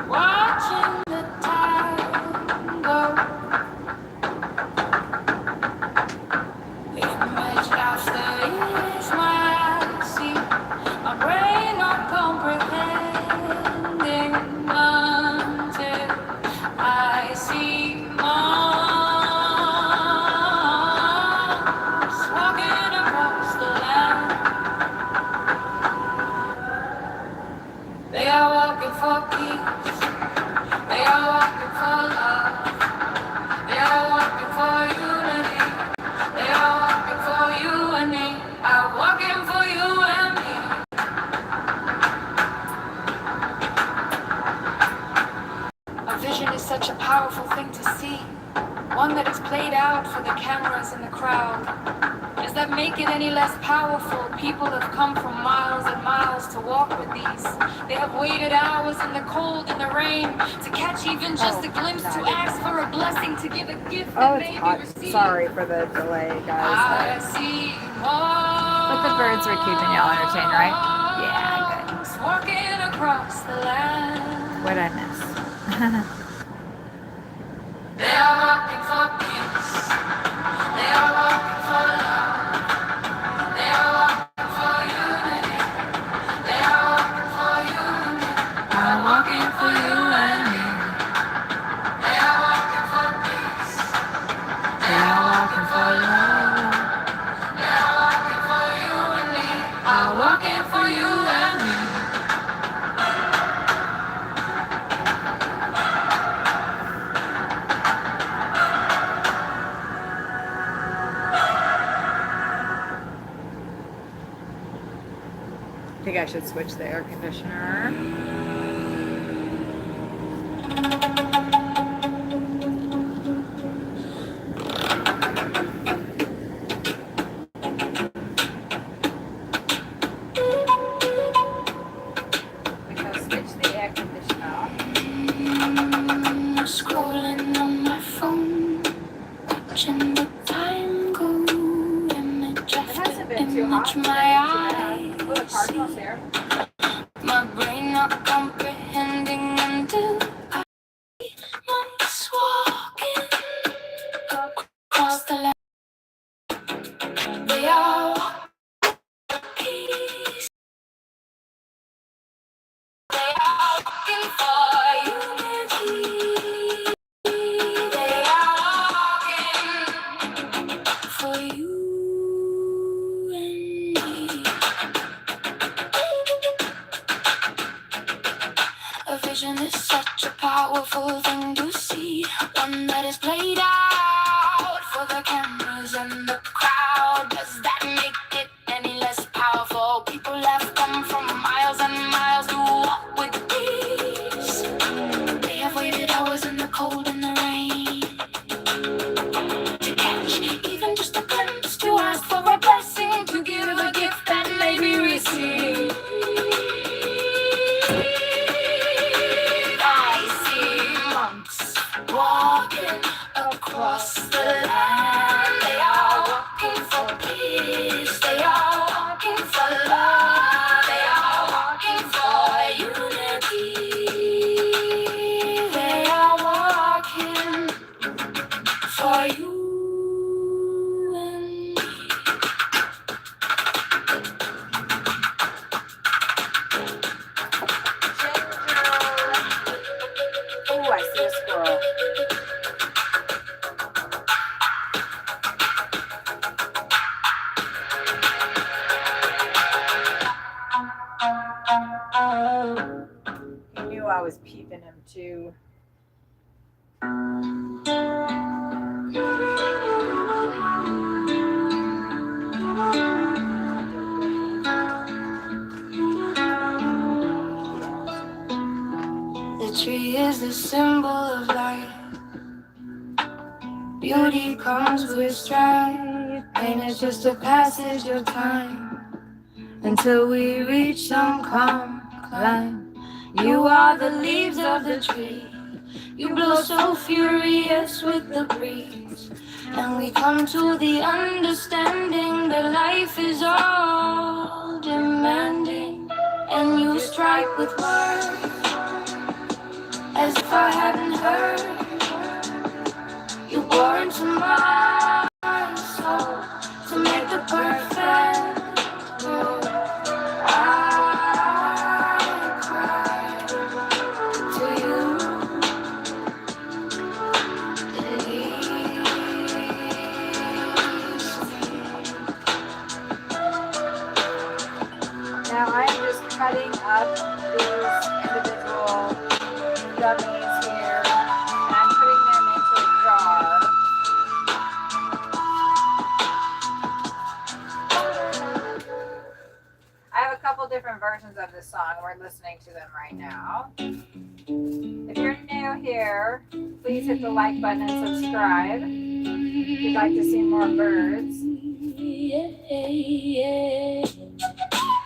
watching the time go. Image after image, my eyes see, my brain not comprehending until I see moms walking across the land. They are walking for peace. They are walking for love. They are walking for unity. They are walking for you and me. I'm walking for you and me. A vision is such a powerful thing to see. One that is played out for the cameras and the crowd. Does that make it any less powerful? People have come from miles and miles to walk with these. They have waited hours in the cold and the rain to catch even just a glimpse, to ask for a blessing, to give a gift that may be received. Sorry for the delay, guys. I see But the birds were keeping y'all entertained, right? Yeah, good. walking across the land. What'd I miss? They are walking for peace. They are walking for love. They are walking for unity. They are walking for you and me. I'm walking for you and me. They are walking for peace. They are walking for love. They are walking for you and me. I'm walking for you and me. I think I should switch the air conditioner. Scrolling on my phone, watching the time go. Image after image, my eyes see. My brain not comprehending until I see months walking across the land. They are walking peace. They are walking for unity. such a powerful thing to see. One that is played out for the cameras and the crowd. Does that make it any less powerful? People have come from miles and miles to walk with peace. They have waited hours in the cold and the rain to catch even just a glimpse, to ask for a blessing, to give a gift that may be received. Walking across the land, they are walking for peace, they are walking for love, they are walking for unity, they are walking for you and me. Oh, I see a squirrel. He knew I was peeping him too. The tree is the symbol of life. Beauty comes with strife, pain is just a passage of time until we reach some calm climb. You are the leaves of the tree, you blow so furious with the breeze, and we come to the understanding that life is all demanding. And you strike with words as if I hadn't heard. You bore into my soul to make the perfect world. I cry to you. Now I am just cutting up these individual gummies here, and I'm putting them into a jar. I have a couple different versions of this song. We're listening to them right now. If you're new here, please hit the like button and subscribe if you'd like to see more birds.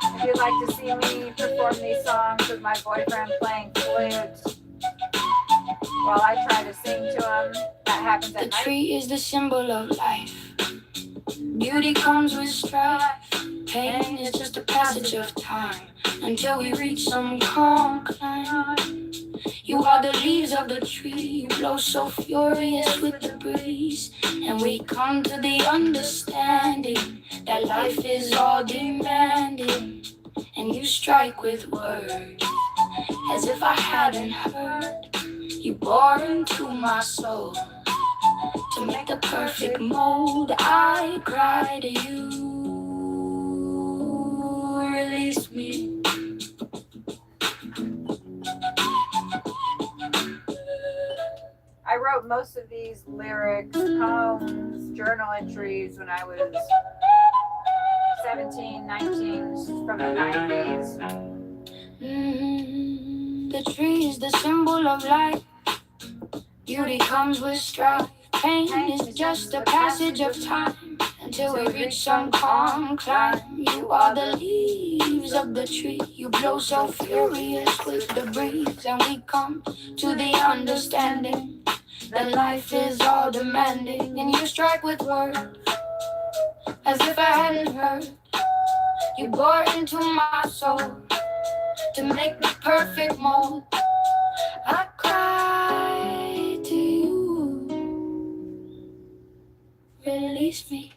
If you'd like to see me perform these songs with my boyfriend playing flute while I try to sing to him, that happens at The night. tree is the symbol of life. Beauty comes with strife. Pain is just a passage of time until we reach some calm climb. You are the leaves of the tree, you blow so furious with the breeze, and we come to the understanding that life is all demanding. And you strike with words as if I hadn't heard. You bore into my soul to make the perfect mold. I cry to you, release me. I wrote most of these lyrics, poems, journal entries when I was 17, 19, from the 90s. The tree is the symbol of life. Beauty comes with strife. Pain is just a passage of time until we reach some calm climb. You are the leaves of the tree, you blow so furious with the breeze, and we come to the understanding that life is all demanding. And you strike with words as if I hadn't heard. You bore into my soul to make the perfect mold. I cry to you, release me.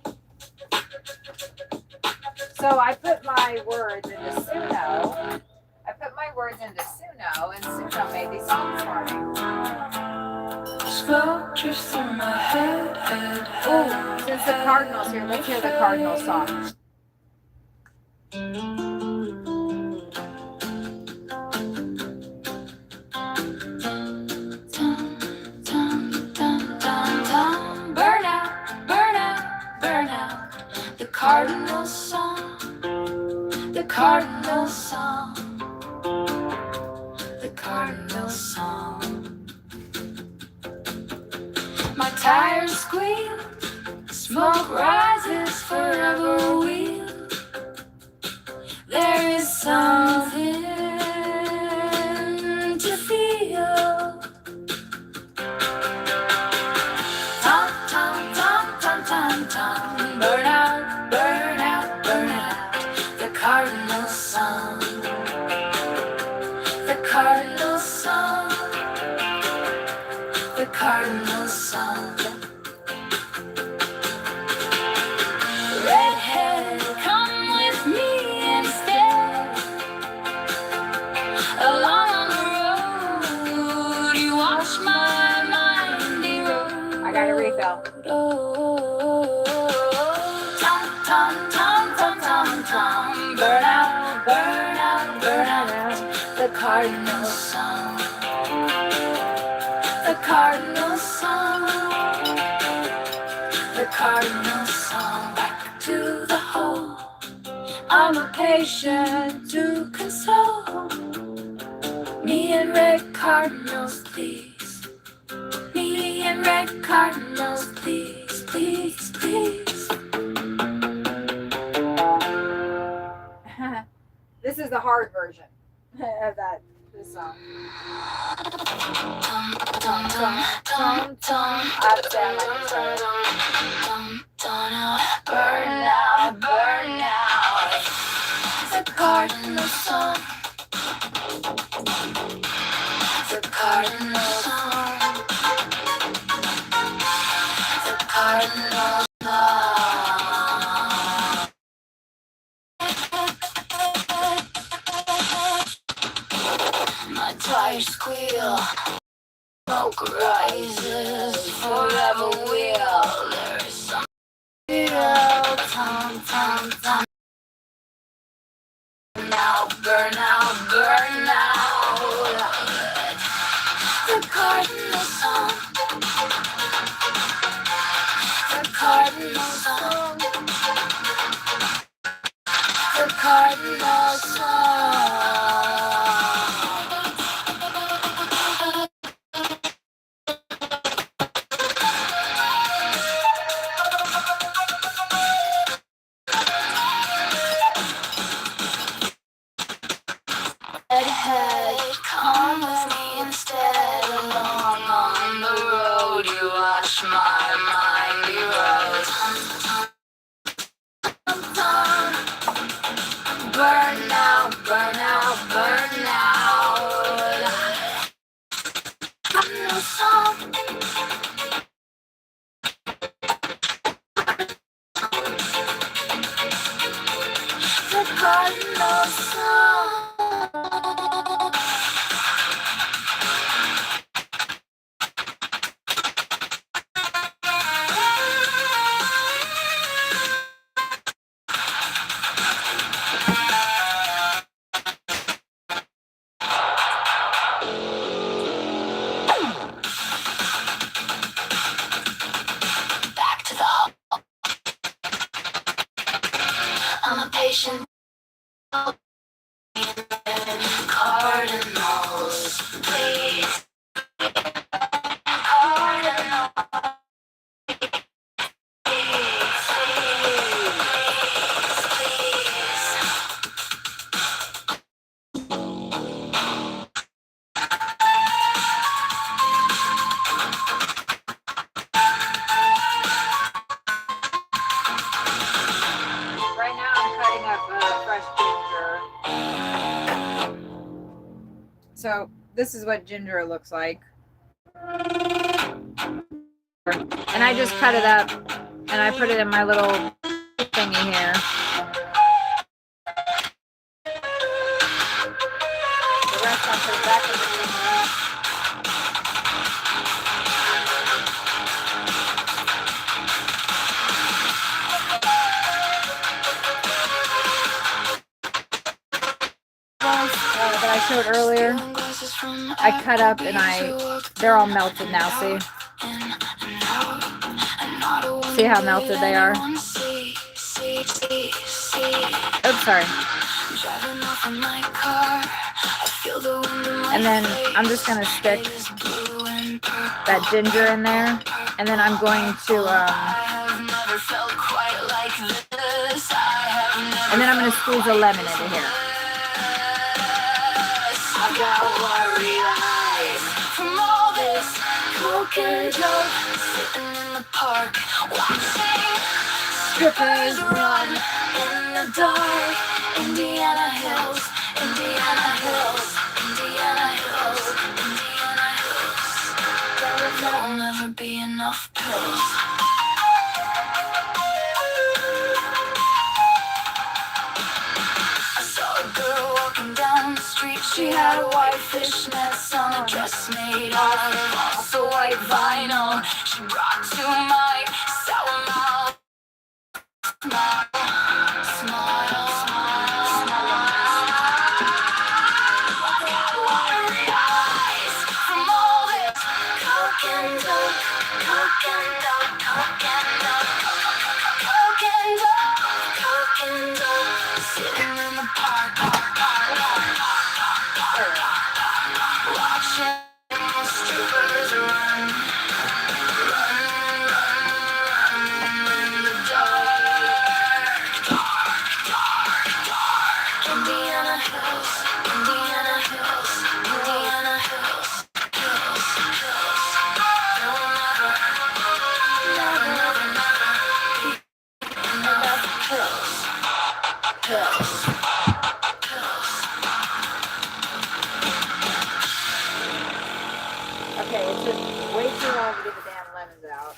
So I put my words into Suno. And Suno made these songs for me. Smoke drifts through my head. Oh, since the Cardinals here, let's hear the Cardinals song. cardinal song, the cardinal song, the cardinal song. My tires squeal, smoke rises forever wheel. There is something to feel. Tom, tom, tom, tom, tom, tom. Burn out, burn out, burn out. The cardinal song, the cardinal song, the cardinal song. Redhead, come with me instead. Along on the road, you watch my mind erode. I got a refill. Tom, tom, tom, tom, tom, tom. Burn out, burn out, burn out. The cardinal song, the cardinal song, the cardinal song. Back to the hole. I'm a patient to console. Me and red cardinals, please. Me and red cardinals, please, please, please. This is the hard version of this song. Burn out, burn out. The cardinal song, the cardinal song, the cardinal song. My tires squeal, smoke rises, forever wheel. There is some real tom, tom, tom. Now burn out, burn out. The cardinal song, the cardinal song, the cardinal song. Redhead, come with me instead. Along on the road, you watch my mind erode. Burn out, burn out, burn out. Cardinal song, the cardinal song. Back to the hole. I'm a patient. Cardinals, please. Cardinals, please, Right now I'm cutting up fresh ginger. So this is what ginger looks like. And I just cut it up and I put it in my little thingy here. The rest I'll put back in the ginger. That I showed earlier, I cut up and they're all melted now, see? See how melted they are? Oops, sorry. And then I'm just going to stick that ginger in there. And then I'm going to, and then I'm going to squeeze a lemon into here. From all this coke and dope, sitting in the park, watching strippers run in the dark. Indiana Hills, Indiana Hills, Indiana Hills, Indiana Hills. There'll never be enough pills. I saw a girl walking down the street. She had white fishnets on, a dress made out of also white vinyl. She brought to my sour mouth smile, smile, smile, smile. Watery eyes from all this coke and dope, coke and dope, coke and dope, coke and dope, coke and dope. Sitting in the park, watching strippers run, run, run, run in the dark, dark. Indiana Hills, Indiana Hills, Indiana Hills, hills, hills. There will never, never, never, never be enough pills, pills, pills. Okay, it took way too long to get the damn lemons out.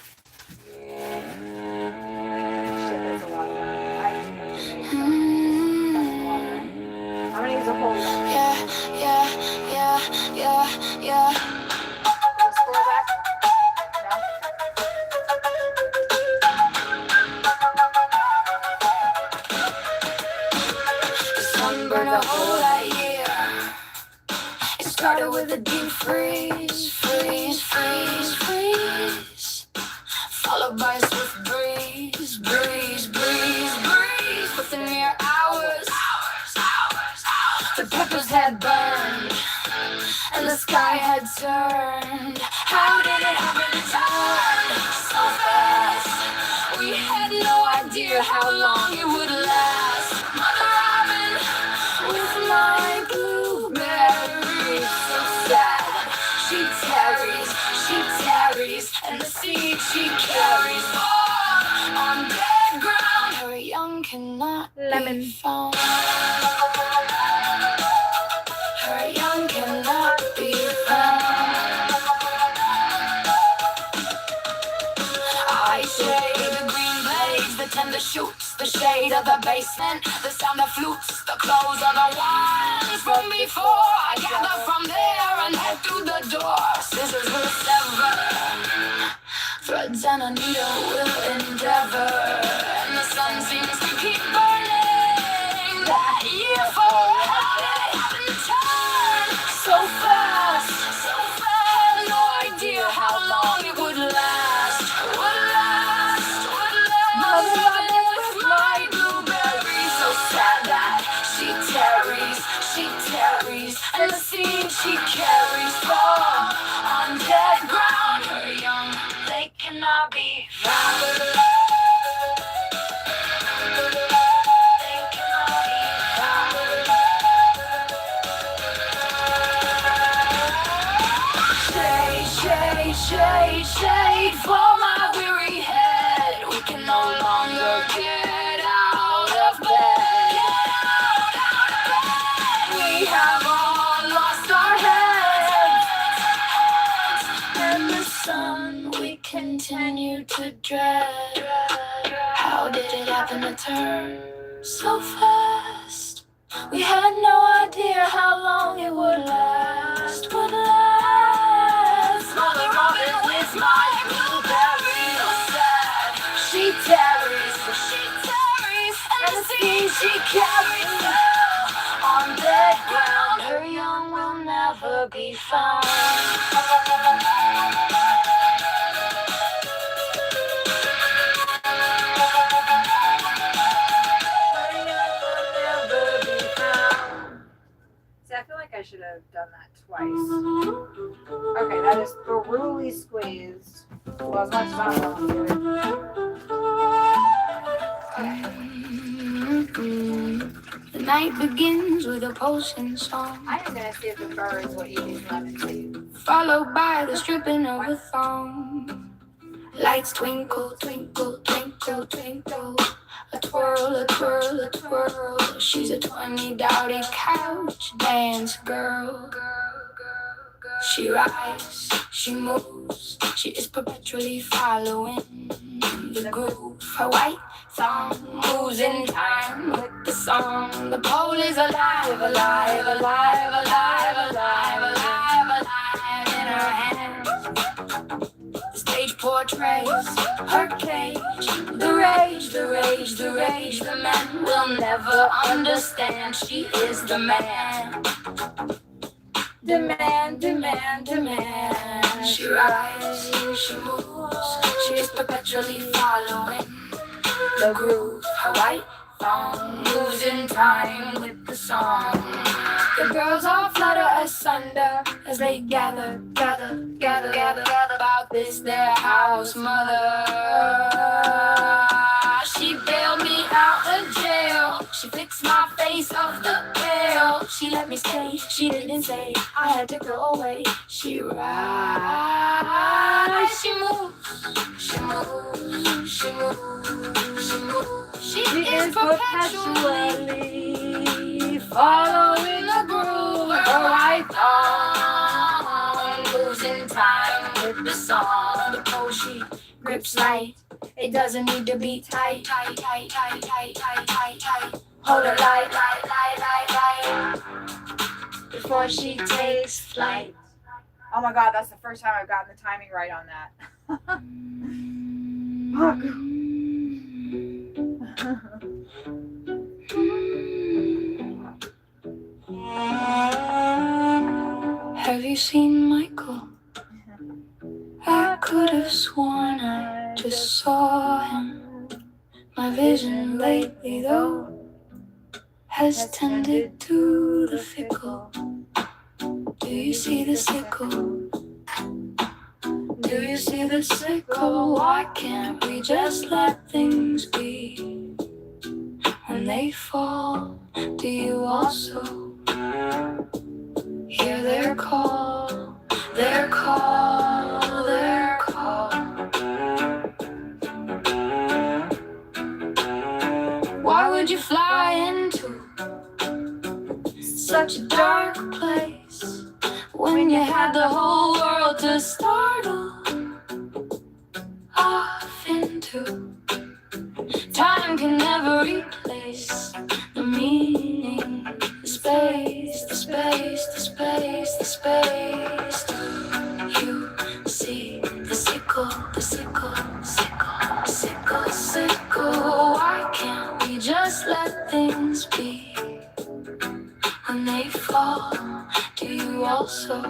Shit, that's a lot of lemons. I just have to make some water. I'm gonna use a whole lemon. Yeah. Can you scroll back? No? The sun burned a hole that year. It started with a deep freeze, freeze, freeze, freeze. Followed by a swift breeze, breeze, breeze, breeze. Within mere hours, the peppers had burned and the sky had turned. How did it happen to turn so fast? We had no idea how long it would last. Mother Robin with my blueberries, so sad. She tarries, and the seed she carries fall on dead ground. Her young cannot be found. Her young cannot be found. I shade the green blades, the tender shoots, the shade of the basement, the sound of flutes, the clothes of the ones from before. I gather from there and head through the door. Scissors will sever, threads and a needle will endeavor, and the sun seems to keep burning. That year for how did it happen to turn so fast, so fast? No idea how long it would last, would last, would last. Mother Robin with my blueberries, so sad that she tarries, and the seed she carries fall on dead ground. Her young, they cannot be found. They cannot be found. Shade, shade, shade for my weary head. We can no longer get out of bed. We have all lost our heads, and the sun we continue to dread. How did it happen to turn so fast? We had no idea how long it would last, would last. Mother Robin with my blueberry, so sad. She tarries, and the seed she carries fell on dead ground. Her young will never be found. Her young will I should have done that twice. Okay, that is thoroughly squeezed. Well, as much as I want to do it. The night begins with a pulsing song. I am gonna see if the birds will eat these lemon seeds. Followed by the stripping of a thong. Lights twinkle, twinkle, twinkle, twinkle. A twirl, a twirl, a twirl. She's a 20 dowdy couch dance girl. She rides, she moves, she is perpetually following the groove. Her white thong moves in time with the song. The pole is alive, alive, alive, alive, alive, alive, alive in her hands. The stage portrays her cage. The rage, the rage, the rage. The man will never understand. She is the man. Demand, demand, demand. She rides, she moves. She is perpetually following the groove. Her white thong moves in time with the song. The girls all flutter asunder as they gather, gather, gather, gather, gather about this their house mother. She bailed me out of jail. She fixed my face off the veil. She let me stay. She didn't say I had to go away. She rides. She moves. She moves. She moves. She moves. She is perpetually following the groove. Her white thong moves in time with the song. The pole she grips light. It doesn't need to be tight, tight, tight, tight, tight, tight, tight, tight. Hold her light, light, light, light, light, before she takes flight. Oh my God, that's the first time I've gotten the timing right on that. Have you seen Michael? I could have sworn I just saw him. My vision lately, though, has tended to the fickle. Do you see the sickle? Do you see the sickle? Why can't we just let things be? When they fall, do you also hear their call? Their call, their call. Why would you fly into such a dark place when you had the whole world to startle off into? Time can never replace the meaning, the space, the space, the space, the space. You see the sickle, the sickle, sickle, sickle, sickle. Why can't we just let things be? When they fall, do you also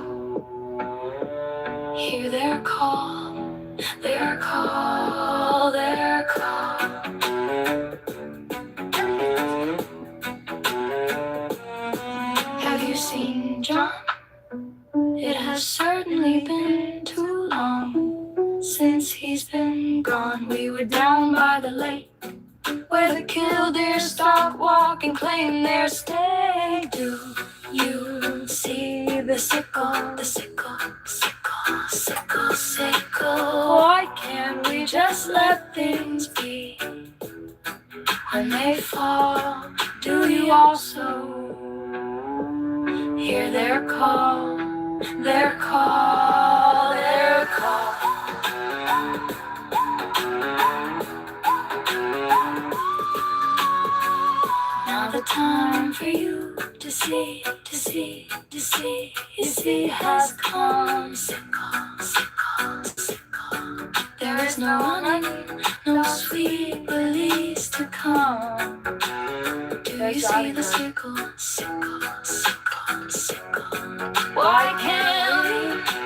hear their call? Their call, their call. Have you seen John? It has certainly been too long since he's been gone. We were down by the lake where the killdeer stop, walk, and claim their stay. Do you see the sickle, the sickle, sickle, sickle, sickle? Why can't we just let things be? When they fall, do you also hear their call, their call, their call? Now the time for you to see, to see, to see, you see has come. Sickle, sickle, sickle. There is no running, no sweet release to come. Do you see the sickle, sickle, sickle, sickle? Why can't we,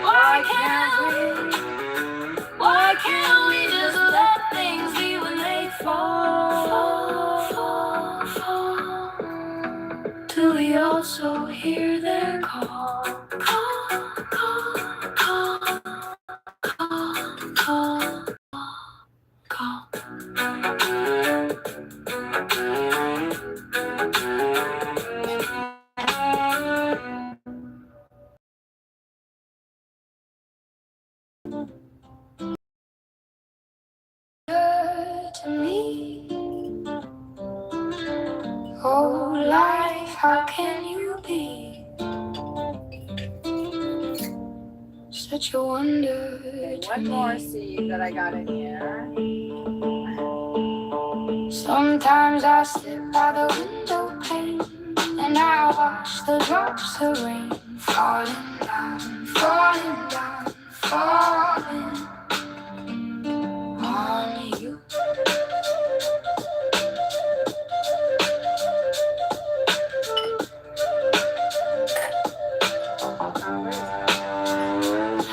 why can't we, why can't we just let things be when they fall, fall, fall, fall? do we also hear their call? Call, call, call, call, call, call. To me, oh life, how can you be such a wonder to One me? more seed that I got in here. Sometimes I sit by the window pane and I watch the drops of rain falling down, falling down, falling on you.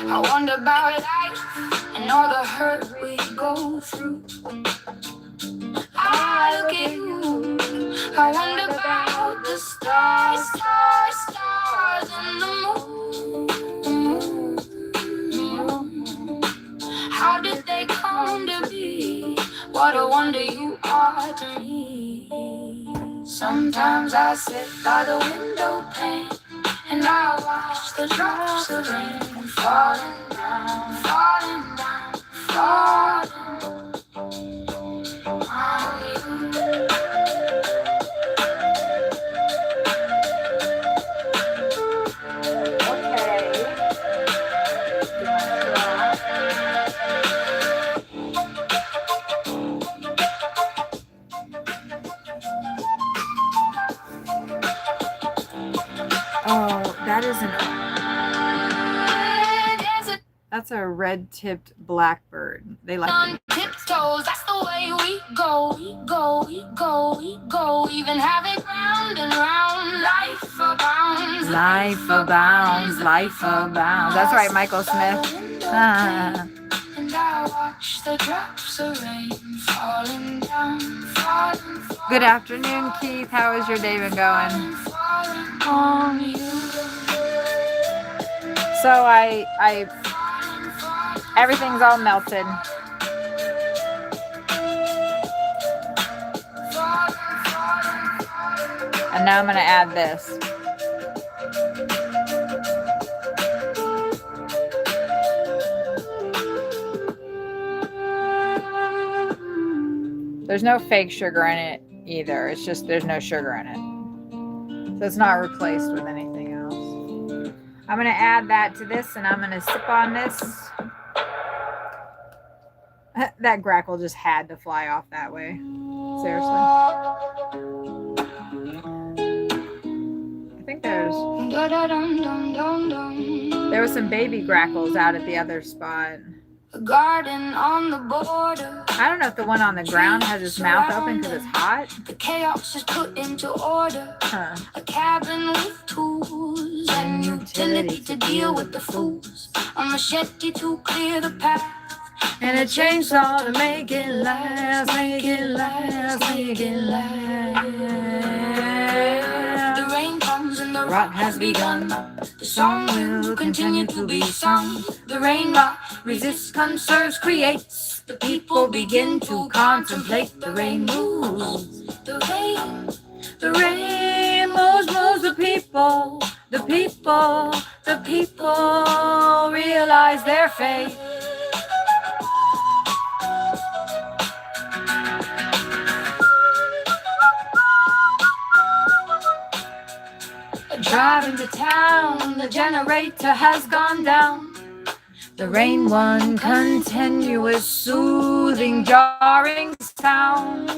I wonder about life and all the hurt we go through. I look at you, I wonder about the stars, stars, stars and the moon. How did they come to be? What a wonder you are to me. Sometimes I sit by the window pane and I watch the drops of rain falling down, falling down, falling on you. Oh, that is that's a red-tipped blackbird. They like on tiptoes, that's the way we go, we go, we go, we go. Even have it round and round, life abounds, life abounds, life abounds. That's right, Michael Smith. And I watch the drops of rain falling down, falling, falling. Good afternoon, Keith. How has your day been going? On you. So everything's all melted. And now I'm going to add this. There's no fake sugar in it either. It's just there's no sugar in it. So it's not replaced with anything else. I'm going to add that to this and I'm going to sip on this. That grackle just had to fly off that way. Seriously. I think there was some baby grackles out at the other spot. A garden on the border. I don't know if the one on the ground has his mouth open because it's hot. The chaos is put into order. Huh. A cabin with tools and utility to deal with the fools. A machete to clear the path. And a chainsaw to make it last, make it last, make it last. The rain comes and the Rot has begun. The song will continue to be sung. The rain rot resists, conserves, creates. The people begin to contemplate. The rain moves. The rain moves the people. The people realize their fate. Driving to town, the generator has gone down. The rain, one continuous, soothing, jarring sound.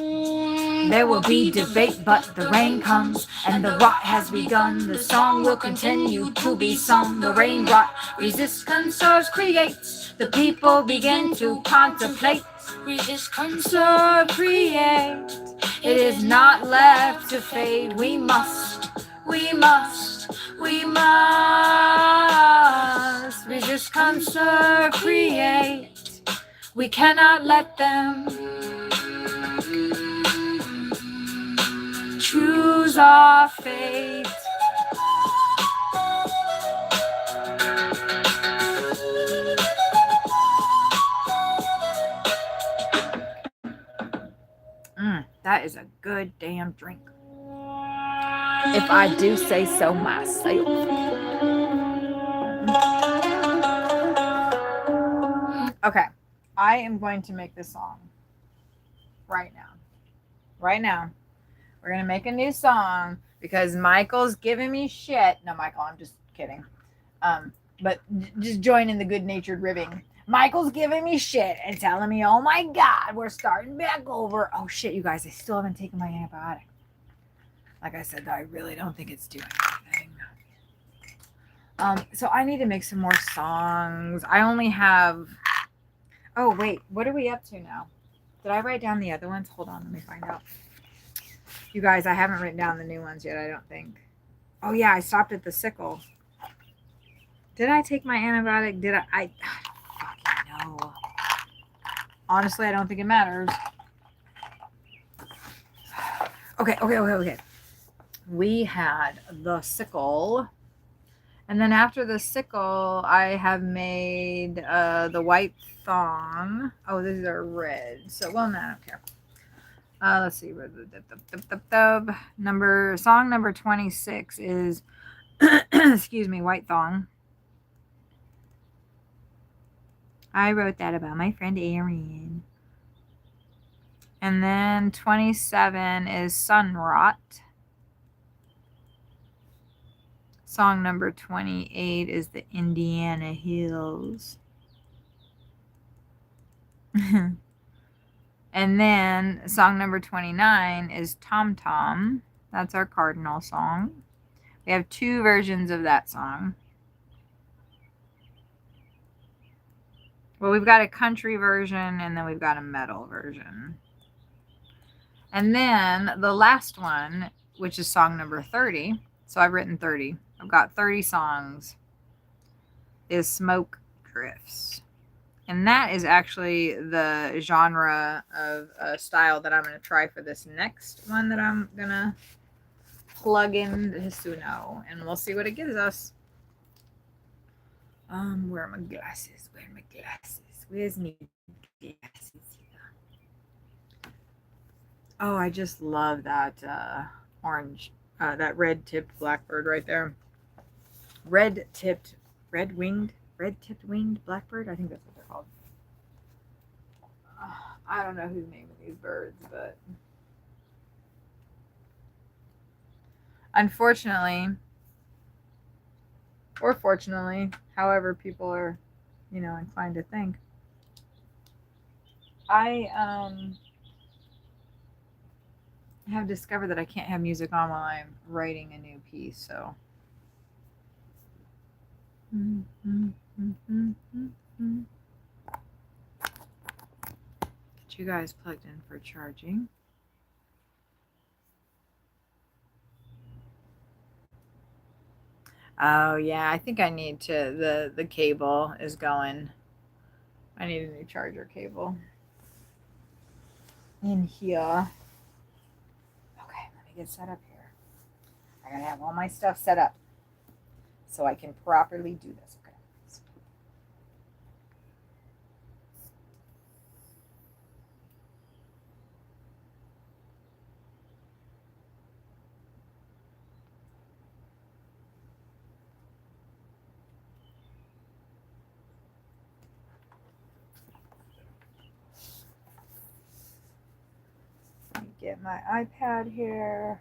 There will be debate, but the rain comes, and the rot has begun. The song will continue to be sung. The rain rot resists, conserves, creates. The people begin to contemplate. Resist, conserve, create. It is not left to fade. We must resist, conserve, create. We cannot let them choose is our fate. That is a good damn drink, if I do say so myself. Okay, I am going to make this song right now. Right now. We're going to make a new song because Michael's giving me shit. No, Michael, I'm just kidding. But just join in the good-natured ribbing. Michael's giving me shit and telling me, oh my God, we're starting back over. Oh shit, you guys, I still haven't taken my antibiotic. Like I said, though, I really don't think it's doing anything. So I need to make some more songs. I only have... Oh, wait, what are we up to now? Did I write down the other ones? Hold on, let me find out. You guys, I haven't written down the new ones yet, I don't think. Oh yeah, I stopped at the sickle. Did I take my antibiotic? Did I don't fucking know. Honestly, I don't think it matters. Okay. We had the sickle. And then after the sickle, I have made the white thong. Oh, these are red. So, well, no, I don't care. Let's see. Song number 26 is, excuse me, white thong. I wrote that about my friend Erin. And then 27 is Sun Rot. Song number 28 is the Indiana Hills. And then song number 29 is Tom Tom. That's our Cardinal song. We have two versions of that song. Well, we've got a country version and then we've got a metal version. And then the last one, which is song number 30. So I've written 30. I've got 30 songs. Is Smoke Drifts. And that is actually the genre of style that I'm going to try for this next one that I'm going to plug in to Suno. And we'll see what it gives us. Where are my glasses? Where are my glasses? Where's my glasses here? Oh, I just love that orange, that red-tipped blackbird right there. Red-tipped winged blackbird. I think that's what they're called. I don't know who's naming these birds, but unfortunately, or fortunately, however people are, inclined to think, I have discovered that I can't have music on while I'm writing a new piece, so. Get you guys plugged in for charging. Oh yeah, I think I need to, the cable is going. I need a new charger cable in here. Okay, let me get set up here. I gotta have all my stuff set up so I can properly do this. Okay. Let me get my iPad here.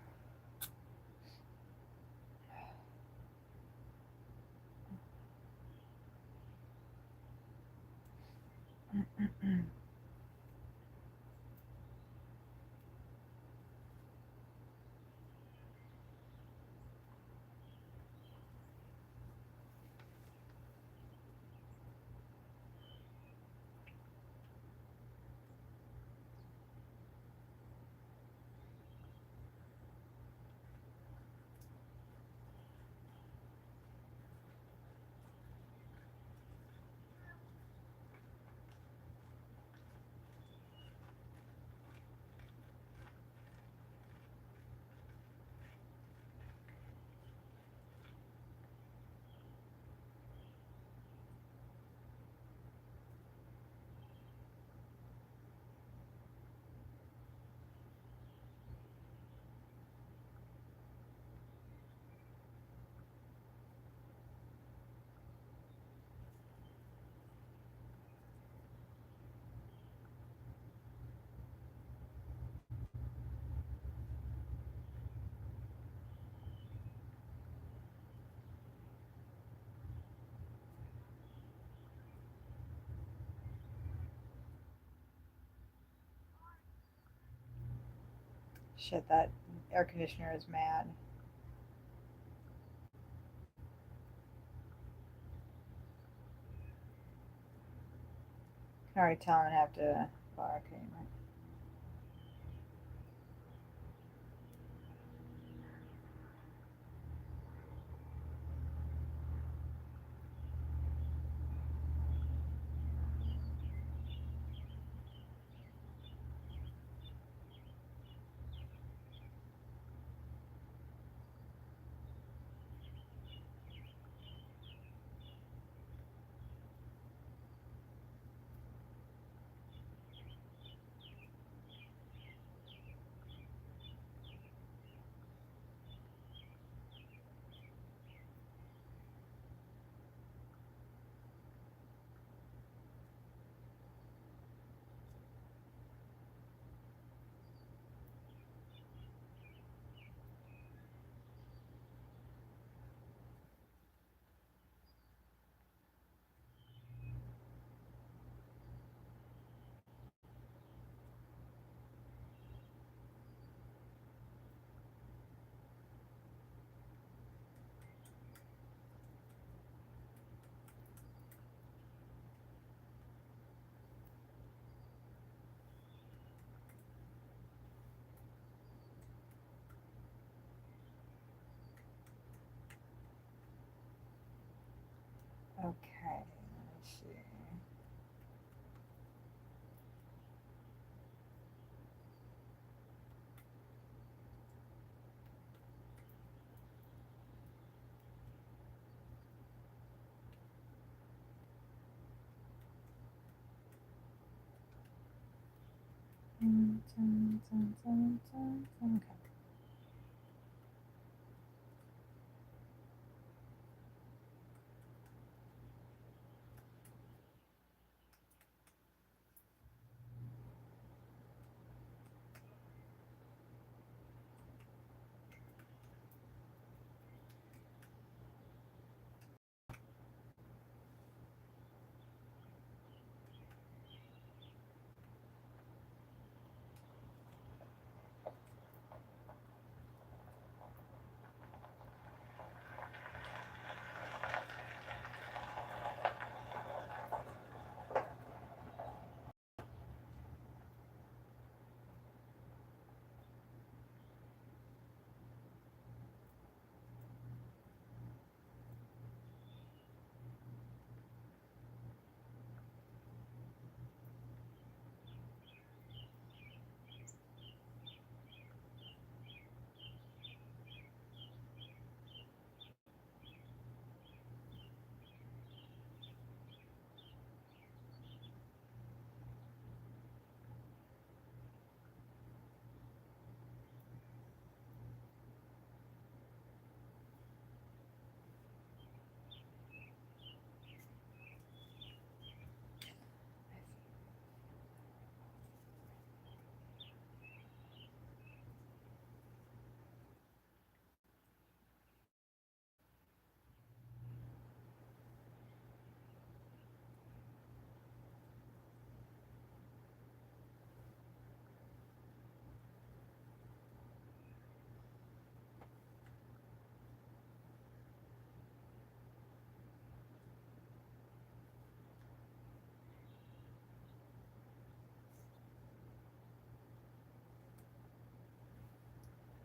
Shit, that air conditioner is mad. I can already tell him I have to. Well, okay, anyway. Okay, let's see. Okay.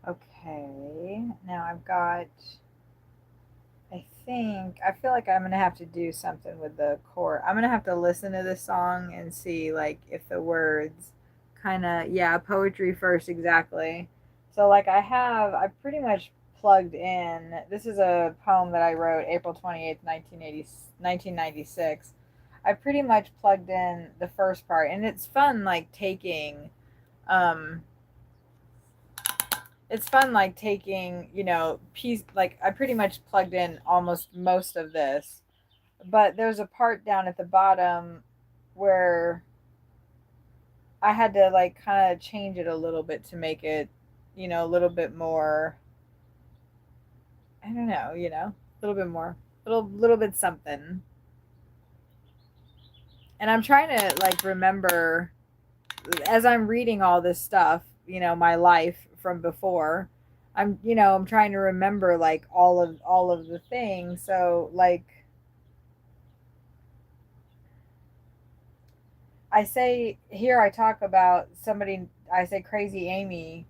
Okay, now I've got, I feel like I'm gonna have to do something with the chord. I'm gonna have to listen to this song and see, like, if the words kind of, yeah, poetry first, exactly. So, like, I've pretty much plugged in, this is a poem that I wrote April 28th, 1996. I pretty much plugged in the first part, and it's fun, like, um, taking, piece, like I pretty much plugged in almost most of this, but there's a part down at the bottom where I had to, like, kind of change it a little bit to make it, a little bit more, I don't know, a little bit more, little bit something. And I'm trying to, like, remember as I'm reading all this stuff, my life from before. I'm trying to remember like all of the things. So like I say here, I talk about somebody. I say Crazy Amy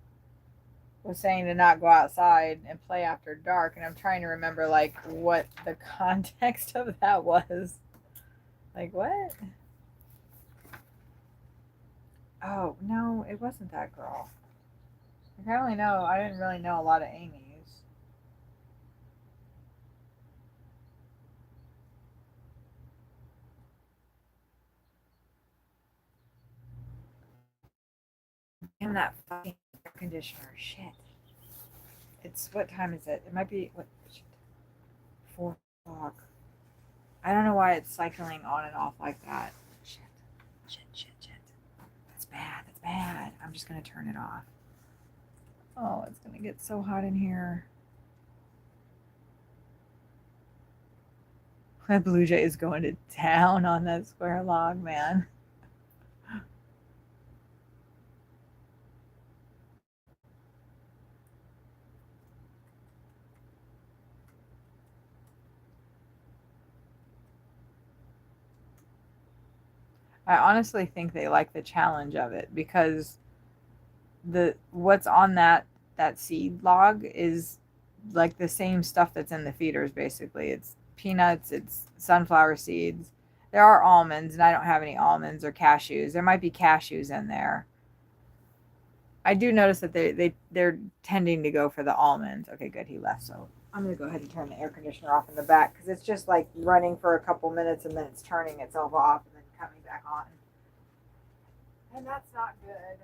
was saying to not go outside and play after dark, and I'm trying to remember like what the context of that was. Like what? Oh no, it wasn't that girl. Apparently, no, I didn't really know a lot of Amy's. Damn that fucking air conditioner. Shit. It's what time is it? It might be what? Shit. 4 o'clock. I don't know why it's cycling on and off like that. Shit. Shit. That's bad. That's bad. I'm just gonna turn it off. Oh, it's gonna get so hot in here. That blue jay is going to town on that square log, man. I honestly think they like the challenge of it because what's on that seed log is like the same stuff that's in the feeders basically. It's peanuts, it's sunflower seeds. There are almonds, and I don't have any almonds or cashews. There might be cashews in there. I do notice that they're tending to go for the almonds. Okay, good, he left. So I'm gonna go ahead and turn the air conditioner off in the back because it's just like running for a couple minutes and then it's turning itself off and then coming back on. And that's not good.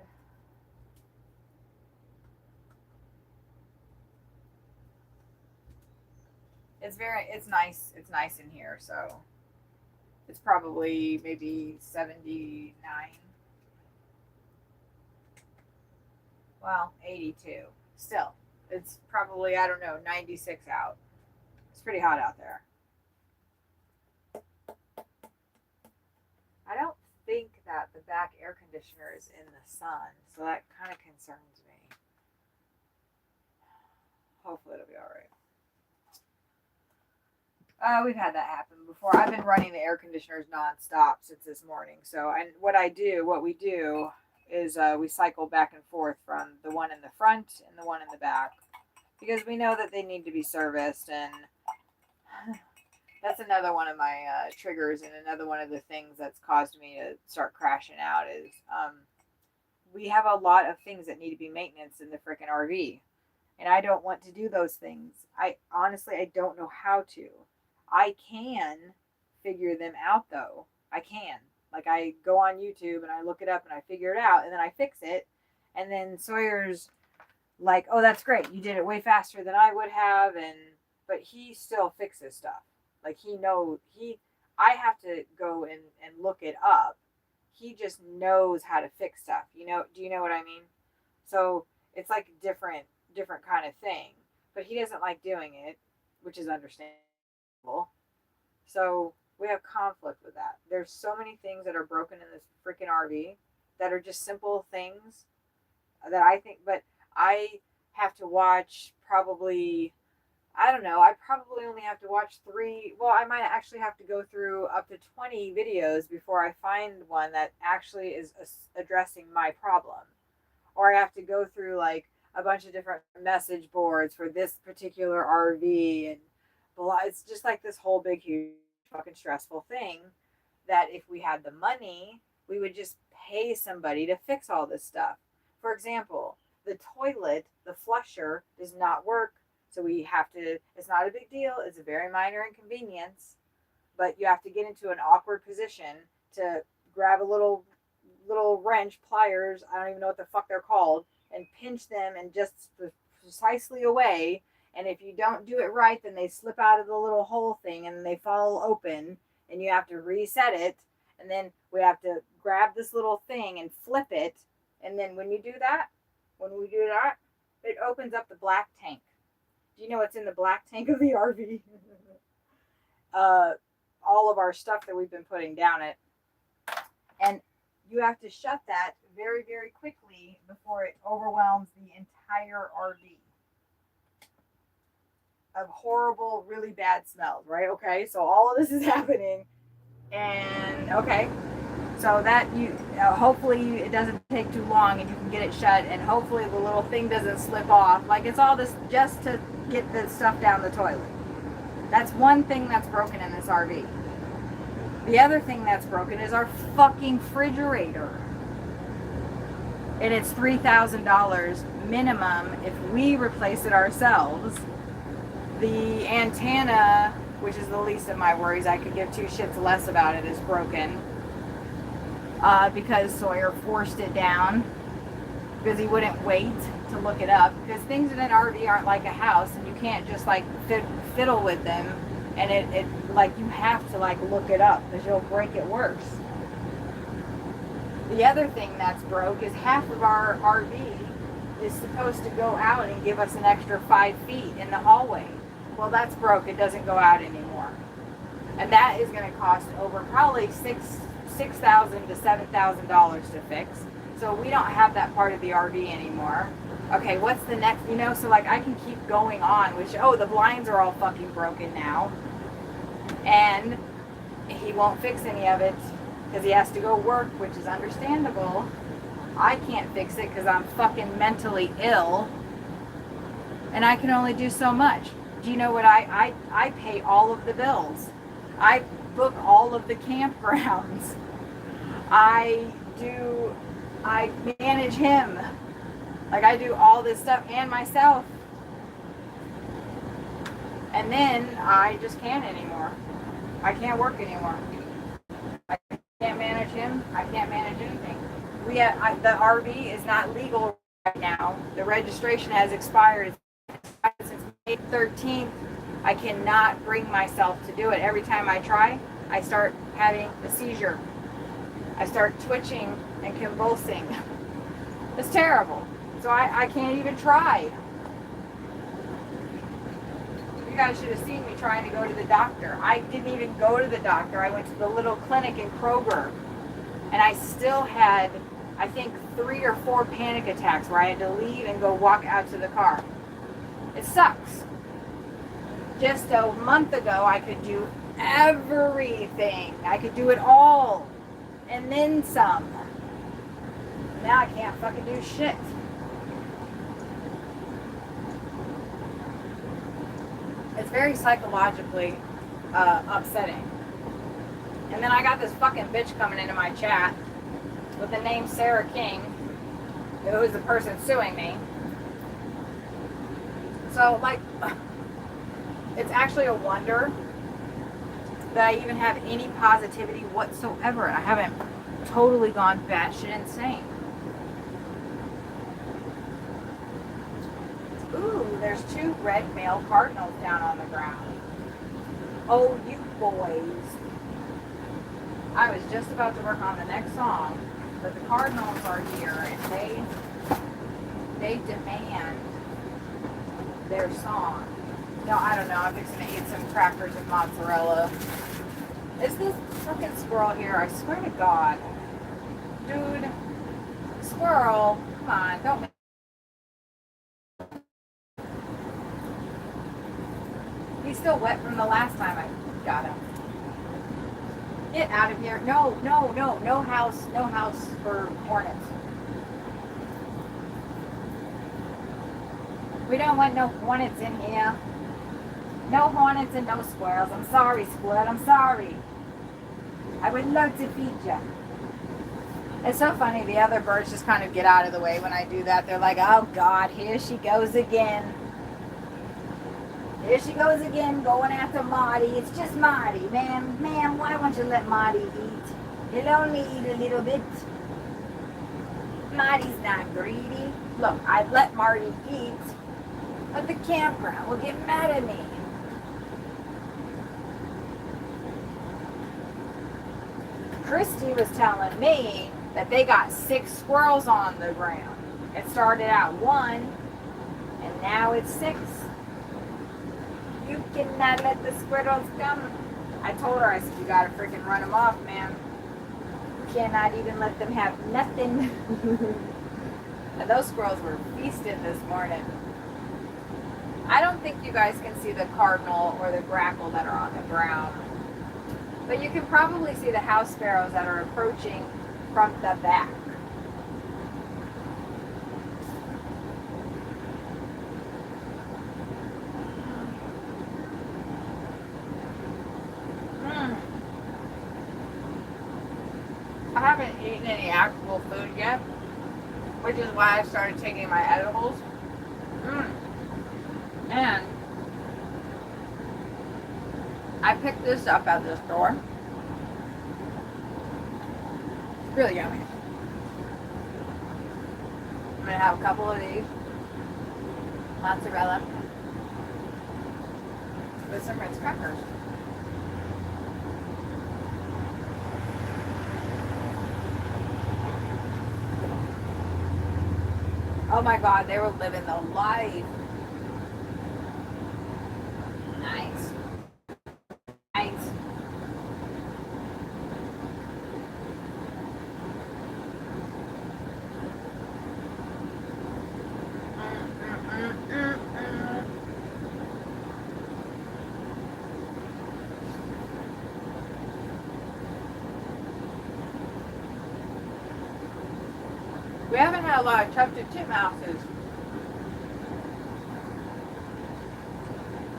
It's nice. It's nice in here, so it's probably maybe 79. Well, 82. Still, it's probably, I don't know, 96 out. It's pretty hot out there. I don't think that the back air conditioner is in the sun, so that kind of concerns me. Hopefully it'll be all right. We've had that happen before. I've been running the air conditioners nonstop since this morning. So, and what we do is we cycle back and forth from the one in the front and the one in the back because we know that they need to be serviced. And that's another one of my triggers, and another one of the things that's caused me to start crashing out is we have a lot of things that need to be maintenance in the frickin' RV. And I don't want to do those things. I don't know how to. I can figure them out though. I can. Like I go on YouTube and I look it up and I figure it out and then I fix it. And then Sawyer's like, "Oh, that's great. You did it way faster than I would have." But he still fixes stuff. Like I have to go and look it up. He just knows how to fix stuff. Do you know what I mean? So it's like different kind of thing. But he doesn't like doing it, which is understandable. So we have conflict with that. There's so many things that are broken in this freaking RV that are just simple things that I think, but I have to watch probably, I don't know, I probably only have to watch 3. Well, I might actually have to go through up to 20 videos before I find one that actually is addressing my problem. Or I have to go through like a bunch of different message boards for this particular RV and blah. It's just like this whole big, huge, fucking stressful thing that if we had the money, we would just pay somebody to fix all this stuff. For example, the toilet, the flusher does not work. So we have to, it's not a big deal. It's a very minor inconvenience, but you have to get into an awkward position to grab a little wrench, pliers, I don't even know what the fuck they're called, and pinch them and just precisely away. And if you don't do it right, then they slip out of the little hole thing and they fall open and you have to reset it. And then we have to grab this little thing and flip it. And then when we do that, it opens up the black tank. Do you know what's in the black tank of the RV? All of our stuff that we've been putting down it. And you have to shut that very, very quickly before it overwhelms the entire RV of horrible, really bad smells, right? Okay, so all of this is happening, and okay, so that you hopefully it doesn't take too long and you can get it shut, and hopefully the little thing doesn't slip off. Like, it's all this just to get the stuff down the toilet. That's one thing that's broken in this RV. The other thing that's broken is our fucking refrigerator. And it's $3,000 minimum if we replace it ourselves. The antenna, which is the least of my worries, I could give two shits less about it, is broken. Because Sawyer forced it down. Because he wouldn't wait to look it up. Because things in an RV aren't like a house, and you can't just like fiddle with them. And it like, you have to like look it up because you'll break it worse. The other thing that's broke is half of our RV is supposed to go out and give us an extra 5 feet in the hallway. Well, that's broke. It doesn't go out anymore. And that is going to cost over probably $6,000 to $7,000 to fix. So we don't have that part of the RV anymore. Okay, what's the next, so like I can keep going on, which, the blinds are all fucking broken now. And he won't fix any of it because he has to go work, which is understandable. I can't fix it because I'm fucking mentally ill. And I can only do so much. Do you know what I pay all of the bills. I book all of the campgrounds. I manage him. Like, I do all this stuff and myself. And then I just can't anymore. I can't work anymore. I can't manage him. I can't manage anything. The RV is not legal right now. The registration has expired. It's expired since May 13th. I cannot bring myself to do it. Every time I try, I start having a seizure. I start twitching and convulsing. It's terrible. So I can't even try. You guys should have seen me trying to go to the doctor. I didn't even go to the doctor. I went to the little clinic in Kroger. And I still had, I think, 3 or 4 panic attacks where I had to leave and go walk out to the car. It sucks. Just a month ago, I could do everything. I could do it all. And then some. Now I can't fucking do shit. It's very psychologically upsetting. And then I got this fucking bitch coming into my chat with the name Sarah King, who is the person suing me. So, like, it's actually a wonder that I even have any positivity whatsoever. I haven't totally gone batshit insane. Ooh, there's 2 red male cardinals down on the ground. Oh, you boys. I was just about to work on the next song, but the cardinals are here and they demand their song. No, I don't know. I'm fixing to eat some crackers and mozzarella. Is this fucking squirrel here? I swear to God. Dude, squirrel, come on, don't make. He's still wet from the last time I got him. Get out of here. No house for hornets. We don't want no hornets in here. No hornets and no squirrels. I'm sorry, Squid. I'm sorry. I would love to feed you. It's so funny. The other birds just kind of get out of the way when I do that. They're like, oh, God, here she goes again. Here she goes again, going after Marty. It's just Marty, man. Man, why won't you let Marty eat? He'll only eat a little bit. Marty's not greedy. Look, I'd let Marty eat, but the campground will get mad at me. Christy was telling me that they got 6 squirrels on the ground. It started out 1, and now it's 6. You cannot let the squirrels come. I told her, I said, you gotta freaking run them off, man. cannot even let them have nothing. And those squirrels were feasting this morning. I don't think you guys can see the cardinal or the grackle that are on the ground. But you can probably see the house sparrows that are approaching from the back. I haven't eaten any actual food yet, which is why I started taking my edibles. And I picked this up at the store. It's really yummy. I'm gonna have a couple of these. Mozzarella. With some Ritz crackers. Oh my God, they were living the life. Nice. Nice. We haven't had a lot of tufted titmouses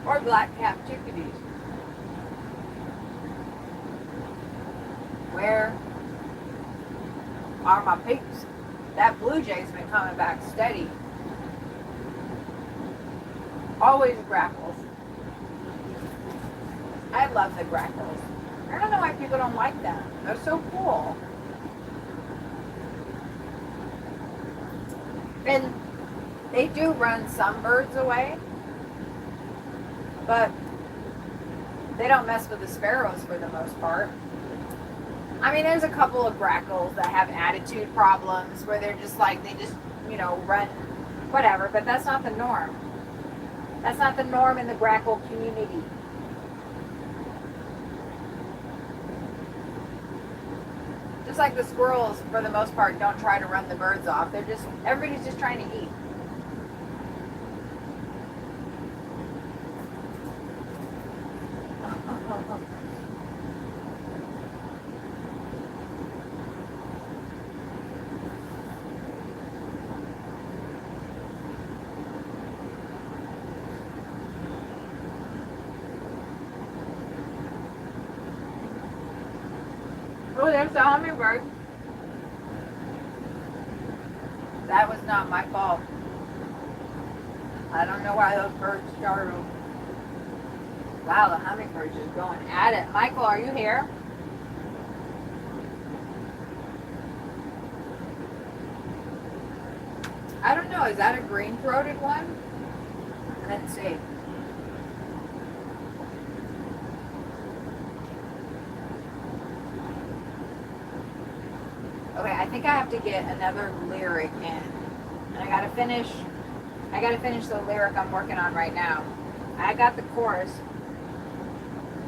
or black-capped chickadees. Where are my peeps? That blue jay's been coming back steady. Always grackles. I love the grackles. I don't know why people don't like them. They're so cool. And they do run some birds away, but they don't mess with the sparrows for the most part. I mean, there's a couple of grackles that have attitude problems where they're just like, they just, run whatever, but that's not the norm. That's not the norm in the grackle community. Just like the squirrels, for the most part, don't try to run the birds off. Everybody's just trying to eat. Oh, there's the hummingbird. That was not my fault. I don't know why those birds startled. Wow, the hummingbird's just going at it. Michael, are you here? I don't know. Is that a green-throated one? Let's see. Okay, I think I have to get another lyric in. And I gotta finish the lyric I'm working on right now. I got the chorus.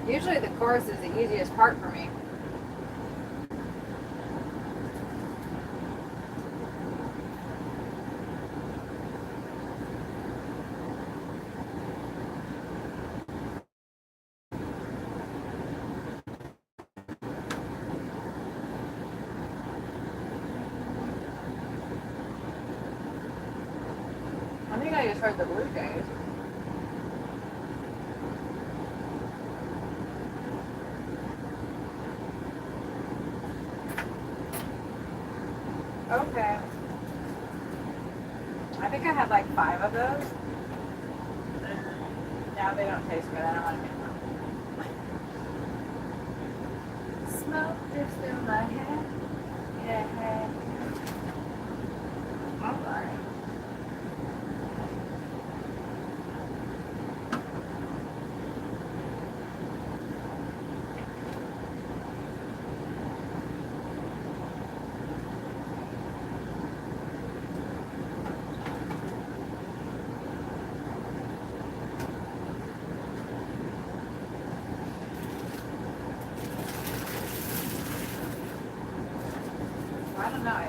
Usually the chorus is the easiest part for me. I think I just heard the blue jays. Okay. I think I had like 5 of those. Now they don't taste good. I don't want to make them. Smoke drifts through my head. Yeah. Alright. no, I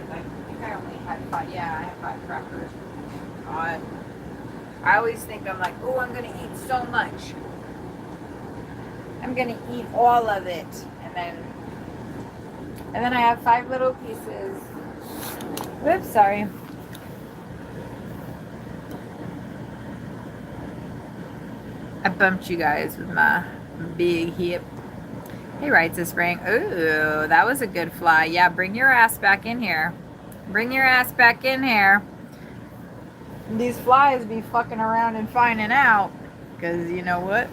think I only had 5. Yeah, I had 5 crackers. God. I always think I'm like, oh, I'm gonna eat so much. I'm gonna eat all of it, and then I have 5 little pieces. Whoops, sorry. I bumped you guys with my big hip. Hey, Rights of Spring. Ooh, that was a good fly. Yeah, bring your ass back in here. Bring your ass back in here. These flies be fucking around and finding out. Because you know what?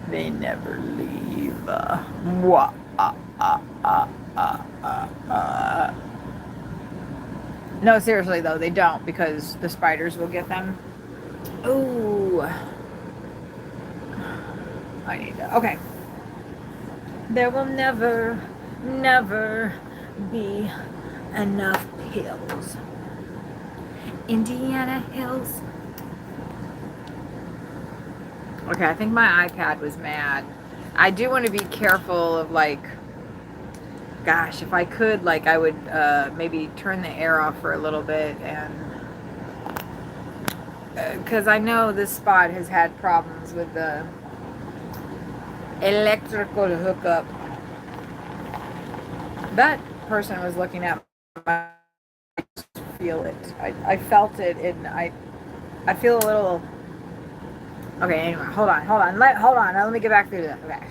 They never leave. Wah, No, seriously though, they don't, because the spiders will get them. Ooh. I need to. Okay. There will never, never be enough hills. Indiana Hills. Okay, I think my iPad was mad. I do want to be careful of, like, gosh, if I could, like, I would maybe turn the air off for a little bit, and because I know this spot has had problems with the electrical hookup. That person was looking at my, feel it. I felt it, and I feel a little. Okay, anyway, hold on. Let me get back through this. Okay.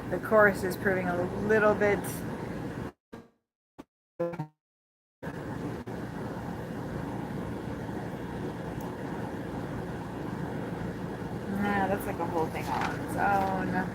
The chorus is proving a little bit. Nah, that's like a whole thing on its own.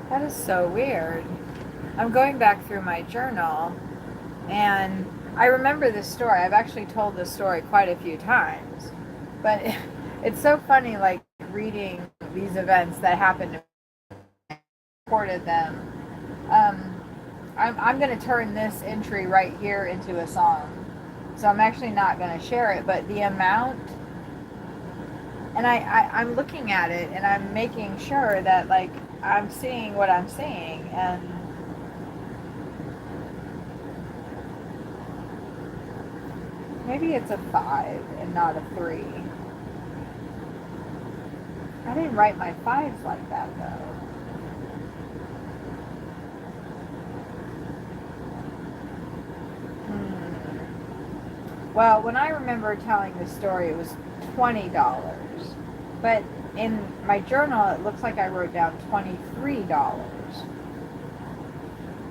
That is so weird. I'm going back through my journal, and I remember this story. I've actually told this story quite a few times, but it's so funny, like reading these events that happened to me, recorded them. I'm going to turn this entry right here into a song, so I'm actually not going to share it. But the amount, and I'm looking at it, and I'm making sure that like I'm seeing what I'm seeing, and maybe it's a 5 and not a 3. I didn't write my 5s like that though. Well, when I remember telling this story, it was $20. But in my journal, it looks like I wrote down $23,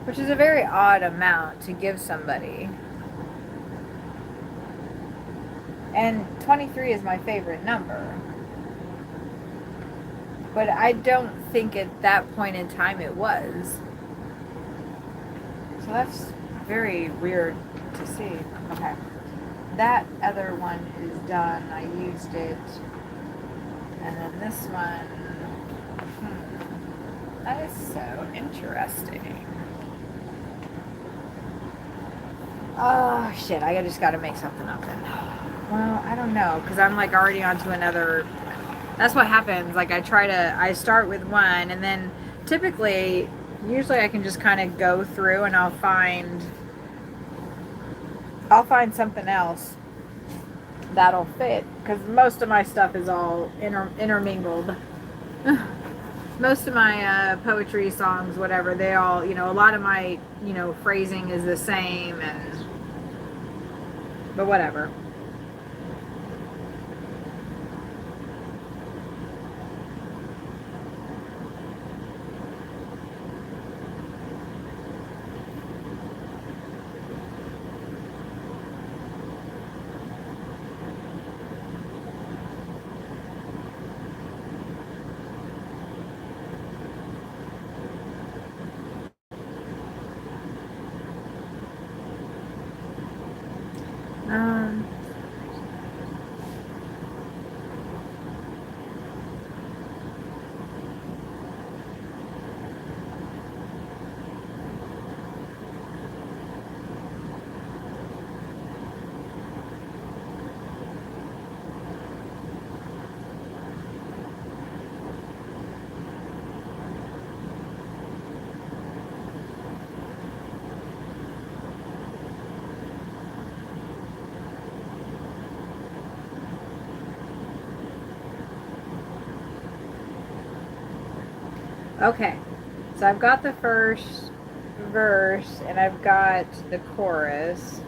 which is a very odd amount to give somebody. And 23 is my favorite number. But I don't think at that point in time it was. So that's very weird to see. Okay. That other one is done. I used it. And then this one. That is so interesting. Oh, shit. I just got to make something up then. Well, I don't know. Because I'm like already on to another. That's what happens. Like I start with one, and then usually I can just kind of go through and I'll find something else that'll fit, because most of my stuff is all intermingled. Most of my poetry, songs, whatever, they all, a lot of my, phrasing is the same, but whatever. Okay, so I've got the first verse and I've got the chorus.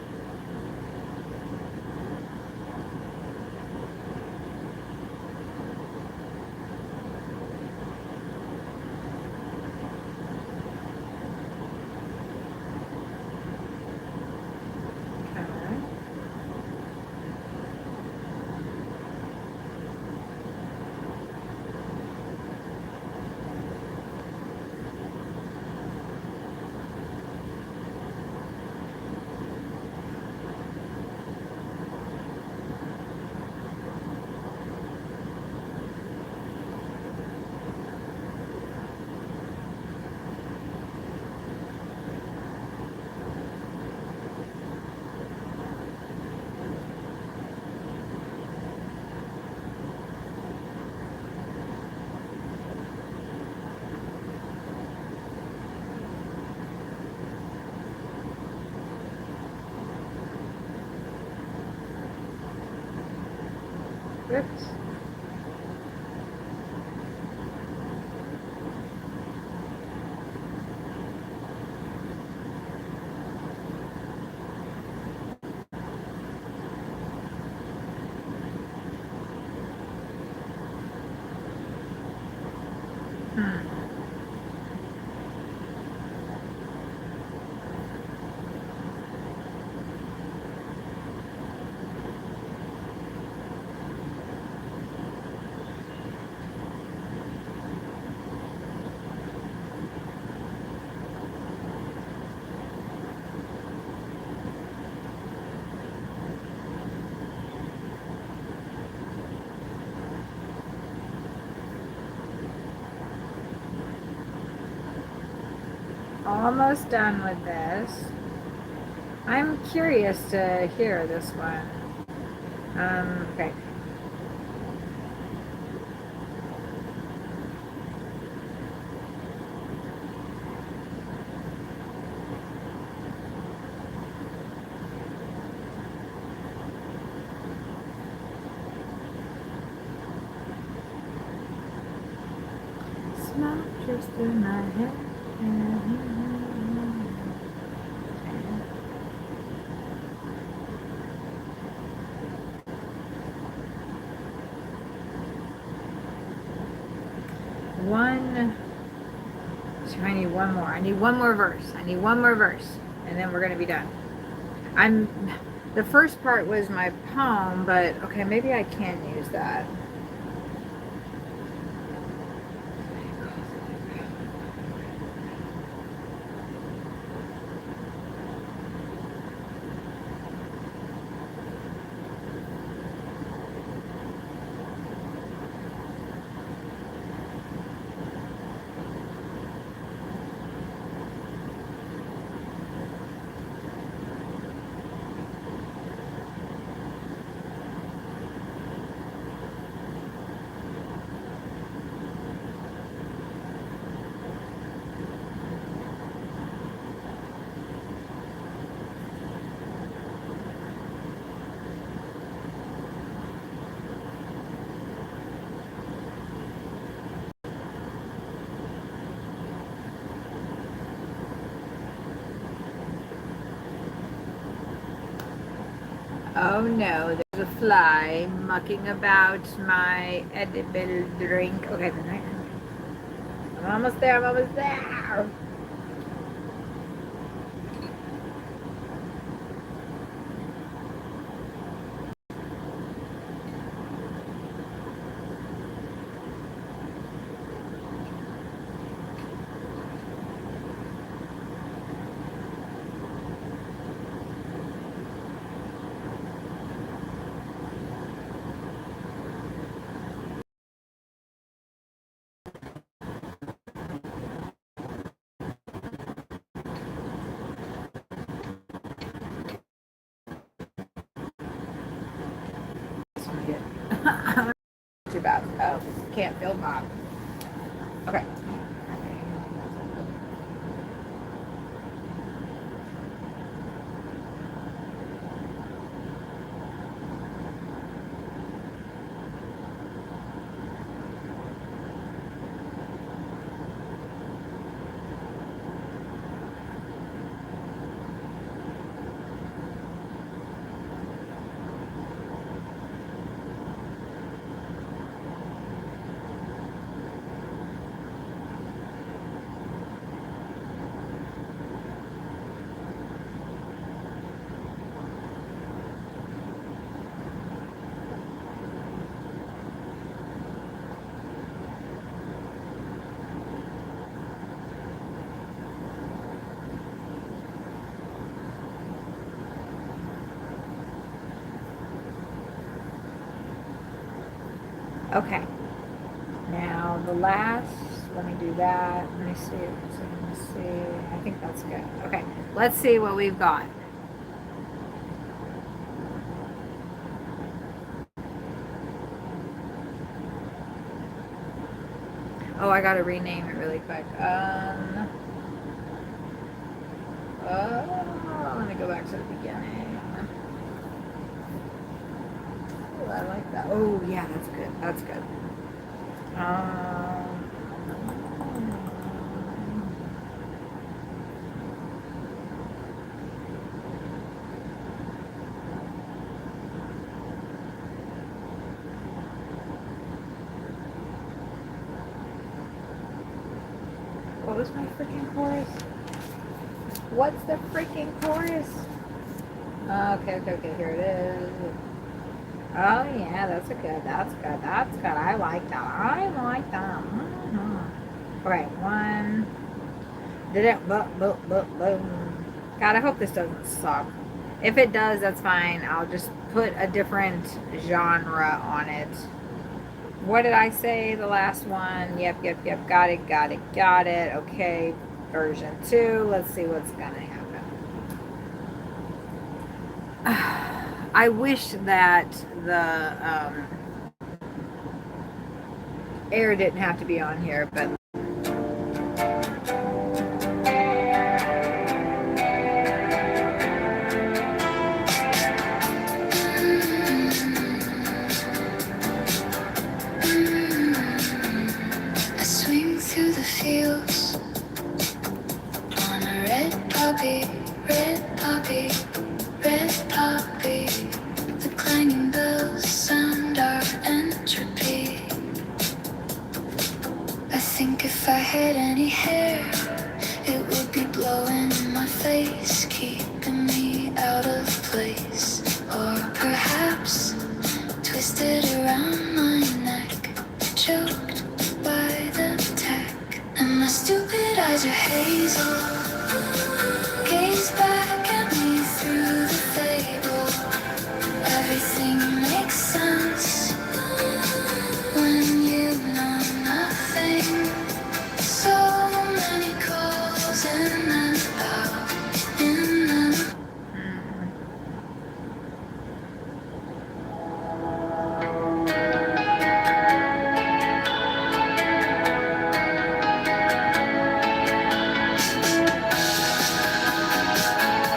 Oops. almost done with this. I'm curious to hear this one. Okay. Smoke just through my head. I need one more. I need one more verse. I need one more verse. And then we're going to be done. The first part was my poem, but okay, maybe I can use that. Oh no, there's a fly mucking about my edible drink. Okay, I'm almost there, I'm almost there. Too bad. Oh, can't feel Bob. Okay. Okay. Now the last, let me do that. Let me see. Let me see. I think that's good. Okay. Let's see what we've got. Oh, I gotta rename it really quick. Let me go back to the beginning. Oh, I like that. Oh, yeah, that's good. That's good. What was my freaking chorus? What's the freaking chorus? Okay, here it is. Oh yeah, that's good. I like that. Okay, one. Did it? Boom. God, I hope this doesn't suck. If it does, that's fine. I'll just put a different genre on it. What did I say? The last one. Yep. Got it. Okay. version 2. Let's see what's gonna happen. I wish that the air didn't have to be on here, but I swing through the fields on a red poppy, red poppy, red poppy. The clanging bells sound our entropy. I think if I had any hair, it would be blowing in my face, keeping me out of place. Or perhaps twisted around my neck, choked by the tech. And my stupid eyes are hazel, gaze back at me through the fable. Everything makes sense when you know nothing. So many calls in and out, in and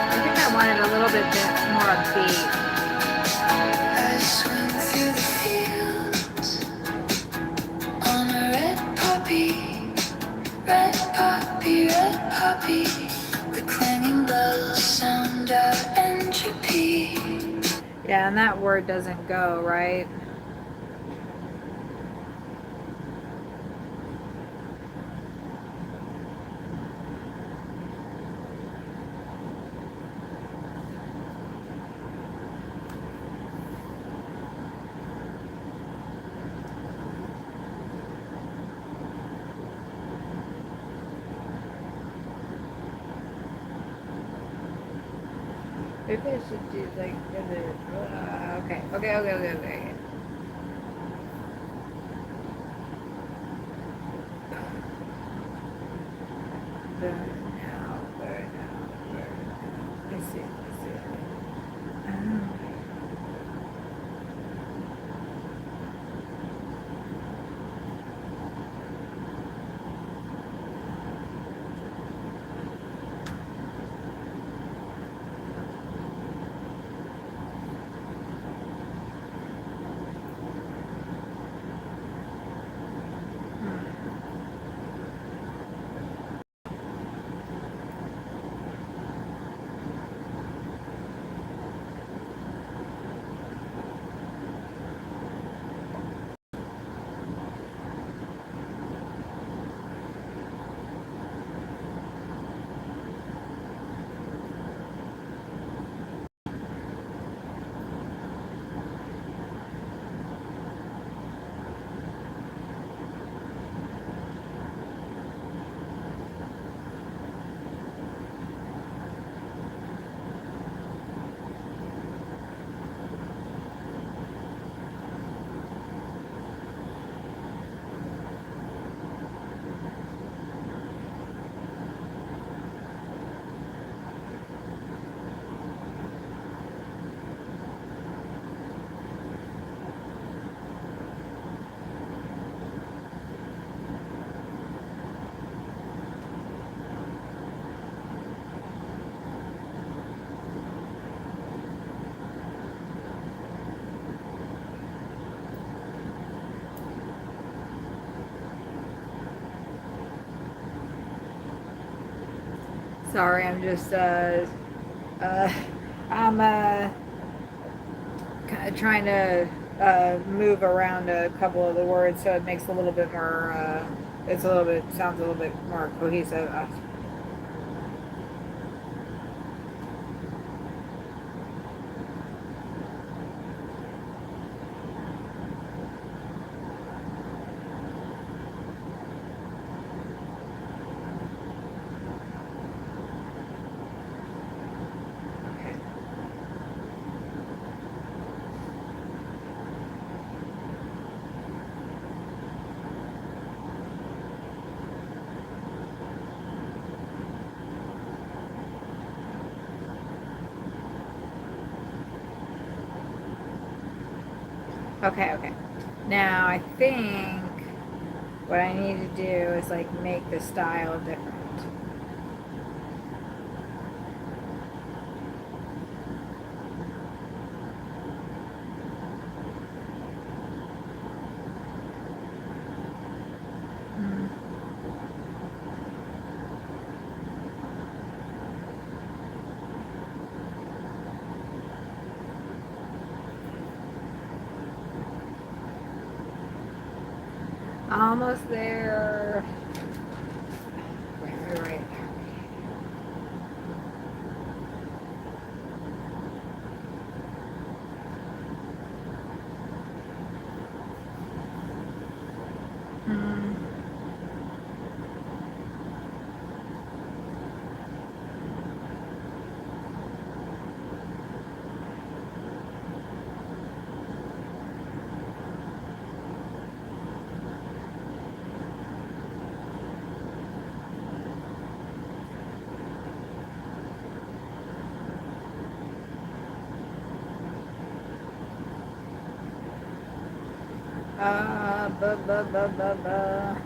I think I wanted a little bit more upbeat. I swing through the fields on a red poppy, red poppy, red poppy. The clanging bells sound out entropy. Yeah, and that word doesn't go, right? Maybe I should do like okay. Burn out. I see. Oh. Sorry, I'm just I'm kind of trying to move around a couple of the words so it makes a little bit more sounds a little bit more cohesive. Okay. Now I think what I need to do is like make the style different. Almost there. Right. Ba.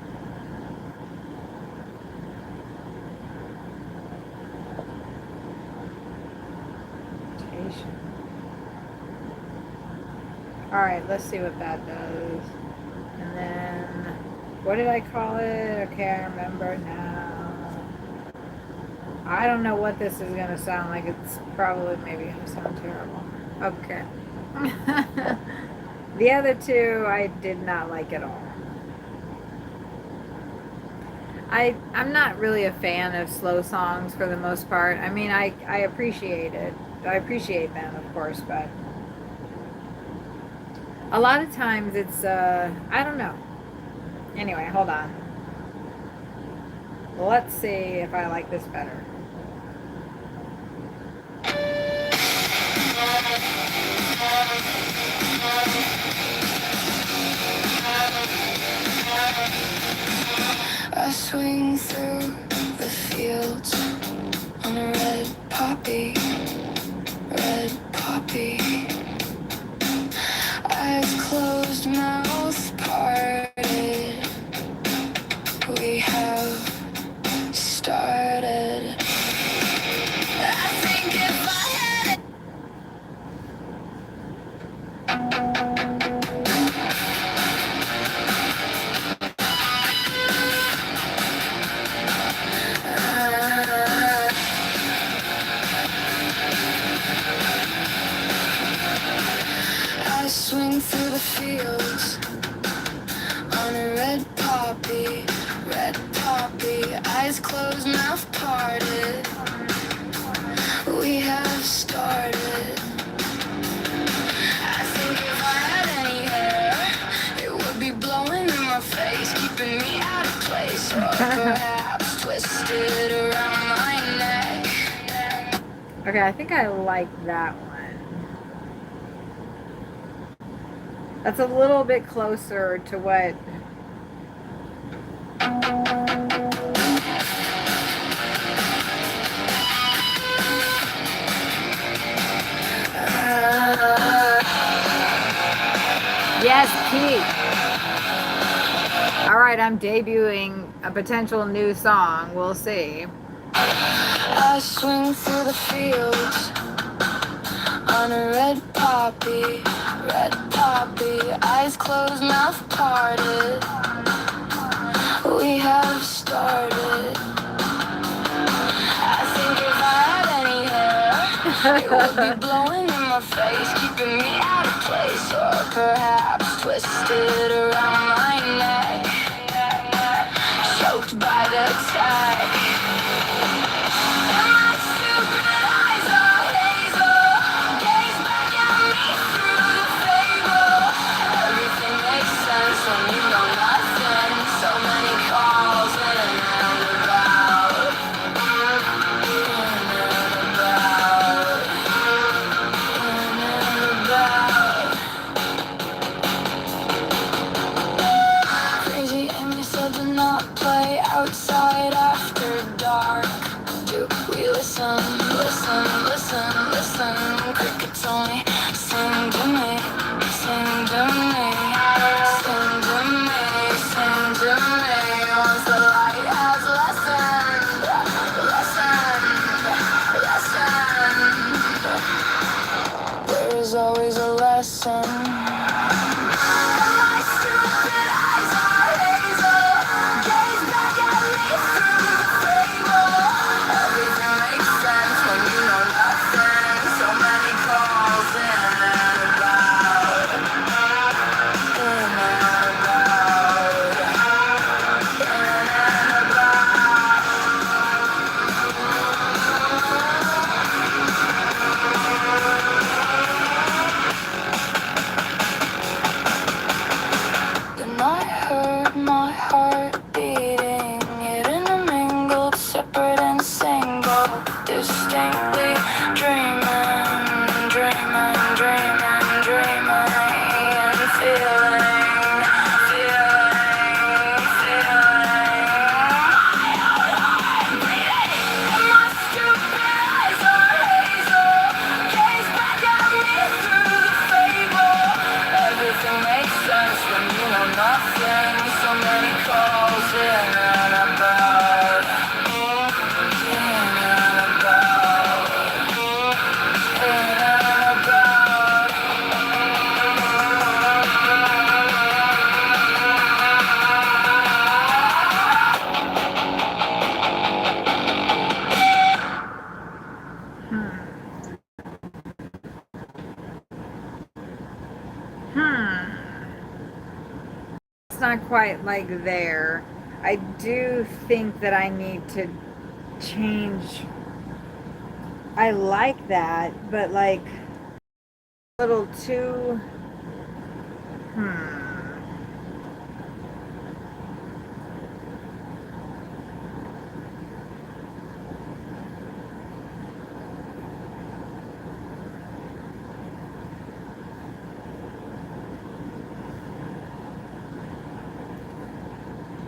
All right, let's see what that does. And then, what did I call it? Okay, I remember now. I don't know what this is gonna sound like. It's probably maybe gonna sound terrible. Okay. The other two I did not like at all. I'm not really a fan of slow songs for the most part. I mean, I appreciate it. I appreciate them, of course, but a lot of times it's, I don't know. Anyway, hold on. Let's see if I like this better. I swing through the fields on a red poppy, eyes closed, mouth parted. We have started. I think if I had it. I swing through the fields on a red poppy, eyes closed, mouth parted. We have started. I think if I had any hair, it would be blowing in my face, keeping me out of place, or perhaps twisted around my neck. Okay, I think I like that one. That's a little bit closer to what. Yes, Pete. All right, I'm debuting a potential new song. We'll see. I swing through the fields on a red poppy, eyes closed, mouth parted. We have started. I think if I had any hair, it would be blowing in my face, keeping me out of place, or perhaps twisted around my neck, choked by the tide. My stupid eyes are hazel, gaze back at me through the fable. Everything makes sense when you know nothing. So many calls in and about. Crazy Amy said to not play outside after not quite like there. I do think that I need to change. I like that, but like a little too.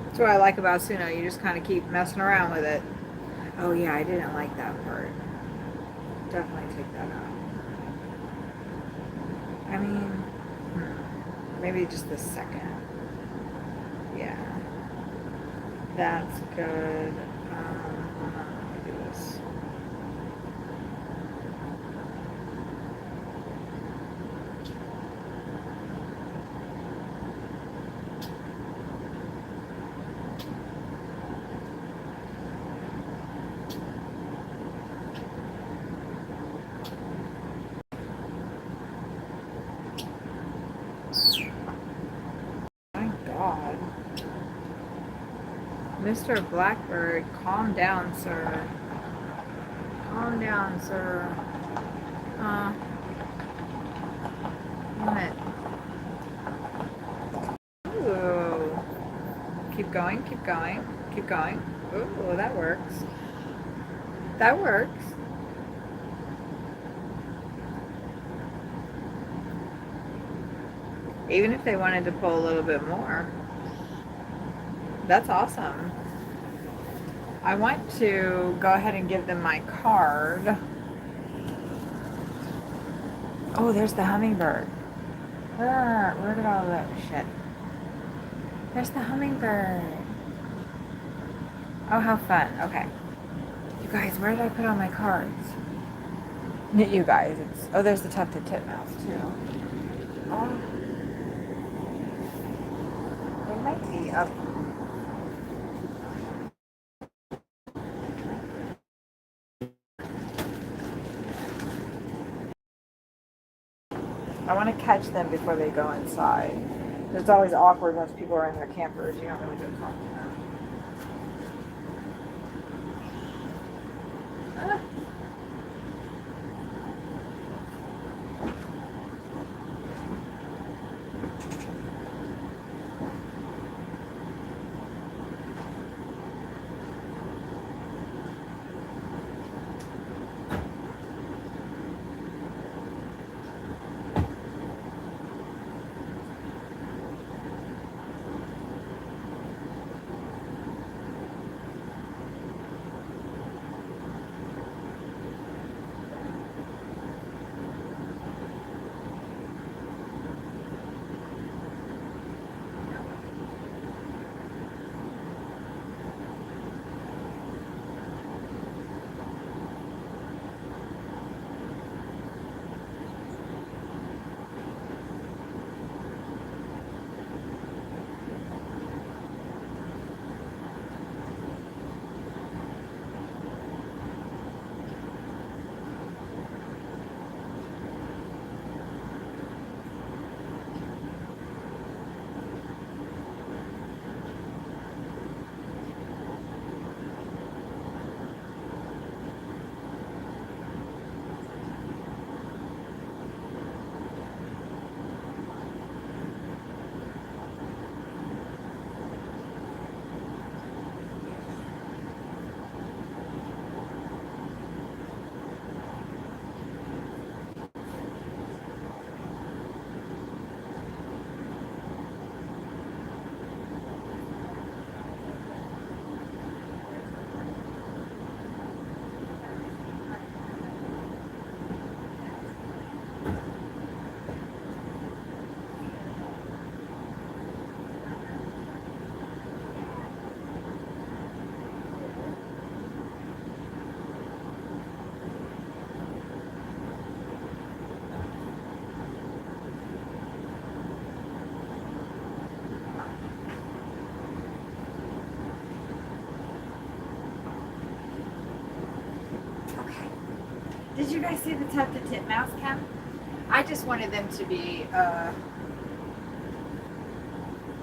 That's what I like about Suno. You just kind of keep messing around with it. Oh yeah, I didn't like that part. Definitely take that out. I mean, maybe just the second. Yeah, that's good. Hold on, let me do this. God. Mr. Blackbird, calm down, sir. Calm down, sir. Damn it. Ooh. Keep going, keep going, keep going. Ooh, that works. That works. Even if they wanted to pull a little bit more. That's awesome. I want to go ahead and give them my card. Oh, there's the hummingbird. Where did all that shit? There's the hummingbird. Oh, how fun. Okay. You guys, where did I put all my cards? You guys, it's... Oh, there's the tufted titmouse, too. Oh. They might be up. I want to catch them before they go inside. It's always awkward once people are in their campers. You don't really go talk to them. Did you guys see the tufted titmouse, Kim? I just wanted them to be,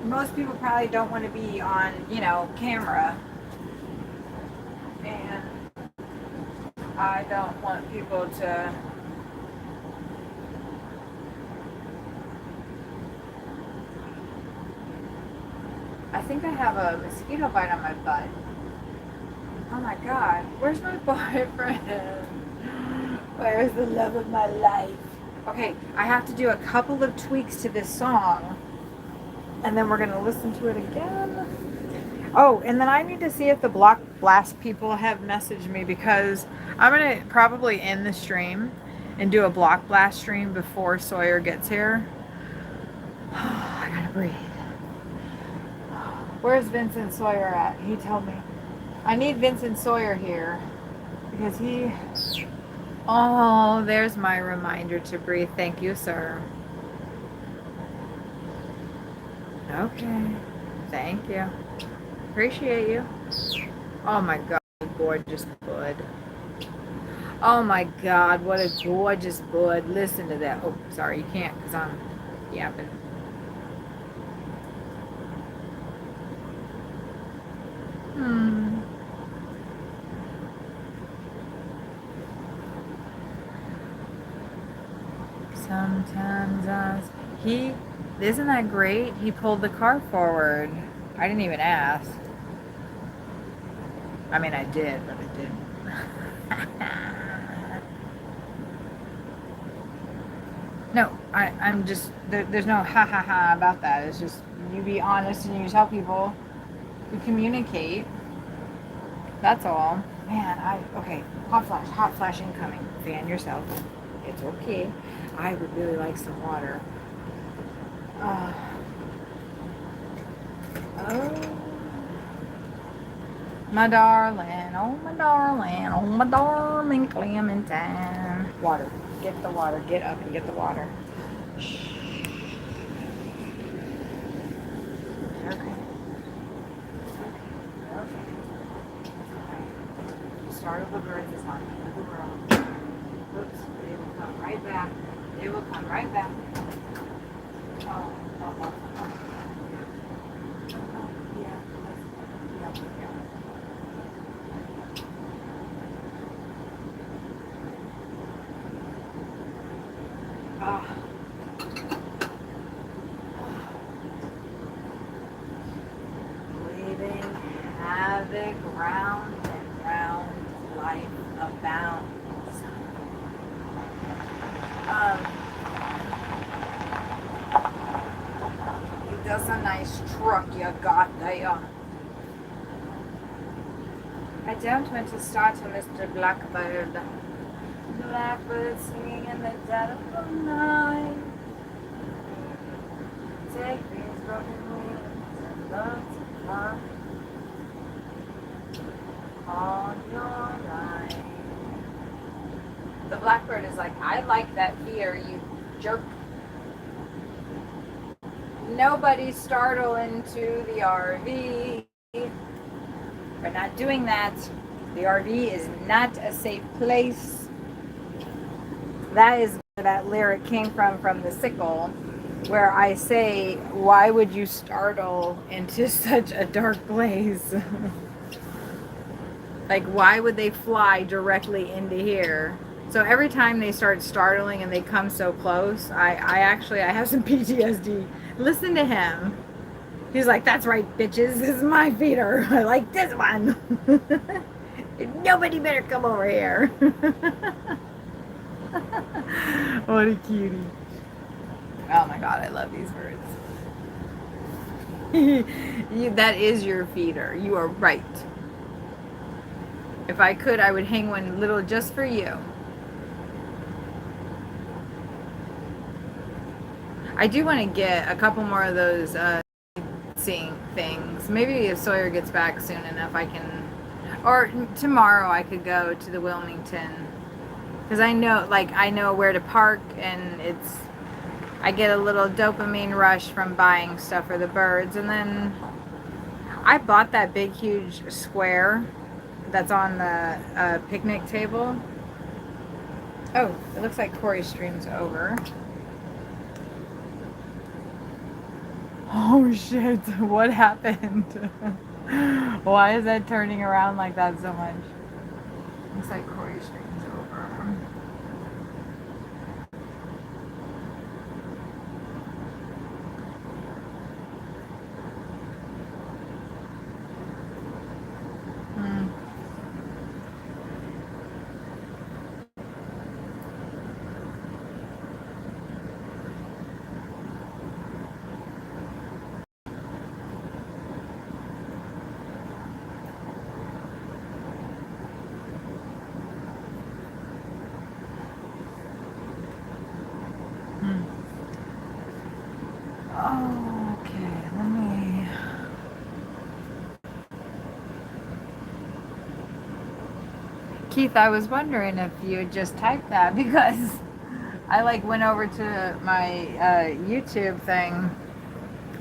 most people probably don't want to be on, you know, camera. And I don't want people to I think I have a mosquito bite on my butt. Oh my god, where's my boyfriend? Where's the love of my life? Okay, I have to do a couple of tweaks to this song, and then we're gonna listen to it again. Oh, and then I need to see if the Block Blast people have messaged me, because I'm gonna probably end the stream and do a Block Blast stream before Sawyer gets here. I gotta breathe. Where's Vincent Sawyer at? He told me. I need Vincent Sawyer here because he... Oh, there's my reminder to breathe. Thank you, sir. Okay. Thank you. Appreciate you. Oh my god, gorgeous bud. Oh my god, what a gorgeous bud. Listen to that. Oh, sorry, you can't because I'm yapping. Sometimes isn't that great? He pulled the car forward. I didn't even ask. I mean, I did, but I didn't. No, I'm just, there's no ha ha ha about that. It's just, you be honest and you tell people, you communicate. That's all. Man, okay, hot flash incoming. Fan yourself. It's okay. I would really like some water. Oh, my darling, oh my darling Clementine. Water. Get the water. Get up and get the water. Shh. Okay. Startle the birds is on the world. Oops, they will come right back. They will come right back. Oh. Leaving havoc round and round, life abounds. That's a nice truck you got there. I don't want to startle Mr. Blackbird. Blackbird singing in the dead of the night. Take these broken wings and learn to fly on your line. The blackbird is like, I like that fear, you jerk. Nobody startle into the RV. We're not doing that. The RV is not a safe place. That is where that lyric came from the sickle, where I say, why would you startle into such a dark place? Like, why would they fly directly into here? So every time they start startling and they come so close, I have some PTSD. Listen to him. He's like, that's right, bitches. This is my feeder. I like this one. Nobody better come over here. What a cutie. Oh my god, I love these birds. That is your feeder. You are right. If I could, I would hang one little just for you. I do want to get a couple more of those seeing things. Maybe if Sawyer gets back soon enough, I can, or tomorrow I could go to the Wilmington, because I know where to park, and I get a little dopamine rush from buying stuff for the birds. And then I bought that big huge square that's on the picnic table. Oh, it looks like Corey's stream's over. Oh shit, what happened? Why is that turning around like that so much? Looks like Corey straightens over. Hmm. Hmm. Okay, let me. Keith, I was wondering if you had just typed that because I like went over to my YouTube thing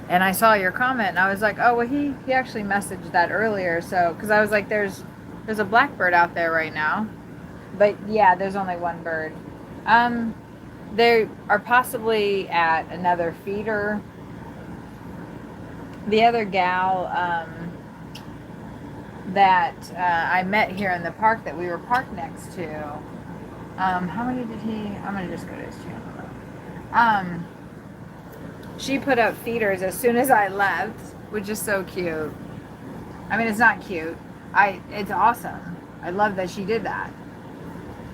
and I saw your comment and I was like, oh well, he actually messaged that earlier. So because I was like, there's a blackbird out there right now, but yeah, there's only one bird. They are possibly at another feeder. The other gal that I met here in the park that we were parked next to. How many did he? I'm gonna just go to his channel. She put up feeders as soon as I left, which is so cute. I mean, it's not cute. It's awesome. I love that she did that.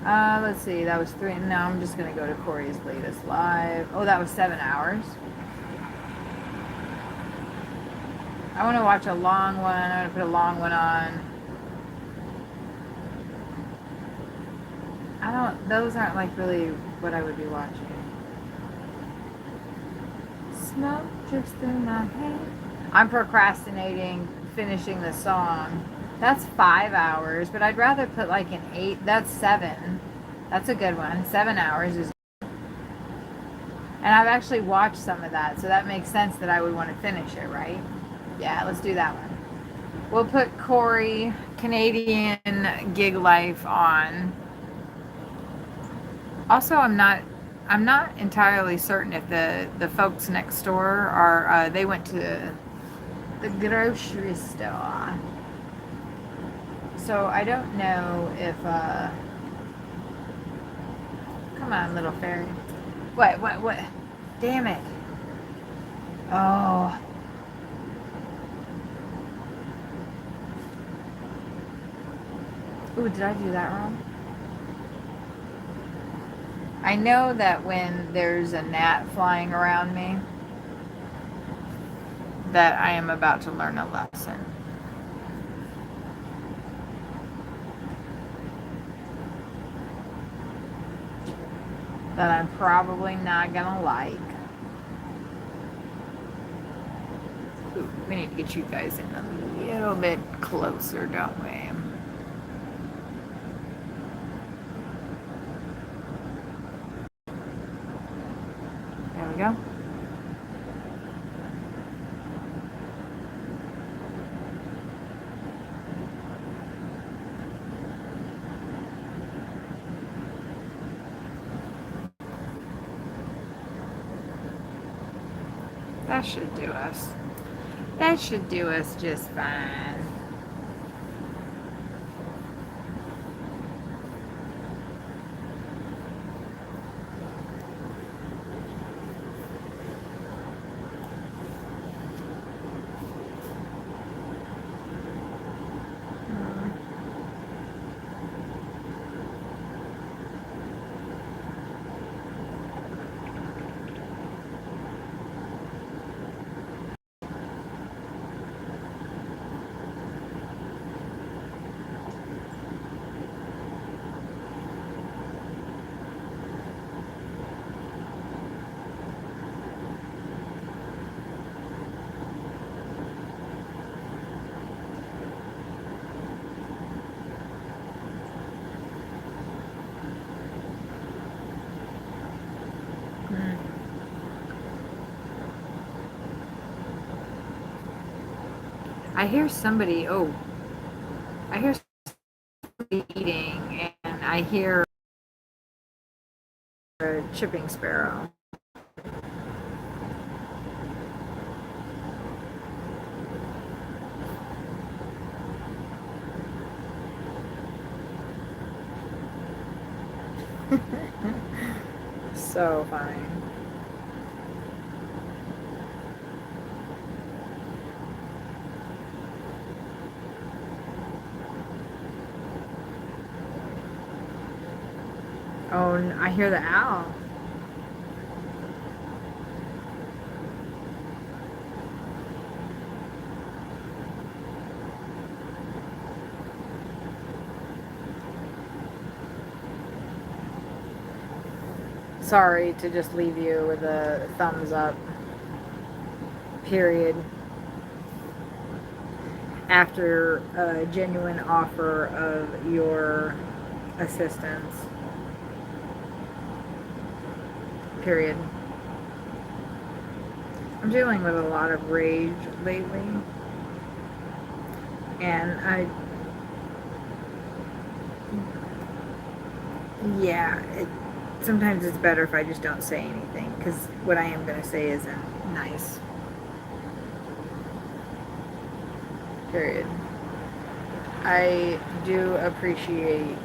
Let's see. That was 3. No, I'm just gonna go to Corey's latest live. Oh, that was 7 hours. I want to watch a long one. I'm gonna put a long one on. Those aren't like really what I would be watching. Smoke drifts through my head. I'm procrastinating finishing the song. That's 5 hours, but I'd rather put like an 8. That's 7. That's a good one. 7 hours is. And I've actually watched some of that, so that makes sense that I would want to finish it, right? Yeah, let's do that one. We'll put Corey Canadian Gig Life on. Also, I'm not entirely certain if the folks next door are they went to the grocery store. So I don't know if come on, little fairy. What? Damn it. Oh. Ooh, did I do that wrong? I know that when there's a gnat flying around me, that I am about to learn a lesson. That I'm probably not gonna like. Ooh, we need to get you guys in a little bit closer, don't we? There we go. That should do us. That should do us just fine. I hear somebody eating, and I hear a chipping sparrow. So funny. Oh, I hear the owl. Sorry to just leave you with a thumbs up. Period. After a genuine offer of your assistance. Period. I'm dealing with a lot of rage lately. And sometimes it's better if I just don't say anything, because what I am going to say isn't nice. Period. I do appreciate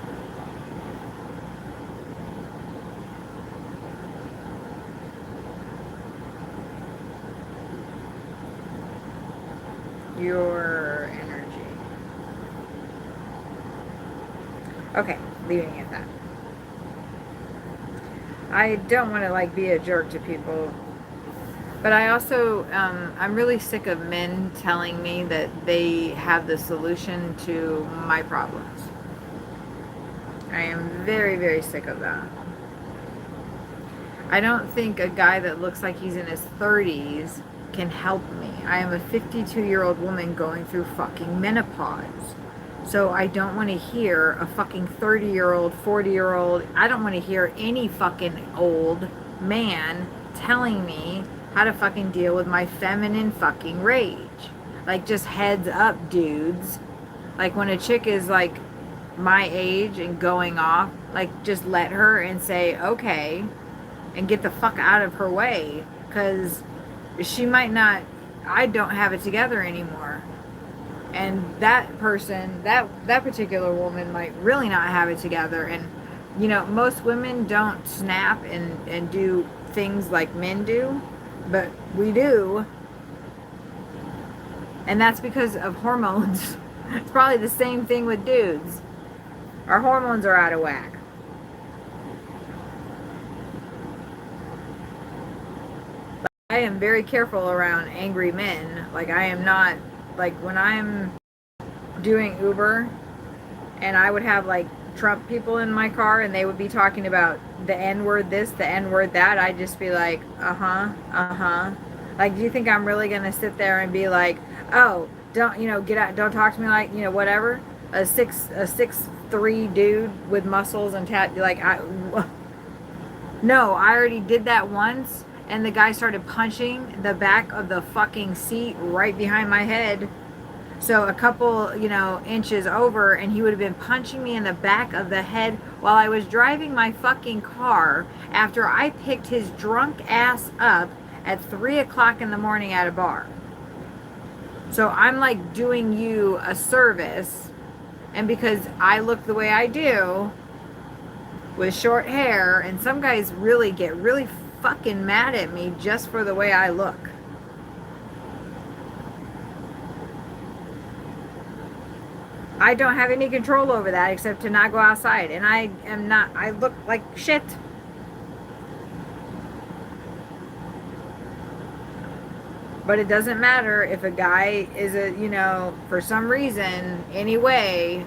your energy. Okay, leaving it at that. I don't want to be a jerk to people, but I also I'm really sick of men telling me that they have the solution to my problems. I am very, very sick of that. I don't think a guy that looks like he's in his 30s can help me. I am a 52-year-old woman going through fucking menopause. So I don't want to hear a fucking 30-year-old, 40-year-old, I don't want to hear any fucking old man telling me how to fucking deal with my feminine fucking rage. Just heads up, dudes. When a chick is my age and going off, just let her and say, okay, and get the fuck out of her way. Because she might not, I don't have it together anymore. And that person, that particular woman might really not have it together. And, most women don't snap and do things like men do, but we do. And that's because of hormones. It's probably the same thing with dudes. Our hormones are out of whack. I am very careful around angry men. I am not, when I'm doing Uber and I would have Trump people in my car and they would be talking about the N-word this, the N-word that, I'd just be like, do you think I'm really gonna sit there and be like, oh, don't, get out, don't talk to me whatever? A 6'3" dude with muscles and no, I already did that once. And the guy started punching the back of the fucking seat right behind my head. So a couple, inches over, and he would have been punching me in the back of the head while I was driving my fucking car after I picked his drunk ass up at 3 o'clock in the morning at a bar. So I'm doing you a service, and because I look the way I do, with short hair, and some guys really get really fucking mad at me just for the way I look. I don't have any control over that except to not go outside, and I look like shit. But it doesn't matter if a guy is for some reason, anyway.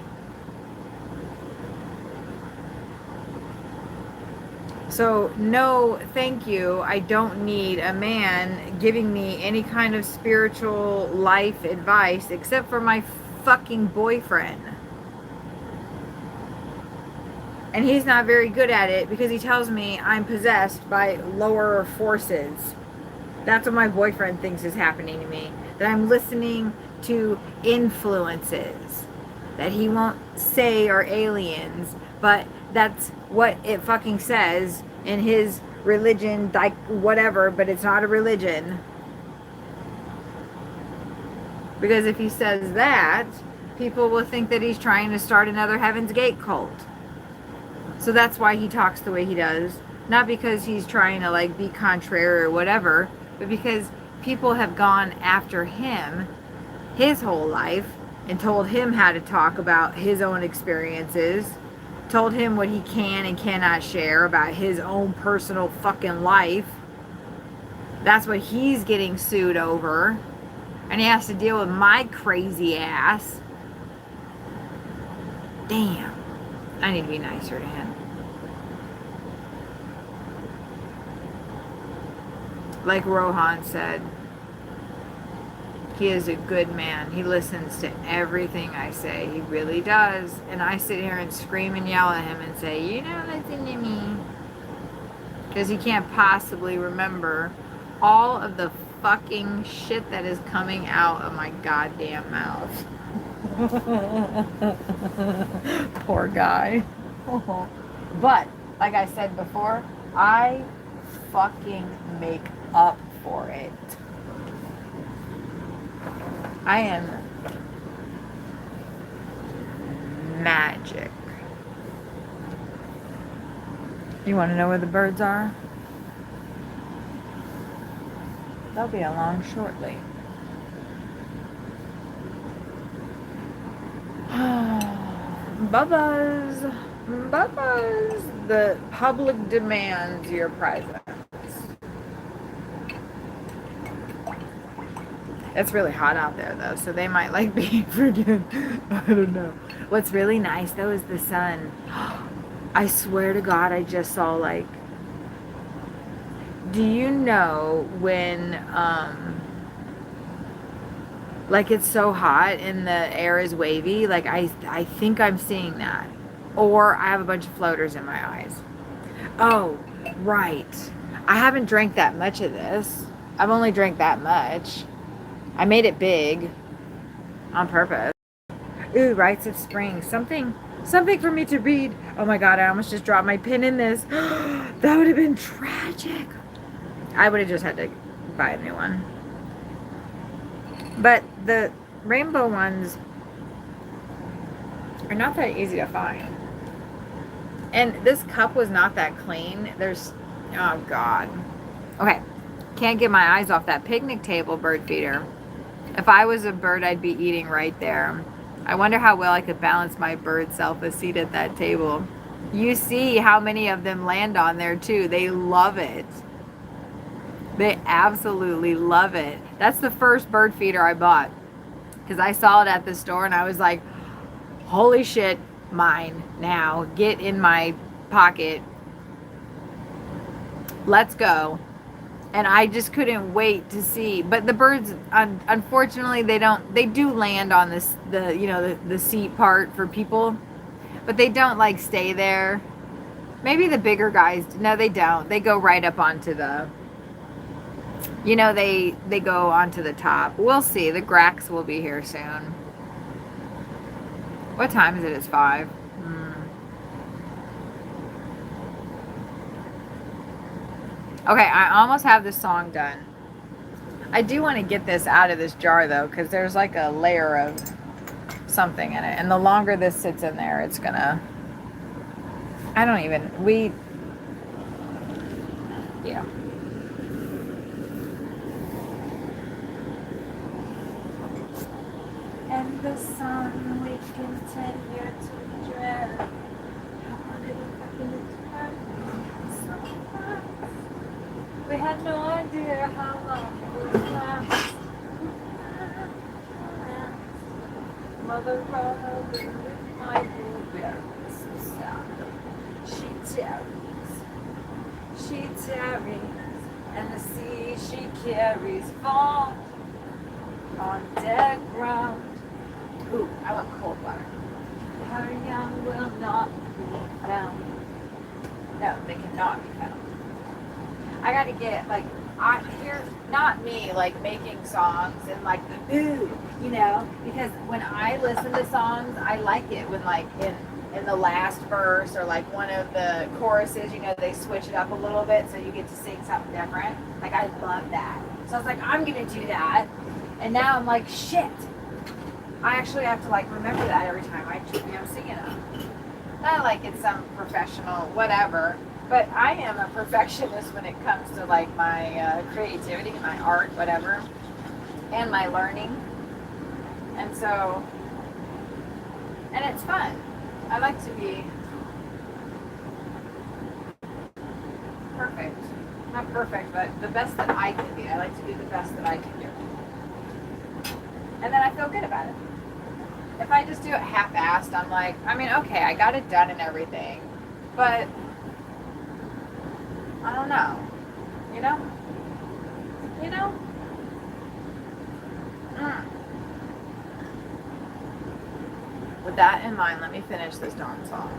So, no, thank you. I don't need a man giving me any kind of spiritual life advice except for my fucking boyfriend. And he's not very good at it because he tells me I'm possessed by lower forces. That's what my boyfriend thinks is happening to me. That I'm listening to influences that he won't say are aliens, but that's what it fucking says in his religion, whatever, but it's not a religion. Because if he says that, people will think that he's trying to start another Heaven's Gate cult. So that's why he talks the way he does. Not because he's trying to like be contrary or whatever, but because people have gone after him his whole life and told him how to talk about his own experiences, told him what he can and cannot share about his own personal fucking life. That's what he's getting sued over. And he has to deal with my crazy ass. Damn. I need to be nicer to him. Like Rohan said, he is a good man. He listens to everything I say. He really does. And I sit here and scream and yell at him and say, you don't listen to me. Because he can't possibly remember all of the fucking shit that is coming out of my goddamn mouth. Poor guy. But, like I said before, I fucking make up for it. I am magic. You want to know where the birds are? They'll be along shortly. Bubba's. Bubba's. The public demands your presence. It's really hot out there though, so they might like be freaking, I don't know. What's really nice though is the sun. I swear to God, I just saw like, do you know when, like it's so hot and the air is wavy, like I think I'm seeing that. Or I have a bunch of floaters in my eyes. Oh, right. I haven't drank that much of this. I've only drank that much. I made it big on purpose. Ooh, Rites of Spring. Something for me to read. Oh my God, I almost just dropped my pen in this. That would have been tragic. I would have just had to buy a new one. But the rainbow ones are not that easy to find. And this cup was not that clean. There's, oh God. Okay, can't get my eyes off that picnic table bird feeder. If I was a bird, I'd be eating right there. I wonder how well I could balance my bird self a seat at that table. You see how many of them land on there too. They love it. They absolutely love it. That's the first bird feeder I bought. Because I saw it at the store and I was like, holy shit, mine now. Get in my pocket. Let's go. And I just couldn't wait to see. But the birds, unfortunately, they do land on this, the seat part for people. But they don't like stay there. Maybe the bigger guys, no, they don't. They go right up onto the, they go onto the top. We'll see. The Grax will be here soon. What time is it? It's 5. Okay, I almost have this song done. I do want to get this out of this jar though, because there's like a layer of something in it. And the longer this sits in there, it's gonna, yeah. And the sun we continue to dread. We had no idea how long it would last. Mother Rose with my blueberries she tarries, and the sea she carries fall on dead ground. Ooh, I want cold water. Her young will not be found. No, they cannot be found. I gotta get not me like making songs and like ooh, because when I listen to songs, I like it when like in the last verse or like one of the choruses, they switch it up a little bit so you get to sing something different. Like I love that. So I was like, I'm gonna do that, and now I'm like, shit. I actually have to like remember that every time I'm singing them. not like it's some professional whatever, but I am a perfectionist when it comes to like my creativity, my art, whatever, and my learning. And so, and it's fun. I like to be perfect. Not perfect, but the best that I can be. I like to do the best that I can do. And then I feel good about it. If I just do it half-assed, I'm like, I mean, okay, I got it done and everything, but I don't know. You know? You know? With that in mind, let me finish this darn song.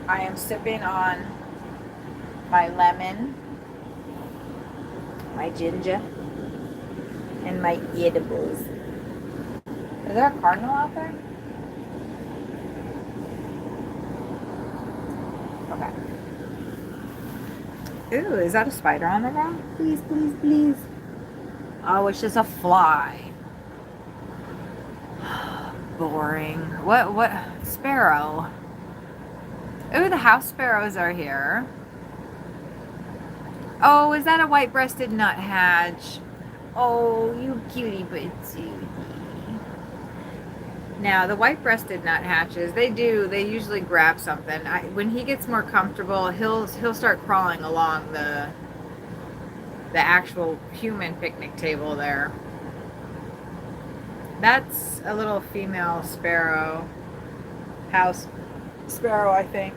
I am sipping on my lemon, my ginger, and my edibles. Is there a cardinal out there? Okay. Ooh, is that a spider on the ground? Please, please, please. Oh, it's just a fly. Boring. What? Sparrow. Ooh, the house sparrows are here. Oh, is that a white-breasted nuthatch? Oh, you cutie patootie. Now, the white-breasted nuthatches, they usually grab something. When he gets more comfortable, he'll start crawling along the actual human picnic table there. That's a little female sparrow. House sparrow, I think.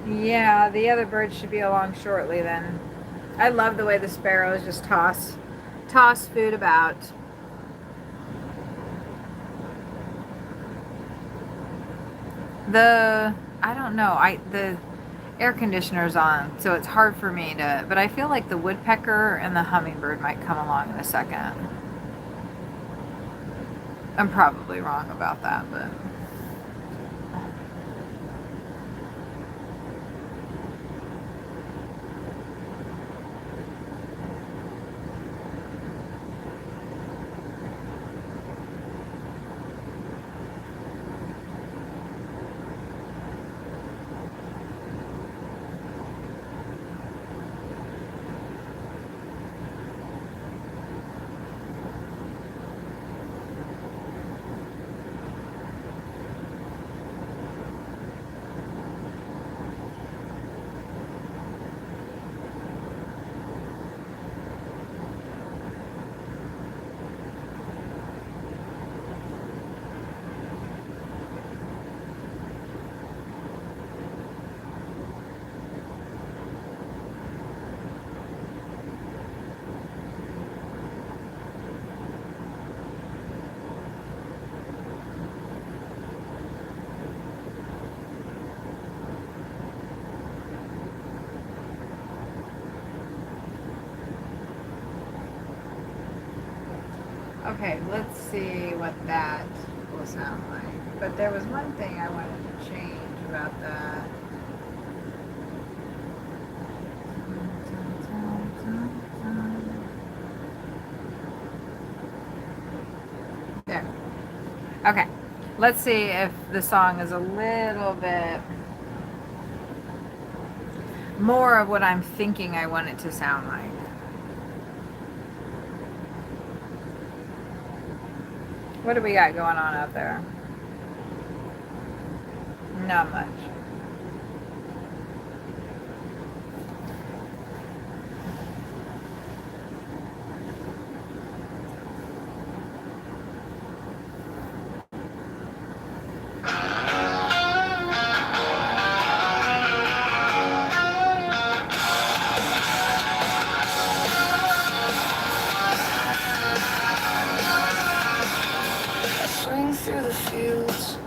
Yeah, the other birds should be along shortly then. I love the way the sparrows just toss food about. I don't know, the air conditioner's on, so it's hard for me to, but I feel like the woodpecker and the hummingbird might come along in a second. I'm probably wrong about that, but okay, let's see what that will sound like. But there was one thing I wanted to change about that. There. Okay, let's see if the song is a little bit more of what I'm thinking I want it to sound like. What do we got going on out there? Not much. Swing through the fields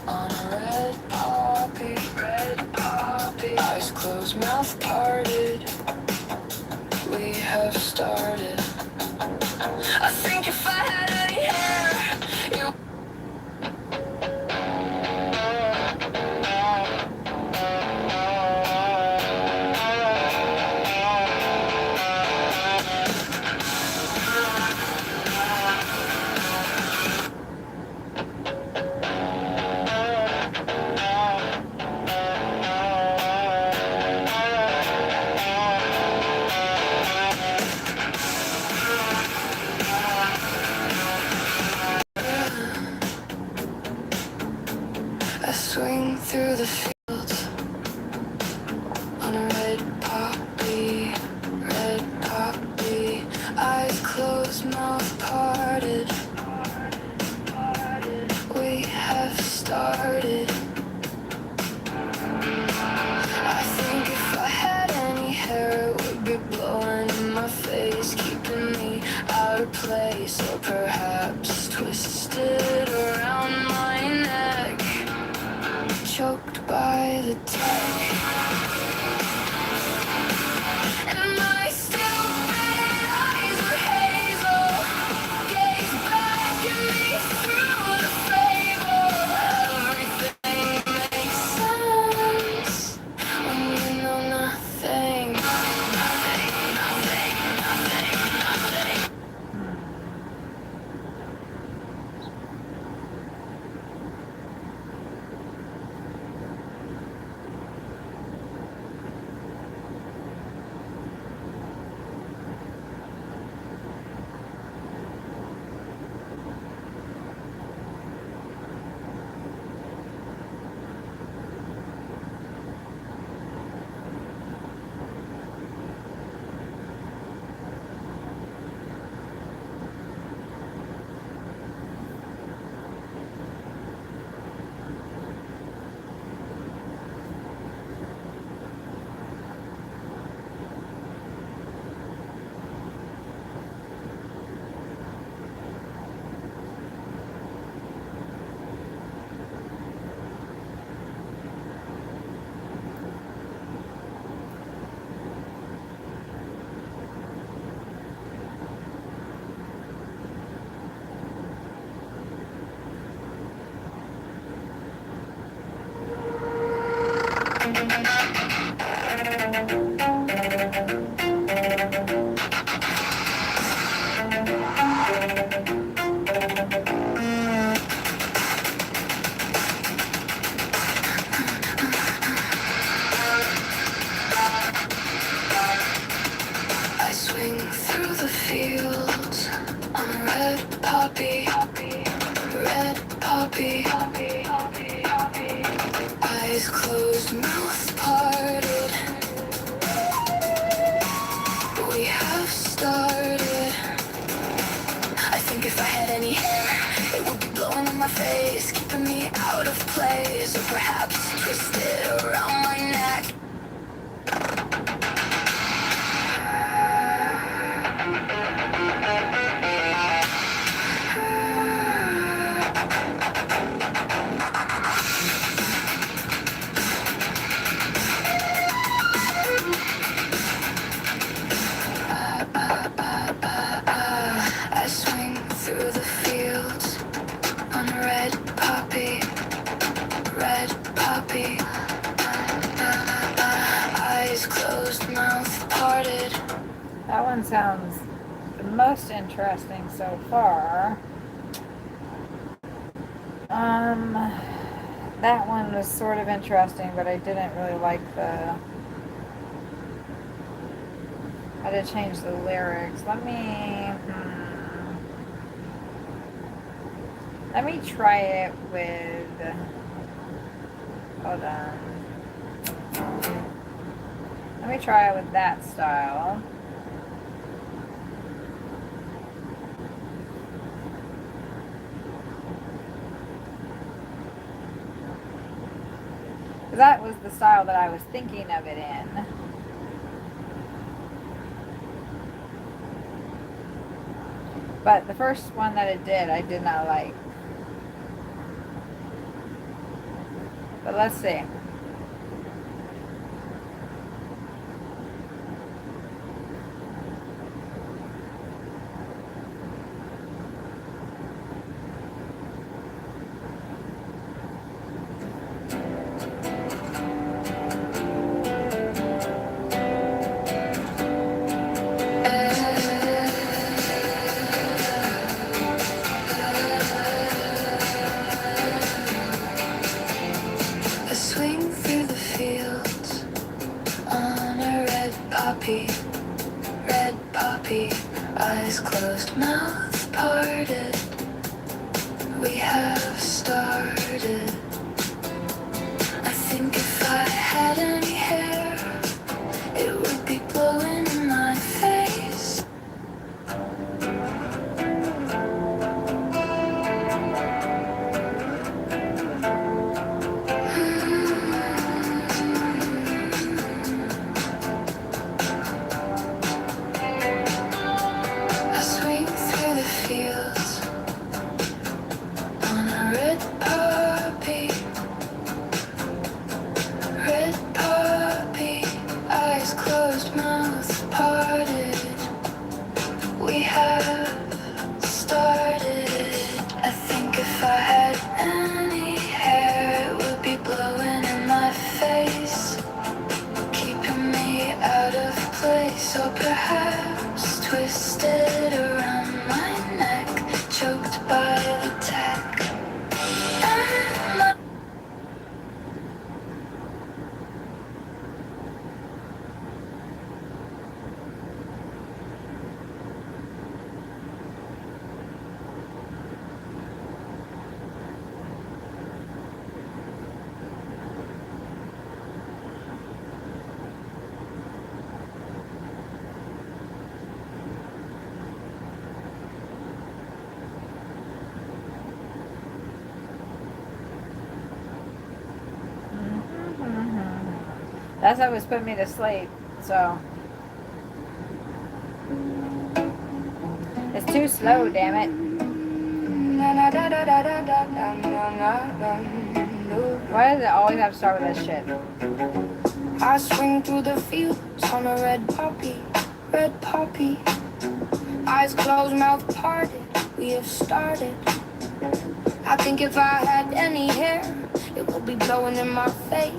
on a red poppy, eyes closed, mouth parted. We have started. I think if I had any hair, you. twisted around my neck, choked by the tech. And my stupid eyes were hazel, gaze back at me through the fable. Everything makes sense when you know nothing. Nothing, nothing, nothing, nothing. I swing through the fields on a red poppy, red poppy. Eyes closed, mouth parted. We have started. I think if I had any hair, it would be blowing in my face, keeping me out of place, or perhaps twisted around my neck. I swing through the fields on a red poppy, red poppy. Eyes closed, mouth parted. That one sounds the most interesting so far. That one was sort of interesting, but I didn't really like the... I had to change the lyrics. Let me try it with... Hold on. Let me try it with that style. That was the style that I was thinking of it in. But the first one that it did, I did not like. But let's see. Red poppy, eyes closed, mouth parted. We have started. I think if I had any hair, it would be blowing in my face. closed mouths parted. We have started. I think if I had any hair, it would be blowing in my face, keeping me out of place, or perhaps twisted around my neck, choked by the tech. And my That's what was putting me to sleep. So it's too slow, damn it. Why does it always have to start with this shit? I swing through the fields on a red poppy, red poppy. Eyes closed, mouth parted, we have started. I think if I had any hair, it would be blowing in my face.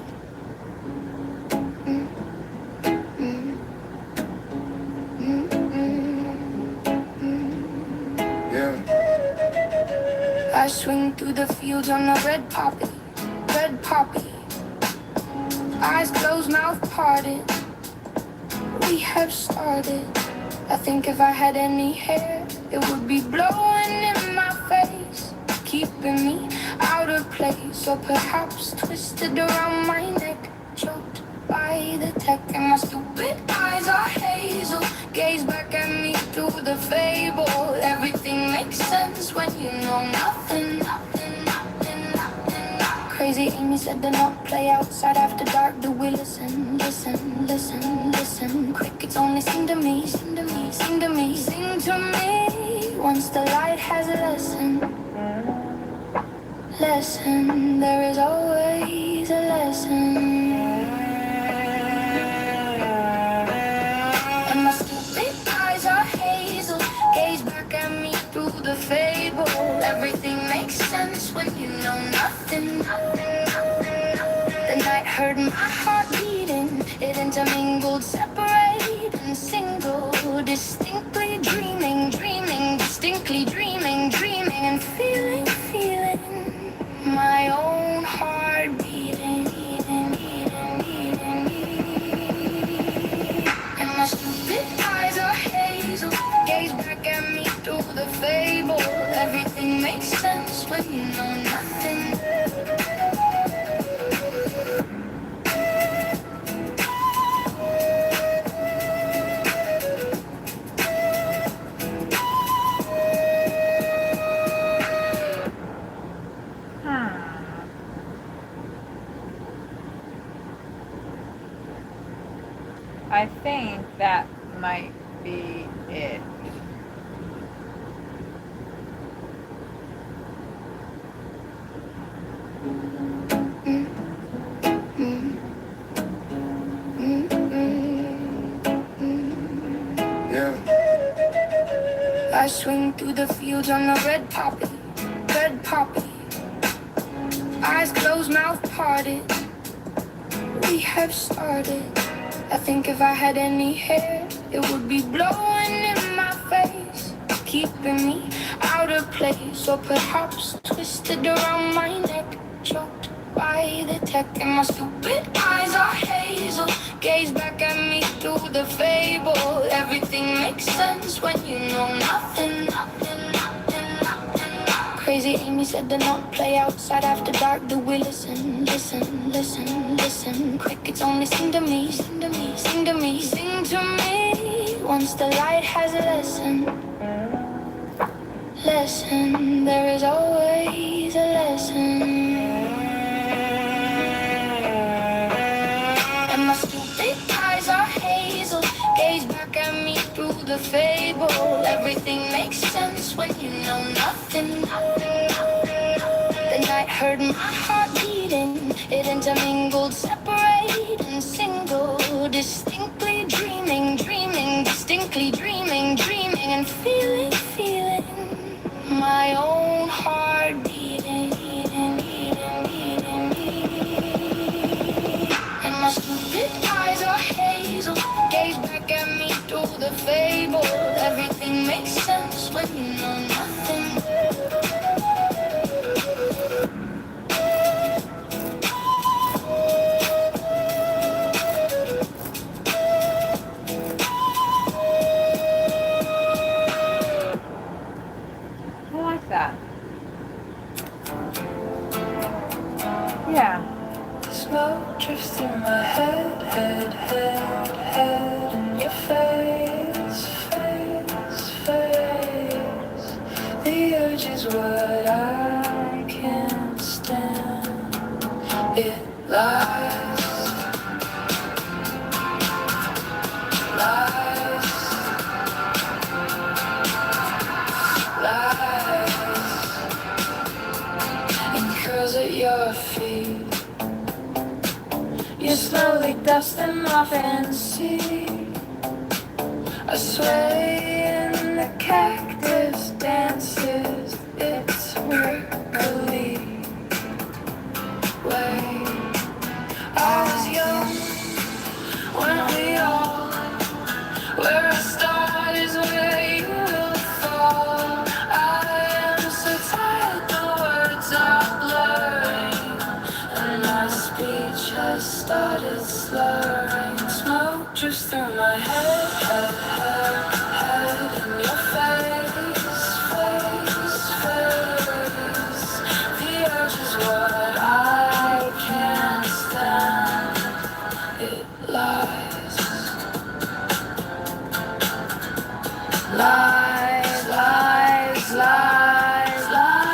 I swing through the fields on a red poppy, red poppy. Eyes closed, mouth parted. We have started. I think if I had any hair, it would be blowing in my face, keeping me out of place, or perhaps twisted around my neck, choked by the tech. And my stupid eyes are hazel, gaze back at me through the fable. Everything makes sense when you know nothing, nothing, nothing, nothing. Crazy Amy said to not play outside after dark. Do we listen, listen, listen, listen? Crickets only sing to me, sing to me, sing to me, sing to me. Once the light has a lesson, lesson, there is always a lesson. And my stupid eyes are hazel, gaze back at me through the fable. Everything makes sense when you know nothing, nothing, nothing, nothing. The night heard my heart beating, it intermingled, separate and single, distinctly dreaming, dreaming, distinctly dreaming, dreaming, and feeling, feeling my own heart beating, beating, beating, beating, beating. And my stupid eyes are hazel, gaze back at me through the fable. Everything makes sense when you know nothing. I think that might be it. I swing through the fields on a red poppy, red poppy. Eyes closed, mouth parted. We have started. I think if I had any hair, it would be blowing in my face, keeping me out of place, or perhaps twisted around my neck, choked by the tech. And my stupid eyes are hazel, gaze back at me through the fable. Everything makes sense when you know nothing, nothing, nothing, nothing. Crazy Amy said to not play outside after dark. Do we listen, listen, listen, listen? Crickets only sing to me, sing to me, sing to me, sing to me. Once the light has a lesson, lesson, there is always a lesson. And my stupid eyes are hazel, gaze back at me through the fable. Everything makes sense when you know nothing, nothing, nothing, nothing. The night heard my heart beating, it intermingled, separate and single, distinctly dreaming. awakely dreaming, dreaming and feeling, feeling my own heart beating, beating, beating, beating, beating. And my stupid eyes are hazel, gaze back at me through the fable. Everything makes sense when you know nothing. I like that. Yeah. Smoke drifts through my head, head, head, head, and your face, face, face. The urge is what I can't stand. It lies, lies, lies, and curls at your feet. You slowly dust them off and see I sway in the cactus dances. It's workily way. I was young when we all where I start is where you will fall. I am so tired, the words are blurring, and my speech has started slurring. Smoke drifts through my head, head, head, head, and your face, face, face. The urge is what I can't stand. It lies, lies, lies, lies, lies.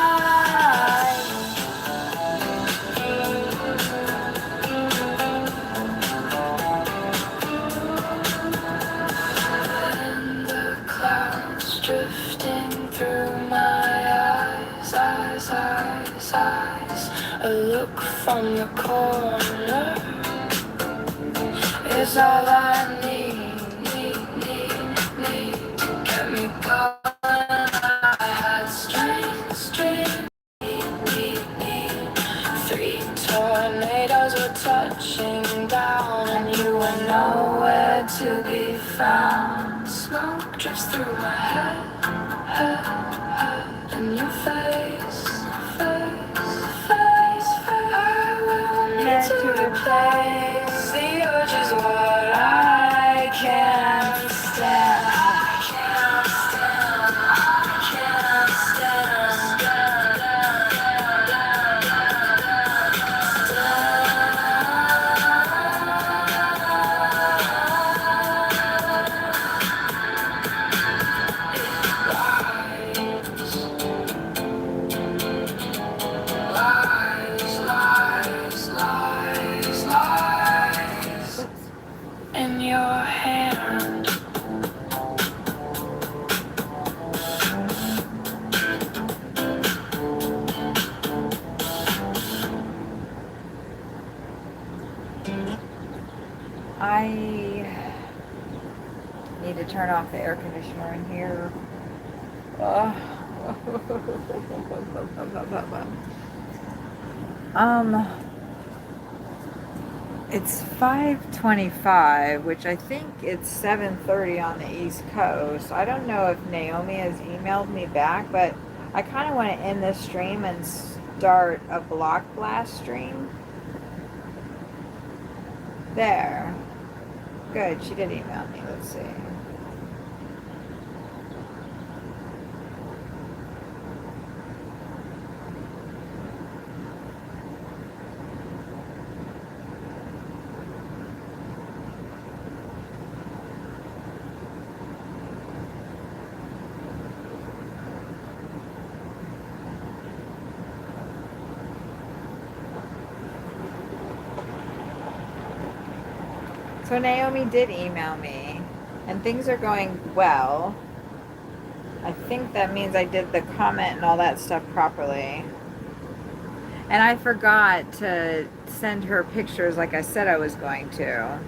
And the clouds drifting through my eyes, eyes, eyes, eyes. A look from the corner is all I need, need to get me going. I had strength, three tornadoes were touching down, and you were nowhere to be found. Smoke drifts through my head, head, head, and your face, face, face, face. I will need to replace. The urge is what I can't stand. I can't stand. I can't stand. Lies, lies, lies, lies in your hand. I need to turn off the air conditioner in here. It's 5:25, which I think it's 7:30 on the East Coast. I don't know if Naomi has emailed me back, but I kind of want to end this stream and start a block blast stream. There. Good, she did email me. Let's see. So Naomi did email me, and things are going well. I think that means I did the comment and all that stuff properly. And I forgot to send her pictures like I said I was going to.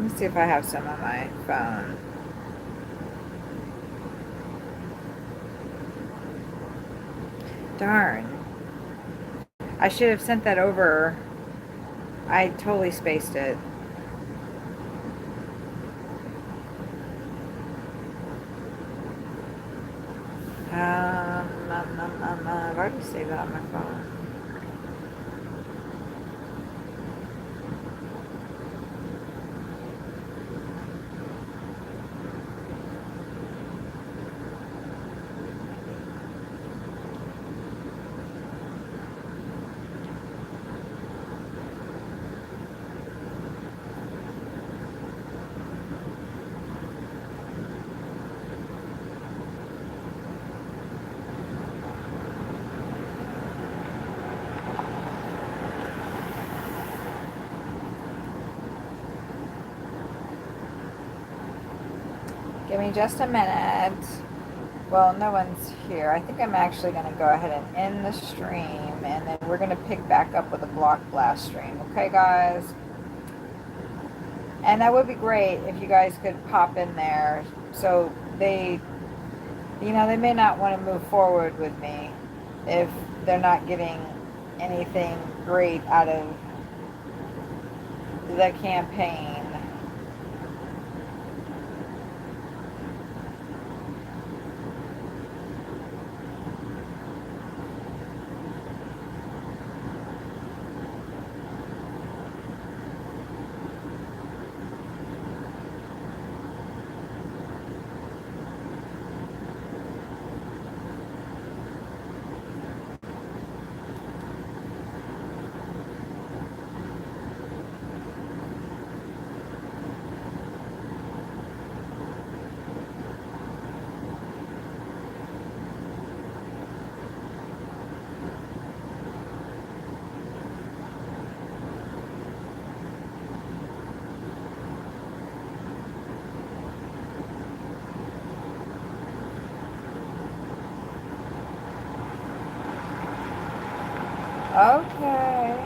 Let me see if I have some on my phone. Darn. I should have sent that over. I totally spaced it. I've already saved that on my phone. Give me just a minute. Well, no one's here. I think I'm actually going to go ahead and end the stream, and then we're going to pick back up with a block blast stream. Okay, guys? And that would be great if you guys could pop in there. So they may not want to move forward with me if they're not getting anything great out of the campaign. Okay.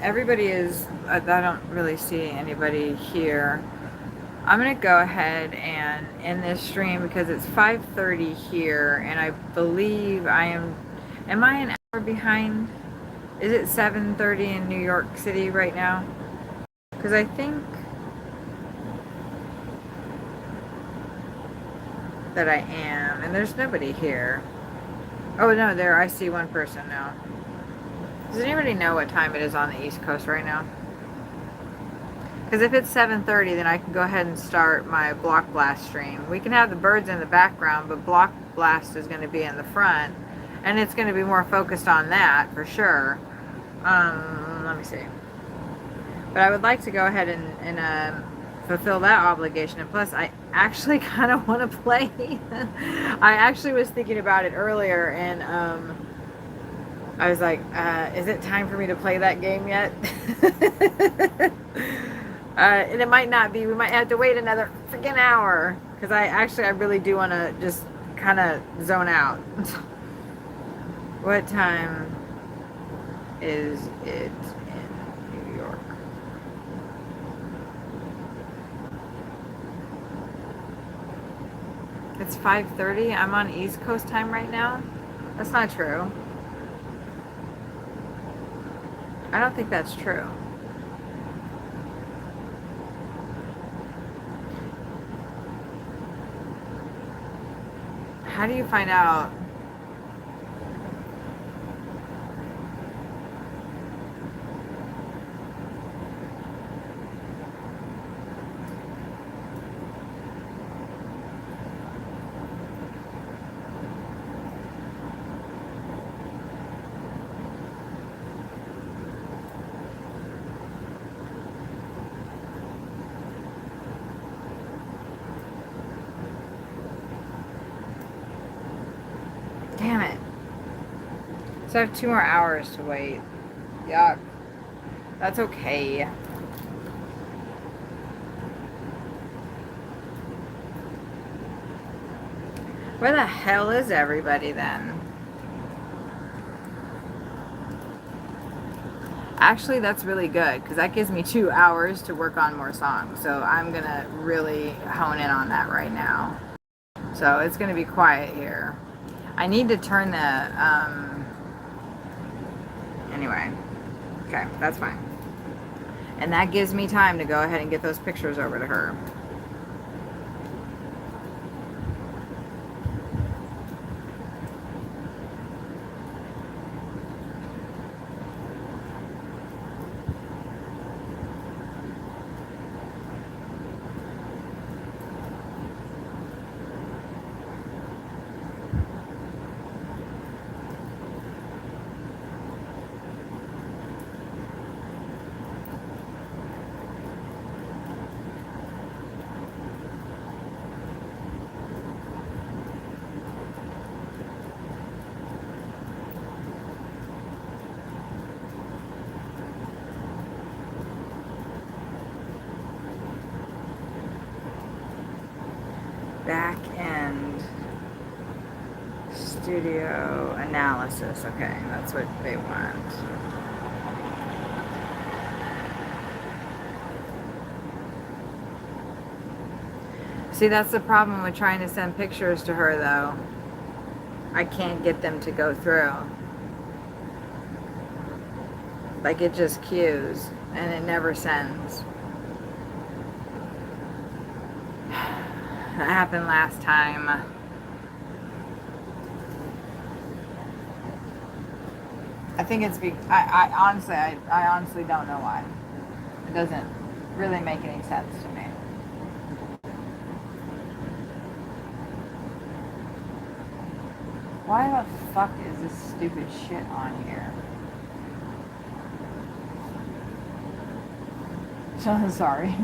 Everybody is, I don't really see anybody here. I'm going to go ahead and end this stream because it's 5:30 here, and I believe am I an hour behind? Is it 7:30 in New York City right now? Because I think that I am, and there's nobody here. Oh no, there, I see one person now. Does anybody know what time it is on the East Coast right now? Because if it's 7:30, then I can go ahead and start my Block Blast stream. We can have the birds in the background, but Block Blast is going to be in the front. And it's going to be more focused on that, for sure. Let me see. But I would like to go ahead and fulfill that obligation. And plus, I actually kind of want to play. I actually was thinking about it earlier, and I was like, is it time for me to play that game yet? And it might not be. We might have to wait another freaking hour. Because I really do want to just kind of zone out. What time is it in New York? It's 5:30. I'm on East Coast time right now. That's not true. I don't think that's true. How do you find out? Damn it. So I have 2 more hours to wait. Yuck. That's okay. Where the hell is everybody then? Actually, that's really good because that gives me 2 hours to work on more songs. So I'm going to really hone in on that right now. So it's going to be quiet here. I need to turn the, anyway. Okay, that's fine. And that gives me time to go ahead and get those pictures over to her. Back end studio analysis. Okay, that's what they want. See, that's the problem with trying to send pictures to her, though. I can't get them to go through. Like, it just queues, and it never sends. That happened last time. I think it's I honestly don't know why. It doesn't really make any sense to me. Why the fuck is this stupid shit on here? So sorry.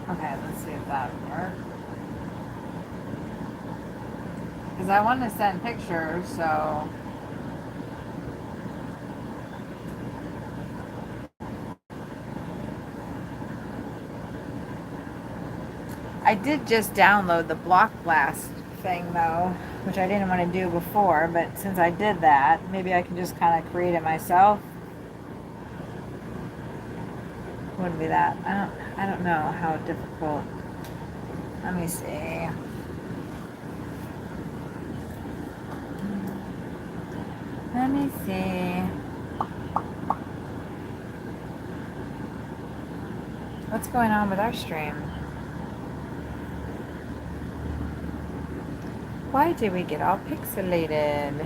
Okay, let's see if that works. Because I want to send pictures, so... I did just download the Block Blast thing, though, which I didn't want to do before, but since I did that, maybe I can just kind of create it myself. Wouldn't be that. I don't know how difficult. Let me see. Let me see. What's going on with our stream? Why did we get all pixelated?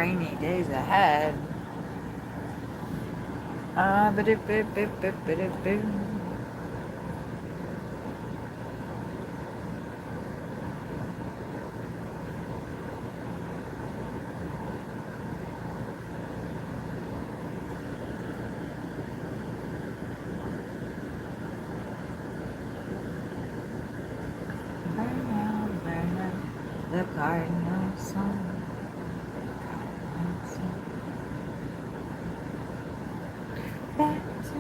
rainy days ahead. Ba-do-boo-boo-boo-boo-boo. Burn out, the cardinal song. Back to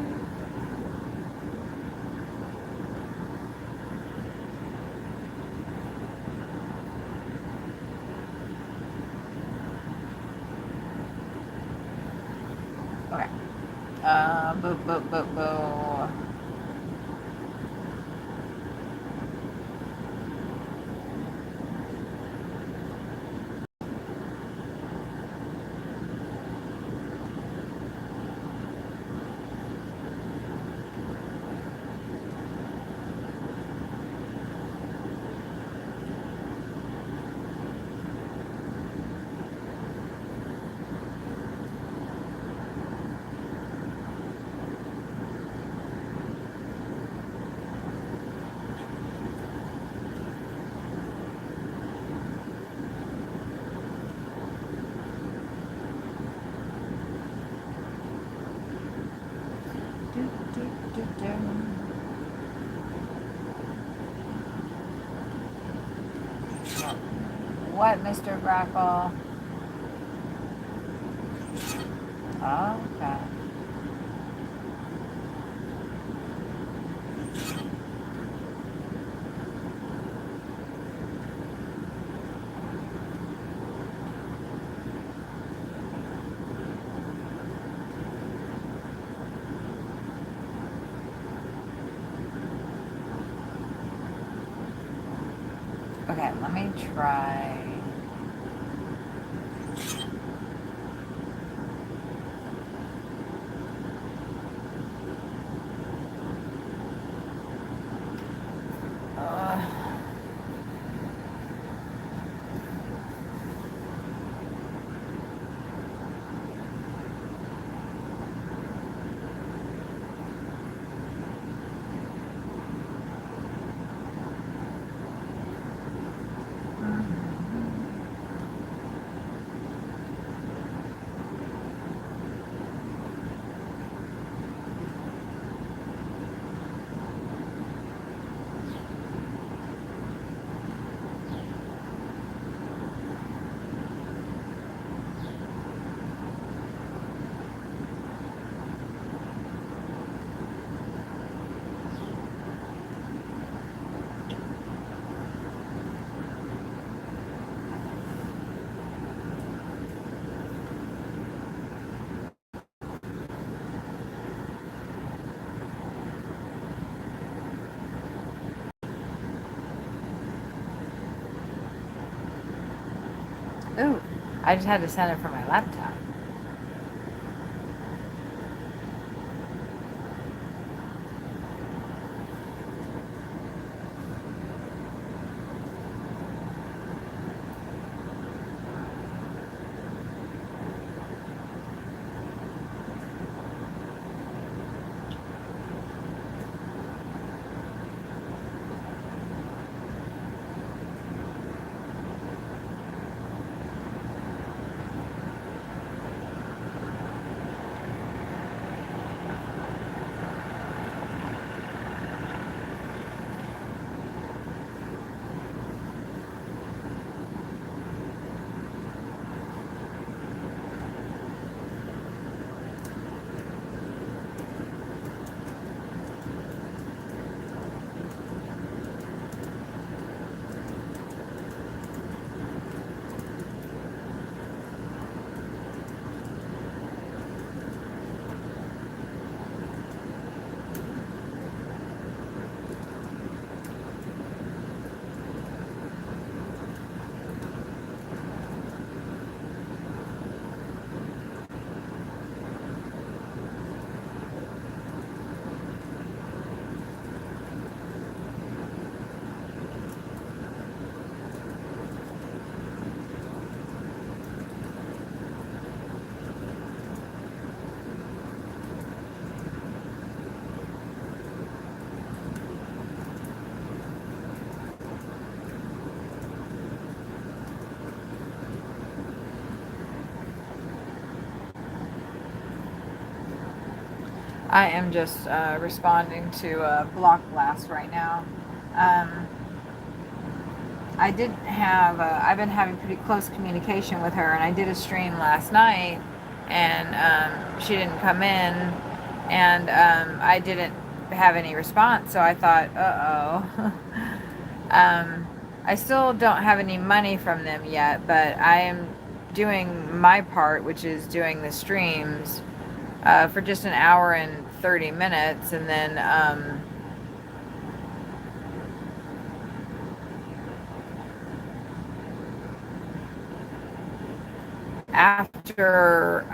okay. Boo. What, Mr. Grackle? Okay. Okay, let me try. Ooh, I just had to send it from my laptop. I am just responding to Block Blast right now. I didn't have, I've been having pretty close communication with her, and I did a stream last night, and she didn't come in, and I didn't have any response, so I thought, uh-oh. I still don't have any money from them yet, but I am doing my part, which is doing the streams for just an hour and 30 minutes, and then after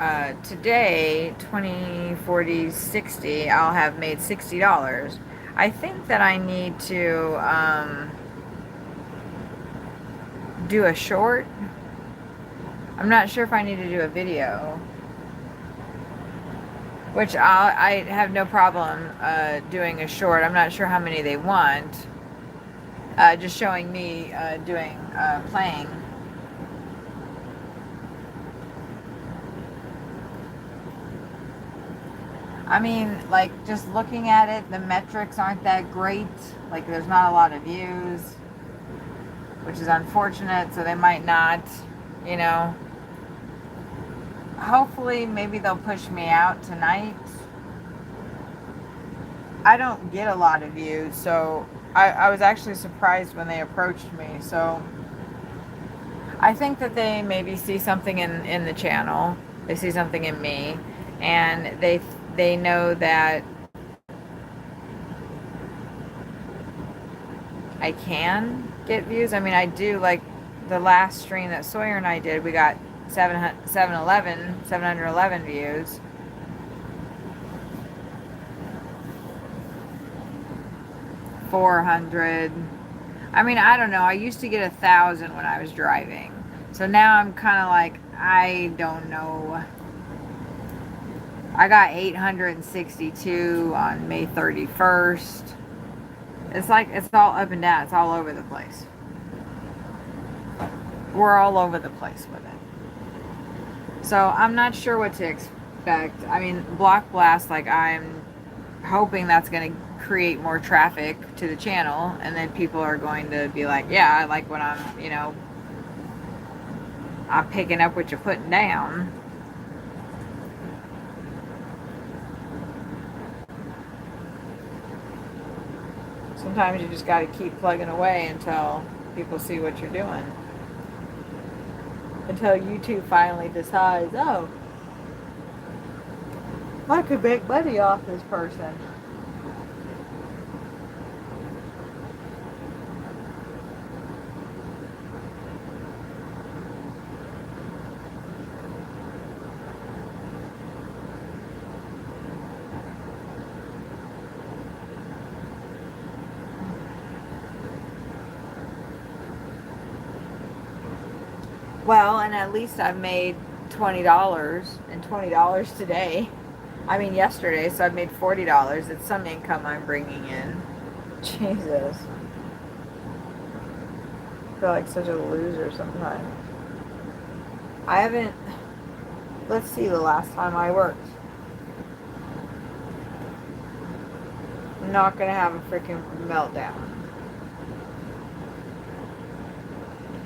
today, 20, 40, 60, I'll have made $60. I think that I need to do a short. I'm not sure if I need to do a video, which I have no problem doing a short. I'm not sure how many they want. Just showing me doing playing. I mean, like, just looking at it, the metrics aren't that great. Like, there's not a lot of views, which is unfortunate, so they might not, you know. Hopefully, maybe they'll push me out tonight. I don't get a lot of views, so I was actually surprised when they approached me. So I think that they maybe see something in the channel. They see something in me, and they know that I can get views. I mean, I do. Like the last stream that Sawyer and I did, we got 711 views. $400. I mean, I don't know. I used to get 1,000 when I was driving. So now I'm kind of like, I don't know. I got 862 on May 31st. It's like, it's all up and down. It's all over the place. We're all over the place with it. So I'm not sure what to expect. I mean, Block Blast, like, I'm hoping that's going to create more traffic to the channel, and then people are going to be like, yeah, I like what I'm, you know, I'm picking up what you're putting down. Sometimes you just got to keep plugging away until people see what you're doing. Until YouTube finally decides, oh, I could make money off this person. Well, and at least I've made $20, and $20 today. I mean yesterday, so I've made $40. It's some income I'm bringing in. Jesus. I feel like such a loser sometimes. I haven't... Let's see the last time I worked. I'm not going to have a freaking meltdown.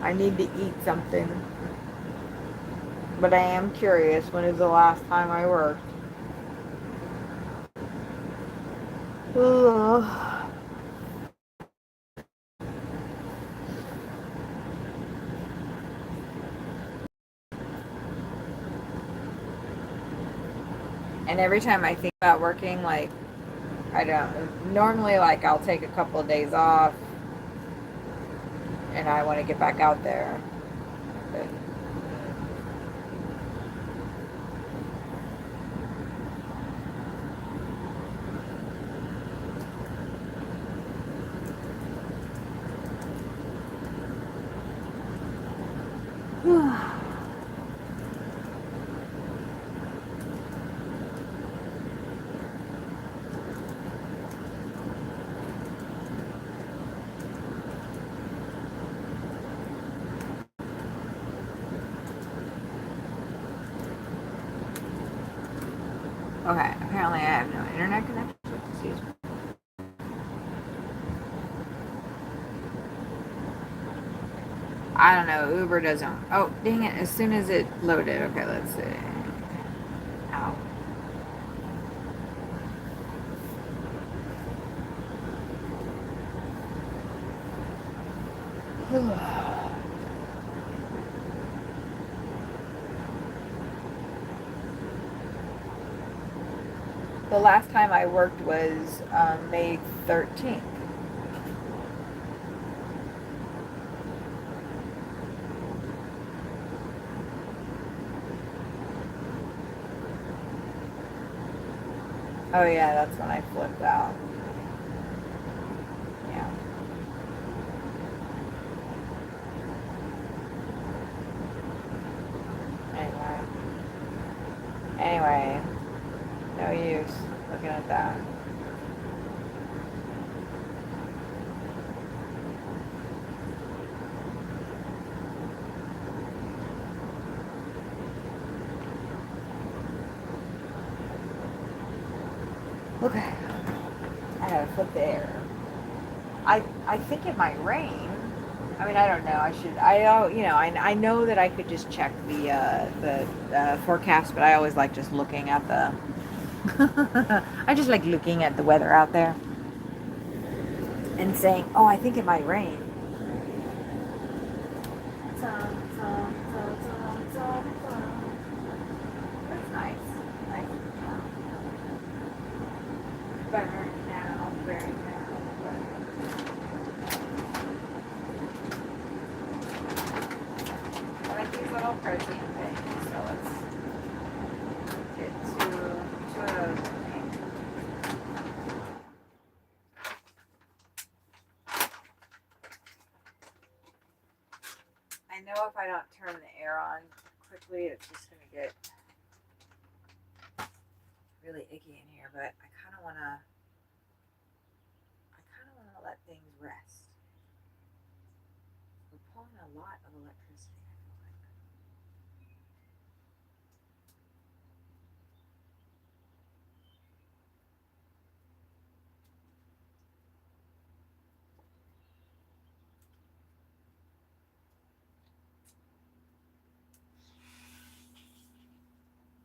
I need to eat something. But I am curious, when is the last time I worked? Ugh. And every time I think about working, like, I don't, normally, like, I'll take a couple of days off and I want to get back out there. But okay, Apparently, I have no internet connection. Excuse me. I don't know. Uber doesn't. Oh, dang it. As soon as it loaded. Okay, let's see. Ow. The last time I worked was May 13th. Oh yeah, that's when I flipped out. Yeah. Anyway, no use looking at that. Okay. I gotta flip the air. I think it might rain. I mean, I don't know. I know that I could just check the forecast, but I always like just looking at the. I just like looking at the weather out there and saying, "Oh, I think it might rain." That's nice. Nice. Burn now, burn now. I like these little protein things, so let's get two of those. I know if I don't turn the air on quickly, it's just gonna get really icky in here, but I kind of want to let things rest. We're pulling a lot of electricity, I feel like.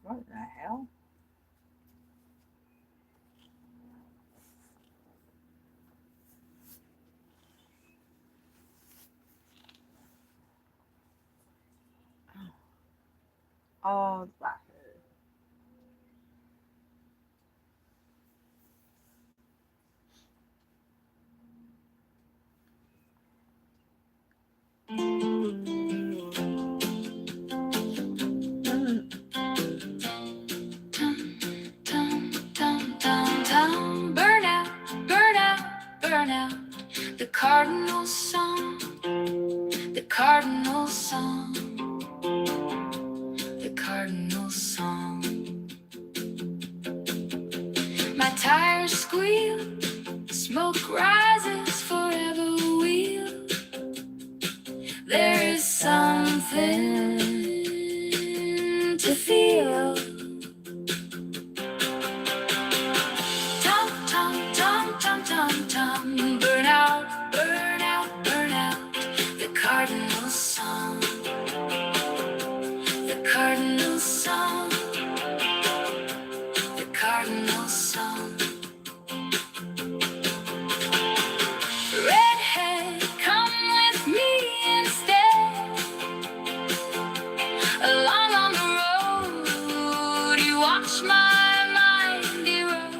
What the hell? Oh, the black. Burn out, burn out, burn out. The cardinal song, the cardinal song, the cardinal song. My tires squeal, smoke rises forever wheel. There is something to feel. Burn out, burn out, burn out. The cardinal song, the cardinal song, the cardinal song. Redhead, come with me instead. Along on the road, you watch my mind erode.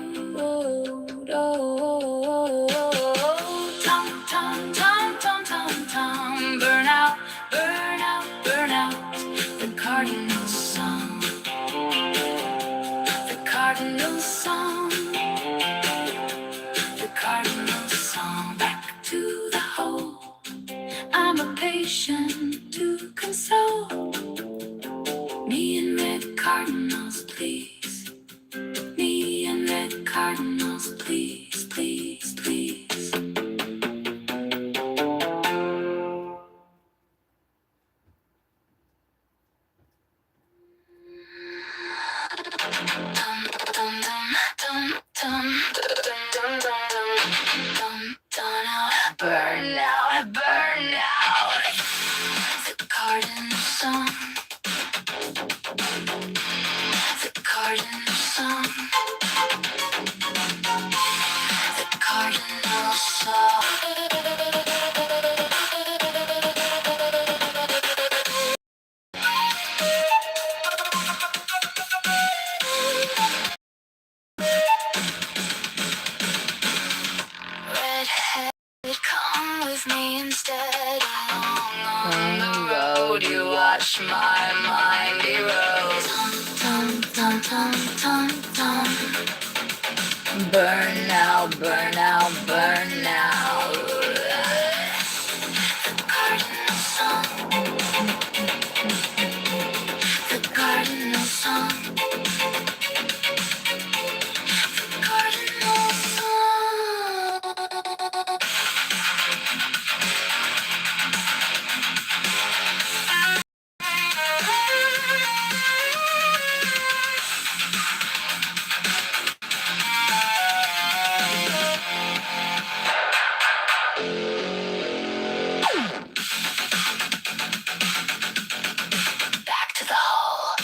Burn out, burn out, burn out. The cardinal song, the cardinal song, the cardinal song. Back to the hole. I'm a patient to console. Me and red cardinals, please. Me and red cardinals, please, please, please. Dum, dum, dum. burn out, burn out. The cardinal song. The cardinal song. The cardinal song. Redhead, come with me instead. Along on the road, you watch my mind erode. Tum, tum, tum, tum, tum, tum. Burn out, burn out, burn out. The cardinal song. The cardinal song. The cardinal song. Back to the hole.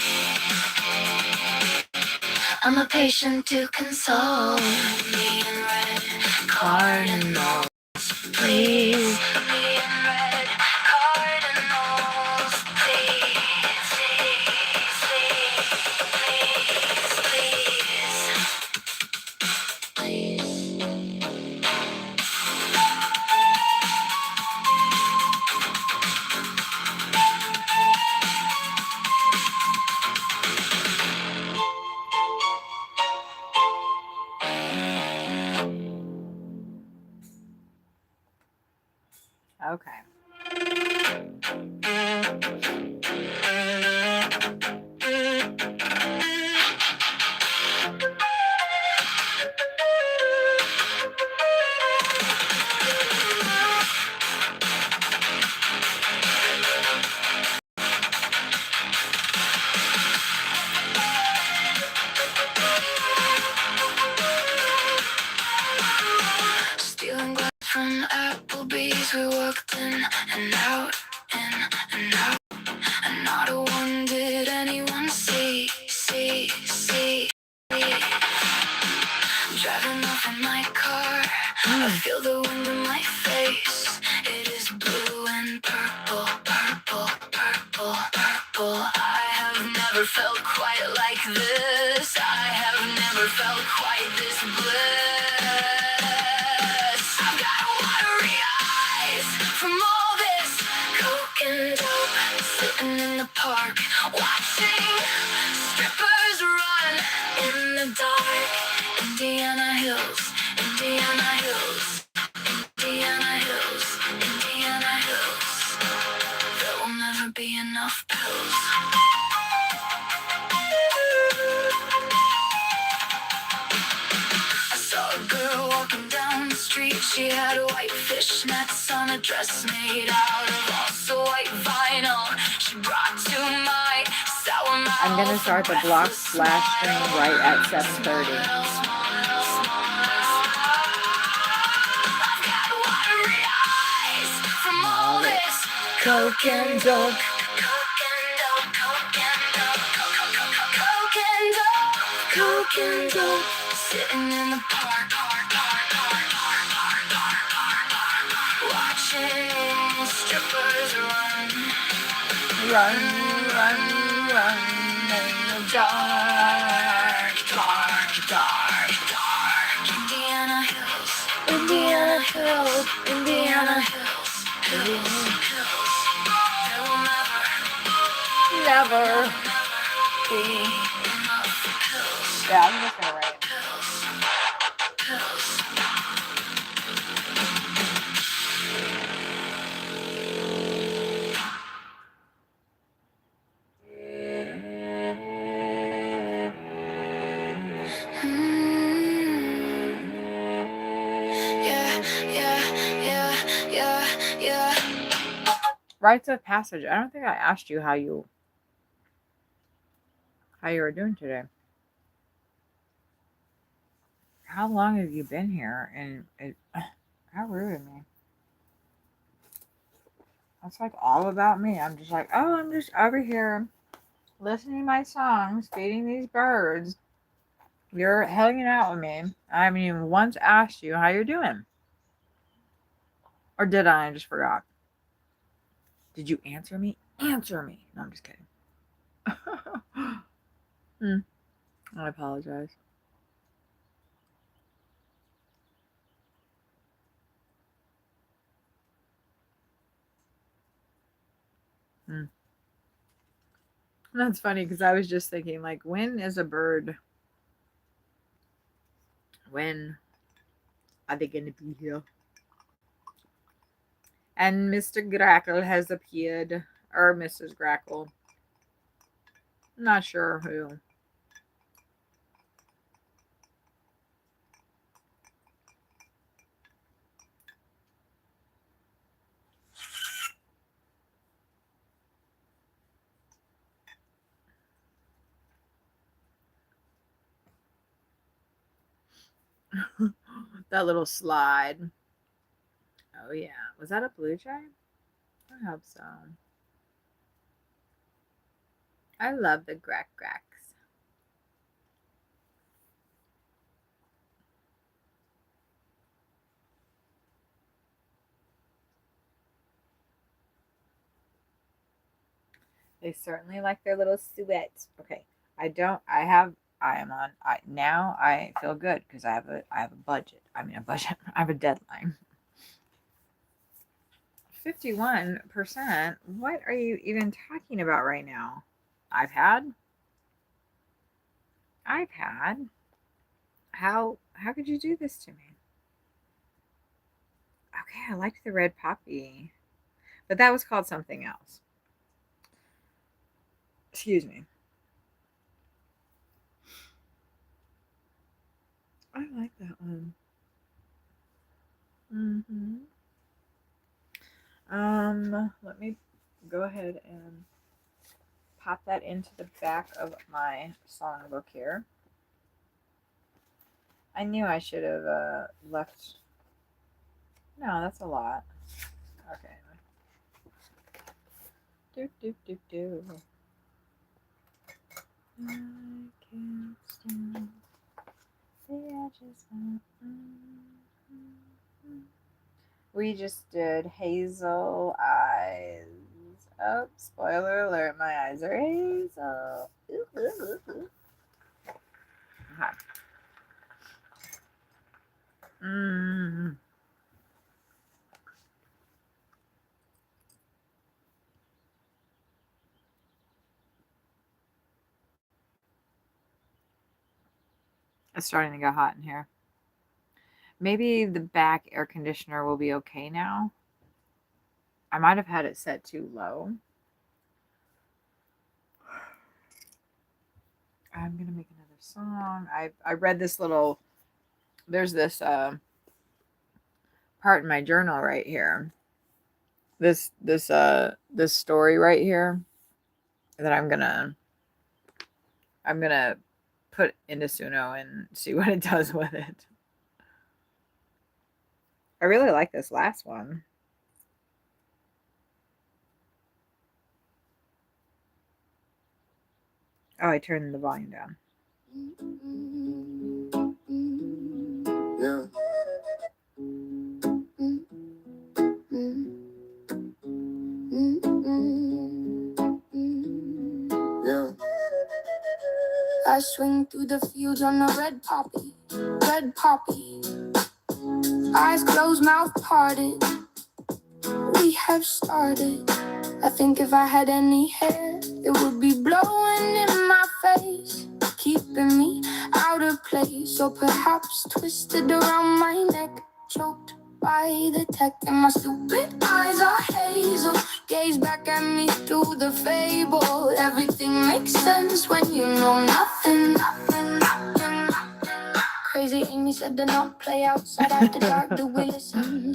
I'm a patient to console. Me in red cardinals, please. Me in red cardinals, please, please, please, please, please. Okay. Stealing glass from Applebee's, we walked in and out, in and out, and not a one did anyone see. Driving off in my car, I feel the wind in my face. It is blue and purple, purple, purple, purple. I have never felt quite like this. I have never felt quite this bliss. I've got watery eyes from all this coke and dope. Sitting in the park, watching strippers run in the dark. Indiana Hills, Indiana Hills, Indiana Hills, Indiana Hills. There will never be enough pills. I saw a girl walking down the street. She had white fishnets on a dress made out of also white vinyl. She brought to my sour mouth. I'm gonna start the block slash stream right at 7:30. Coke and dope, coke and dope, coke and dope, coke and dope, coke and dope. Sitting in the park, watching strippers run, Run, run, run in the dark, dark, dark, dark. Indiana Hills, Indiana Hills, Indiana Hills, hills, hills. There will Never. never be enough pills. Yeah, I'm just gonna write. Pills. Yeah. Rites of passage. I don't think I asked you how you were doing today. How long have you been here? And how rude of me. It's like all about me. I'm just like, oh, I'm just over here listening to my songs, feeding these birds. You're hanging out with me. I haven't even once asked you how you're doing. Or did I? I just forgot. Did you answer me? Answer me. No, I'm just kidding. I apologize. That's funny because I was just thinking, like, when is a bird? When are they going to be here? And Mr. Grackle has appeared, or Mrs. Grackle. Not sure who. That little slide. Oh yeah. Was that a blue jay? I hope so. I love the grack gracks. They certainly like their little sweats. Okay. I feel good because I have a budget. I mean a budget. I have a deadline. 51%. What are you even talking about right now? iPad? How could you do this to me? Okay, I liked the red poppy. But that was called something else. Excuse me. I like that one. Let me go ahead and pop that into the back of my songbook here. I knew I should have left. No, that's a lot. Okay. Do. I can't stand the edges of. We just did Hazel Eyes. Oh, spoiler alert, my eyes are hazel. Okay. It's starting to get hot in here. Maybe the back air conditioner will be okay now. I might have had it set too low. I'm going to make another song. I read this little, there's this part in my journal right here. This story right here that I'm going to put into Suno and see what it does with it. I really like this last one. Oh, I turned the volume down. Yeah. Yeah. I swing through the fields on a red poppy. Eyes closed, mouth parted. We have started. I think if I had any hair, it would be blowing in my face, keeping me out of place, or perhaps twisted around my neck, choked by the tech, and my stupid eyes are hazel. Gaze back at me through the fable. Everything makes sense when you know nothing. Crazy Amy said to not play outside after dark. Do we listen?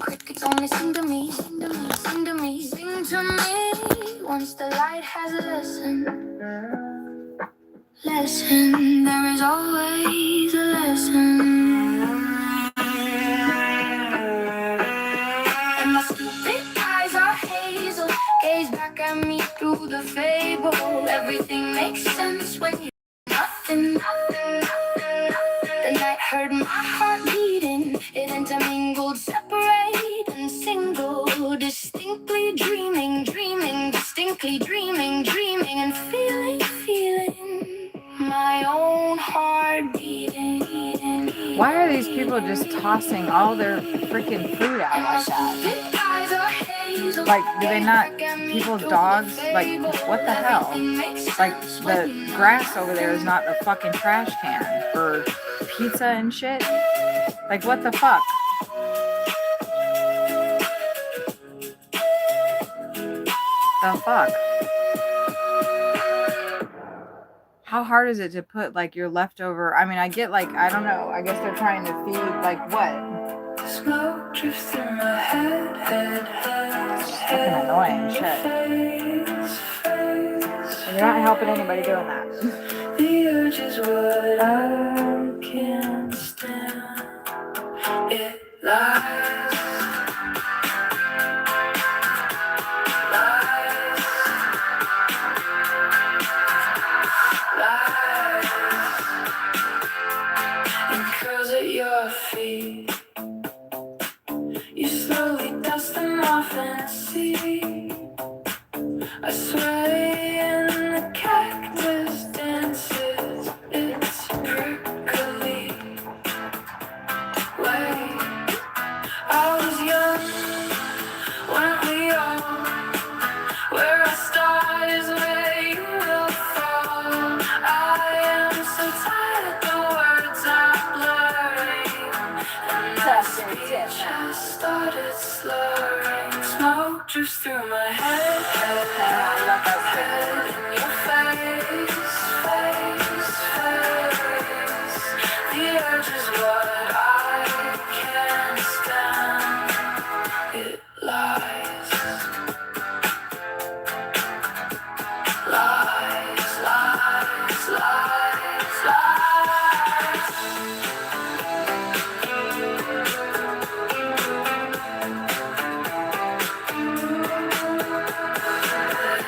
Crickets only sing to me. Sing to me. Once the light has a lesson. There is always a lesson. And my everything makes sense when you nothing. The night heard my heart beating, it intermingled, separate and single, distinctly dreaming, distinctly dreaming, and feeling my own heart beating. Why are these people just tossing all their freaking food out like that? Like, do they not, people's dogs, like, what the hell? Like, the grass over there is not a fucking trash can for pizza and shit? Like, what the fuck? The fuck? How hard is it to put, like, your leftover, I mean, I get, like, I don't know, I guess they're trying to feed, like, what? Smoke drifts through my head. It's fucking annoying shit. And you're not helping anybody doing that. The urge is what I can't stand. It lies. And curls at your feet. You slowly dust them off and see. I sway and the cactus dances. It's prickly. Wait, I was young, weren't we all? Where I start is where you will fall. I am so tired, the words are blurring, and my speech has started slurring. Smoke drifts through my head. In your face. The urge is what I can't stand. It lies. Lies, lies, lies, lies.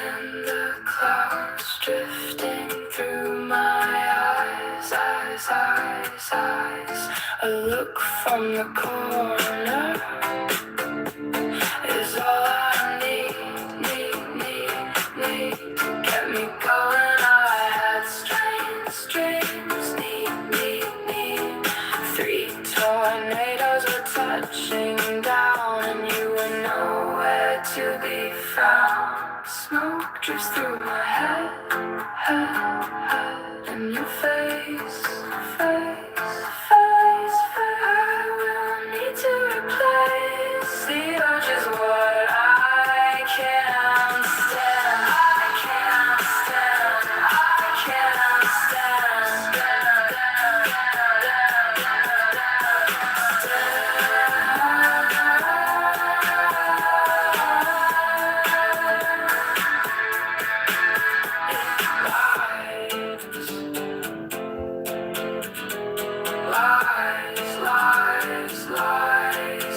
And the clouds drifting through my eyes. A look from the corner is all I need. Get me going. I had strange dreams. Need. 3 tornadoes were touching down, and you were nowhere to be found. Smoke drifts through my head, and your face. I will need to replace the urge is what I can't stand.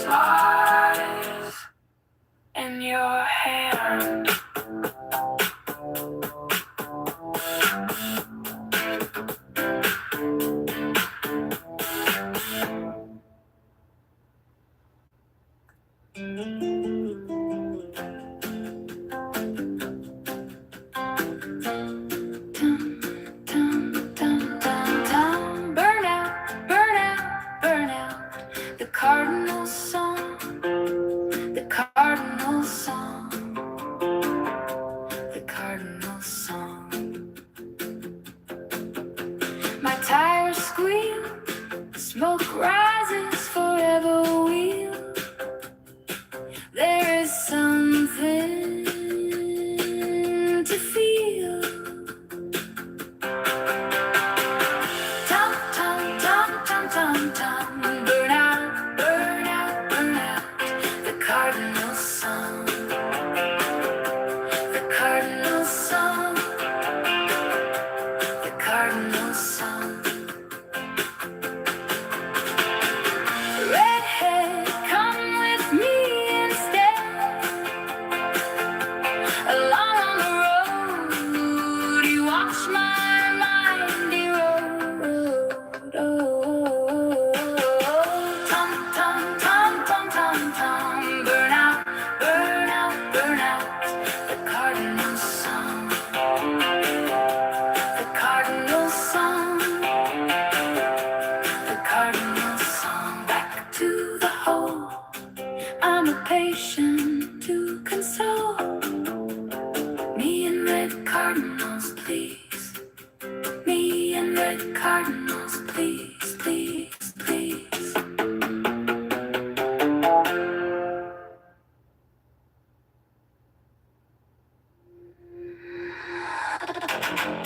Lies in your hand. Burn out. The cardinal song. The cardinal song. My tires squeal, smoke rises, forever wheel. patient to console. Me and red cardinals, please. Me and red cardinals, please, please, please.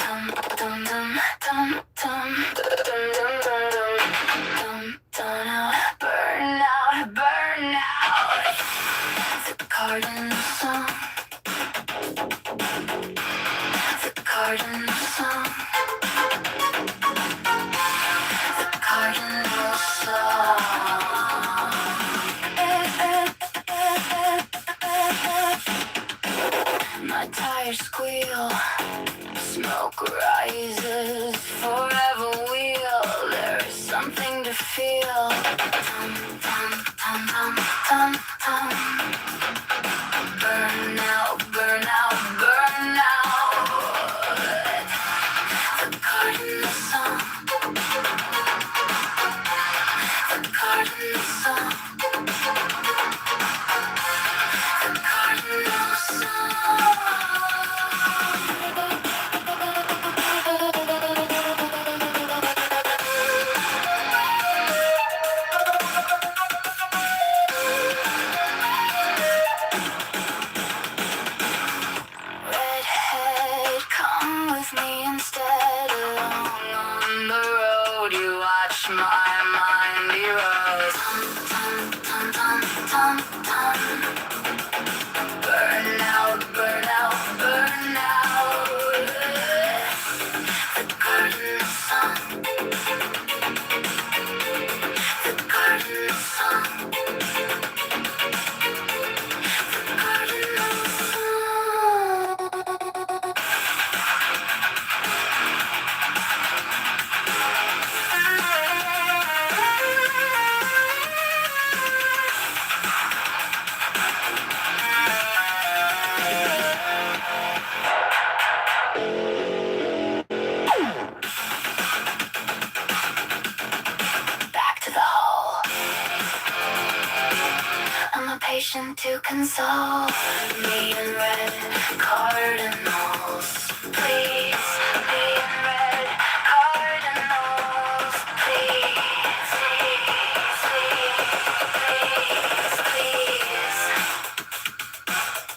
Dum dum dum dum dum dum dum dum dum out, burn out, burn out. The cardinal song. The cardinal song. The cardinal song. My tires squeal. Smoke rises, forever wheel. There is something to feel. Tum, tum, tum, tum, tum, tum. Burn out, burn out, burn out. The cardinal song. The cardinal song. The cardinal song. Redhead, come with me instead. Along on the road, you watch my mind erode. Tum, tum, tum, tum, tum, tum. Burn out, burn out, burn out. The cardinal song. The cardinal song. The cardinal song. Back to the hole. I'm a patient to console. Me and red cardinals, please. Me and red cardinals, please. Please, please, please,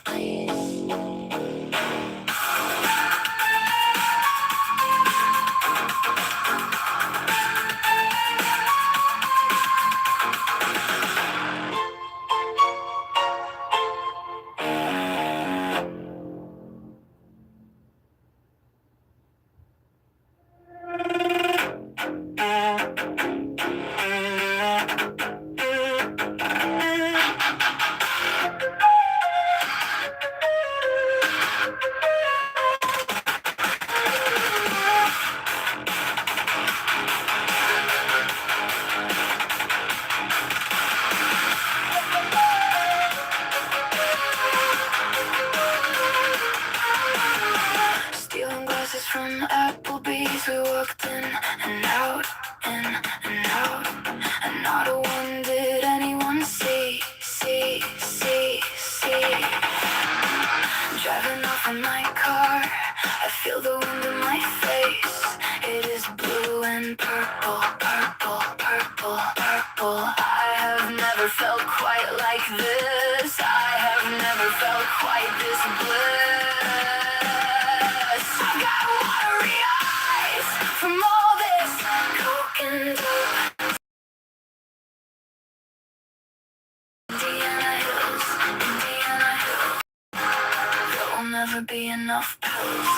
please. Stealing glasses from Applebee's, we walked in and out, in and out, and not a one did anyone see. Driving off in my car, I feel the wind in my face. It is blue and purple, purple, purple, purple. I have never felt quite like this. I have never felt quite this bliss. I've got watery eyes from all this coke and dope. Indiana Hills, Indiana Hills. There will never be enough pills.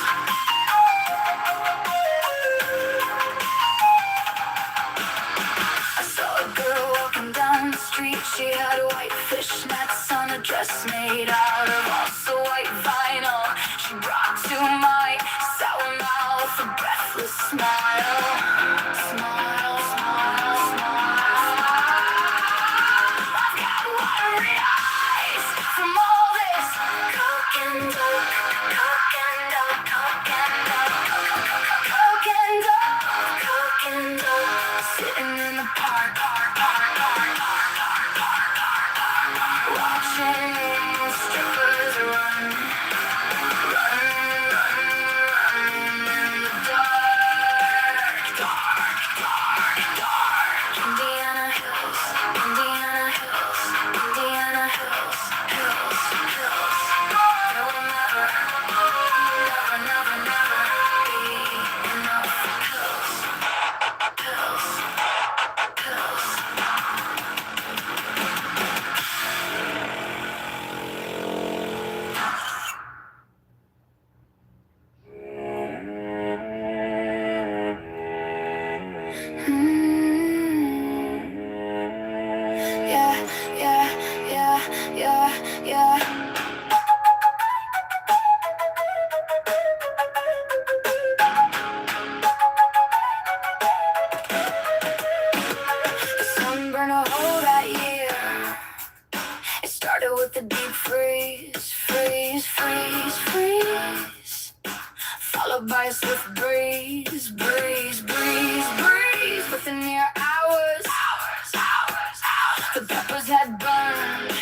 I saw a girl walking down the street. She had white fishnets on a dress made out of also white vinyl. She brought to my sour mouth a breathless smile. Smile, smile, smile. I've got watery eyes from all this coke and dope, coke and dope, coke and dope, coke and dope, coke and dope. Sitting in the park, watching watching strippers run, in the dark, Indiana hills, Indiana hills, Indiana hills, hills, hills. There will never, never, never, never be enough pills, pills, pills. Yeah, yeah, yeah, yeah, yeah. The sun burned a hole that year. It started with the deep freeze, freeze, freeze, freeze. Followed by a swift breeze, breeze, breeze, breeze. Within mere hours, the peppers had burned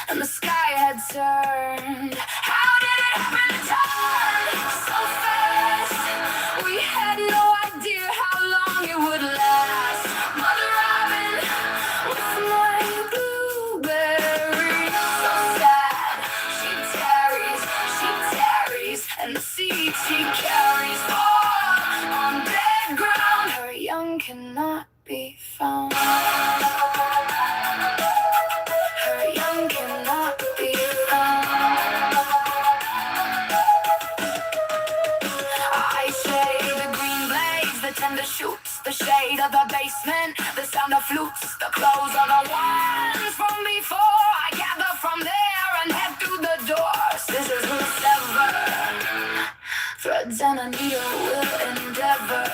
and the sky had turned. How did it happen to turn so fast? We had no idea how long it would last. Mother Robin with my blueberry, so sad. She tarries, and the seed she carries fall on dead ground. Her young cannot be found. Her young cannot be found. I shade the green blades, the tender shoots, the shade of the basement, the sound of flutes, the clothes of the ones from before. I gather from there and head through the door. Scissors will sever, threads and a needle will endeavor,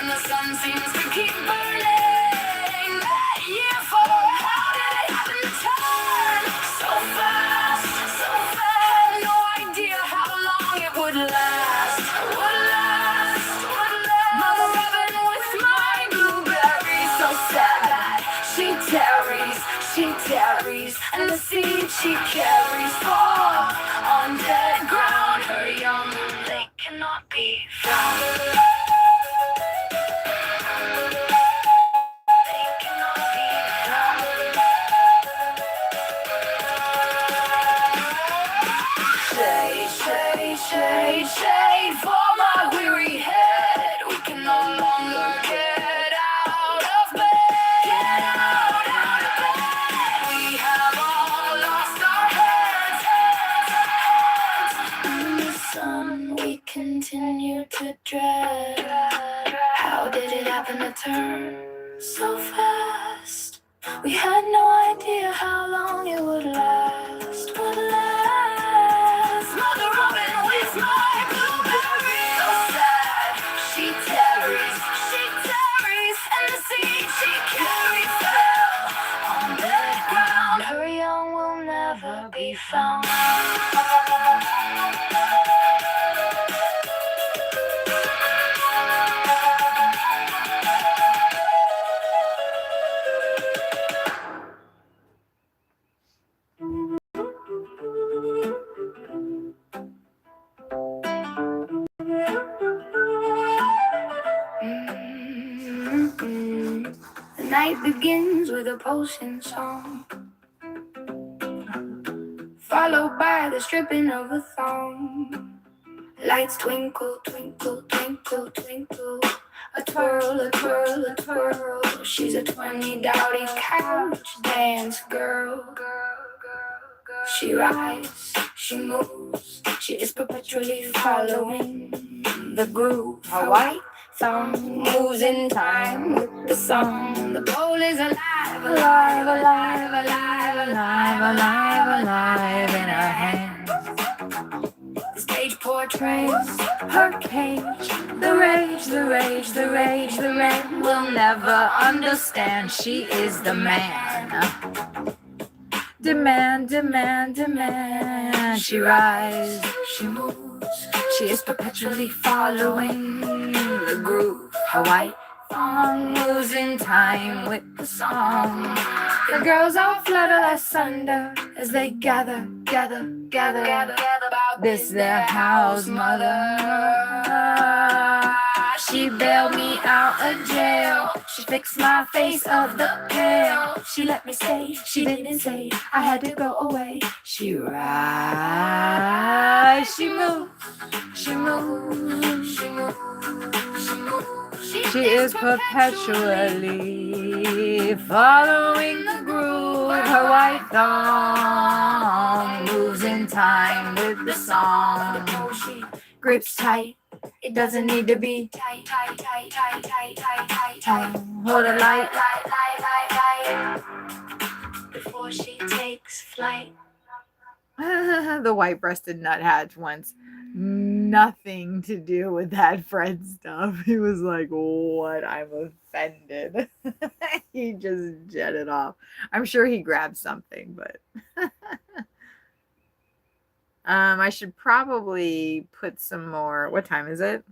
and the sun seems to keep burning. That year for how did it happen to turn so fast, so fast? No idea how long it would last, would last, would last. Mother Robin with my blueberry, so sad. She tarries, and the seed she carries fall on dead ground. Her young, they cannot be found. They cannot be found. Shade, shade, shade, shade for my weary head. We can no longer get out of bed. Get out of bed. We have all lost our heads. In the sun we continue to dread. How did it happen to turn so fast? We had no idea how long it would last, would last. Mother Robin with my blueberry, so sad. She tarries, and the seed she carries fell on dead ground. Her young will never be found. The night begins with a pulsing song, followed by the stripping of a thong. Lights twinkle, twinkle, twinkle, twinkle. A twirl, a twirl, a twirl. She's a 20 dowdy couch dance girl. She rides, she moves, she is perpetually following the groove. Her white thumb moves in time with the song. The pole is alive, alive, alive, alive, alive, alive, alive in her hands. The stage portrays her cage. The rage, the rage, the rage, the man will never understand. She is the man. Demand, demand, demand. She rises, she moves, she is perpetually following the groove. Her white thong moves in time with the song. The girls all flutter asunder as they gather about this their house mother. She bailed me out of jail. She fixed my face of the pail. She let me stay. She didn't say I had to go away. She rides. She moves. She moves. She moves. She moves. She is perpetually following the groove. Her white thong moves in time with the song. She Grips tight. It doesn't need to be tight. Hold it light. Before she takes flight. The white-breasted nuthatch wants nothing to do with that Fred stuff. He was like, what? I'm offended. He just jetted off. I'm sure he grabbed something, but I should probably put some more. What time is it?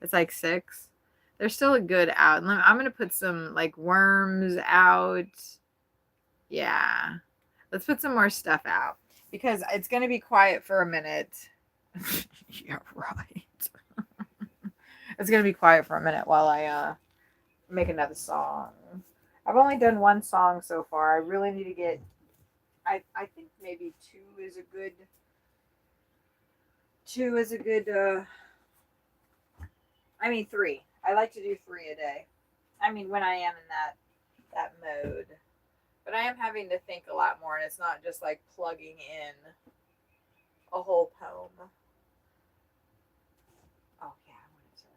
It's like 6. There's still a good out. I'm going to put some like worms out. Yeah. Let's put some more stuff out because it's going to be quiet for a minute. Yeah, right. It's going to be quiet for a minute while I make another song. I've only done one song so far. I really need to get, I think maybe 2 is a good, I mean 3. I like to do 3 a day. I mean, when I am in that mode. But I am having to think a lot more, and it's not just like plugging in a whole poem. Oh, yeah, I wanted to.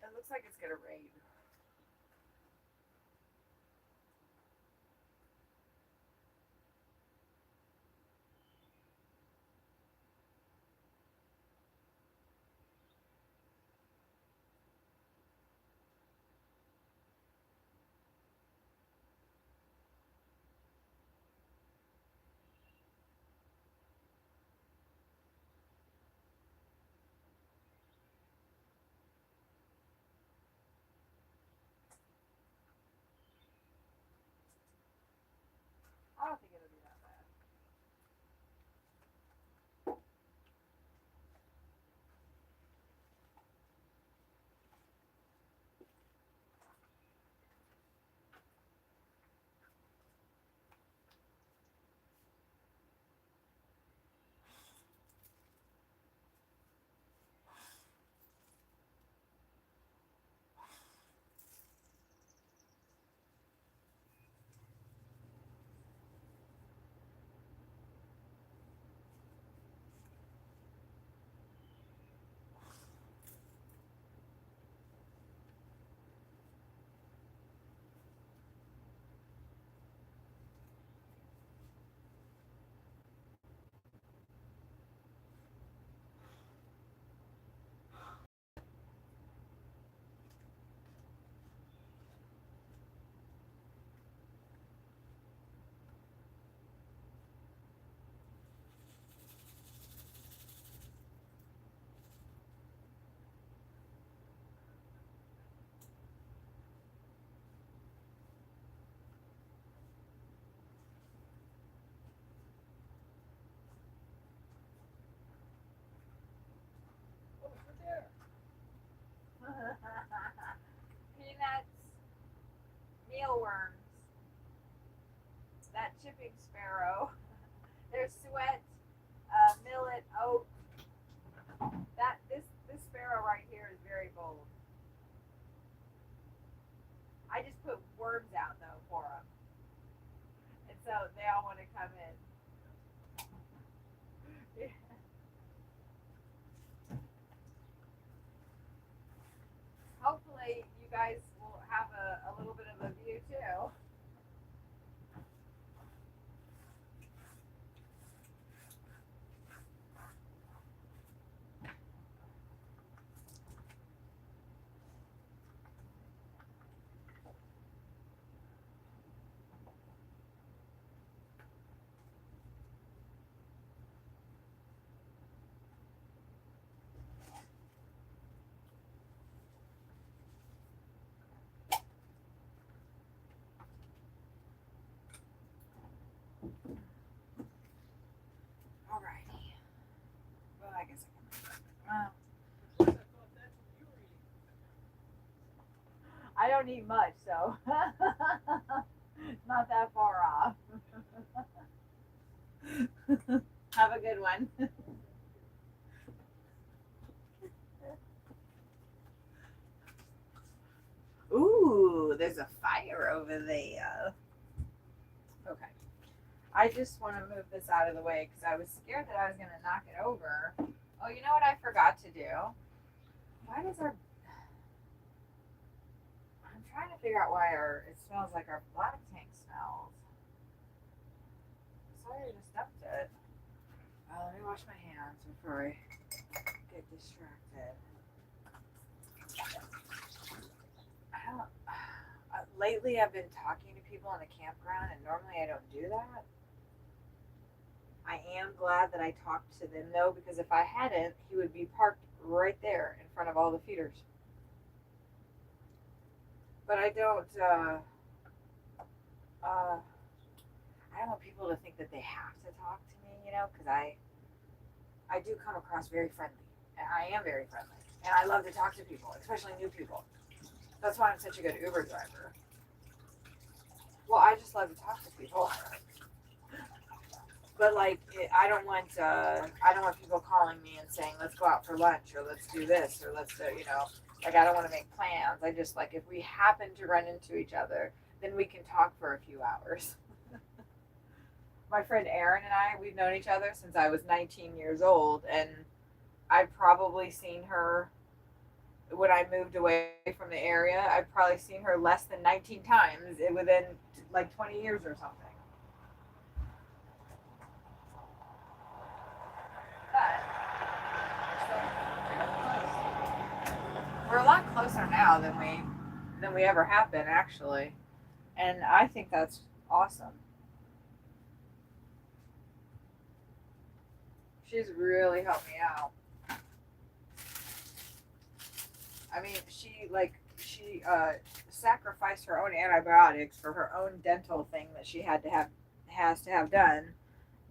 It looks like it's gonna rain. I don't think it'll be that bad. Peanuts, mealworms, that chipping sparrow, there's suet, millet, oat. This sparrow right here is very bold. I just put worms out though for him. too. Alrighty. Well, I guess I can. I don't eat much, so not that far off. Have a good one. Ooh, there's a fire over there. Okay. I just want to move this out of the way because I was scared that I was going to knock it over. Oh, you know what I forgot to do? Why does our... I'm trying to figure out why it smells like our black tank smells. Sorry, I just dumped it. Let me wash my hands before I get distracted. Lately, I've been talking to people in the campground, and normally I don't do that. I am glad that I talked to them, though, because if I hadn't, he would be parked right there in front of all the feeders. But I don't want people to think that they have to talk to me, you know, because I do come across very friendly, and I am very friendly, and I love to talk to people, especially new people. That's why I'm such a good Uber driver. Well, I just love to talk to people. But like, I don't want people calling me and saying, let's go out for lunch, or let's do this, or let's do, you know, like I don't want to make plans. I just like, if we happen to run into each other, then we can talk for a few hours. My friend Erin and I, we've known each other since I was 19 years old, and I've probably seen her when I moved away from the area. I've probably seen her less than 19 times within like 20 years or something. But we're a lot closer now than we ever have been, actually, and I think that's awesome. She's really helped me out. I mean, she sacrificed her own antibiotics for her own dental thing that she has to have done,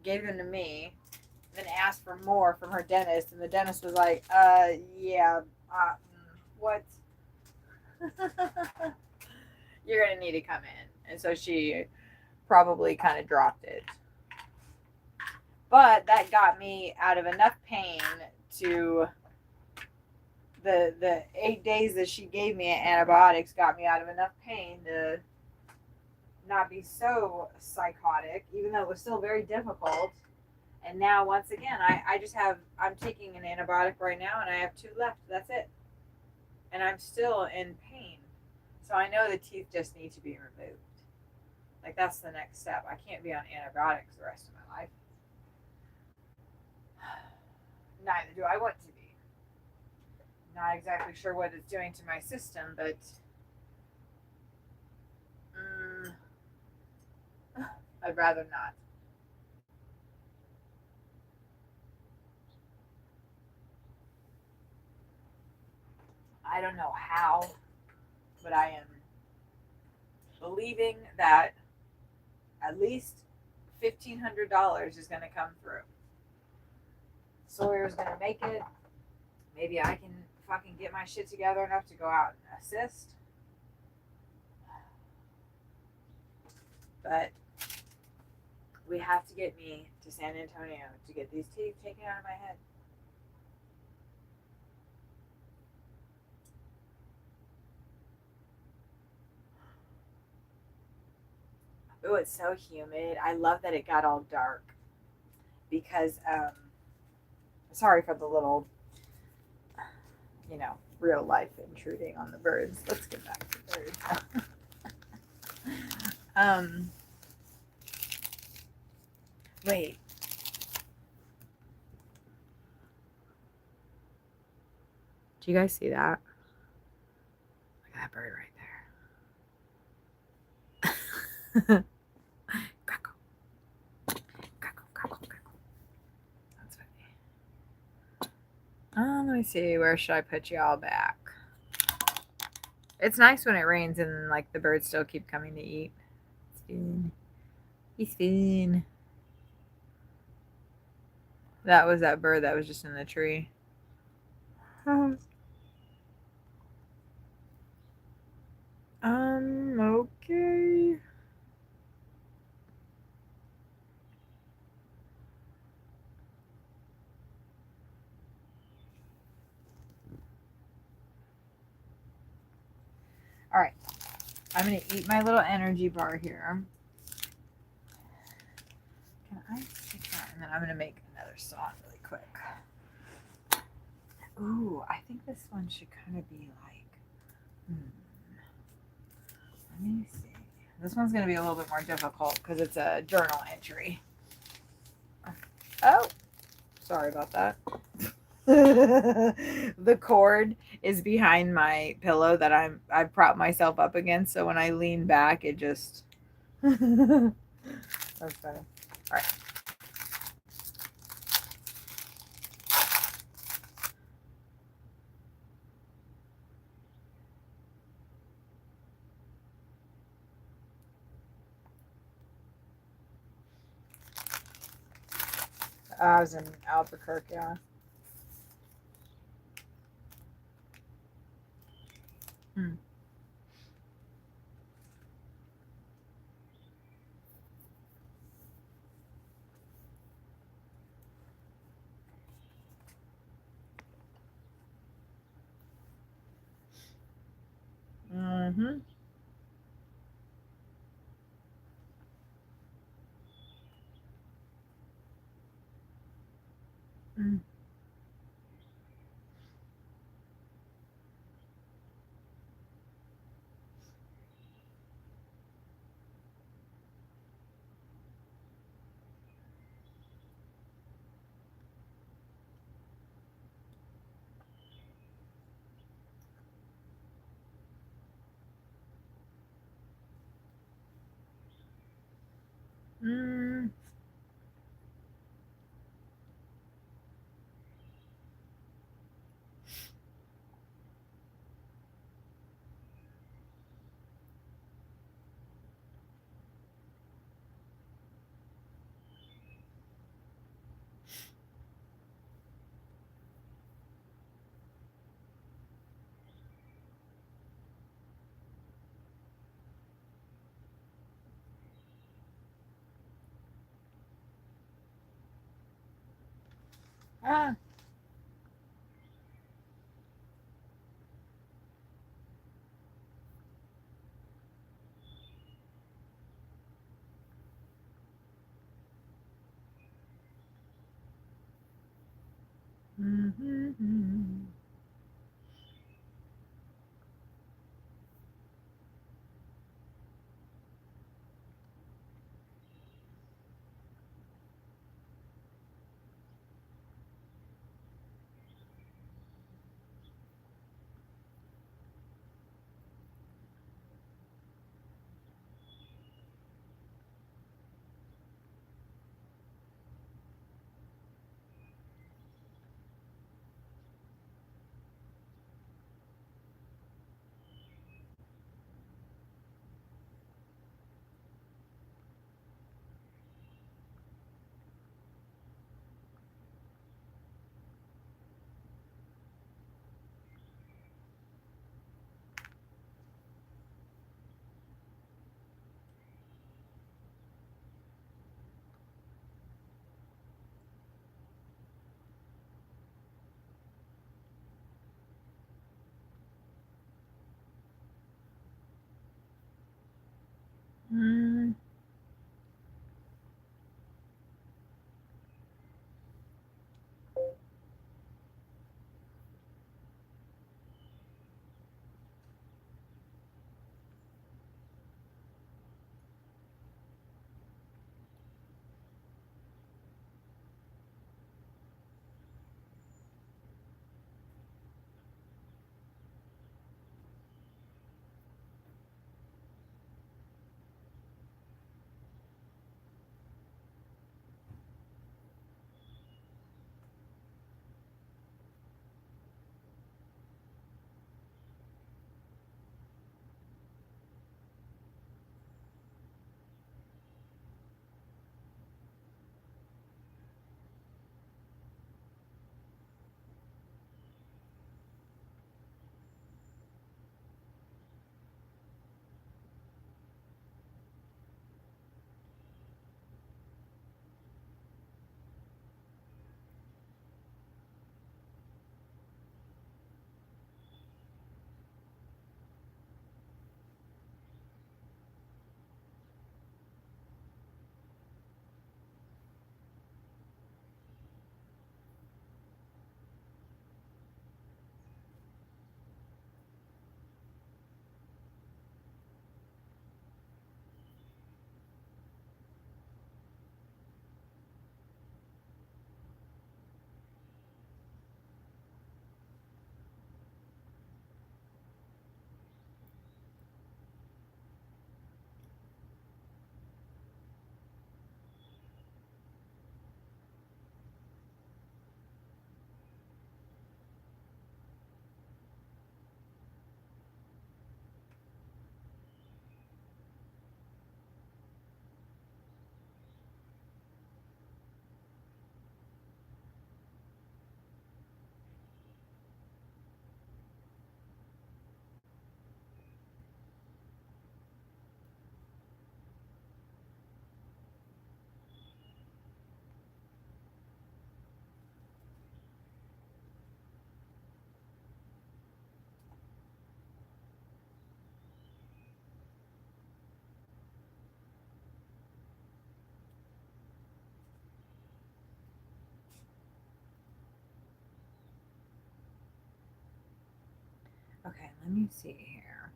gave them to me, then asked for more from her dentist, and the dentist was like, what? You're gonna need to come in. And so she probably kind of dropped it. But that got me out of enough pain to the 8 days that she gave me antibiotics got me out of enough pain to not be so psychotic, even though it was still very difficult. And now, once again, I'm taking an antibiotic right now, and I have 2 left. That's it. And I'm still in pain. So I know the teeth just need to be removed. Like, that's the next step. I can't be on antibiotics the rest of my life. Neither do I want to be. Not exactly sure what it's doing to my system, but I'd rather not. I don't know how, but I am believing that at least $1,500 is going to come through. Sawyer's going to make it. Maybe I can fucking get my shit together enough to go out and assist. But we have to get me to San Antonio to get these teeth taken out of my head. Oh, it's so humid. I love that it got all dark because, sorry for the little, real life intruding on the birds. Let's get back to birds. Wait. Do you guys see that? Look at that bird right there. Crackle. Crackle, crackle, crackle. That's funny. Let me see. Where should I put y'all back? It's nice when it rains and like the birds still keep coming to eat. It's fun. He's fun. That was that bird that was just in the tree. Okay. All right. I'm going to eat my little energy bar here. Can I stick that? And then I'm going to make another song really quick. Ooh, I think this one should kind of be like, let me see. This one's going to be a little bit more difficult because it's a journal entry. Oh, sorry about that. The cord is behind my pillow that I've propped myself up against, so when I lean back it just that's funny. All right. I was in Albuquerque, yeah. Mm-hmm. Mm. Mm. Ah. Mm-hmm. Let me see here.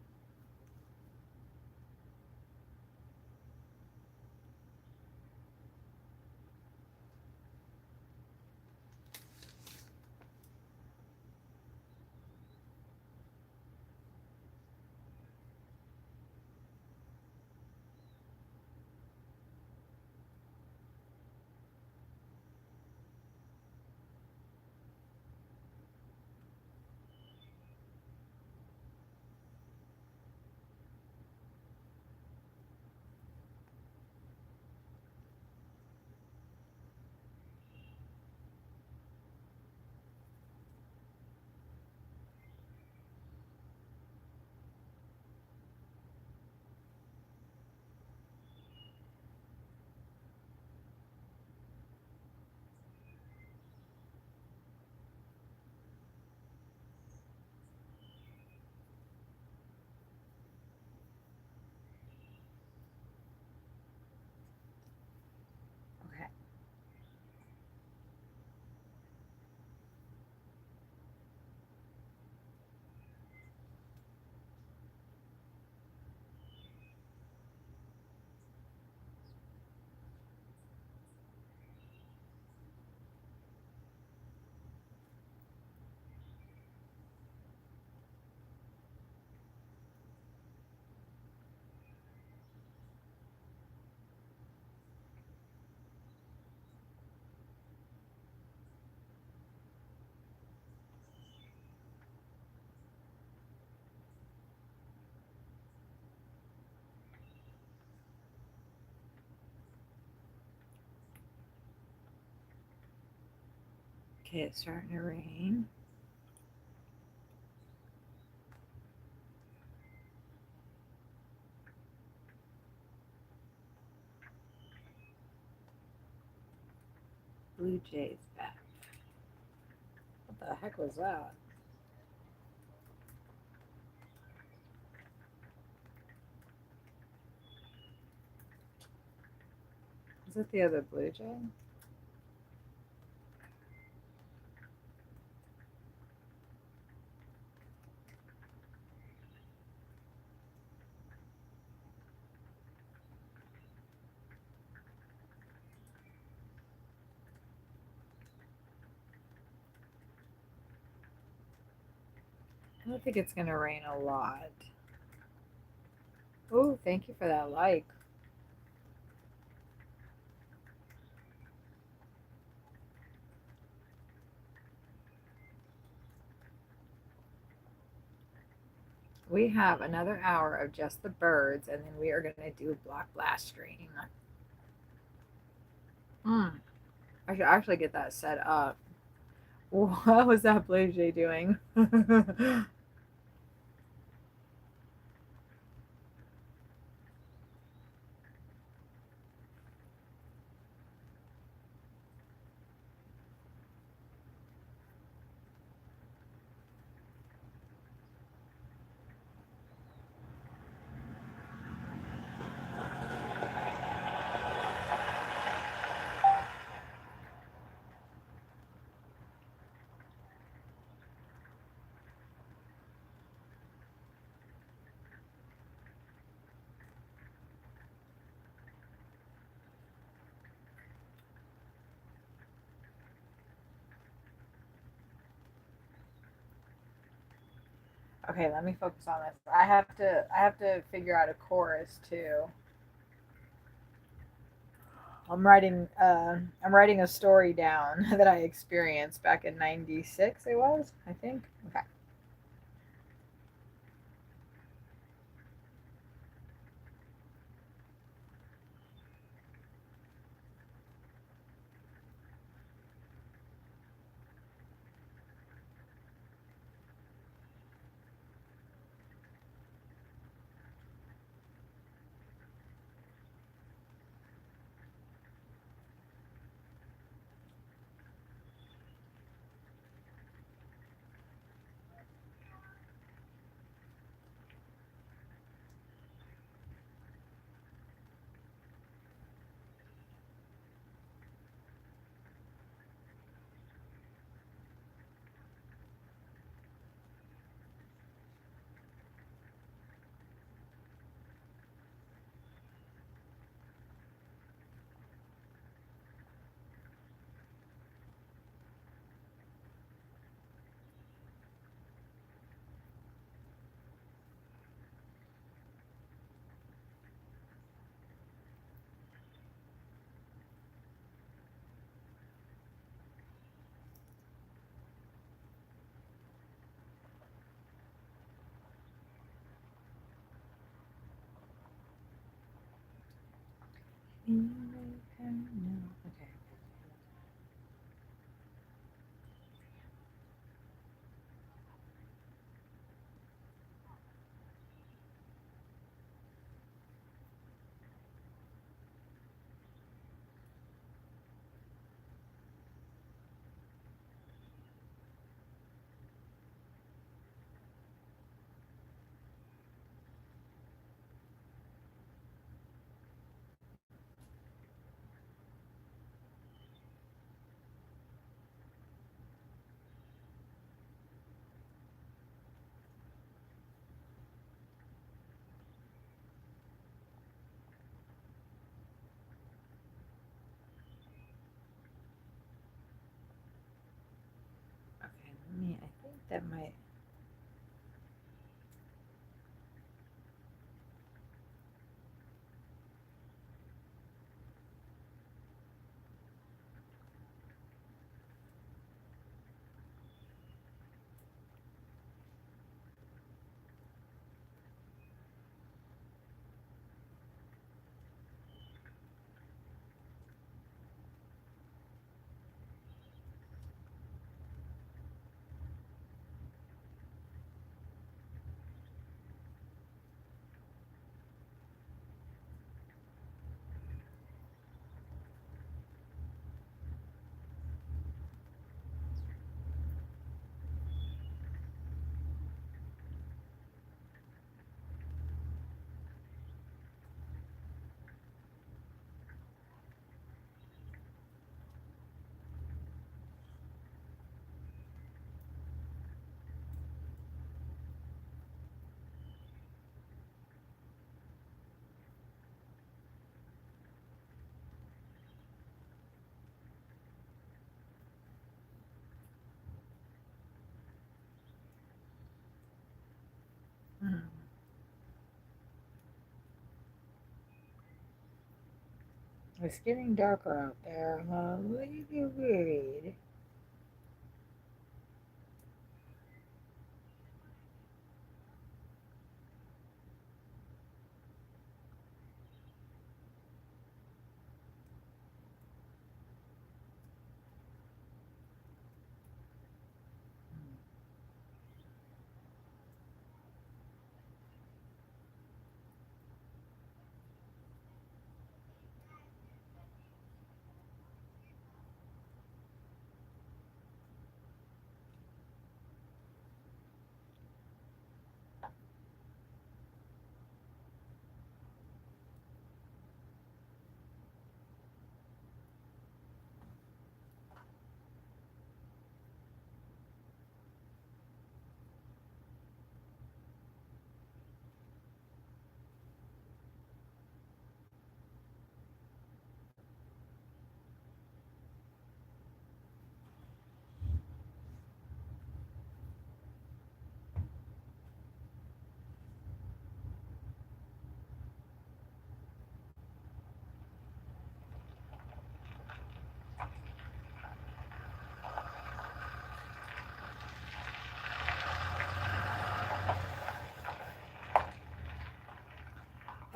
Okay. Okay, it's starting to rain. Blue Jays back. What the heck was that? Is it the other Blue Jay? I don't think it's going to rain a lot. Oh, thank you for that like. We have another hour of just the birds, and then we are going to do Black Blast stream. I should actually get that set up. What was that Blue Jay doing? Okay, let me focus on this. I have to figure out a chorus too. I'm writing a story down that I experienced back in '96. It was, I think. Okay. Okay. Okay, I think that might. It's getting darker out there. I'm a little bit worried.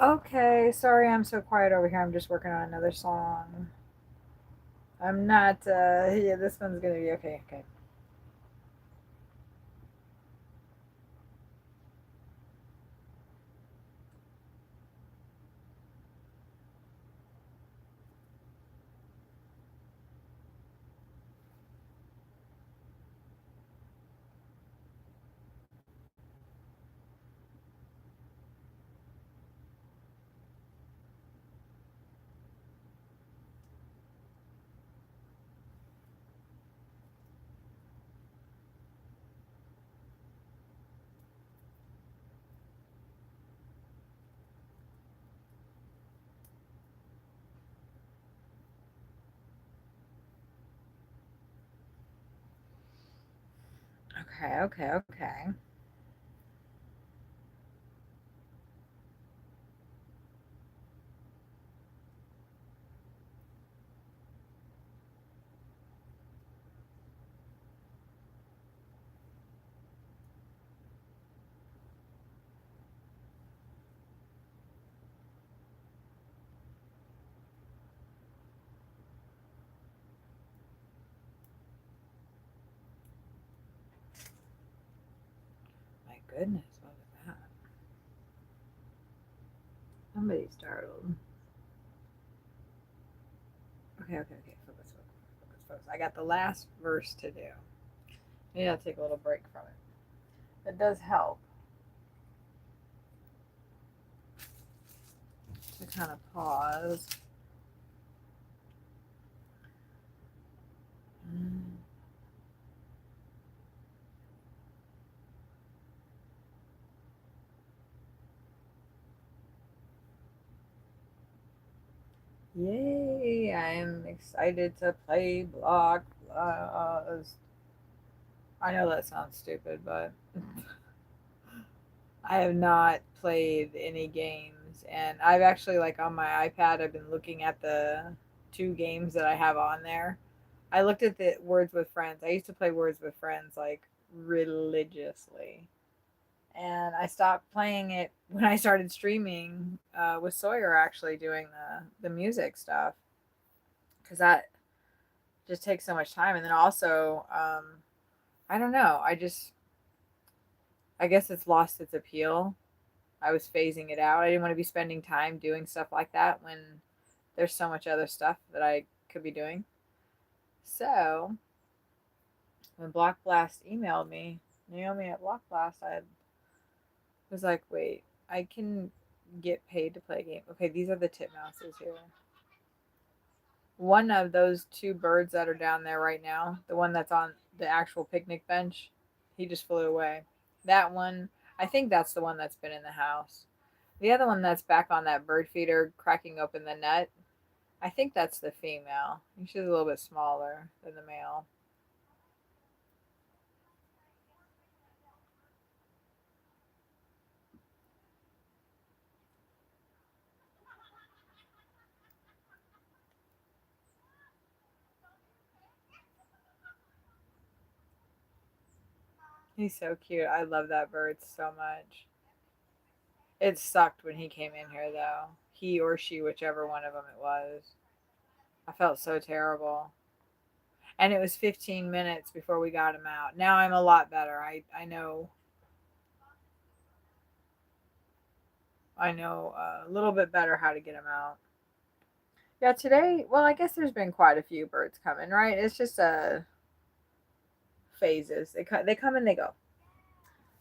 Okay, sorry I'm so quiet over here. I'm just working on another song. I'm not, yeah, this one's gonna be okay. Okay. Okay, okay, okay. goodness, what was that? Somebody startled. Okay. Focus. I got the last verse to do. Maybe I'll take a little break from it. It does help to kind of pause. Yay! I am excited to play Block Blast. I know that sounds stupid, but I have not played any games, and I've actually, like, on my iPad, I've been looking at the 2 games that I have on there. I looked at the Words with Friends. I used to play Words with Friends like religiously, and I stopped playing it when I started streaming with Sawyer actually doing the music stuff, because that just takes so much time. And then also, I don't know. I guess it's lost its appeal. I was phasing it out. I didn't want to be spending time doing stuff like that when there's so much other stuff that I could be doing. So when Block Blast emailed me, Naomi at Block Blast, I was like, wait, I can get paid to play a game. Okay, these are the titmouses here. One of those 2 birds that are down there right now, the one that's on the actual picnic bench, he just flew away. That one, I think that's the one that's been in the house. The other one that's back on that bird feeder cracking open the net, I think that's the female. She's a little bit smaller than the male. He's so cute. I love that bird so much. It sucked when he came in here, though. He or she, whichever one of them it was. I felt so terrible. And it was 15 minutes before we got him out. Now I'm a lot better. I know a little bit better how to get him out. Yeah, today, well, I guess there's been quite a few birds coming, right? It's just phases. They come and they go.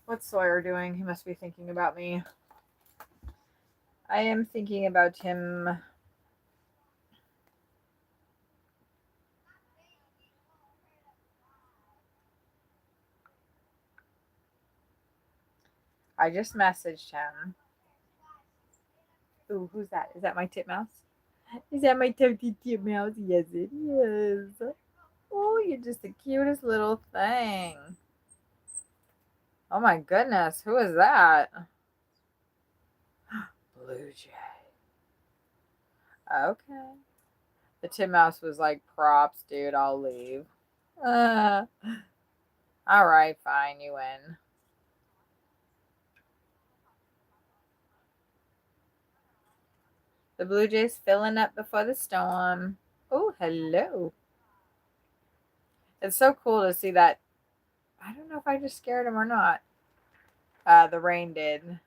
What's Sawyer doing? He must be thinking about me. I am thinking about him. I just messaged him. Ooh, who's that? Is that my titmouse? Is that my toasty titmouse? Yes, it is. Oh, you're just the cutest little thing. Oh my goodness, who is that? Blue Jay. Okay. The titmouse was like, props, dude, I'll leave. Alright, fine, you win. The Blue Jay's filling up before the storm. Oh, hello. It's so cool to see that. I don't know if I just scared him or not. The rain did.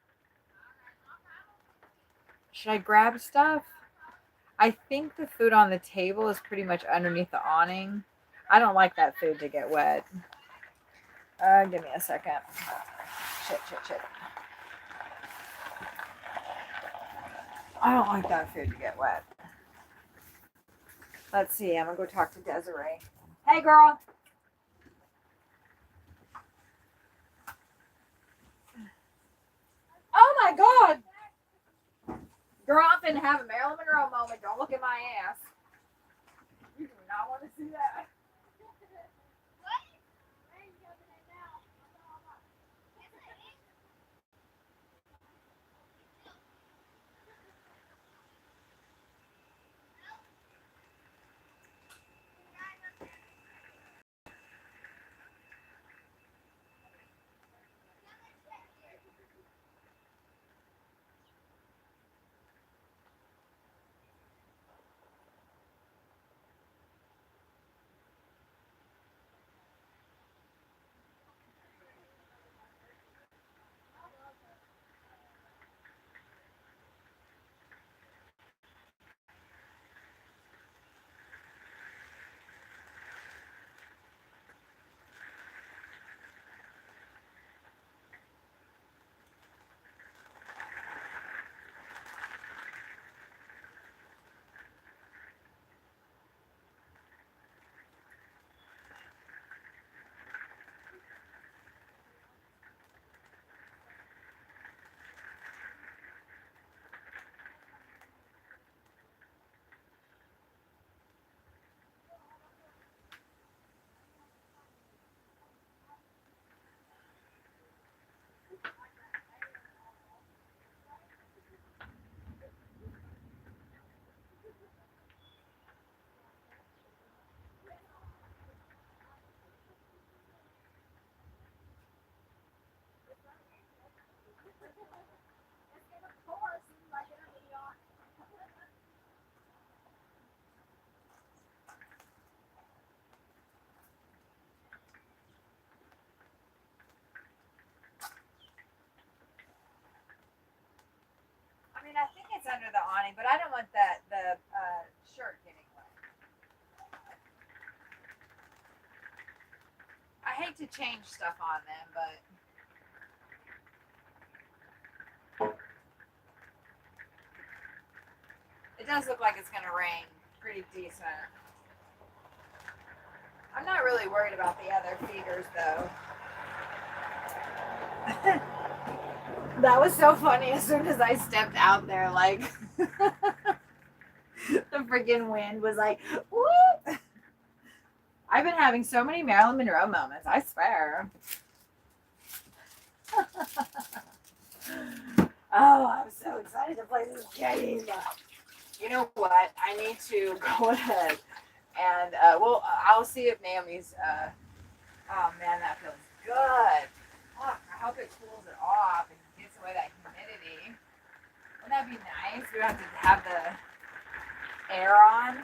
Should I grab stuff? I think the food on the table is pretty much underneath the awning. I don't like that food to get wet. Give me a second. Shit. I don't like that food to get wet. Let's see. I'm going to go talk to Desiree. Hey, girl. Oh, my God. Girl, I'm finna have a Marilyn Monroe moment. Don't look at my ass. You do not want to see that. pants under the awning, but I don't want the shirt getting wet. I hate to change stuff on them, but it does look like it's going to rain pretty decent. I'm not really worried about the other feeders, though. That was so funny. As soon as I stepped out there, like, the freaking wind was like, whoop. I've been having so many Marilyn Monroe moments, I swear. Oh, I'm so excited to play this game. You know what? I need to go ahead and, I'll see if Naomi's, oh man, that feels good. Fuck, I hope it cools it off and gets away that humidity. Wouldn't that be nice? We don't have to have the air on.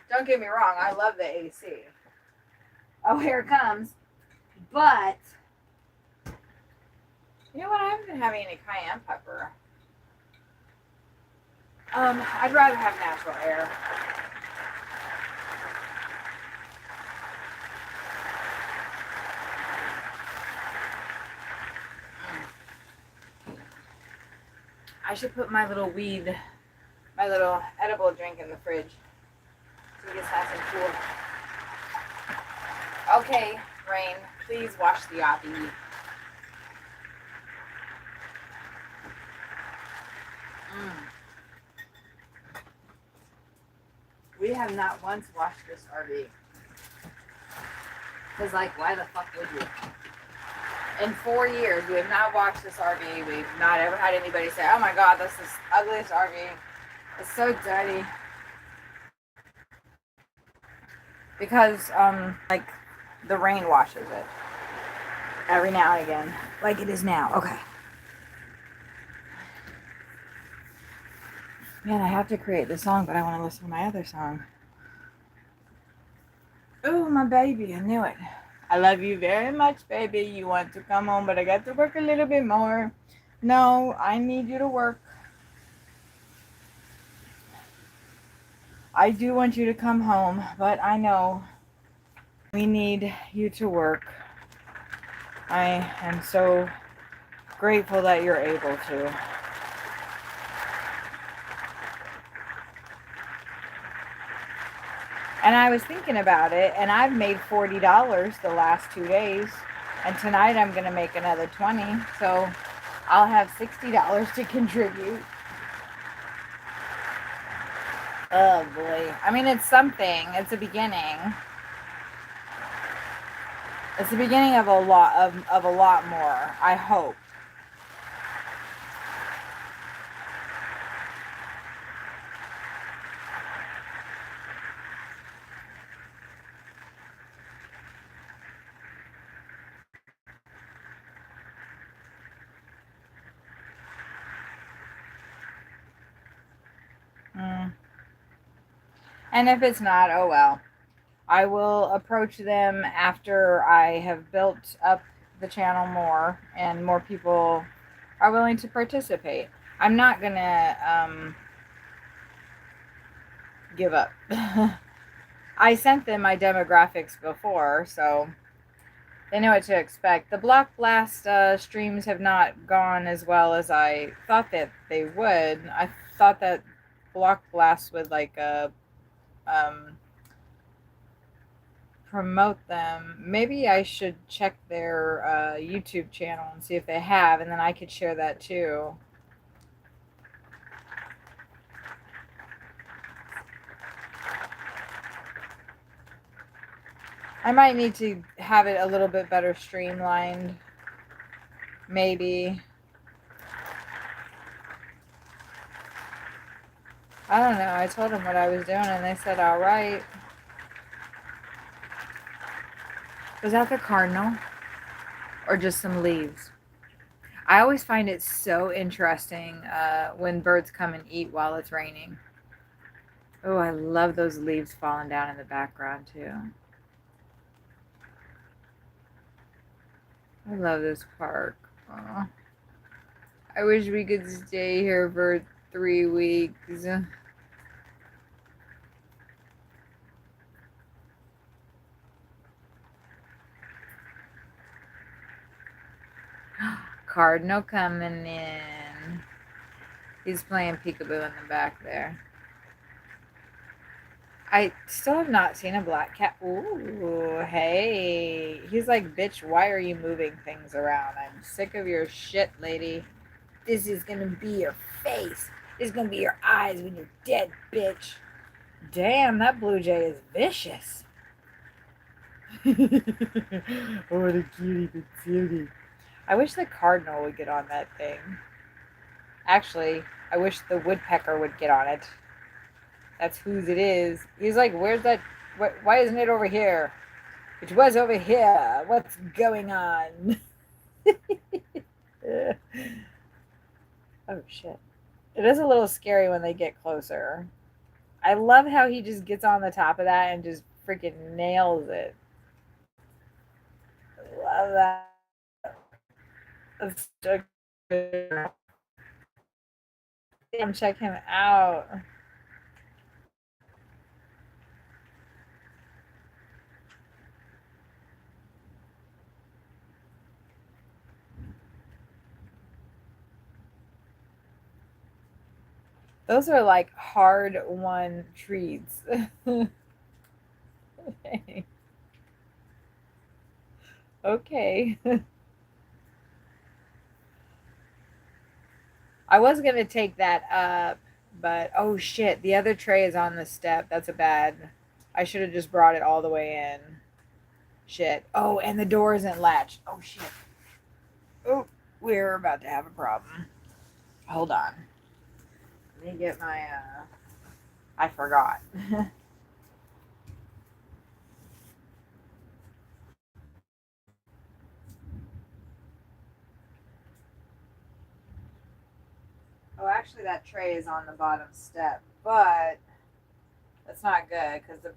Don't get me wrong, I love the AC. Oh, here it comes. But, you know what? I haven't been having any cayenne pepper. I'd rather have natural air. I should put my little edible drink in the fridge. So we get nice and cool. Okay, Rain, please wash the obby. We have not once washed this RV. Because, like, why the fuck would you? In 4 years, we have not washed this RV. We've not ever had anybody say, oh my god, this is the ugliest RV. It's so dirty. Because, like, the rain washes it. Every now and again. Like it is now. Okay. Man, I have to create this song, but I want to listen to my other song. Oh, my baby. I knew it. I love you very much, baby. You want to come home, but I got to work a little bit more. No, I need you to work. I do want you to come home, but I know we need you to work. I am so grateful that you're able to. And I was thinking about it, and I've made $40 the last 2 days. And tonight I'm going to make another $20. So I'll have $60 to contribute. Oh boy. I mean, it's something. It's a beginning. It's the beginning of a lot more, I hope. And if it's not, oh well. I will approach them after I have built up the channel more and more people are willing to participate. I'm not gonna give up. I sent them my demographics before, so they know what to expect. The Block Blast streams have not gone as well as I thought that they would. I thought that Block Blast would like promote them. Maybe I should check their YouTube channel and see if they have, and then I could share that too. I might need to have it a little bit better streamlined. Maybe. I don't know. I told them what I was doing and they said, all right. Was that the cardinal? Or just some leaves? I always find it so interesting when birds come and eat while it's raining. Oh, I love those leaves falling down in the background too. I love this park. Aww. I wish we could stay here for 3 weeks. Cardinal coming in. He's playing peekaboo in the back there. I still have not seen a black cat. Ooh, hey. He's like, bitch, why are you moving things around? I'm sick of your shit, lady. This is gonna be your face. This is gonna be your eyes when you're dead, bitch. Damn, that blue jay is vicious. Oh, what a cutie. I wish the cardinal would get on that thing. Actually, I wish the woodpecker would get on it. That's whose it is. He's like, where's that? Why isn't it over here? It was over here. What's going on? Oh, shit. It is a little scary when they get closer. I love how he just gets on the top of that and just freaking nails it. I love that. Let's check him out. Those are like hard-won treats. Okay. I was going to take that up, but oh shit, the other tray is on the step. That's a bad. I should have just brought it all the way in. Shit. Oh, and the door isn't latched. Oh shit. Oh, we're about to have a problem. Hold on. Let me get my, I forgot. Oh, actually, that tray is on the bottom step, but that's not good because the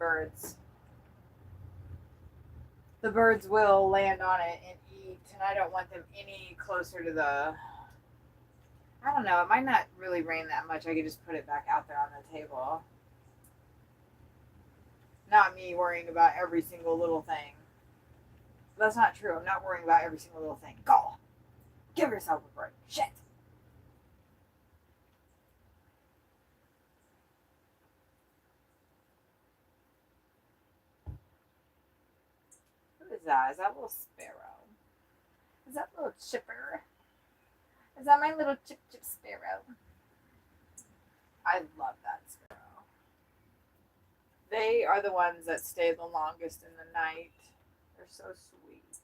birds will land on it and eat, and I don't want them any closer to the. I don't know. It might not really rain that much. I could just put it back out there on the table. Not me worrying about every single little thing. That's not true. I'm not worrying about every single little thing. Go. Give yourself a break. Shit. Who is that? Is that little sparrow? Is that little chipper? Is that my little chip sparrow? I love that sparrow. They are the ones that stay the longest in the night. They're so sweet.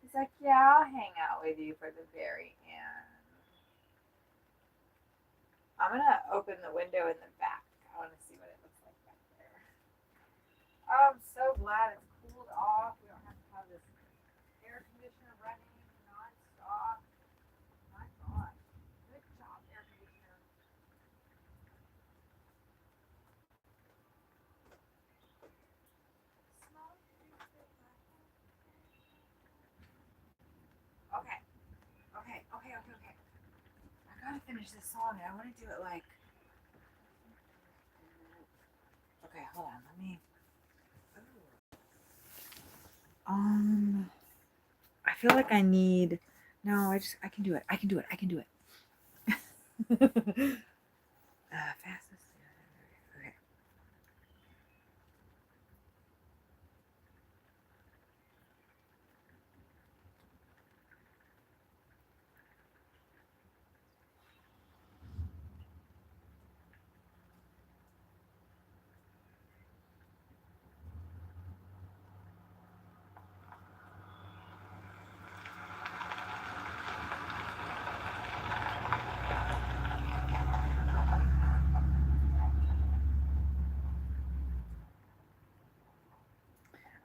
He's like, yeah, I'll hang out with you for the very end. I'm going to open the window in the back. I want to see what it looks like back there. Oh, I'm so glad it's cooled off. We don't have to have this air conditioner running nonstop. My gosh. Good job, air conditioner. Okay. I gotta finish this song and I want to do it like. Okay, hold on. Let me. I feel like I need. No, I can do it. I can do it. Fastest. Okay.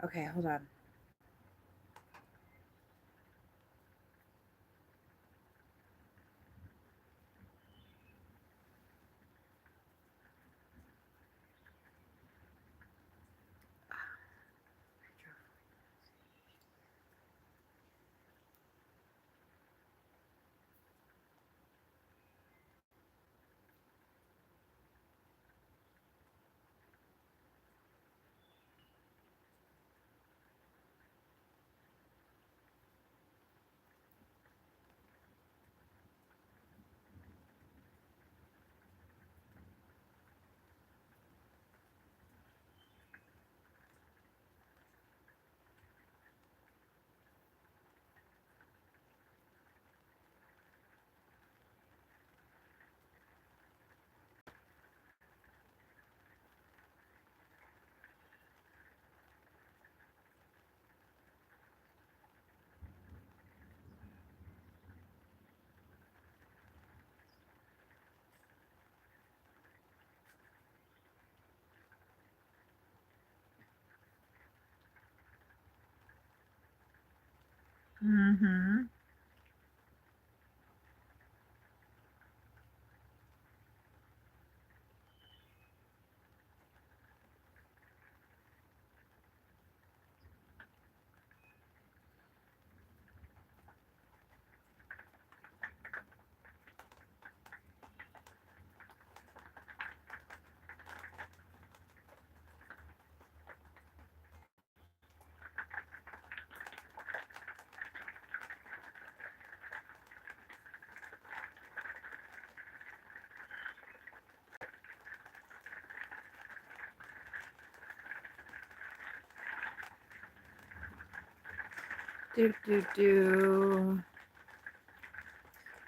Okay, hold on. Mm-hmm. Do.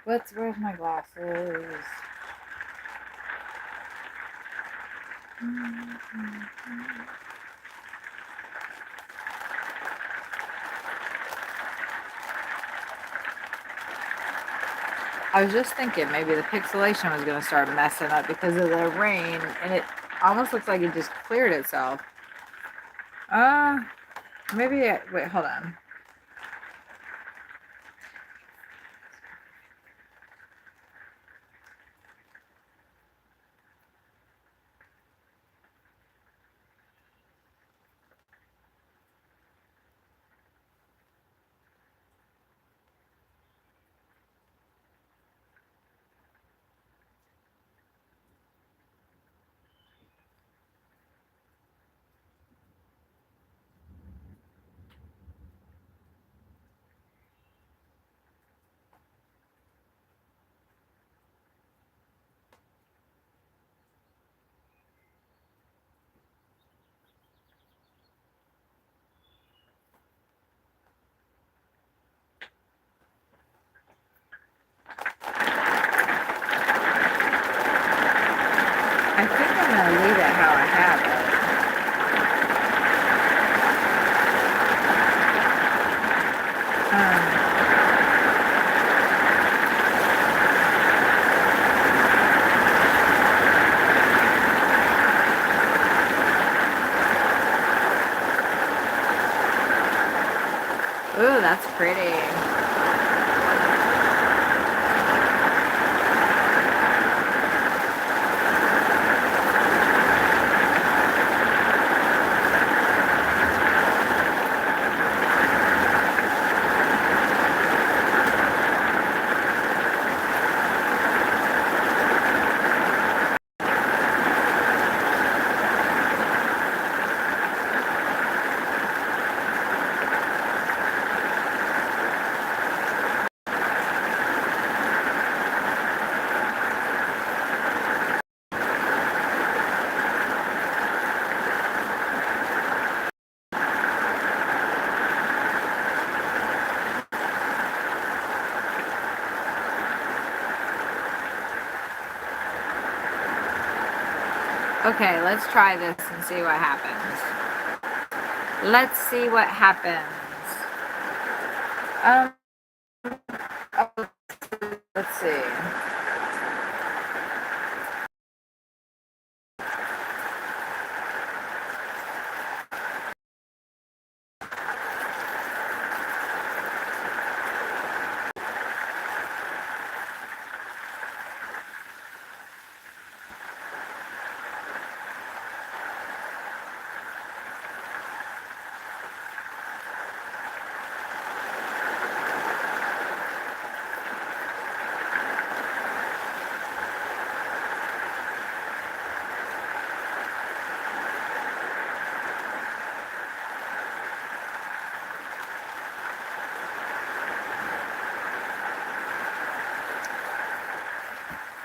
Where's my glasses? I was just thinking maybe the pixelation was going to start messing up because of the rain, and it almost looks like it just cleared itself. Wait, hold on. I think I'm going to leave it how I have it. Ooh, that's pretty. Okay, let's try this and see what happens. Let's see what happens. Let's see.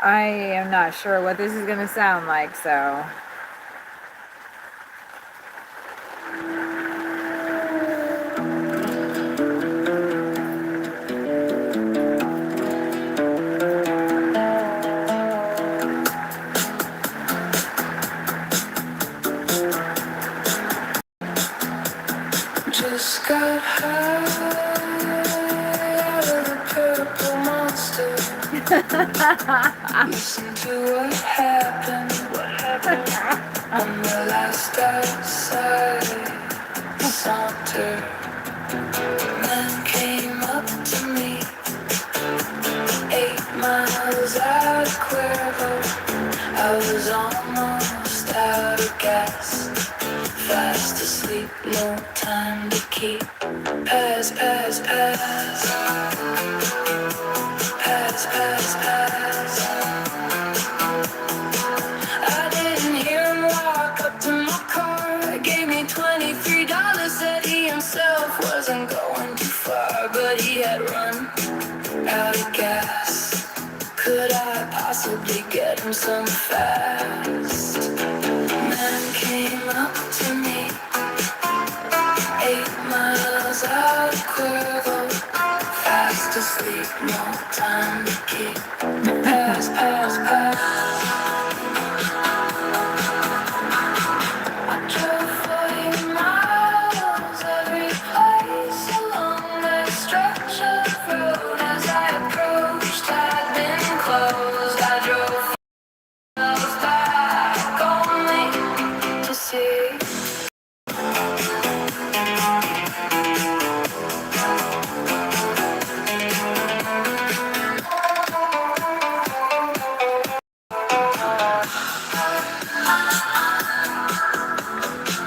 I am not sure what this is going to sound like, so. Just got high out of the purple monster. Listen to what happened on the last outside saunter. Man came up sleep, no time to keep. Pass, pass, pass. Pass, pass, pass. I didn't hear him walk up to my car. Gave me $23, said he himself wasn't going too far, but he had run out of gas. Could I possibly get him some fast? Man came up to me, 8 miles out of Cuervo. Fast asleep, no time to keep. Pass, pass, pass. I drove 40 miles every place along that stretch of road. As I approached, I'd been closed. I drove miles back only to see.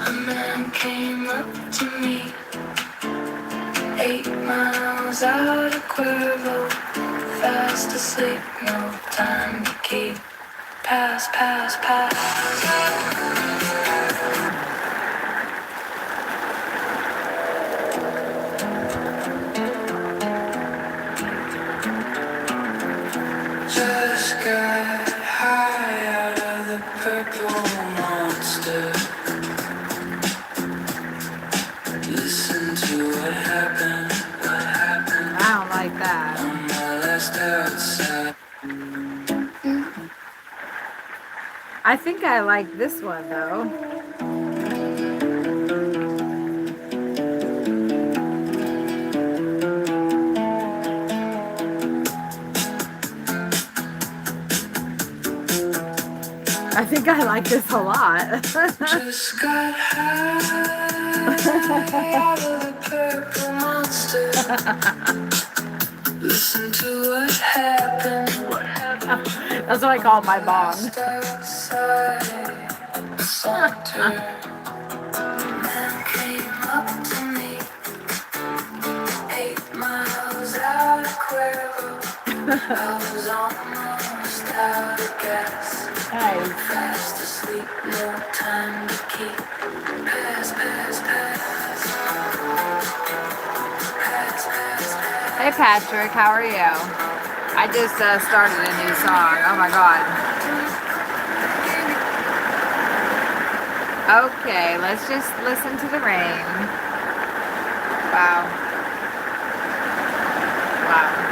A man came up to me, 8 miles out of Cuervo. Fast asleep, no time to keep. Pass, pass, pass. Just got high out of the purple monster. Listen to what happened I don't like that. on my last outside. I think I like this one though. I think I like this a lot. Just got high out of the purple monster. Listen to what happened. That's what I call my bong. Just outside the center. Man came up to me, 8 miles out of Cuervo. I was almost out of gas. Nice. Fast asleep, no time to keep. Pass, pass, pass. Pass, pass, pass. Hey Patrick, how are you? I just started a new song. Oh my god. Okay, let's just listen to the rain. Wow. Wow.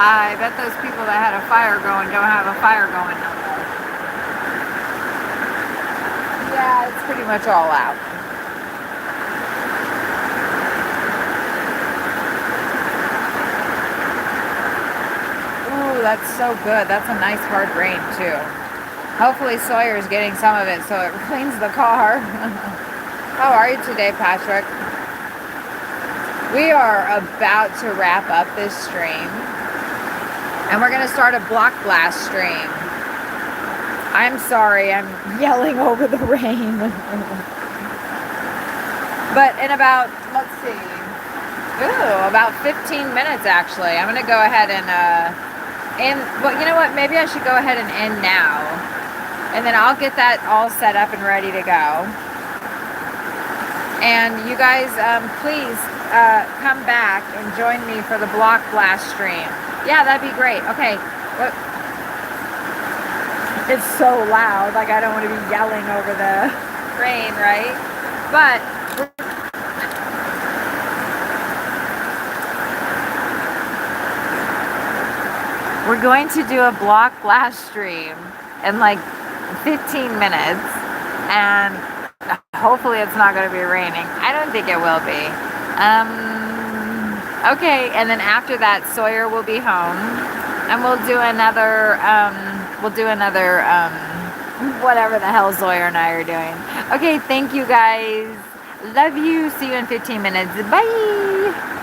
I bet those people that had a fire going don't have a fire going no more. Yeah, it's pretty much all out. Ooh, that's so good. That's a nice hard rain too. Hopefully Sawyer's getting some of it so it cleans the car. How are you today, Patrick? We are about to wrap up this stream. And we're going to start a block blast stream. I'm sorry, I'm yelling over the rain. But in about, let's see, about 15 minutes actually, I'm going to go ahead and, well, you know what, maybe I should go ahead and end now. And then I'll get that all set up and ready to go. And you guys, please come back and join me for the block blast stream. Yeah, that'd be great. Okay. What? It's so loud. Like, I don't want to be yelling over the rain, right? But we're going to do a block blast stream in like 15 minutes. And hopefully it's not going to be raining. I don't think it will be. Okay, and then after that, Sawyer will be home, and we'll do another Whatever the hell Sawyer and I are doing. Okay, thank you guys. Love you. See you in 15 minutes. Bye.